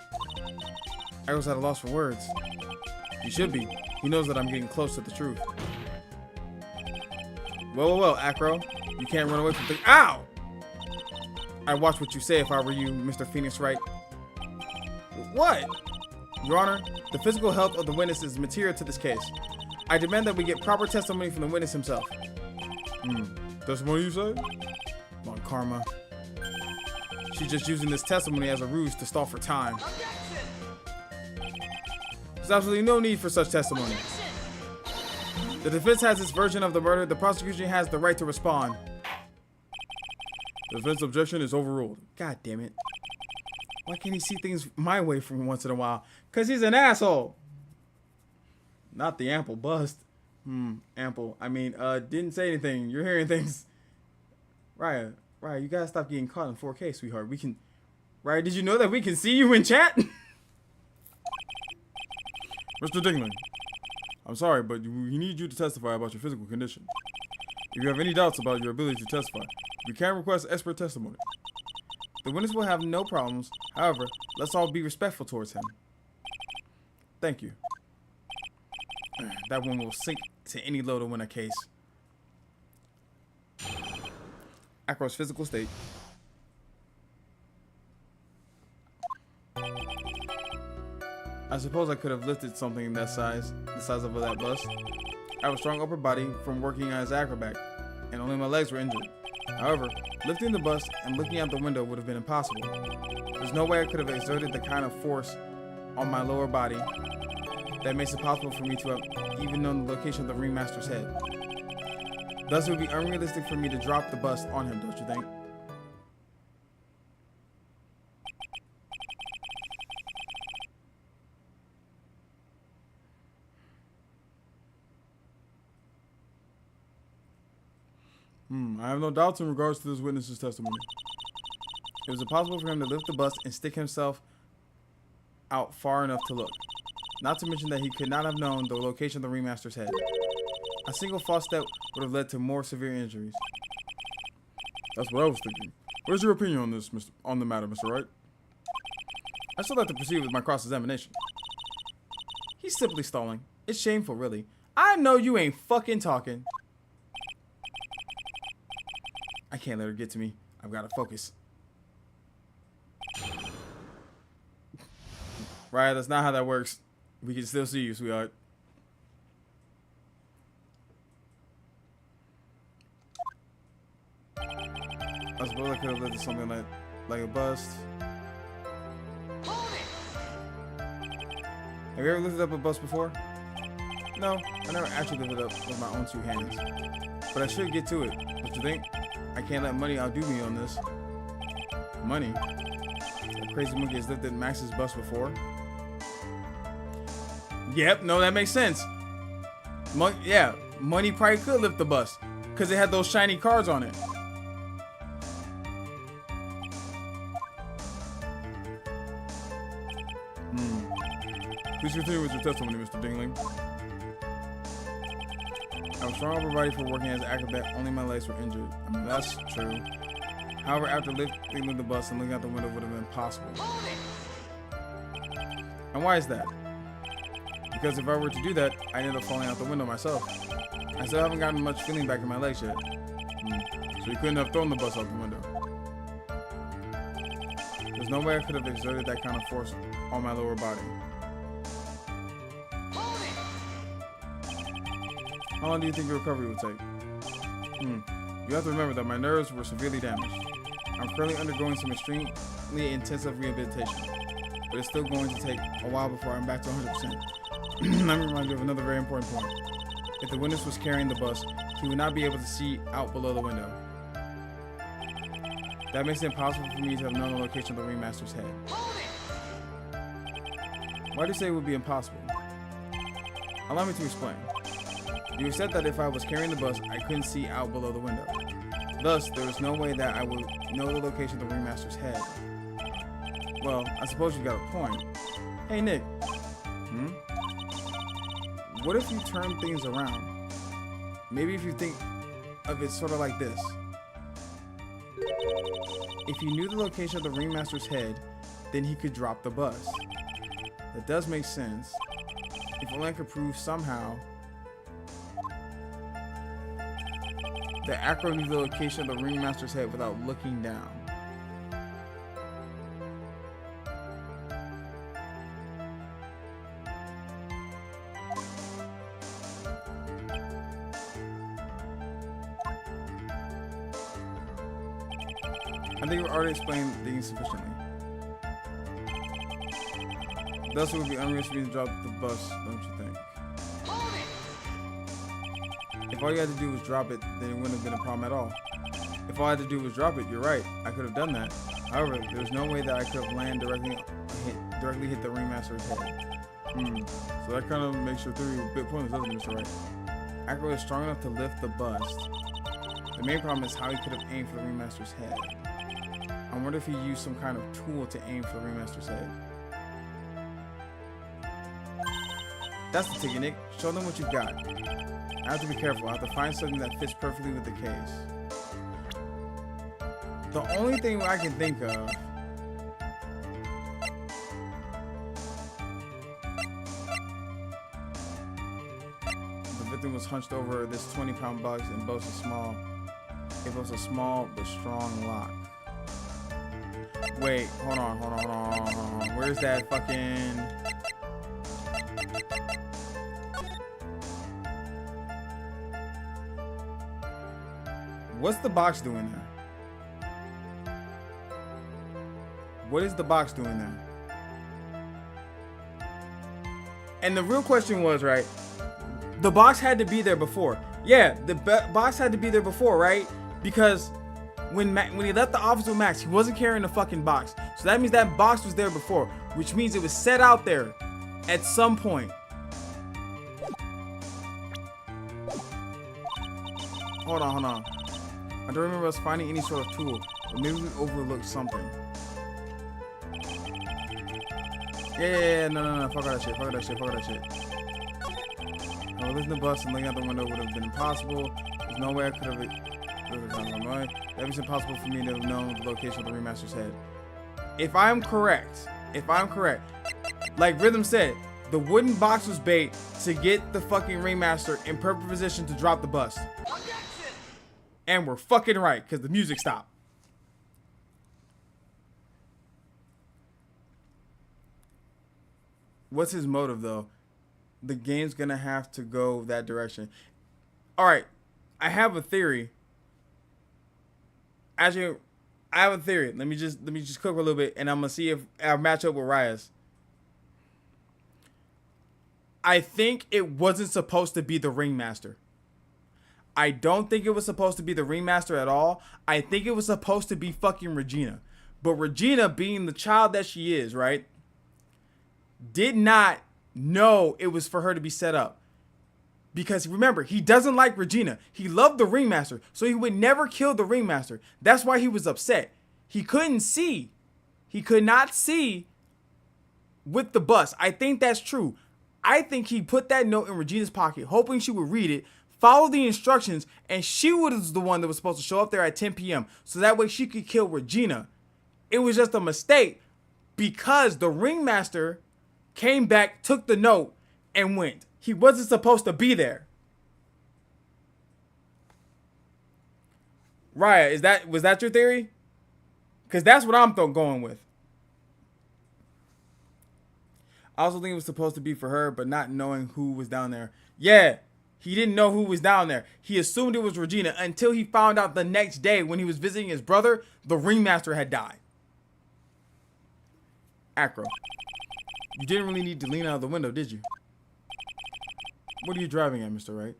Acro's at a loss for words. He should be. He knows that I'm getting close to the truth. Well, Acro. You can't run away from things. Ow! I'd watch what you say if I were you, Mr. Phoenix Wright. What? Your Honor, the physical health of the witness is material to this case. I demand that we get proper testimony from the witness himself. Testimony, you say? Von Karma. She's just using this testimony as a ruse to stall for time. There's absolutely no need for such testimony. The defense has its version of the murder. The prosecution has the right to respond. The defense objection is overruled. God damn it. Why can't he see things my way from once in a while? Because he's an asshole. Not the ample bust. Ample. I mean, didn't say anything. You're hearing things. Raya, you gotta stop getting caught in 4K, sweetheart. We can... Raya, did you know that we can see you in chat? Mr. Dingling, I'm sorry, but we need you to testify about your physical condition. If you have any doubts about your ability to testify, you can request expert testimony. The witness will have no problems. However, let's all be respectful towards him. Thank you. That one will sink to any low to win a case. Acro's physical state. I suppose I could have lifted something that size, the size of that bust. I have a strong upper body from working as acrobat, and only my legs were injured. However, lifting the bust and looking out the window would have been impossible. There's no way I could have exerted the kind of force on my lower body that makes it possible for me to have even known the location of the ringmaster's head. Thus, it would be unrealistic for me to drop the bust on him, don't you think? I have no doubts in regards to this witness's testimony. It was impossible for him to lift the bust and stick himself out far enough to look. Not to mention that he could not have known the location of the ringmaster's head. A single false step would have led to more severe injuries. That's what I was thinking. Where's your opinion on this, on the matter, Mr. Wright? I still have to proceed with my cross-examination. He's simply stalling. It's shameful, really. I know you ain't fucking talking. I can't let her get to me. I've got to focus. Right, that's not how that works. We can still see you, sweetheart. I suppose I could have lifted something like a bust. Have you ever lifted up a bust before? No, I never actually lifted up with my own two hands. But I should get to it, don't you think? I can't let money outdo me on this. Money? That crazy monkey has lifted Max's bust before. Yep, no, that makes sense. Yeah, money probably could lift the bust because it had those shiny cards on it. Please continue with your testimony, Mr. Dingling. I was strong upper body for working as an acrobat, only my legs were injured. I mean, that's true. However, after lifting the bus and looking out the window would have been impossible. And why is that? Because if I were to do that, I ended up falling out the window myself. I still haven't gotten much feeling back in my legs yet. So you couldn't have thrown the bus out the window? There's no way I could have exerted that kind of force on my lower body. How long do you think your recovery would take? You have to remember that my nerves were severely damaged. I'm currently undergoing some extremely intensive rehabilitation, but it's still going to take a while before I'm back to 100%. Let me remind you of another very important point. If the witness was carrying the bus, he would not be able to see out below the window. That makes it impossible for me to have known the location of the ringmaster's head. Why do you say it would be impossible? Allow me to explain. You said that if I was carrying the bus, I couldn't see out below the window. Thus, there is no way that I would know the location of the ringmaster's head. Well, I suppose you got a point. Hey, Nick. What if you turn things around? Maybe if you think of it sort of like this. If he knew the location of the ringmaster's head, then he could drop the bus. That does make sense. If only I could prove somehow that Acro knew the location of the ringmaster's head without looking down. I think we've already explained things sufficiently. Thus, it would be unreasonable to drop the bus, don't you think? If all you had to do was drop it, then it wouldn't have been a problem at all. If all I had to do was drop it, you're right. I could have done that. However, there's no way that I could have landed directly hit the ringmaster's head. So that kind of makes your theory a bit pointless, doesn't it, Mr. Wright? Acro is strong enough to lift the bust. The main problem is how he could have aimed for the ringmaster's head. I wonder if he used some kind of tool to aim for the ringmaster's head. That's the ticket, Nick. Show them what you've got. I have to be careful. I have to find something that fits perfectly with the case. The only thing I can think of the victim was hunched over this 20-pound box and boasts a small but strong lock. Wait, hold on. Where's that fucking... What's the box doing there? What is the box doing there? And the real question was, right? The box had to be there before. Yeah, the box had to be there before, right? Because when he left the office with Max, he wasn't carrying the fucking box. So that means that box was there before, which means it was set out there at some point. Hold on. I don't remember us finding any sort of tool, but maybe we overlooked something. Yeah, no, fuck all that shit. Lifting the bus and looking out the window would have been impossible. There's no way I could have... That was impossible for me to have known the location of the ringmaster's head. If I'm correct, like Rhythm said, the wooden box was bait to get the fucking ringmaster in perfect position to drop the bus. And we're fucking right, because the music stopped. What's his motive, though? The game's gonna have to go that direction. Alright, I have a theory. Actually, I have a theory. Let me just cook a little bit, and I'm gonna see if I match up with Raya's. I think it wasn't supposed to be the ringmaster. I don't think it was supposed to be the ringmaster at all. I think it was supposed to be fucking Regina. But Regina, being the child that she is, right, did not know it was for her to be set up. Because remember, he doesn't like Regina. He loved the ringmaster, so he would never kill the ringmaster. That's why he was upset. He couldn't see. He could not see with the bus. I think that's true. I think he put that note in Regina's pocket, hoping she would read it, follow the instructions, and she was the one that was supposed to show up there at 10 p.m. so that way she could kill Regina. It was just a mistake because the ringmaster came back, took the note, and went. He wasn't supposed to be there. Raya, was that your theory? Because that's what I'm going with. I also think it was supposed to be for her, but not knowing who was down there. Yeah, he didn't know who was down there. He assumed it was Regina until he found out the next day when he was visiting his brother, the ringmaster had died. Acro, you didn't really need to lean out of the window, did you? What are you driving at, Mr. Wright?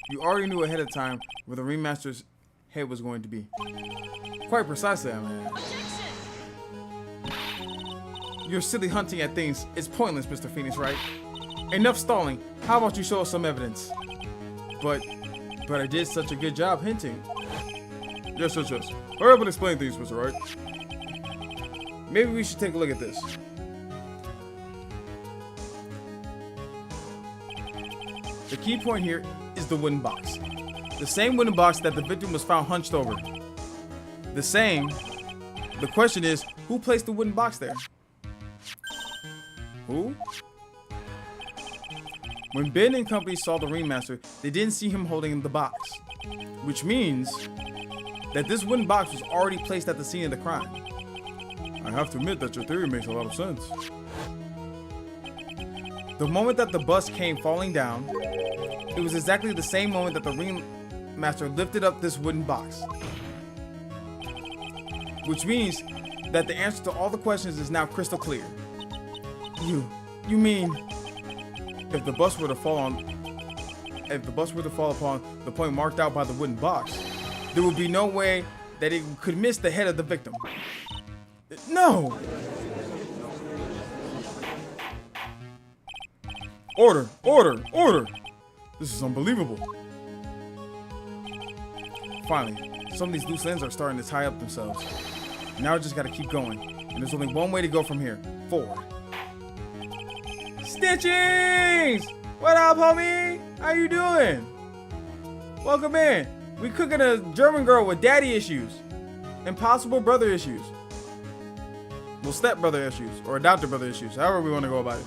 You already knew ahead of time where the ringmaster's head was going to be. Quite precisely, man. Your silly hunting at things is pointless, Mr. Phoenix, right? Enough stalling. How about you show us some evidence? But I did such a good job hinting. Yes. Hurry up and explain things, Mr. Wright. Maybe we should take a look at this. The key point here is the wooden box. The same wooden box that the victim was found hunched over. The same. The question is, who placed the wooden box there? Who? When Ben and company saw the ringmaster, they didn't see him holding the box. Which means that this wooden box was already placed at the scene of the crime. I have to admit that your theory makes a lot of sense. The moment that the bus came falling down, it was exactly the same moment that the ringmaster lifted up this wooden box. Which means that the answer to all the questions is now crystal clear. You mean, if the bus were to fall upon the point marked out by the wooden box, there would be no way that it could miss the head of the victim. No! Order! Order! Order! This is unbelievable. Finally, some of these loose ends are starting to tie up themselves. Now I just gotta keep going. And there's only one way to go from here. Forward. Stitchings! What up, homie? How you doing? Welcome in. We cooking a German girl with daddy issues. Impossible brother issues. Well, step brother issues. Or adopted brother issues. However we want to go about it.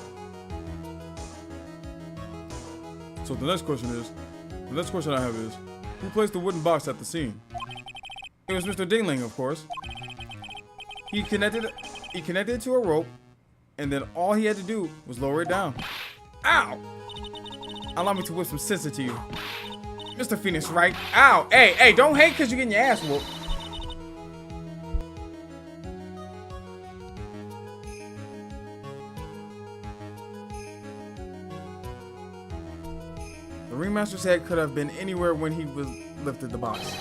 So the next question I have is, who placed the wooden box at the scene? It was Mr. Dingling, of course. He connected it to a rope, and then all he had to do was lower it down. Ow! Allow me to whip some sense into you. Mr. Phoenix, right? Ow! Hey, don't hate because you're getting your ass whooped. The ringmaster's head could have been anywhere when he was lifted the box.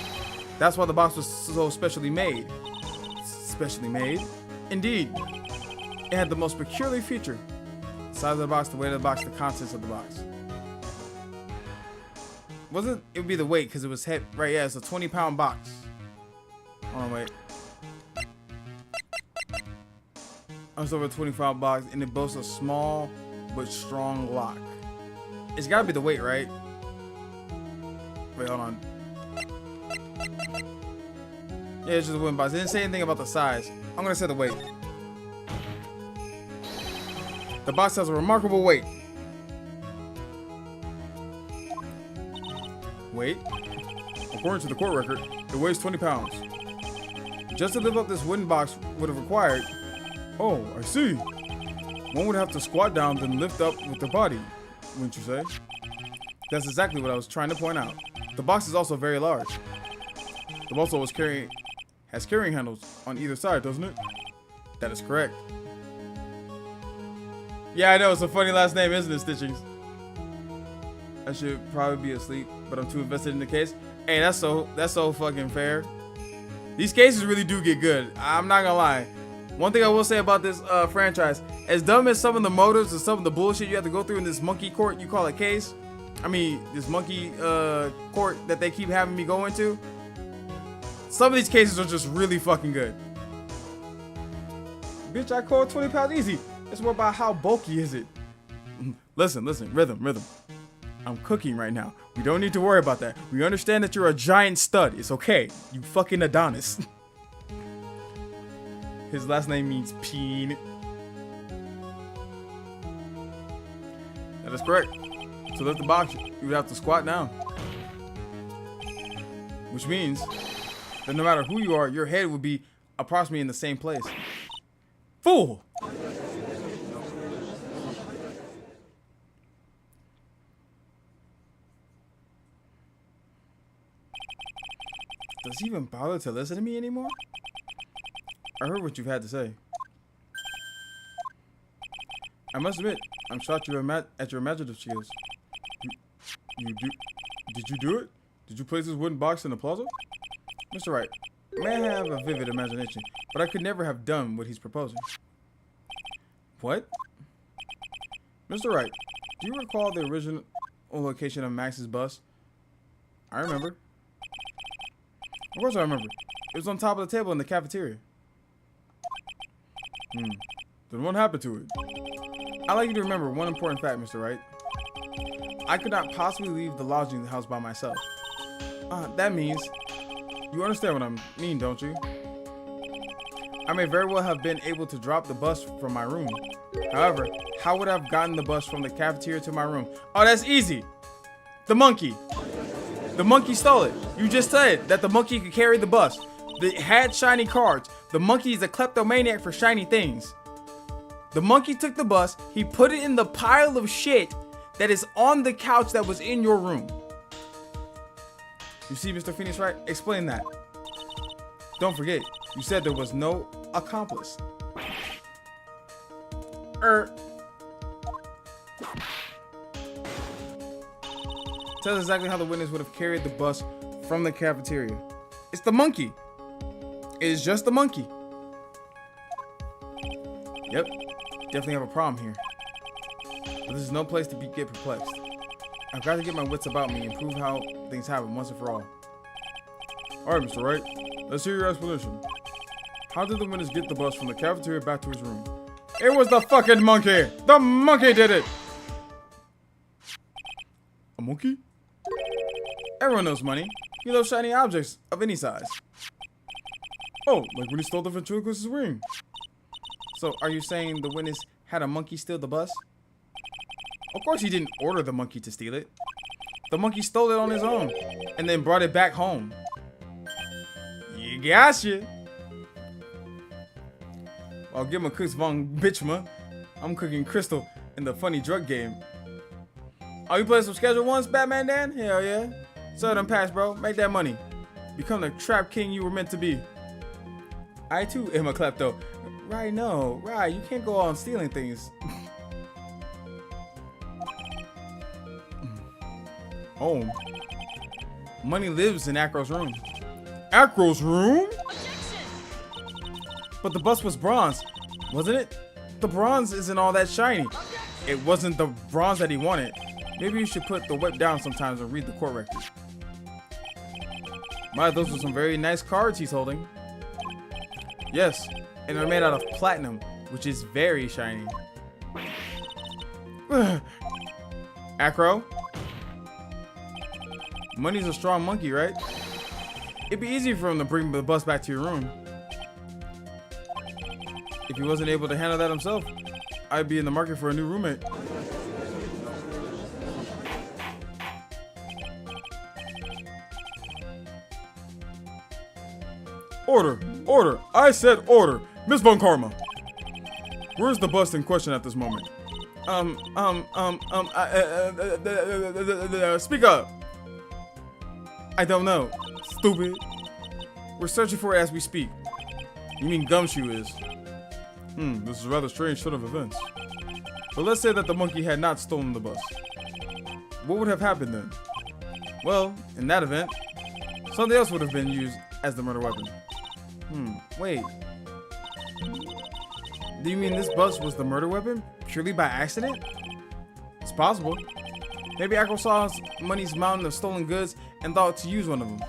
That's why the box was so specially made. Specially made? Indeed. It had the most peculiar feature. The size of the box, the weight of the box, the contents of the box. It would be the weight because it was heavy. Right, yeah, it's a 20-pound box. Hold on, wait. It's over a 25 box and it boasts a small but strong lock. It's gotta be the weight, right? Wait, hold on. Yeah, it's just a wooden box. It didn't say anything about the size. I'm gonna say the weight. The box has a remarkable weight. Weight? According to the court record, it weighs 20 pounds. Just to lift up this wooden box would have required... Oh, I see. One would have to squat down then lift up with the body, wouldn't you say? That's exactly what I was trying to point out. The box is also very large. The box has carrying handles on either side, doesn't it? That is correct. Yeah, I know, it's a funny last name, isn't it, Stitchings? I should probably be asleep, but I'm too invested in the case. Hey, that's so fucking fair. These cases really do get good. I'm not gonna lie. One thing I will say about this franchise, as dumb as some of the motives and some of the bullshit you have to go through in this monkey court you call a case, this monkey court that they keep having me go into, some of these cases are just really fucking good. Bitch, I call 20 pounds easy. It's more about how bulky is it. Listen, rhythm. I'm cooking right now. We don't need to worry about that. We understand that you're a giant stud. It's okay. You fucking Adonis. His last name means peen. That is correct. To lift the box, you would have to squat down. Which means that no matter who you are, your head would be approximately in the same place. Fool! Does he even bother to listen to me anymore? I heard what you've had to say. I must admit, I'm shocked at your imaginative skills. Did you do it? Did you place this wooden box in the plaza? Mr. Wright, may I have a vivid imagination, but I could never have done what he's proposing. What? Mr. Wright, do you recall the original location of Max's bus? I remember. Of course I remember. It was on top of the table in the cafeteria. Then what happened to it? I'd like you to remember one important fact, Mr. Wright. I could not possibly leave the lodging house by myself. That means... You understand what I mean, don't you? I may very well have been able to drop the bus from my room. However, how would I have gotten the bus from the cafeteria to my room? Oh, that's easy. The monkey. The monkey stole it. You just said that the monkey could carry the bus. It had shiny cards. The monkey is a kleptomaniac for shiny things. The monkey took the bus. He put it in the pile of shit that is on the couch that was in your room. You see, Mr. Phoenix, right? Explain that. Don't forget, you said there was no accomplice. Tell us exactly how the witness would have carried the bus from the cafeteria. It's the monkey. It is just the monkey. Yep, definitely have a problem here. But this is no place to get perplexed. I've got to get my wits about me and prove how things happen once and for all. Alright, Mr. Wright, let's hear your explanation. How did the witness get the bus from the cafeteria back to his room? It was the fucking monkey! The monkey did it! A monkey? Everyone knows money. He loves shiny objects of any size. Oh, like when he stole the ventriloquist's ring. So, are you saying the witness had a monkey steal the bus? Of course he didn't order the monkey to steal it. The monkey stole it on his own, and then brought it back home. You gotcha. I'll give him a Chris Von Bitchma. I'm cooking Crystal in the funny drug game. Oh, you playing some Schedule 1s, Batman Dan? Hell yeah. Sell them packs, bro. Make that money. Become the trap king you were meant to be. I too am a klepto. Right, no. Right, you can't go on stealing things. Home. Money lives in Acro's room. Acro's room? But the bus was bronze, wasn't it? The bronze isn't all that shiny. It wasn't the bronze that he wanted. Maybe you should put the whip down sometimes and read the court record. My, those are some very nice cards he's holding. Yes, and they're made out of platinum, which is very shiny. Acro? Money's a strong monkey, right? It'd be easy for him to bring the bus back to your room. If he wasn't able to handle that himself, I'd be in the market for a new roommate. Order! Order! I said order! Miss Von Karma! Where's the bus in question at this moment? Speak up! I don't know. Stupid. We're searching for it as we speak. You mean Gumshoe is? This is a rather strange turn of events. But let's say that the monkey had not stolen the bus. What would have happened then? Well, in that event, something else would have been used as the murder weapon. Wait. Do you mean this bus was the murder weapon purely by accident? It's possible. Maybe Acro saw Money's mountain of stolen goods and thought to use one of them.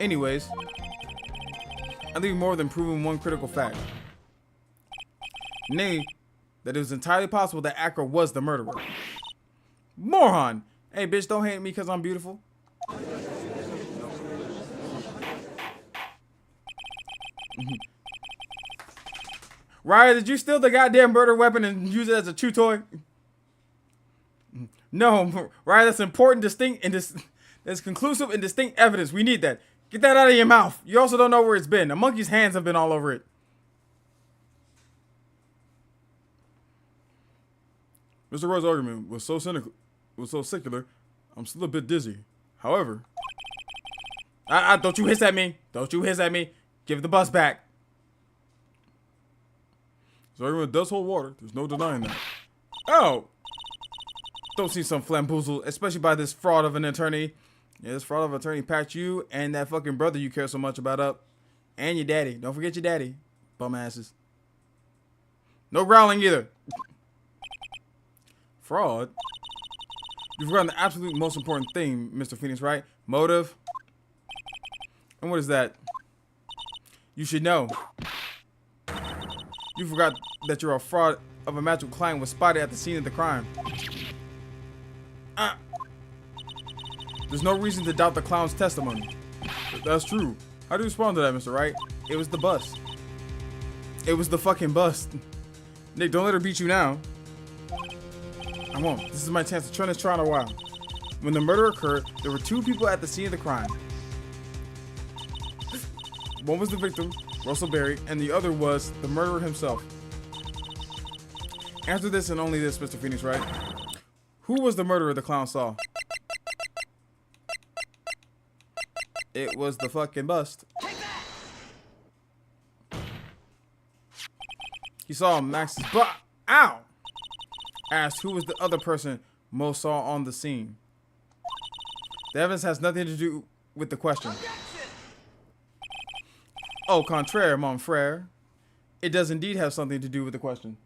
Anyways, I leave more than proving one critical fact. Nay, that it was entirely possible that Acro was the murderer. Moron! Hey bitch, don't hate me because I'm beautiful. Ryan, did you steal the goddamn murder weapon and use it as a chew toy? No, Ryan, that's important, distinct, and that's conclusive and distinct evidence. We need that. Get that out of your mouth. You also don't know where it's been. The monkey's hands have been all over it. Mr. Roy's argument was so cynical, secular, I'm still a bit dizzy. However, don't you hiss at me. Don't you hiss at me. Give the bus back. His argument does hold water. There's no denying that. Oh! Don't see some flamboozle, especially by this fraud of an attorney. Yeah, this fraud of an attorney packed you and that fucking brother you care so much about up. And your daddy. Don't forget your daddy. Bum asses. No growling either. Fraud? You've forgotten the absolute most important thing, Mr. Phoenix, right? Motive. And what is that? You should know. You forgot that you're a fraud of a magical client was spotted at the scene of the crime. There's no reason to doubt the clown's testimony. That's true. How do you respond to that, Mr. Wright? It was the bust. It was the fucking bust. Nick, don't let her beat you now. I won't. This is my chance to turn this trial around. When the murder occurred, there were two people at the scene of the crime. One was the victim, Russell Berry, and the other was the murderer himself. Answer this and only this, Mr. Phoenix Wright. Who was the murderer the clown saw? It was the fucking bust. He saw Max's butt. Ow! Asked who was the other person Mo saw on the scene. The evidence has nothing to do with the question. Au contraire, mon frère. It does indeed have something to do with the question.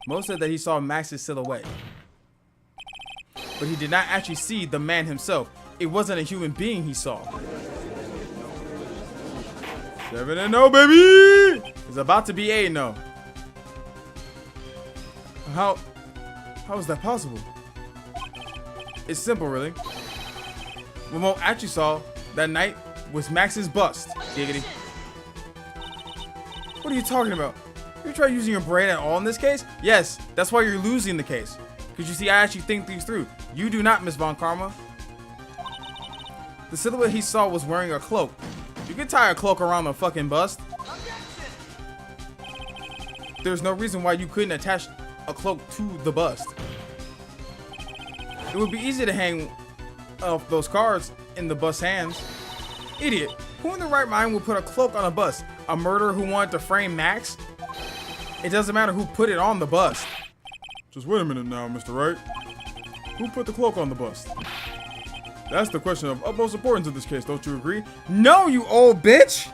Mo said that he saw Max's silhouette, but he did not actually see the man himself. It wasn't a human being he saw. 7-0, baby! It's about to be 8-0. How is that possible? It's simple, really. What Mo actually saw that night was Max's bust. Giggity. What are you talking about? You try using your brain at all in this case? Yes, that's why you're losing the case. Because you see, I actually think things through. You do not, Miss Von Karma. The silhouette he saw was wearing a cloak. You could tie a cloak around the fucking bust. There's no reason why you couldn't attach a cloak to the bust. It would be easy to hang those cards in the bust's hands. Idiot. Who in the right mind would put a cloak on a bust? A murderer who wanted to frame Max? It doesn't matter who put it on the bust. Just wait a minute now, Mr. Wright. Who put the cloak on the bust? That's the question of utmost importance in this case, don't you agree? No, you old bitch!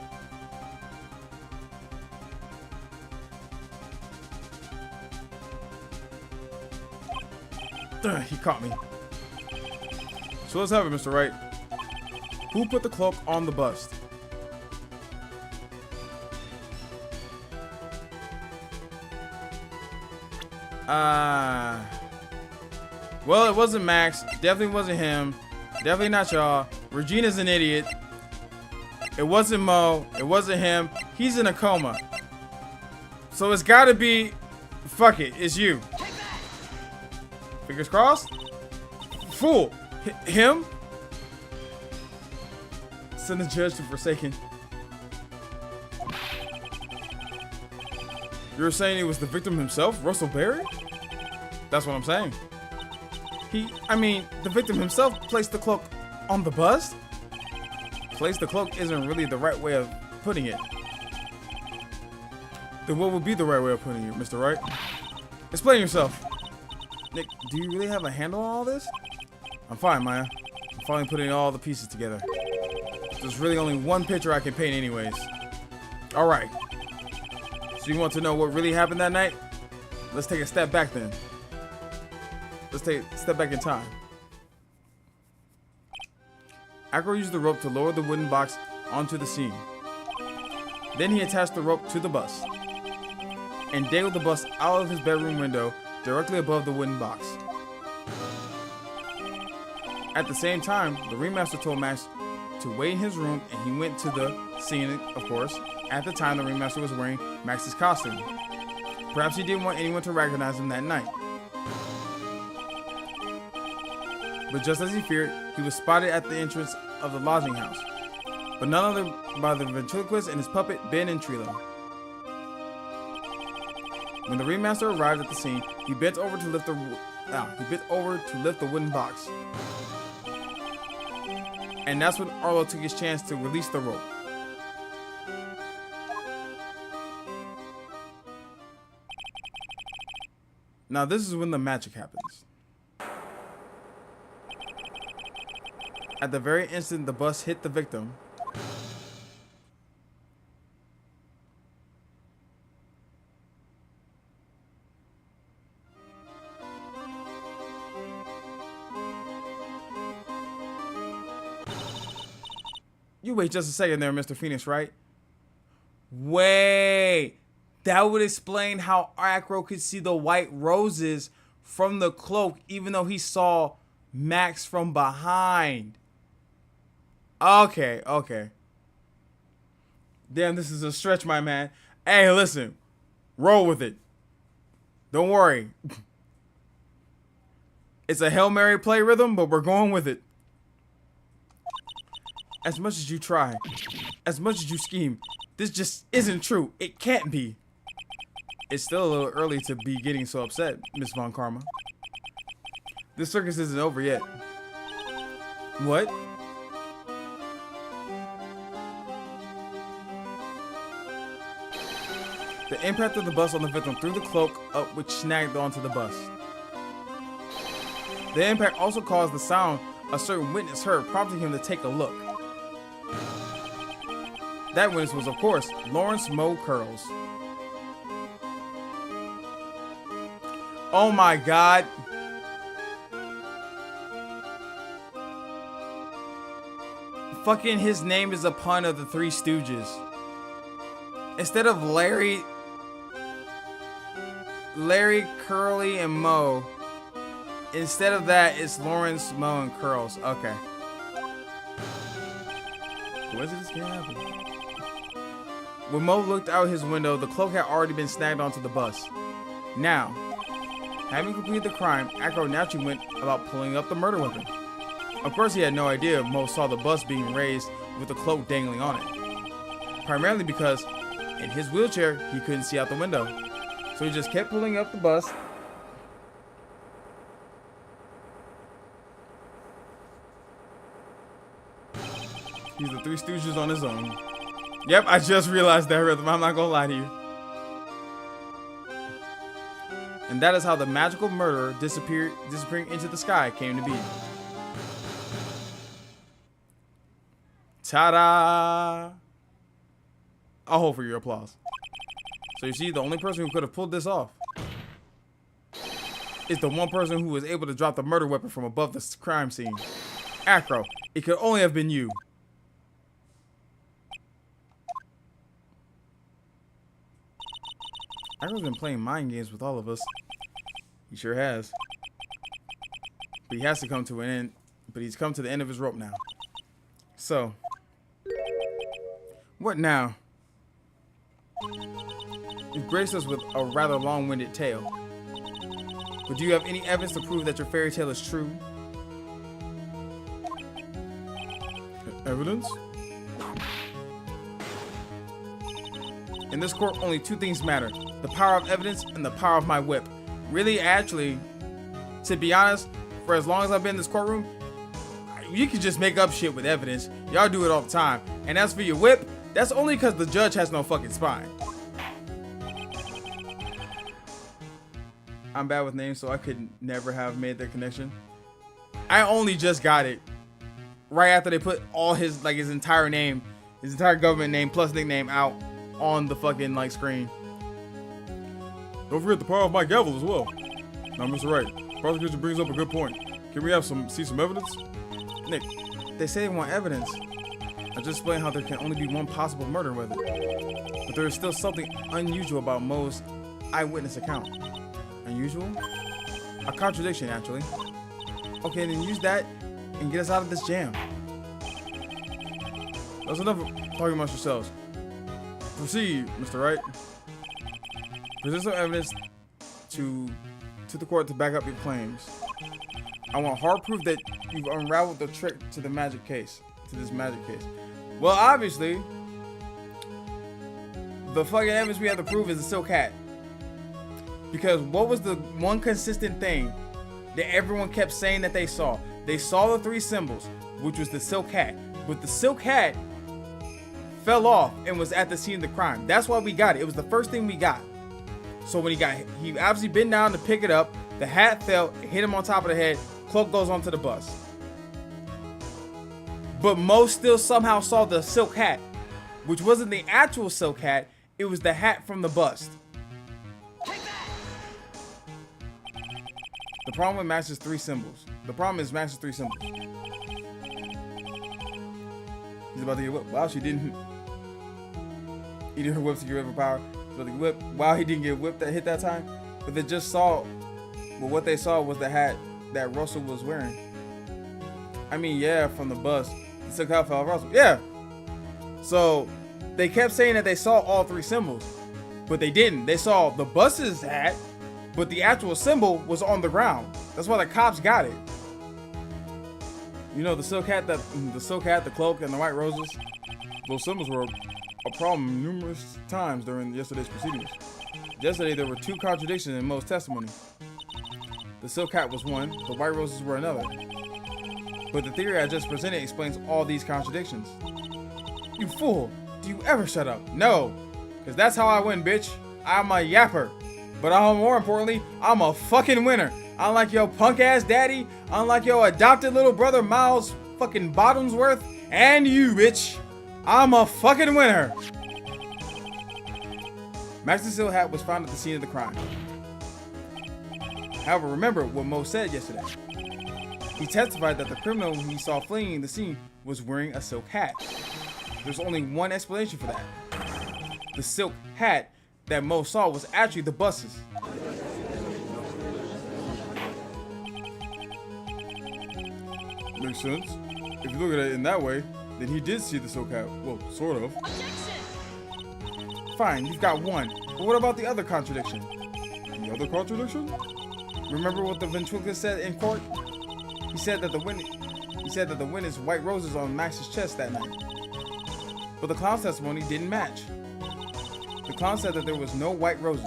Ugh, he caught me. So let's have it, Mr. Wright. Who put the cloak on the bust? Well, it wasn't Max. Definitely wasn't him. Definitely not y'all. Regina's an idiot. It wasn't Mo. It wasn't him. He's in a coma. So it's gotta be... Fuck it. It's you. Fingers crossed? Fool. Him? Send the judge to Forsaken. You're saying it was the victim himself, Russell Berry? That's what I'm saying. The victim himself placed the cloak on the bust? Place the cloak isn't really the right way of putting it. Then what would be the right way of putting it, Mr. Wright? Explain yourself. Nick, do you really have a handle on all this? I'm fine, Maya. I'm finally putting all the pieces together. There's really only one picture I can paint anyways. Alright. So you want to know what really happened that night? Let's take a step back then. Let's take a step back in time. Acro used the rope to lower the wooden box onto the scene. Then he attached the rope to the bus and dangled the bus out of his bedroom window directly above the wooden box. At the same time, the ringmaster told Max to wait in his room, and he went to the scene, of course. At the time, the ringmaster was wearing Max's costume. Perhaps he didn't want anyone to recognize him that night. But just as he feared, he was spotted at the entrance of the lodging house, but none other by the ventriloquist and his puppet, Ben and Trilo. When the ringmaster arrived at the scene, he bent over to lift the wooden box. And that's when Arlo took his chance to release the rope. Now this is when the magic happens. At the very instant the bus hit the victim, you wait just a second there, Mr. Phoenix, right? Wait. That would explain how Acro could see the white roses from the cloak, even though he saw Max from behind. Okay, okay. Damn, this is a stretch, my man. Hey, listen. Roll with it. Don't worry. It's a Hail Mary play rhythm, but we're going with it. As much as you try, as much as you scheme, this just isn't true. It can't be. It's still a little early to be getting so upset, Miss Von Karma. This circus isn't over yet. What? The impact of the bus on the victim threw the cloak up, which snagged onto the bus. The impact also caused the sound a certain witness heard, prompting him to take a look. That witness was, of course, Lawrence Mo Curls. Oh my god. Fucking his name is a pun of the Three Stooges. Instead of Larry, Curly, and Mo, instead of that, it's Lawrence, Mo, and Curls. Okay. Coincidence can't happen. When Mo looked out his window, the cloak had already been snagged onto the bus. Now, having completed the crime, Acro naturally went about pulling up the murder weapon. Of course, he had no idea Mo saw the bus being raised with the cloak dangling on it. Primarily because, in his wheelchair, he couldn't see out the window. So he just kept pulling up the bus. He's the Three Stooges on his own. Yep, I just realized that rhythm. I'm not gonna lie to you. And that is how the magical murderer disappearing into the sky came to be. Ta-da! I'll hold for your applause. So you see, the only person who could have pulled this off is the one person who was able to drop the murder weapon from above the crime scene. Acro, it could only have been you. Acro's been playing mind games with all of us. He sure has. But he has to come to an end. But he's come to the end of his rope now. So, what now? You've graced us with a rather long-winded tale. But do you have any evidence to prove that your fairy tale is true? Evidence? In this court, only two things matter. The power of evidence and the power of my whip. Really, actually, to be honest, for as long as I've been in this courtroom, you can just make up shit with evidence. Y'all do it all the time. And as for your whip, that's only because the judge has no fucking spine. I'm bad with names, so I could never have made that connection. I only just got it right after they put all his, like, his entire name, his entire government name plus nickname out on the fucking, like, screen. Don't forget the power of my gavel as well. Now, Mr. Wright, prosecution brings up a good point. Can we have see some evidence? Nick, they say they want evidence. I just explained how there can only be one possible murder with it. But there is still something unusual about Mo's eyewitness account. Unusual? A contradiction, actually. Okay, then use that and get us out of this jam. That's enough of talking amongst yourselves. Proceed, Mr. Wright. Present some evidence to the court to back up your claims. I want hard proof that you've unraveled the trick to the magic case. To this magic case. Well, obviously, the fucking evidence we have to prove is the silk hat. Because what was the one consistent thing that everyone kept saying that they saw? They saw the three symbols, which was the silk hat. But the silk hat fell off and was at the scene of the crime. That's why we got it. It was the first thing we got. So when he obviously bent down to pick it up. The hat fell, hit him on top of the head. Cloak goes onto the bus. But Mo still somehow saw the silk hat, which wasn't the actual silk hat. It was the hat from the bust. The problem with Max's three symbols. The problem is Max's three symbols. He's about to get whipped. Wow, she didn't. Eating her whips to get rid of her power. So the whip, while he didn't get whipped that hit that time, but they just saw, well, what they saw was the hat that Russell was wearing. I mean, yeah, from the bus. The silk hat fell off Russell. Yeah. So they kept saying that they saw all three symbols, but they didn't. They saw the bus's hat, but the actual symbol was on the ground. That's why the cops got it. You know, the silk hat, the cloak, and the white roses. Those symbols were a problem numerous times during yesterday's proceedings. Yesterday, there were two contradictions in Mo's testimony. The silk hat was one, the white roses were another. But the theory I just presented explains all these contradictions. You fool! Do you ever shut up? No! Because that's how I win, bitch. I'm a yapper. But more importantly, I'm a fucking winner. Unlike your punk ass daddy, unlike your adopted little brother Miles fucking Bottomsworth, and you, bitch. I'm a fucking winner. Max's silk hat was found at the scene of the crime. However, remember what Mo said yesterday. He testified that the criminal who he saw fleeing the scene was wearing a silk hat. There's only one explanation for that. The silk hat that Mo saw was actually the bus's. Makes sense. If you look at it in that way, then he did see the silk hat. Well, sort of. Fine, you've got one. But what about the other contradiction? The other contradiction? Remember what the ventriloquist said in court? He said that the witness white roses on Max's chest that night. But the clown's testimony didn't match. The clown said that there was no white roses.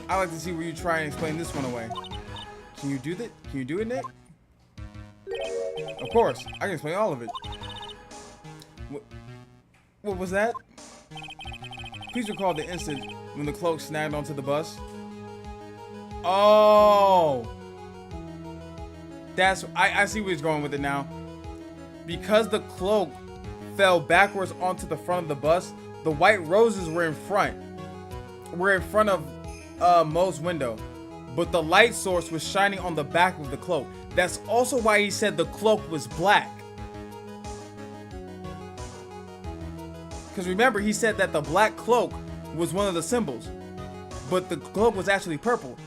I'd like to see where you try and explain this one away. Can you do that? Can you do it, Nick? Of course, I can explain all of it. What was that? Please recall the instant when the cloak snagged onto the bus. Oh! I see where he's going with it now. Because the cloak fell backwards onto the front of the bus, the white roses were in front. Were in front of Mo's window. But the light source was shining on the back of the cloak. That's also why he said the cloak was black. Because remember, he said that the black cloak was one of the symbols. But the cloak was actually purple.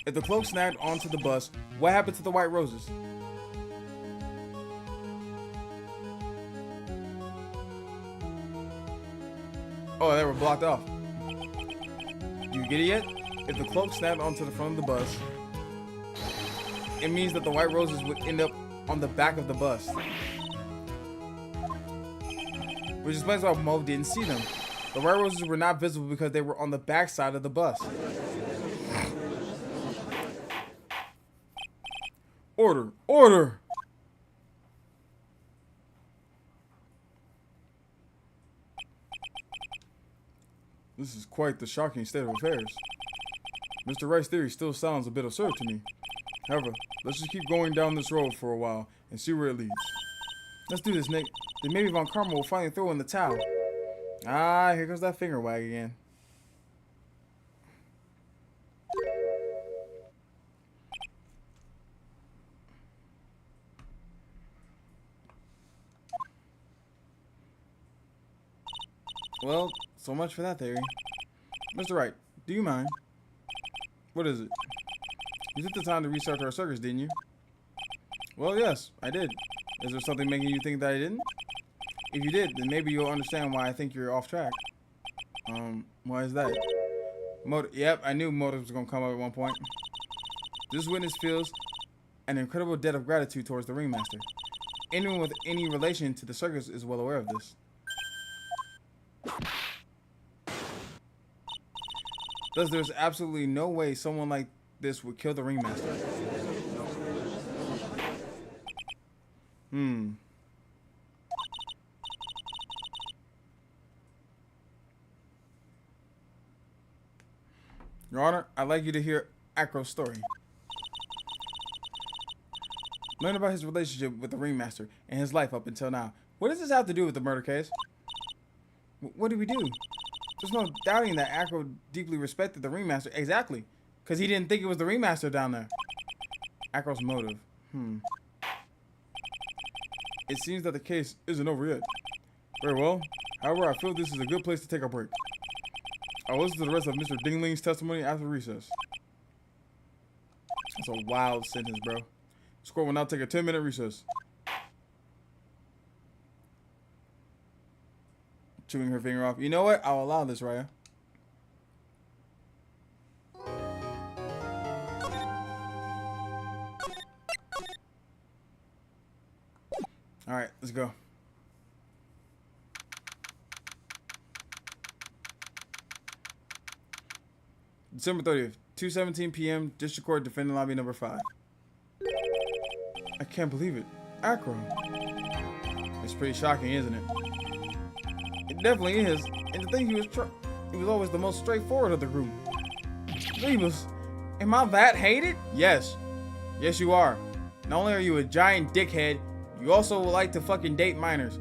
If the cloak snagged onto the bus, what happened to the white roses? Oh, they were blocked off. Do you get it yet? If the cloak snapped onto the front of the bus, it means that the white roses would end up on the back of the bus. Which explains why Mo didn't see them. The white roses were not visible because they were on the back side of the bus. Order! Order! This is quite the shocking state of affairs. Mr. Wright's theory still sounds a bit absurd to me. However, let's just keep going down this road for a while and see where it leads. Let's do this, Nick. Then maybe Von Karma will finally throw in the towel. Ah, here goes that finger wag again. Well, so much for that theory. Mr. Wright, do you mind? What is it? You took the time to research our circus, didn't you? Well, yes, I did. Is there something making you think that I didn't? If you did, then maybe you'll understand why I think you're off track. Why is that? Yep, I knew motive was going to come up at one point. This witness feels an incredible debt of gratitude towards the ringmaster. Anyone with any relation to the circus is well aware of this. Thus, there's absolutely no way someone like this would kill the ringmaster. Your Honor, I'd like you to hear Acro's story. Learn about his relationship with the ringmaster and his life up until now. What does this have to do with the murder case? What did we do? There's no doubting that Acro deeply respected the ringmaster. Exactly. Because he didn't think it was the ringmaster down there. Acro's motive. it seems that the case isn't over yet. Very well. However, I feel this is a good place to take a break. I'll listen to the rest of Mr. Dingling's testimony after recess. That's a wild sentence, bro. This court will now take a 10-minute recess. Chewing her finger off. You know what? I'll allow this, Raya. All right, let's go. December 30th, 2:17 p.m. District Court, Defendant Lobby number 5. I can't believe it. Acro. It's pretty shocking, isn't it? It definitely is. And to think he was always the most straightforward of the group. Rebus, am I that hated? Yes. Yes, you are. Not only are you a giant dickhead, you also like to fucking date minors.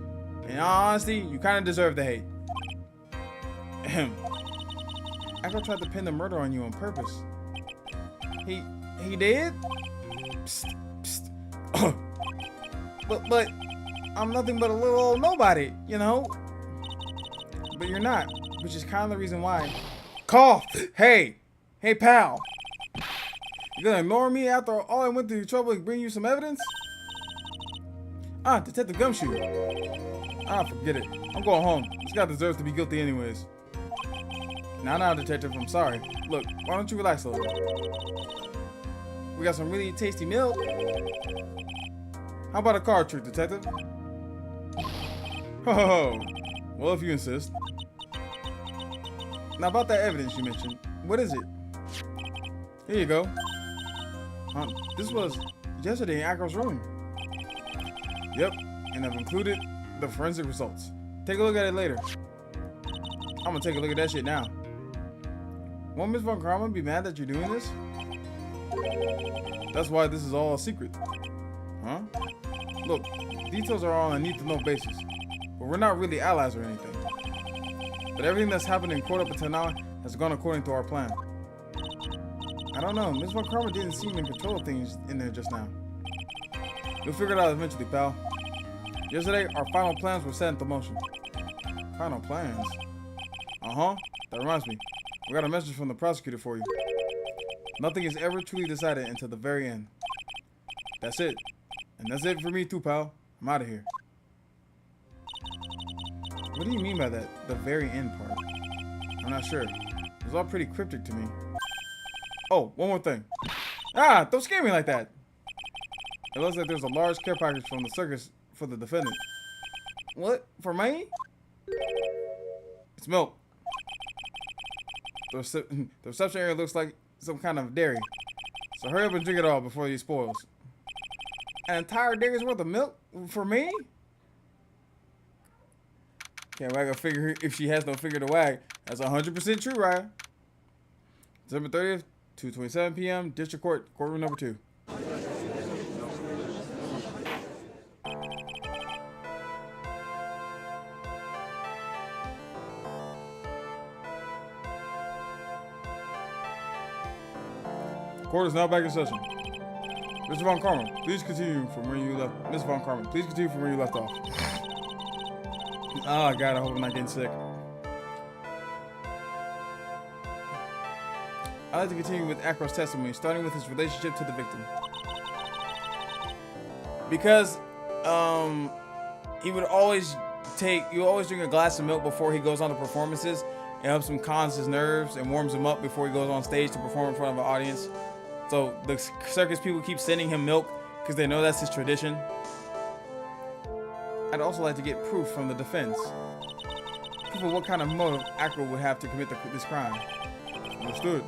In all honesty, you kind of deserve the hate. Ahem. Acro tried to pin the murder on you on purpose. He did? Psst, psst. but I'm nothing but a little old nobody, you know? But you're not, which is kind of the reason why. Cough! Hey, pal. You gonna ignore me after all I went through trouble to bring you some evidence? Ah, Detective Gumshoe. Ah, forget it. I'm going home. This guy deserves to be guilty anyways. Now, Detective, I'm sorry. Look, why don't you relax a little? We got some really tasty milk. How about a card trick, Detective? Ho. Well, if you insist. Now, about that evidence you mentioned, what is it? Here you go. This was yesterday in Acro's room. Yep, and I've included the forensic results. Take a look at it later. I'm gonna take a look at that shit now. Won't Miss Von Karma be mad that you're doing this? That's why this is all a secret. Huh? Look, details are on a need-to-know basis, but we're not really allies or anything. But everything that's happened in court up until now has gone according to our plan. I don't know, Miss Von Karma didn't seem in control of things in there just now. You'll figure it out eventually, pal. Yesterday, our final plans were set into motion. Final plans? Uh-huh. That reminds me. We got a message from the prosecutor for you. Nothing is ever truly decided until the very end. That's it. And that's it for me too, pal. I'm out of here. What do you mean by that? The very end part? I'm not sure. It was all pretty cryptic to me. Oh, one more thing. Ah, don't scare me like that. It looks like there's a large care package from the circus for the defendant. What? For me? It's milk. The reception area looks like some kind of dairy. So hurry up and drink it all before it spoils. An entire dairy's worth of milk? For me? Can't wag a figure if she has no figure to wag. That's 100% true, right? December 30th, 2:27 p.m., District Court, courtroom number 2. Court is now back in session. Mr. Von Karma, please continue from where you left. Ms. Von Karma, please continue from where you left off. Oh God, I hope I'm not getting sick. I'd like to continue with Acro's testimony, starting with his relationship to the victim. Because, he would always drink a glass of milk before he goes on to performances. It helps him calm his nerves and warms him up before he goes on stage to perform in front of an audience. So the circus people keep sending him milk because they know that's his tradition. I'd also like to get proof from the defense. Proof of what kind of motive Acro would have to commit this crime. Understood.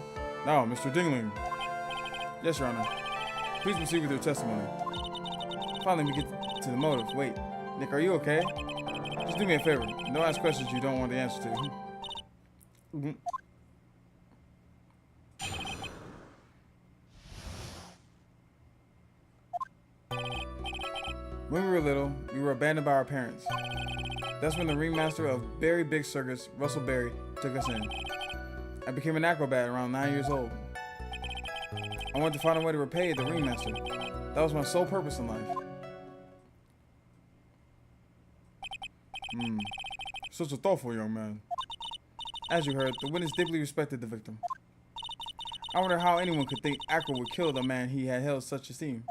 Now, Mr. Dingling. Yes, Your Honor. Please proceed with your testimony. Finally, we get to the motive. Wait, Nick, are you okay? Just do me a favor. Don't ask questions you don't want the answer to. When we were little, we were abandoned by our parents. That's when the ringmaster of Berry Big Circus, Russell Berry, took us in. I became an acrobat around 9 years old. I wanted to find a way to repay the ringmaster. That was my sole purpose in life. Such a thoughtful young man. As you heard, the witness deeply respected the victim. I wonder how anyone could think Acro would kill the man he had held such esteem.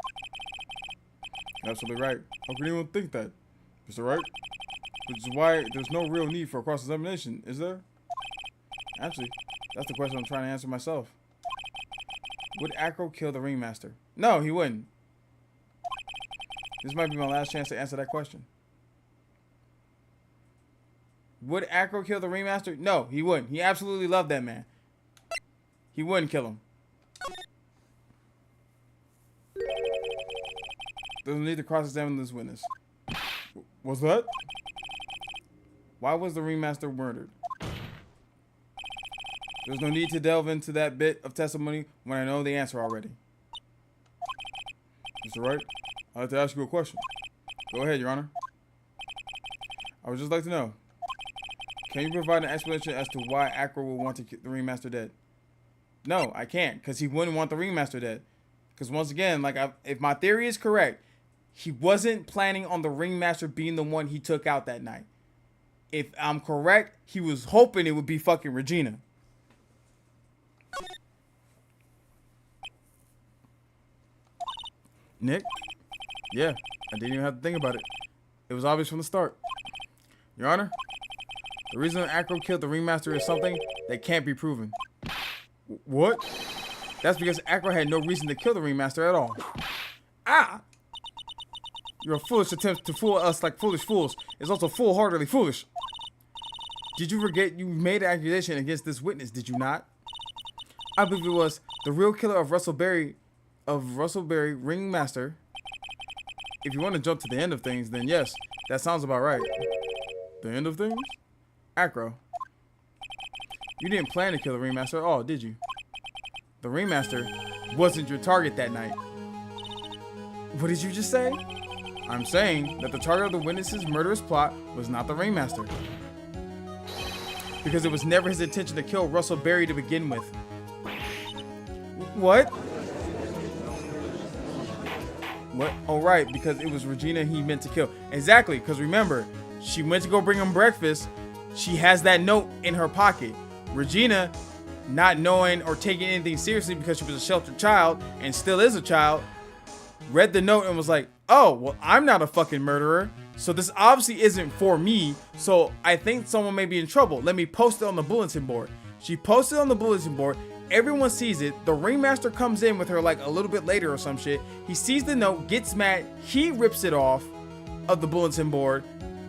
You're absolutely right. How could anyone think that? Mr. Wright? Which is why there's no real need for a cross-examination, is there? Actually, that's the question I'm trying to answer myself. Would Acro kill the ringmaster? No, he wouldn't. This might be my last chance to answer that question. Would Acro kill the ringmaster? No, he wouldn't. He absolutely loved that man. He wouldn't kill him. There's no need to cross-examine this witness. What's that? Why was the ringmaster murdered? There's no need to delve into that bit of testimony when I know the answer already. Mr. Wright, I'd like to ask you a question. Go ahead, Your Honor. I would just like to know, can you provide an explanation as to why Acro would want to keep the ringmaster dead? No, I can't, because he wouldn't want the ringmaster dead. Because once again, like, if my theory is correct, he wasn't planning on the ringmaster being the one he took out that night. If I'm correct, he was hoping it would be fucking Regina. Nick? Yeah, I didn't even have to think about it. It was obvious from the start. Your Honor, the reason Acro killed the ringmaster is something that can't be proven. What? That's because Acro had no reason to kill the ringmaster at all. Ah! Your foolish attempt to fool us like foolish fools is also foolhardily foolish. Did you forget you made an accusation against this witness, did you not? I believe it was the real killer of Russell Berry, ringmaster. If you want to jump to the end of things, then yes, that sounds about right. The end of things? Acro. You didn't plan to kill the ringmaster at all, did you? The ringmaster wasn't your target that night. What did you just say? I'm saying that the target of the witness's murderous plot was not the ringmaster. Because it was never his intention to kill Russell Berry to begin with. What? What? Oh, right, because it was Regina he meant to kill. Exactly, because remember, she went to go bring him breakfast. She has that note in her pocket. Regina, not knowing or taking anything seriously because she was a sheltered child and still is a child, read the note and was like, oh, well, I'm not a fucking murderer. So this obviously isn't for me. So I think someone may be in trouble. Let me post it on the bulletin board. She posted on the bulletin board. Everyone sees it. The ringmaster comes in with her like a little bit later or some shit. He sees the note, gets mad. He rips it off of the bulletin board,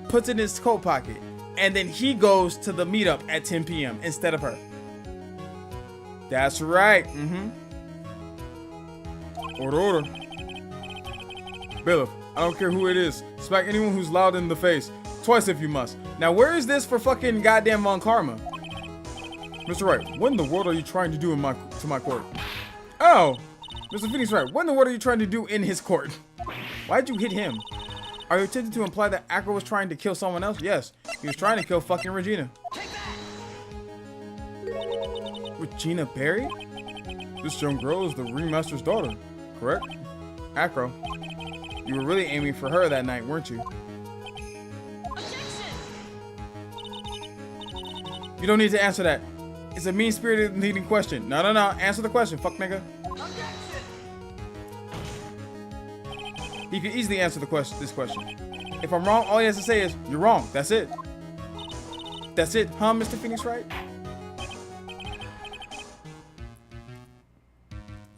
puts it in his coat pocket. And then he goes to the meetup at 10 p.m. instead of her. That's right. Order. Bailiff, I don't care who it is. Smack anyone who's loud in the face. Twice if you must. Now, where is this for fucking goddamn Von Karma? Mr. Wright, what in the world are you trying to do to my court? Oh, Mr. Phoenix Wright, what in the world are you trying to do in his court? Why'd you hit him? Are you attempting to imply that Acro was trying to kill someone else? Yes, he was trying to kill fucking Regina. Regina Berry? This young girl is the ringmaster's daughter, correct? Acro, you were really aiming for her that night, weren't you? Objection! You don't need to answer that. It's a mean-spirited leading question. No. Answer the question, fuck nigga. Objection! He could easily answer this question. If I'm wrong, all he has to say is, you're wrong. That's it. That's it, huh, Mr. Phoenix Wright?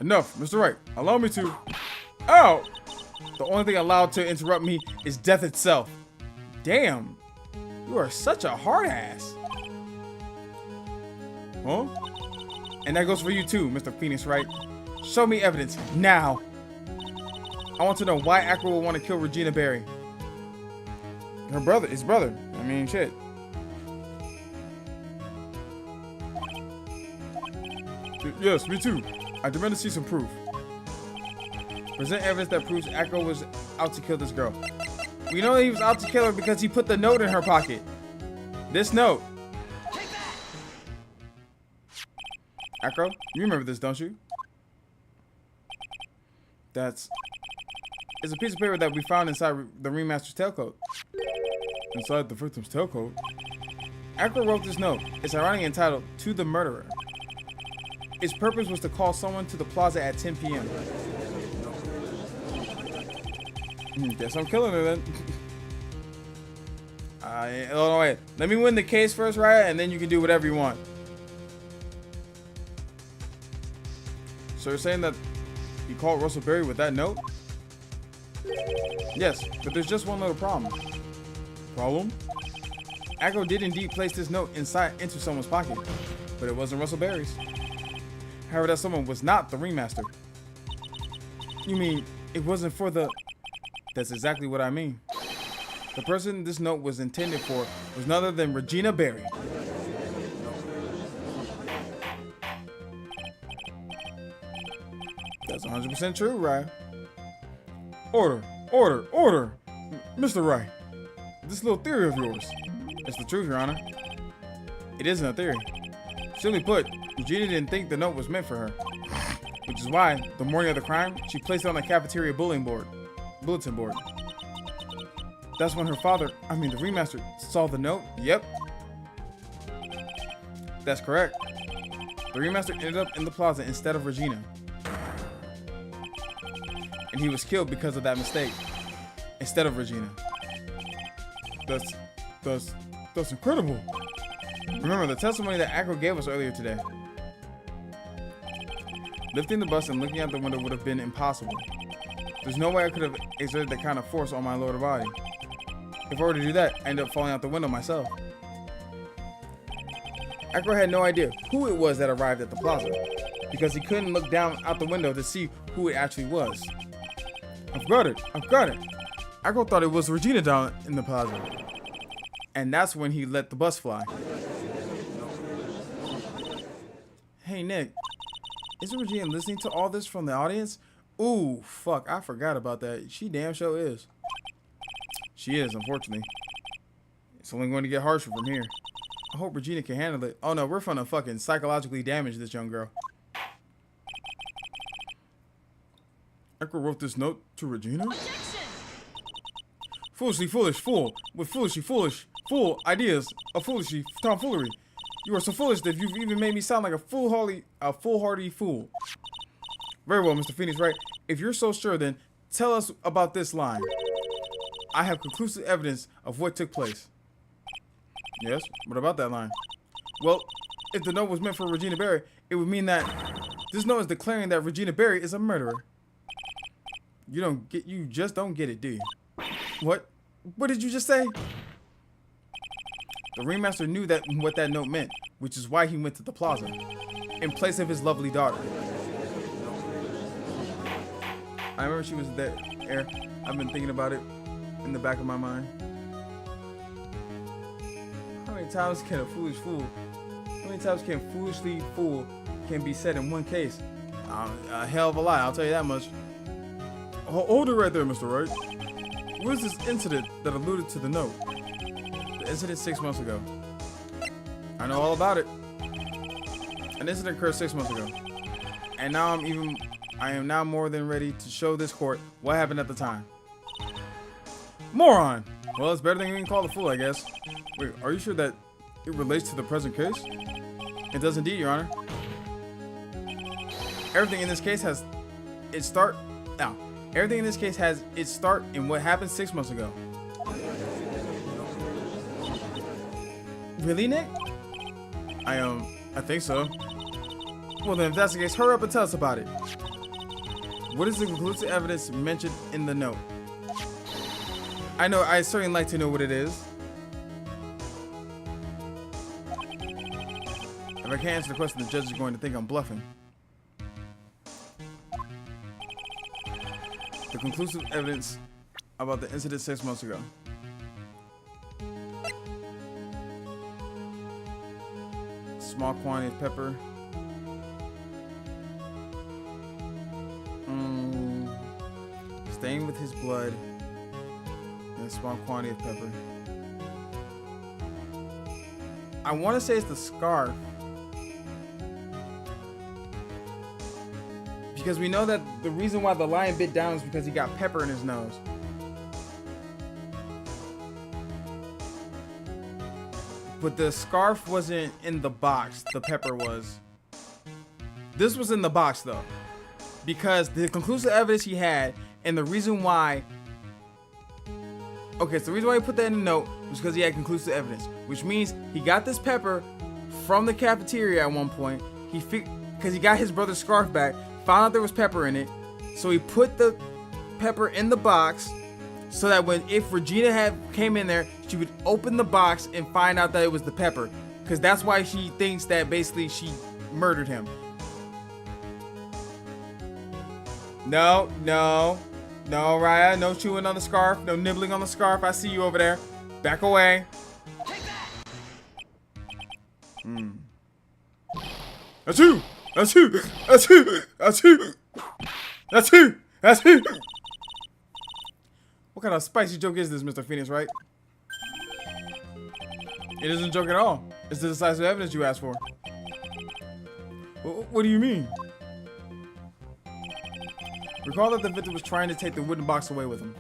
Enough, Mr. Wright. Allow me to... Ow! The only thing allowed to interrupt me is death itself. Damn. You are such a hard ass. Huh? And that goes for you too, Mr. Phoenix Wright. Show me evidence, now. I want to know why Acro will want to kill Regina Berry. His brother. I mean, shit. Yes, me too. I demand to see some proof. Present evidence that proves Acro was out to kill this girl. We know he was out to kill her because he put the note in her pocket. This note. Acro, you remember this, don't you? It's a piece of paper that we found inside the ringmaster's tailcoat. inside the victim's tailcoat. Akro wrote this note. It's ironically entitled, "To the Murderer." Its purpose was to call someone to the plaza at 10 p.m. Guess I'm killing her then. Hold on, wait. Let me win the case first, right? And then you can do whatever you want. So you're saying that you called Russell Berry with that note? Yes, but there's just one little problem. Problem? Akro did indeed place this note into someone's pocket, but it wasn't Russell Berry's. However, that someone was not the ringmaster. You mean it wasn't for the... That's exactly what I mean. The person this note was intended for was none other than Regina Berry. That's 100% true, Ryan. Order, order, order! Mr. Wright, this little theory of yours. It's the truth, Your Honor. It isn't a theory. Simply put, Regina didn't think the note was meant for her. Which is why, the morning of the crime, she placed it on the cafeteria bulletin board. That's when her father, the ringmaster, saw the note. Yep. That's correct. The ringmaster ended up in the plaza instead of Regina. And he was killed because of that mistake. Instead of Regina. That's incredible. Remember the testimony that Akro gave us earlier today. Lifting the bus and looking out the window would have been impossible. There's no way I could have exerted that kind of force on my lower body. If I were to do that, I end up falling out the window myself. Akro had no idea who it was that arrived at the plaza, because he couldn't look down out the window to see who it actually was. I've got it. Akro thought it was Regina down in the plaza. And that's when he let the bus fly. Hey Nick, isn't Regina listening to all this from the audience? Ooh, fuck, I forgot about that. She damn sure is. She is, unfortunately. It's only going to get harsher from here. I hope Regina can handle it. Oh no, we're gonna fucking psychologically damage this young girl. Akro wrote this note to Regina? Objection! Foolishly foolish fool, with foolishly foolish fool ideas of foolishly tomfoolery. You are so foolish that you've even made me sound like a foolhardy fool. Very well, Mr. Phoenix Wright. If you're so sure, then tell us about this line. I have conclusive evidence of what took place. Yes, what about that line? Well, if the note was meant for Regina Berry, it would mean that this note is declaring that Regina Berry is a murderer. You just don't get it, do you? What? What did you just say? The ringmaster knew what that note meant, which is why he went to the plaza, in place of his lovely daughter. I remember she was there. I've been thinking about it in the back of my mind. How many times can a foolish fool? How many times can foolishly fool can be said in one case? A hell of a lot, I'll tell you that much. Hold it right there, Mr. Wright. What is this incident that alluded to the note? The incident 6 months ago. I know all about it. An incident occurred 6 months ago. And now I am now more than ready to show this court what happened at the time. Moron! Well, it's better than being called a fool, I guess. Wait, are you sure that it relates to the present case? It does indeed, Your Honor. Everything in this case has its start. Now, everything in this case has its start in what happened 6 months ago. Really, Nick? I think so. Well then, if that's the case, hurry up and tell us about it. What is the conclusive evidence mentioned in the note? I know, I certainly like to know what it is. If I can't answer the question, the judge is going to think I'm bluffing. The conclusive evidence about the incident 6 months ago. Small quantity of pepper. Stained with his blood. And a small quantity of pepper. I want to say it's the scarf. Because we know that the reason why the lion bit down is because he got pepper in his nose. but the scarf wasn't in the box. The pepper was. This was in the box though, because the conclusive evidence he had, and the reason why. Okay, so the reason why he put that in the note was because he had conclusive evidence, which means he got this pepper from the cafeteria at one point. Because he got his brother's scarf back, found out there was pepper in it, so he put the pepper in the box, so that if Regina came in there, she would open the box and find out that it was the pepper, because that's why she thinks that basically she murdered him. No, Raya, no chewing on the scarf, no nibbling on the scarf. I see you over there. Back away. That's who. What kind of spicy joke is this, Mr. Phoenix, right? It isn't a joke at all. It's the decisive evidence you asked for. What do you mean? Recall that the victim was trying to take the wooden box away with him.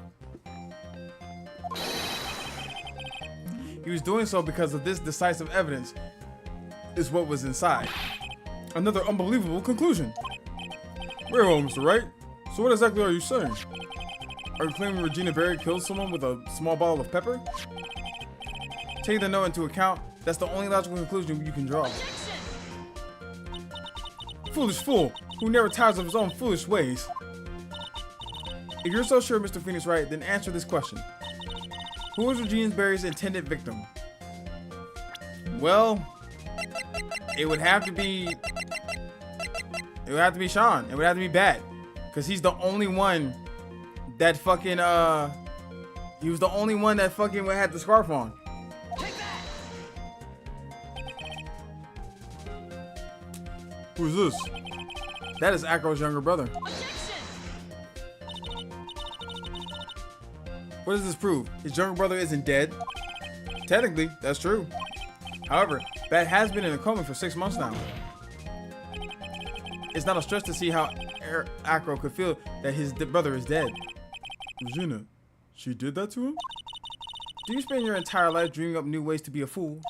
He was doing so because of this decisive evidence is what was inside. Another unbelievable conclusion. Very well, Mr. Wright. So what exactly are you saying? Are you claiming Regina Berry killed someone with a small bottle of pepper? Taking the note into account, that's the only logical conclusion you can draw. Foolish fool, who never tires of his own foolish ways. If you're so sure, Mr. Phoenix Wright, then answer this question. Who was Regina Berry's intended victim? Well, it would have to be Sean. It would have to be Bat, because he's the only one that fucking he was the only one that fucking had the scarf on. Who's this? That is Acro's younger brother. What does this prove? His younger brother isn't dead? Technically, that's true. However, Bat has been in a coma for 6 months now. It's not a stretch to see how Acro could feel that his brother is dead. Regina, she did that to him? Do you spend your entire life dreaming up new ways to be a fool?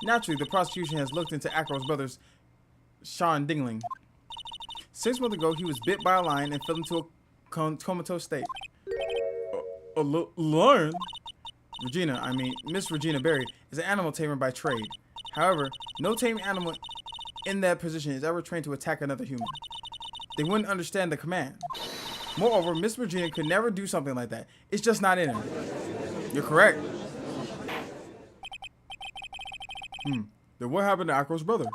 Naturally, the prosecution has looked into Acro's brother's Sean Dingling. 6 months ago, he was bit by a lion and fell into a comatose state. A lion? Regina, I mean, Miss Regina Berry, is an animal tamer by trade. However, no tame animal in that position is ever trained to attack another human. They wouldn't understand the command. Moreover, Miss Regina could never do something like that. It's just not in her. You're correct. Then what happened to Acro's brother?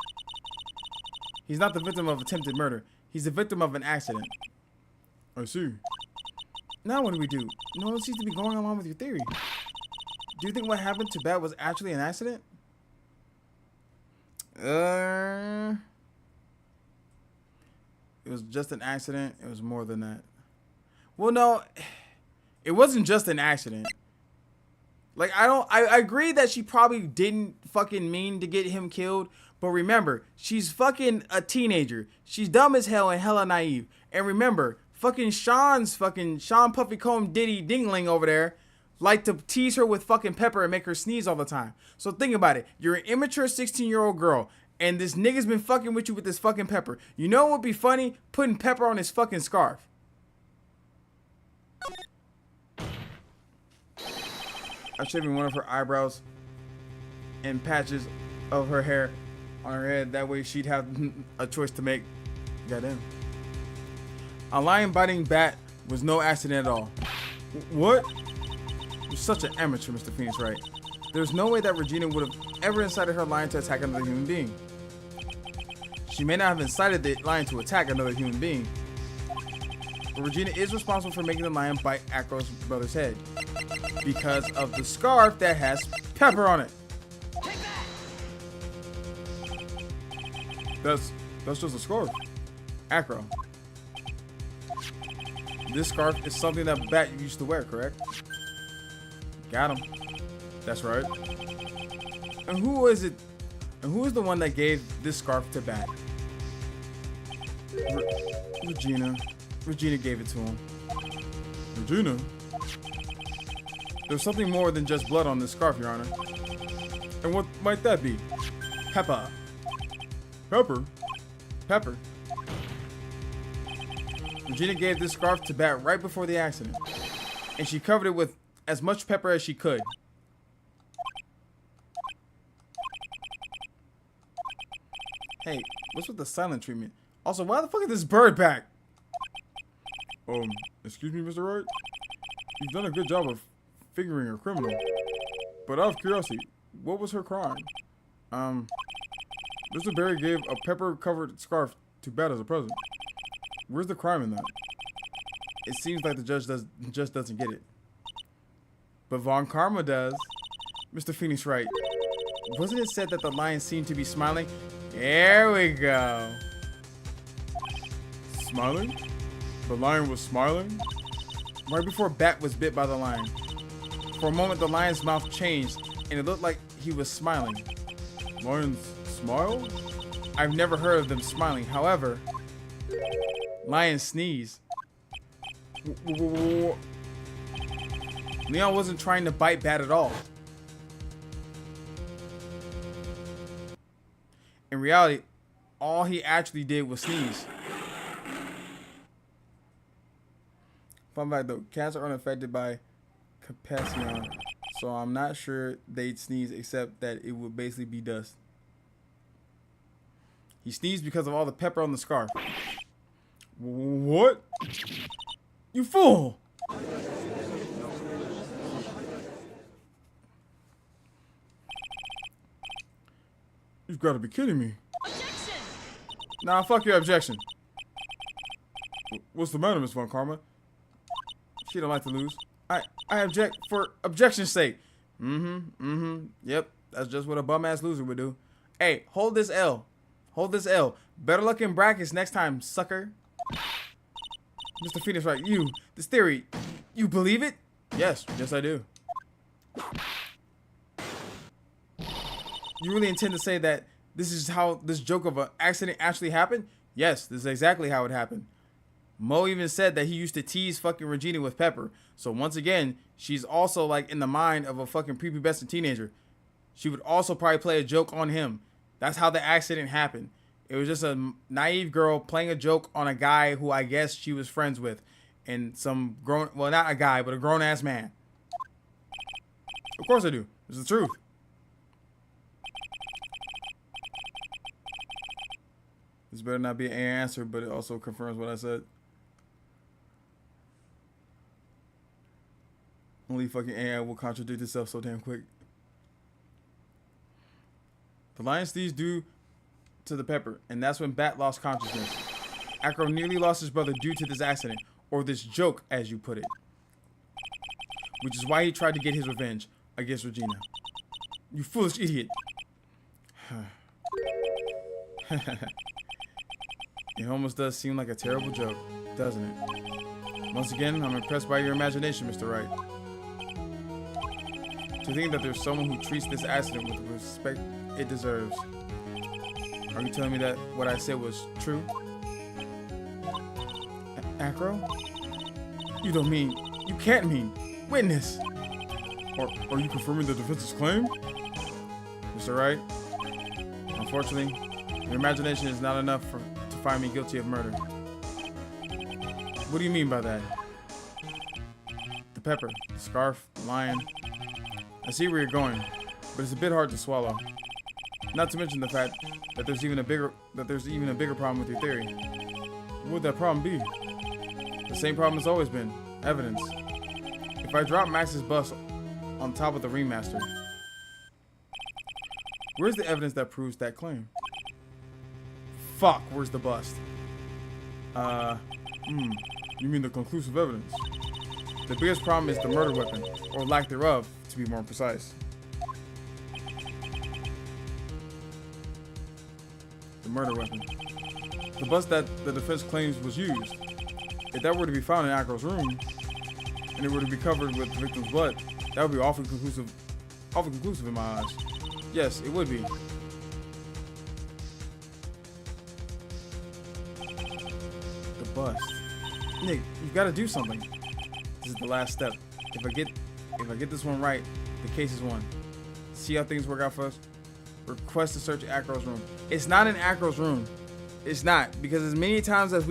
He's not the victim of attempted murder. He's the victim of an accident. I see. Now what do we do? No one seems to be going along with your theory. Do you think what happened to Bat was actually an accident? It was just an accident. It was more than that. Well, no, it wasn't just an accident. Like, I agree that she probably didn't fucking mean to get him killed. But remember, she's fucking a teenager. She's dumb as hell and hella naive. And remember, fucking Sean Puffy Comb Diddy Dingling over there like to tease her with fucking pepper and make her sneeze all the time. So think about it. You're an immature 16-year-old girl, and this nigga's been fucking with you with this fucking pepper. You know what would be funny? Putting pepper on his fucking scarf. I'm shaving one of her eyebrows and patches of her hair on her head. That way she'd have a choice to make. Goddamn. A lion biting Bat was no accident at all. What? You're such an amateur, Mr. Phoenix Wright. There's no way that Regina would have ever incited her lion to attack another human being. She may not have incited the lion to attack another human being, but Regina is responsible for making the lion bite Acro's brother's head because of the scarf that has pepper on it. That's just a scarf. Acro. This scarf is something that Bat used to wear, correct? Got him. That's right. And who is it? And who is the one that gave this scarf to Bat? Regina. Regina gave it to him. Regina? There's something more than just blood on this scarf, Your Honor. And what might that be? Pepper. Pepper? Pepper. Regina gave this scarf to Bat right before the accident, and she covered it with as much pepper as she could. Hey, what's with the silent treatment? Also, why the fuck is this bird back? Excuse me, Mr. Wright? You've done a good job of figuring her criminal. But out of curiosity, what was her crime? Mr. Barry gave a pepper-covered scarf to Bat as a present. Where's the crime in that? It seems like the judge just doesn't get it. But Von Karma does. Mr. Phoenix Wright, wasn't it said that the lion seemed to be smiling? There we go. Smiling? The lion was smiling? Right before Bat was bit by the lion. For a moment, the lion's mouth changed, and it looked like he was smiling. Lions smile? I've never heard of them smiling. However, lions sneeze. Leon wasn't trying to bite Bat at all. In reality, all he actually did was sneeze. Fun fact though, cats are unaffected by Capacion, so I'm not sure they'd sneeze except that it would basically be dust. He sneezed because of all the pepper on the scarf. What? You fool! You've got to be kidding me. Objection! Nah, fuck your objection. What's the matter, Miss Von Karma? She don't like to lose. I object for objection's sake. Yep, that's just what a bum-ass loser would do. Hey, hold this L. Hold this L. Better luck in brackets next time, sucker. Mr. Phoenix Wright, this theory, you believe it? Yes I do. You really intend to say that this is how this joke of an accident actually happened? Yes, this is exactly how it happened. Mo even said that he used to tease fucking Regina with pepper. So once again, she's also like in the mind of a fucking prepubescent teenager. She would also probably play a joke on him. That's how the accident happened. It was just a naive girl playing a joke on a guy who I guess she was friends with. And some grown, well, not a guy, but a grown-ass man. Of course I do. It's the truth. This better not be an answer, but it also confirms what I said. Only fucking AI will contradict itself so damn quick. The lion sneezed due to the pepper, and that's when Bat lost consciousness. Acro nearly lost his brother due to this accident, or this joke, as you put it. Which is why he tried to get his revenge against Regina. You foolish idiot. It almost does seem like a terrible joke, doesn't it? Once again, I'm impressed by your imagination, Mr. Wright. To think that there's someone who treats this accident with the respect it deserves. Are you telling me that what I said was true? Acro? You don't mean, you can't mean, witness. Are you confirming the defense's claim? Mr. Wright, unfortunately, your imagination is not enough to find me guilty of murder. What do you mean by that? The pepper, the scarf, the lion. I see where you're going, but it's a bit hard to swallow. Not to mention the fact that there's even a bigger problem with your theory. What would that problem be? The same problem has always been evidence. If I drop Max's bust on top of the remaster, where's the evidence that proves that claim? Fuck, where's the bust? You mean the conclusive evidence? The biggest problem is the murder weapon, or lack thereof, to be more precise. The murder weapon. The bust that the defense claims was used. If that were to be found in Acro's room, and it were to be covered with the victim's blood, that would be awfully conclusive in my eyes. Yes, it would be. The bust. Nick, you've got to do something. This is the last step. If I get this one right, the case is won. See how things work out for us? Request to search Acro's room. It's not in Acro's room. It's not, because as many times as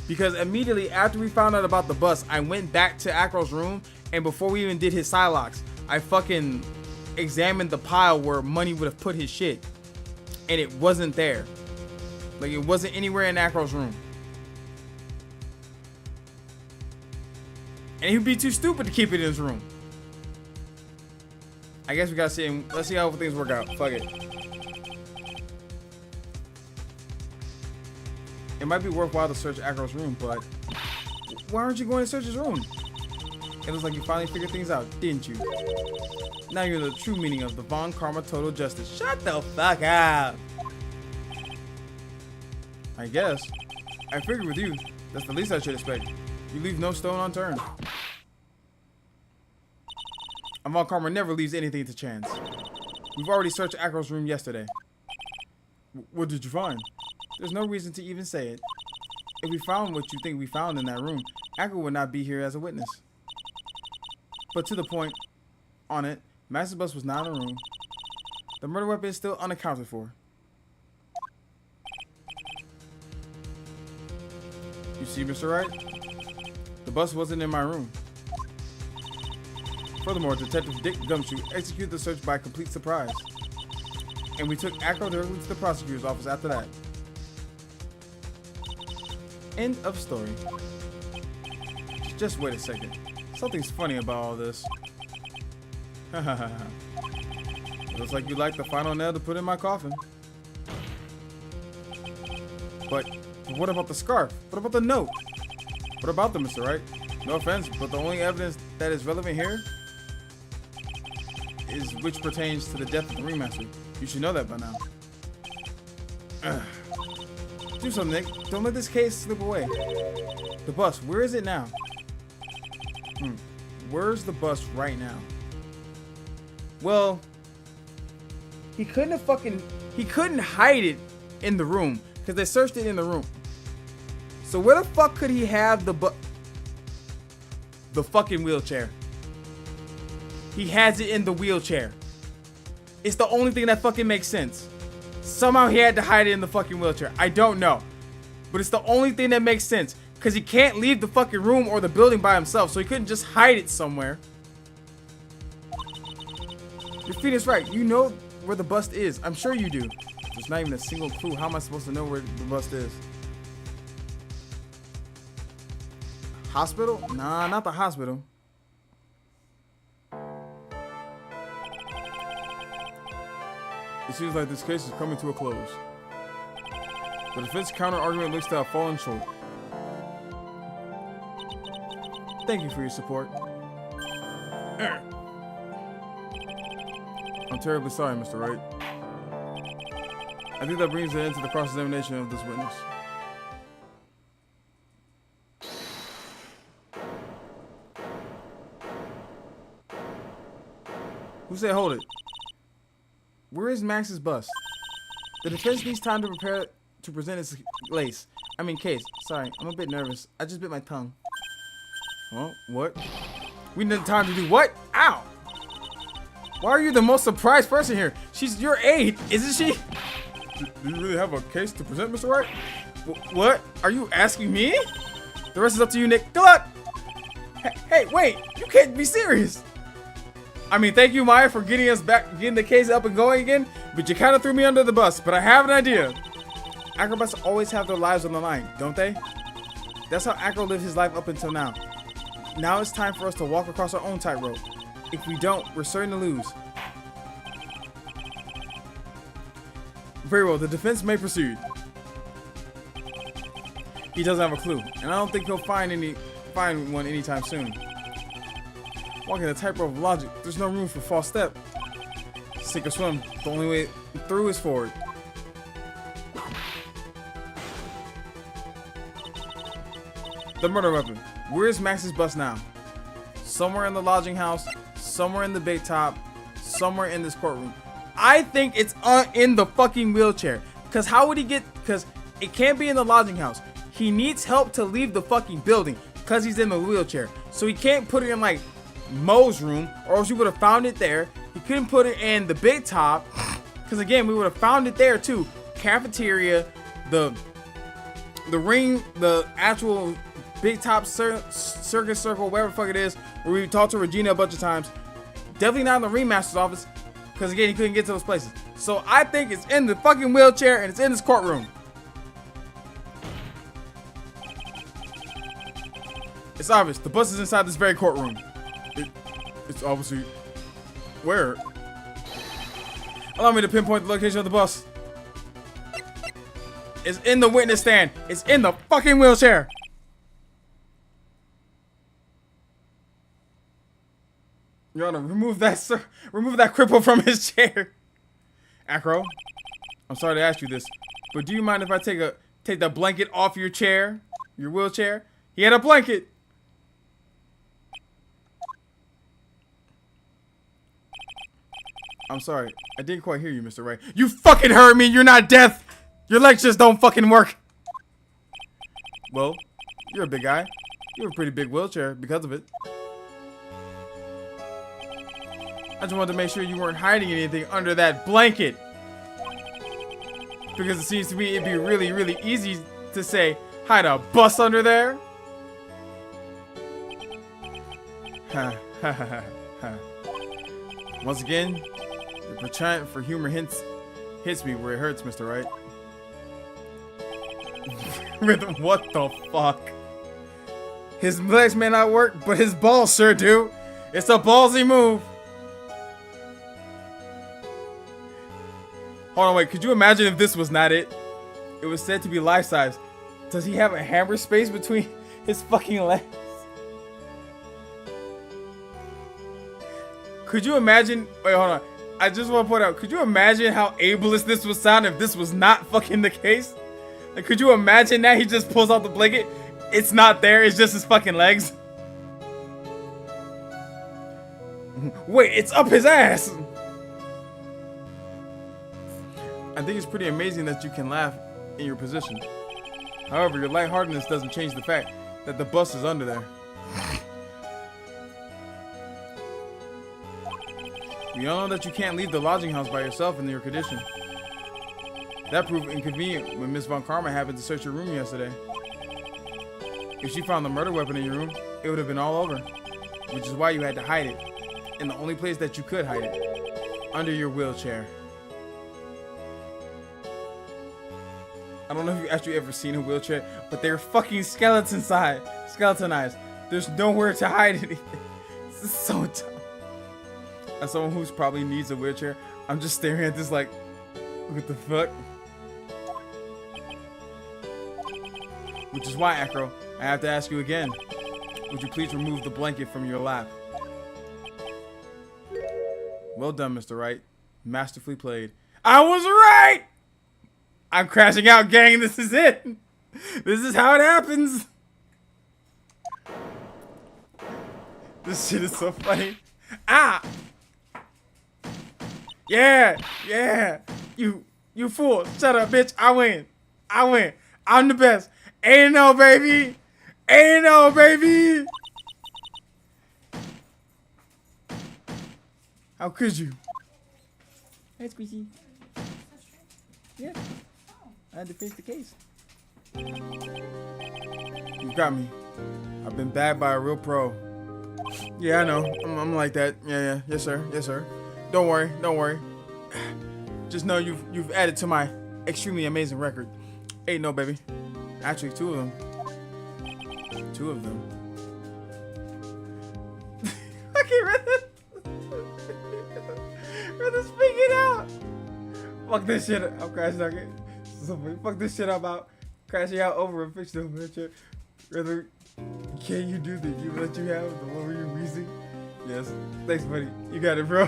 because immediately after we found out about the bus, I went back to Acro's room, and before we even did his Psylocks, I fucking examined the pile where Money would have put his shit, and it wasn't there. Like, it wasn't anywhere in Acro's room. And he'd be too stupid to keep it in his room. I guess we gotta see him. Let's see how things work out. Fuck it. It might be worthwhile to search Acro's room, but why aren't you going to search his room? It looks like you finally figured things out, didn't you? Now you're the true meaning of the Von Karma Total Justice. Shut the fuck up. I guess. I figured with you, that's the least I should expect. You leave no stone unturned. And Von Karma never leaves anything to chance. We've already searched Acro's room yesterday. What did you find? There's no reason to even say it. If we found what you think we found in that room, Acro would not be here as a witness. But to the point, on it, Master Bus was not in the room. The murder weapon is still unaccounted for. You see, Mr. Wright? The bus wasn't in my room. Furthermore, Detective Dick Gumshoe executed the search by complete surprise. And we took Acro directly to the prosecutor's office after that. End of story. Just wait a second. Something's funny about all this. Looks like you like the final nail to put in my coffin. But what about the scarf? What about the note? What about them, Mr. Wright? No offense, but the only evidence that is relevant here is which pertains to the death of the Ringmaster. You should know that by now. Do something, Nick. Don't let this case slip away. The bus, where is it now? Where's the bus right now? Well, he couldn't hide it in the room because they searched it in the room. So where the fuck could he have the fucking wheelchair? He has it in the wheelchair. It's the only thing that fucking makes sense. Somehow he had to hide it in the fucking wheelchair. I don't know. But it's the only thing that makes sense. Because he can't leave the fucking room or the building by himself. So he couldn't just hide it somewhere. Your feet is right. You know where the bust is. I'm sure you do. There's not even a single clue. How am I supposed to know where the bust is? Hospital? Nah, not the hospital. It seems like this case is coming to a close. The defense counter-argument looks to have fallen short. Thank you for your support. I'm terribly sorry, Mr. Wright. I think that brings an end to the cross-examination of this witness. Who said hold it? Where is Max's bust? The defense needs time to prepare to present its case. Sorry, I'm a bit nervous. I just bit my tongue. Well, what? We need time to do what? Ow! Why are you the most surprised person here? She's your aide, isn't she? Do you really have a case to present, Mr. Wright? What? Are you asking me? The rest is up to you, Nick. Good luck! Hey, wait! You can't be serious! I mean, thank you, Maya, for getting the case up and going again, but you kind of threw me under the bus, but I have an idea. Acrobats always have their lives on the line, don't they? That's how Acro lived his life up until now. Now it's time for us to walk across our own tightrope. If we don't, we're certain to lose. Very well, the defense may proceed. He doesn't have a clue, and I don't think he'll find one anytime soon. Walking the tightrope of logic, there's no room for false step. Sink or swim, the only way through is forward. The murder weapon. Where's Max's bus now? Somewhere in the lodging house, somewhere in the big top, somewhere in this courtroom. I think it's in the fucking wheelchair. Because how would he get... Because it can't be in the lodging house. He needs help to leave the fucking building because he's in the wheelchair. So he can't put it in like Mo's room, or else you would have found it there. He couldn't put it in the big top, because again, we would have found it there too. Cafeteria, the ring, the actual big top circus circle, whatever the fuck it is, where we talked to Regina a bunch of times. Definitely not in the ringmaster's office, because again, he couldn't get to those places. So I think it's in the fucking wheelchair and it's in this courtroom. It's obvious. The bus is inside this very courtroom. It's obviously where? Allow me to pinpoint the location of the bus. It's in the witness stand. It's in the fucking wheelchair. Your Honor, remove that cripple from his chair. Acro, I'm sorry to ask you this, but do you mind if I take the blanket off your chair, your wheelchair? He had a blanket. I'm sorry, I didn't quite hear you, Mr. Ray. You fucking heard me. You're not deaf. Your legs just don't fucking work. Well, you're a big guy. You have a pretty big wheelchair because of it. I just wanted to make sure you weren't hiding anything under that blanket. Because it seems to me it'd be really, really easy to say, hide a bus under there. Ha ha ha ha. Once again, your penchant for humor hits me where it hurts, Mr. Wright. Rhythm, what the fuck? His legs may not work, but his balls sure do. It's a ballsy move. Hold on, wait. Could you imagine if this was not it? It was said to be life-size. Does he have a hammer space between his fucking legs? Could you imagine? Wait, hold on. I just want to point out. Could you imagine how ableist this would sound if this was not fucking the case? Like, could you imagine that he just pulls out the blanket? It's not there. It's just his fucking legs. Wait, it's up his ass. I think it's pretty amazing that you can laugh in your position. However, your lightheartedness doesn't change the fact that the bus is under there. We all know that you can't leave the lodging house by yourself in your condition. That proved inconvenient when Miss Von Karma happened to search your room yesterday. If she found the murder weapon in your room, it would have been all over. Which is why you had to hide it. In the only place that you could hide it. Under your wheelchair. I don't know if you've actually ever seen a wheelchair, but they're fucking skeletonized. There's nowhere to hide anything. This is so dumb. As someone who's probably needs a wheelchair, I'm just staring at this like, what the fuck? Which is why, Acro, I have to ask you again. Would you please remove the blanket from your lap? Well done, Mr. Wright. Masterfully played. I was right! I'm crashing out, gang. This is it. This is how it happens. This shit is so funny. Ah! Yeah! Yeah! You fool. Shut up, bitch. I win. I'm the best. A&O, baby. A&O, baby. How could you? Hey, Squeezy. Yeah. I had to fix the case. You got me. I've been bagged by a real pro. Yeah, I know. I'm like that. Yeah. Yes, sir. Don't worry. Just know you've added to my extremely amazing record. Ain't no, baby. Actually, two of them. I can't read this. Rather speak it out. Fuck this shit. I'm crashing out. Fuck this shit about crashing out over a fictional adventure. Rather, can you do the you that you have? The one where you're wheezing? Yes. Thanks, buddy. You got it, bro.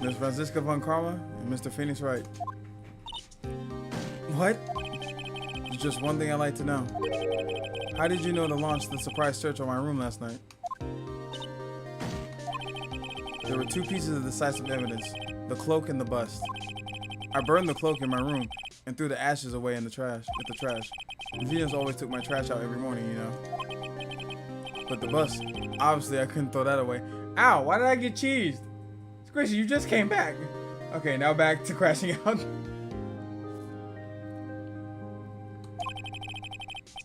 Miss Francisca Von Karma and Mr. Phoenix Wright. What? There's just one thing I'd like to know. How did you know to launch the surprise search on my room last night? There were two pieces of decisive evidence, the cloak and the bust. I burned the cloak in my room and threw the ashes away in the trash. Regina's always took my trash out every morning, you know. But the bus, obviously I couldn't throw that away. Ow, why did I get cheesed? Squishy, you just came back. Okay, now back to crashing out.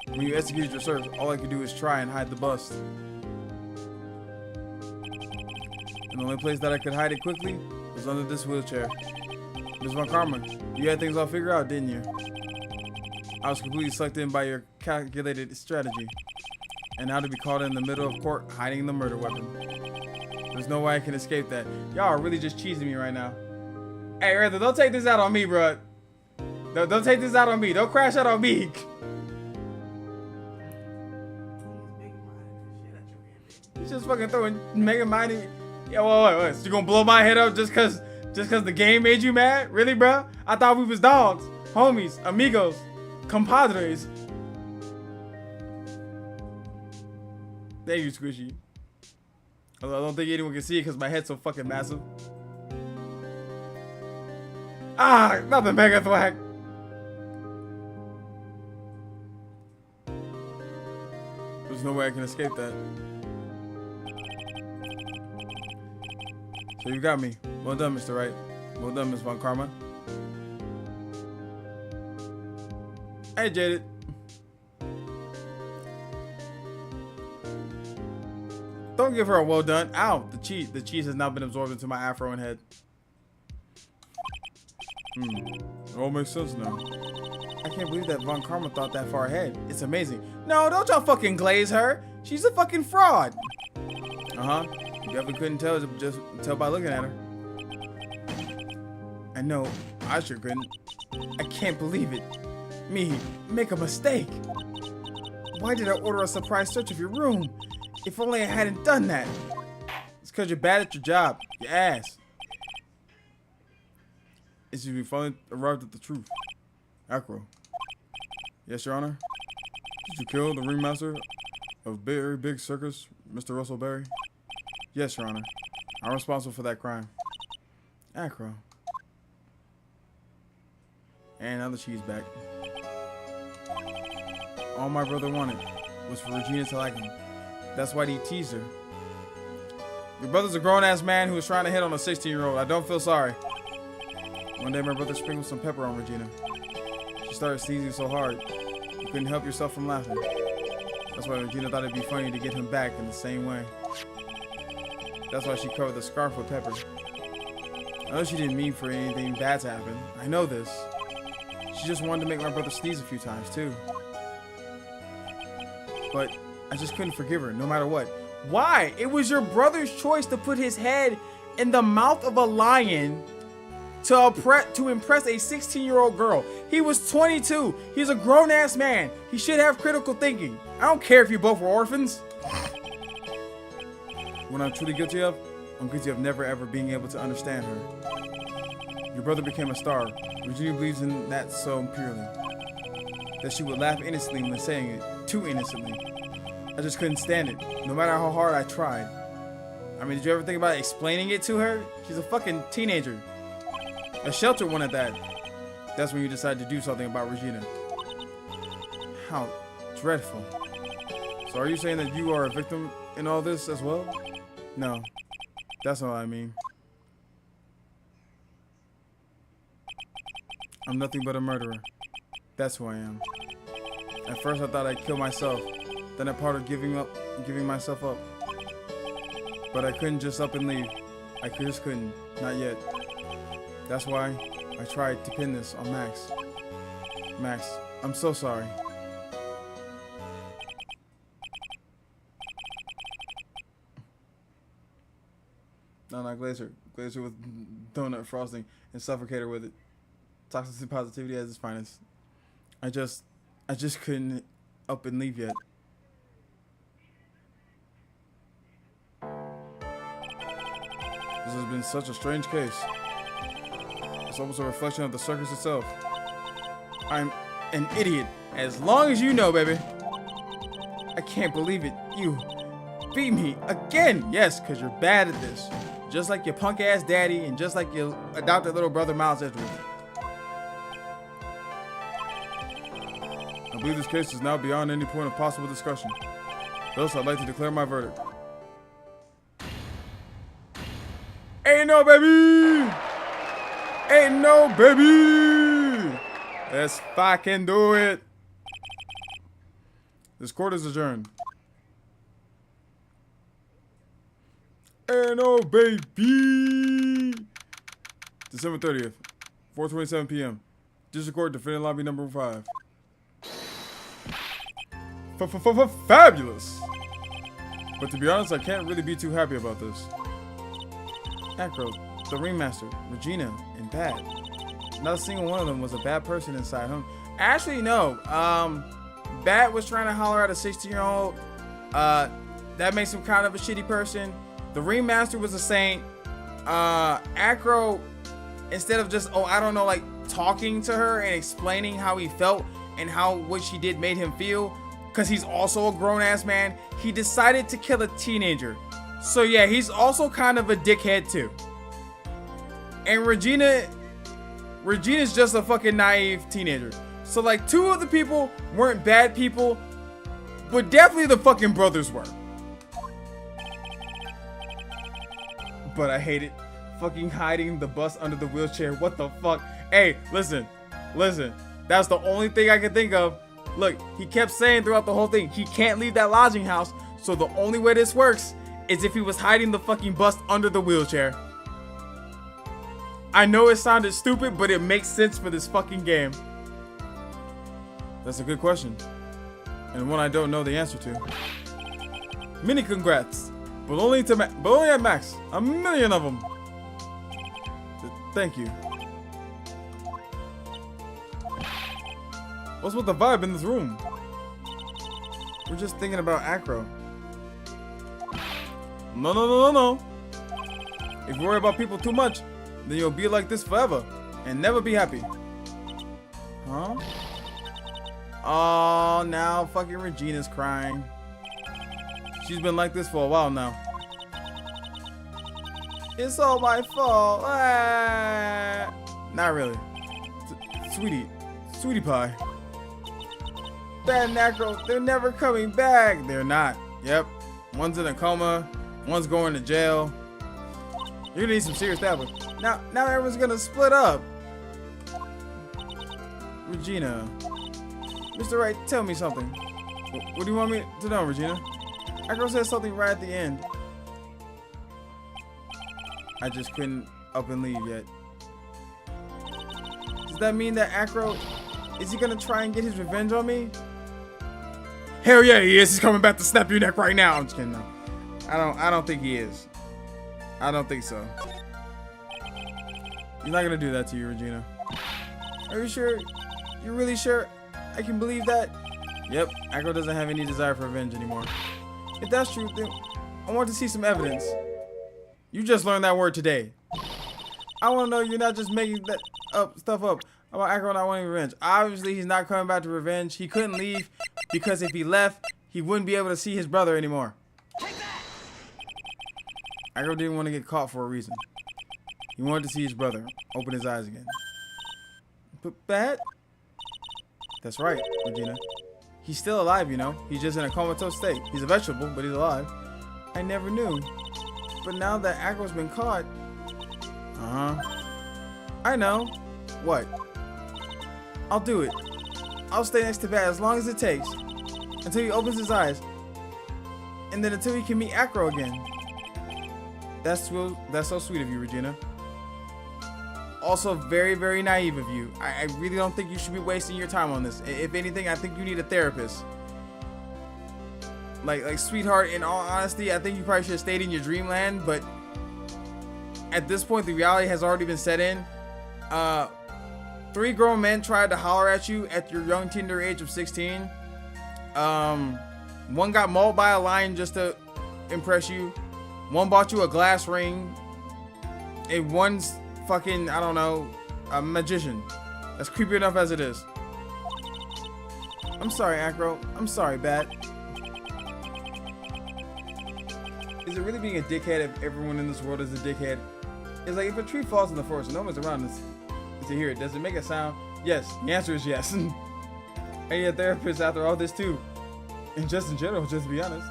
When you execute your search, all I can do is try and hide the bust. And the only place that I could hide it quickly was under this wheelchair. Ms. Von Karma, you had things all figured out, didn't you? I was completely sucked in by your calculated strategy. And now to be caught in the middle of court hiding the murder weapon. There's no way I can escape that. Y'all are really just cheesing me right now. Hey, Arthur, don't take this out on me, bro. Don't take this out on me. Don't crash out on me. He's just fucking throwing mega mighty. Yeah, wait. So you gonna blow my head up just cause the game made you mad? Really, bro? I thought we was dogs, homies, amigos, compadres. Thank you, Squishy. Although I don't think anyone can see it because my head's so fucking massive. Ah, not the mega thwack. There's no way I can escape that. So you got me. Well done, Mr. Wright. Well done, Ms. Von Karma. Hey, Jaded. Don't give her a well done. Ow, the cheese has now been absorbed into my afro and head. It all makes sense now. I can't believe that Von Karma thought that far ahead. It's amazing. No, don't y'all fucking glaze her. She's a fucking fraud. Uh-huh. You definitely couldn't tell by looking at her. I know, I sure couldn't. I can't believe it. Me, make a mistake. Why did I order a surprise search of your room? If only I hadn't done that. It's because you're bad at your job. Your ass. It's we finally arrived at the truth. Acro. Yes, Your Honor? Did you kill the ringmaster of Very Big Circus, Mr. Russell Berry? Yes, Your Honor. I'm responsible for that crime. Acro. And now the cheese back. All my brother wanted was for Regina to like him. That's why he teased her. Your brother's a grown-ass man who was trying to hit on a 16-year-old. I don't feel sorry. One day my brother sprinkled some pepper on Regina. She started sneezing so hard, you couldn't help yourself from laughing. That's why Regina thought it'd be funny to get him back in the same way. That's why she covered the scarf with pepper. I know she didn't mean for anything bad to happen. I know this. She just wanted to make my brother sneeze a few times, too. But I just couldn't forgive her, no matter what. Why? It was your brother's choice to put his head in the mouth of a lion to impress a 16-year-old girl. He was 22. He's a grown-ass man. He should have critical thinking. I don't care if you both were orphans. What I'm truly guilty of, I'm guilty of never ever being able to understand her. Your brother became a star. Regina believes in that so purely that she would laugh innocently when saying it, too innocently. I just couldn't stand it, no matter how hard I tried. I mean, did you ever think about explaining it to her? She's a fucking teenager. A sheltered one at that. That's when you decide to do something about Regina. How dreadful. So are you saying that you are a victim in all this as well? No, that's not what I mean. I'm nothing but a murderer. That's who I am. At first I thought I'd kill myself. Then I part of giving myself up. But I couldn't just up and leave. I just couldn't. Not yet. That's why I tried to pin this on Max. Max, I'm so sorry. No, not Glacier. Glacier with donut frosting and suffocator with it. Toxic positivity at its finest. I just couldn't up and leave yet. This has been such a strange case. It's almost a reflection of the circus itself. I'm an idiot, as long as you know, baby. I can't believe it. You beat me again. Yes, because you're bad at this. Just like your punk ass daddy and just like your adopted little brother Miles Edgeworth. I believe this case is now beyond any point of possible discussion. Thus, I'd like to declare my verdict. Ain't no baby! Ain't no baby! Let's fucking do it! This court is adjourned. Ain't no baby! December 30th, 4:27 p.m. District Court, defendant lobby number 5. Fabulous! But to be honest, I can't really be too happy about this. Acro, the Ringmaster, Regina, and Bat. Not a single one of them was a bad person inside him. Actually, no. Bat was trying to holler at a 16-year-old. That makes him kind of a shitty person. The Ringmaster was a saint. Acro, instead of just, I don't know, like talking to her and explaining how he felt and how what she did made him feel, because he's also a grown-ass man, he decided to kill a teenager. So yeah, he's also kind of a dickhead too. And Regina's just a fucking naive teenager. So like 2 of the people weren't bad people, but definitely the fucking brothers were. But I hate it. Fucking hiding the bus under the wheelchair. What the fuck? Hey, listen. That's the only thing I can think of. Look, he kept saying throughout the whole thing, he can't leave that lodging house. So the only way this works is if he was hiding the fucking bus under the wheelchair. I know it sounded stupid, but it makes sense for this fucking game. That's a good question. And one I don't know the answer to. Many congrats. But only at max. 1,000,000 of them. Thank you. What's with the vibe in this room? We're just thinking about Acro. No. If you worry about people too much, then you'll be like this forever and never be happy. Huh? Oh, now fucking Regina's crying. She's been like this for a while now. It's all my fault. Ah. Not really. Sweetie pie. Bad and Acro, they're never coming back. They're not. Yep. One's in a coma. One's going to jail. You're gonna need some serious therapy. Now everyone's gonna split up. Regina. Mr. Wright, tell me something. What do you want me to know, Regina? Acro said something right at the end. I just couldn't up and leave yet. Does that mean that Acro, is he gonna try and get his revenge on me? Hell yeah, he is. He's coming back to snap your neck right now. I'm just kidding. No. I don't think he is. I don't think so. He's not gonna do that to you, Regina. Are you sure? You're really sure I can believe that? Yep, Acro doesn't have any desire for revenge anymore. If that's true, then I want to see some evidence. You just learned that word today. I want to know you're not just making that stuff up about Acro not wanting revenge. Obviously, he's not coming back to revenge. He couldn't leave because if he left, he wouldn't be able to see his brother anymore. Acro didn't want to get caught for a reason. He wanted to see his brother open his eyes again. But bad? That's right, Regina. He's still alive, you know. He's just in a comatose state. He's a vegetable, but he's alive. I never knew. But now that Acro's been caught... I know. What? I'll do it. I'll stay next to Bat as long as it takes. Until he opens his eyes. And then until he can meet Acro again. That's so sweet of you, Regina. Also very, very naive of you. I really don't think you should be wasting your time on this. If anything, I think you need a therapist. Like sweetheart, in all honesty, I think you probably should have stayed in your dreamland, but at this point, the reality has already been set in. 3 grown men tried to holler at you at your young tender age of 16. One got mauled by a lion just to impress you. One bought you a glass ring. And one's fucking, I don't know, a magician. That's creepy enough as it is. I'm sorry, Acro. I'm sorry, Bat. Is it really being a dickhead if everyone in this world is a dickhead? It's like if a tree falls in the forest and no one's around us to hear it, does it make a sound? Yes. The answer is yes. I need a therapist after all this too. And just in general, just to be honest.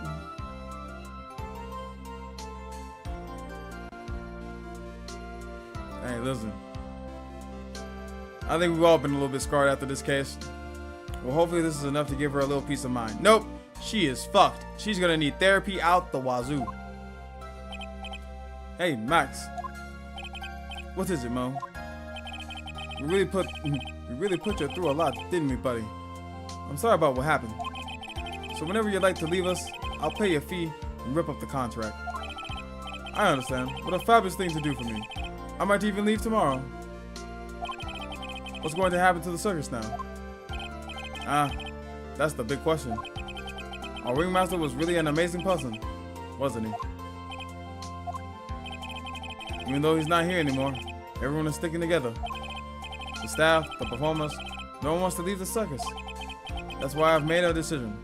Hey, listen. I think we've all been a little bit scarred after this case. Well, hopefully this is enough to give her a little peace of mind. Nope. She is fucked. She's gonna need therapy out the wazoo. Hey, Max. What is it, Mo? We really put you through a lot, didn't we, buddy? I'm sorry about what happened. So whenever you'd like to leave us, I'll pay you a fee and rip up the contract. I understand. What a fabulous thing to do for me. I might even leave tomorrow. What's going to happen to the circus now? That's the big question. Our ringmaster was really an amazing person, wasn't he? Even though he's not here anymore, everyone is sticking together. The staff, the performers, no one wants to leave the circus. That's why I've made a decision.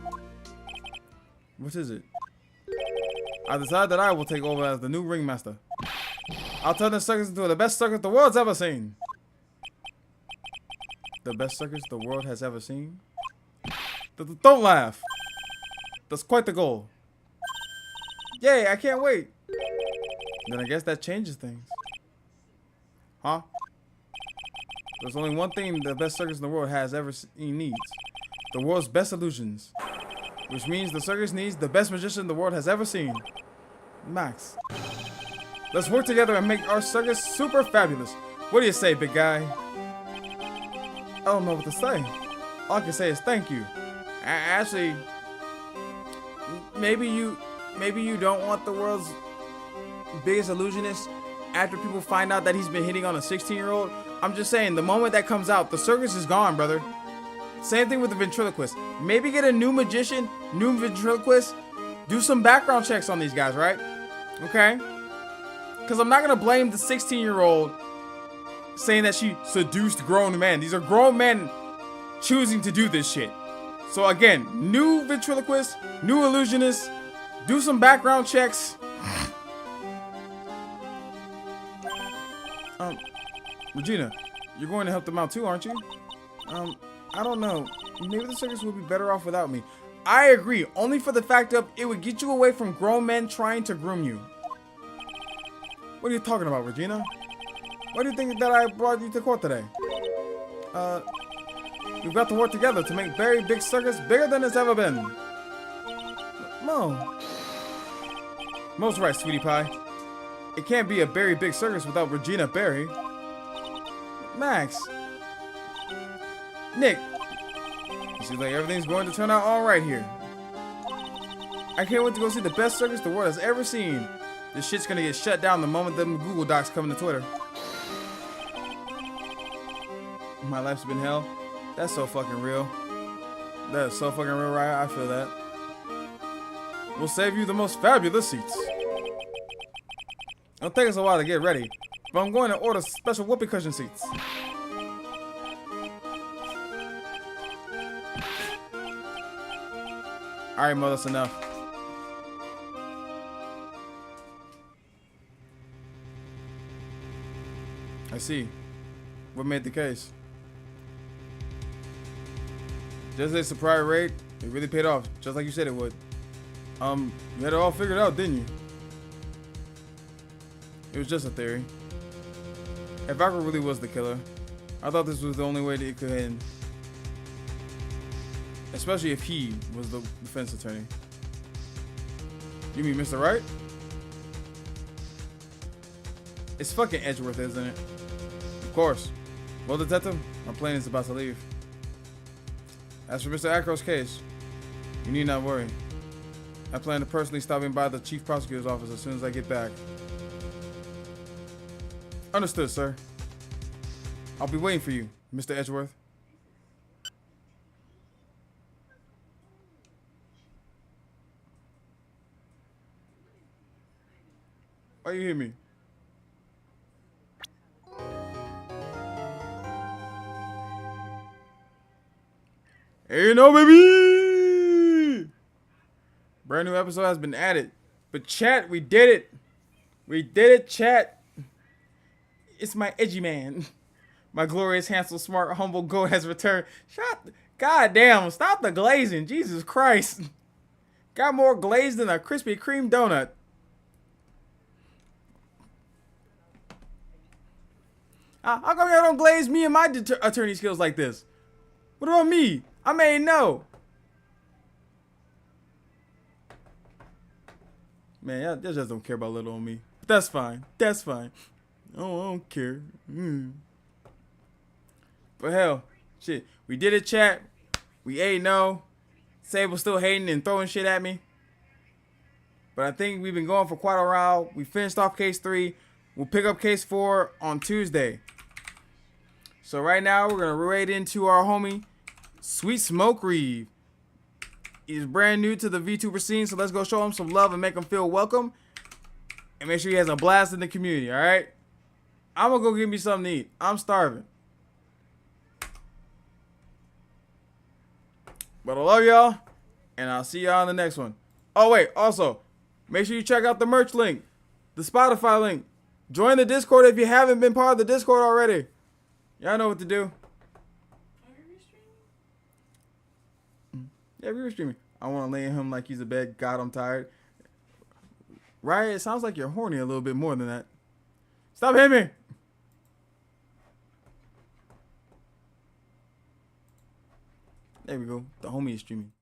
What is it? I decided that I will take over as the new ringmaster. I'll turn the circus into the best circus the world's ever seen. The best circus the world has ever seen? Don't laugh. That's quite the goal. Yay, I can't wait. Then I guess that changes things. Huh? There's only one thing the best circus in the world has ever seen needs. The world's best illusions. Which means the circus needs the best magician the world has ever seen. Max. Let's work together and make our circus super fabulous. What do you say, big guy? I don't know what to say. All I can say is thank you. Actually, maybe you don't want the world's biggest illusionist after people find out that he's been hitting on a 16-year-old. I'm just saying, the moment that comes out, the circus is gone, brother. Same thing with the ventriloquist. Maybe get a new magician, new ventriloquist. Do some background checks on these guys, right? Okay? Because I'm not going to blame the 16-year-old saying that she seduced grown men. These are grown men choosing to do this shit. So again, new ventriloquist, new illusionist. Do some background checks. Regina, you're going to help them out too, aren't you? I don't know. Maybe the circus would be better off without me. I agree, only for the fact of it would get you away from grown men trying to groom you. What are you talking about, Regina? Why do you think that I brought you to court today? We've got to work together to make Very Big Circus bigger than it's ever been. Mo's right, sweetie pie. It can't be a very big circus without Regina Berry. Max. Nick. It seems like everything's going to turn out alright here. I can't wait to go see the best circus the world has ever seen. This shit's gonna get shut down the moment them Google Docs come to Twitter. My life's been hell. That's so fucking real. That is so fucking real, right? I feel that. We'll save you the most fabulous seats. It'll take us a while to get ready, but I'm going to order special whoopee cushion seats. Alright, Mo, that's enough. I see. What made the case? Just a surprise raid, it really paid off, just like you said it would. You had it all figured out, didn't you? It was just a theory. If Vakro really was the killer, I thought this was the only way that it could end. Especially if he was the defense attorney. You mean Mr. Wright? It's fucking Edgeworth, isn't it? Of course. Well, detective, my plane is about to leave. As for Mr. Acro's case, you need not worry. I plan to personally stop in by the chief prosecutor's office as soon as I get back. Understood, sir. I'll be waiting for you, Mr. Edgeworth. Why you hear me? Hey, no, baby! Brand new episode has been added. But chat, we did it. We did it, chat. It's my edgy man. My glorious, handsome, smart, humble goat has returned. God damn, stop the glazing. Jesus Christ. Got more glaze than a Krispy Kreme donut. How come y'all don't glaze me and my attorney skills like this? What about me? I may know. Man, y'all just don't care about little on me. But that's fine. That's fine. Oh, I don't care. But hell, shit. We did it, chat. We ate no. Sable's still hating and throwing shit at me. But I think we've been going for quite a while. We finished off case 3. We'll pick up case 4 on Tuesday. So right now, we're going to raid into our homie, Sweet Smoke Reeve. He's brand new to the VTuber scene, so let's go show him some love and make him feel welcome. And make sure he has a blast in the community, alright? I'm going to go get me something to eat. I'm starving. But I love y'all, and I'll see y'all in the next one. Oh, wait, also, make sure you check out the merch link, the Spotify link. Join the Discord if you haven't been part of the Discord already. Y'all know what to do. Yeah, we were streaming. I want to lay him like he's a bed. God, I'm tired. Right? It sounds like you're horny a little bit more than that. Stop hitting me. There we go. The homie is streaming.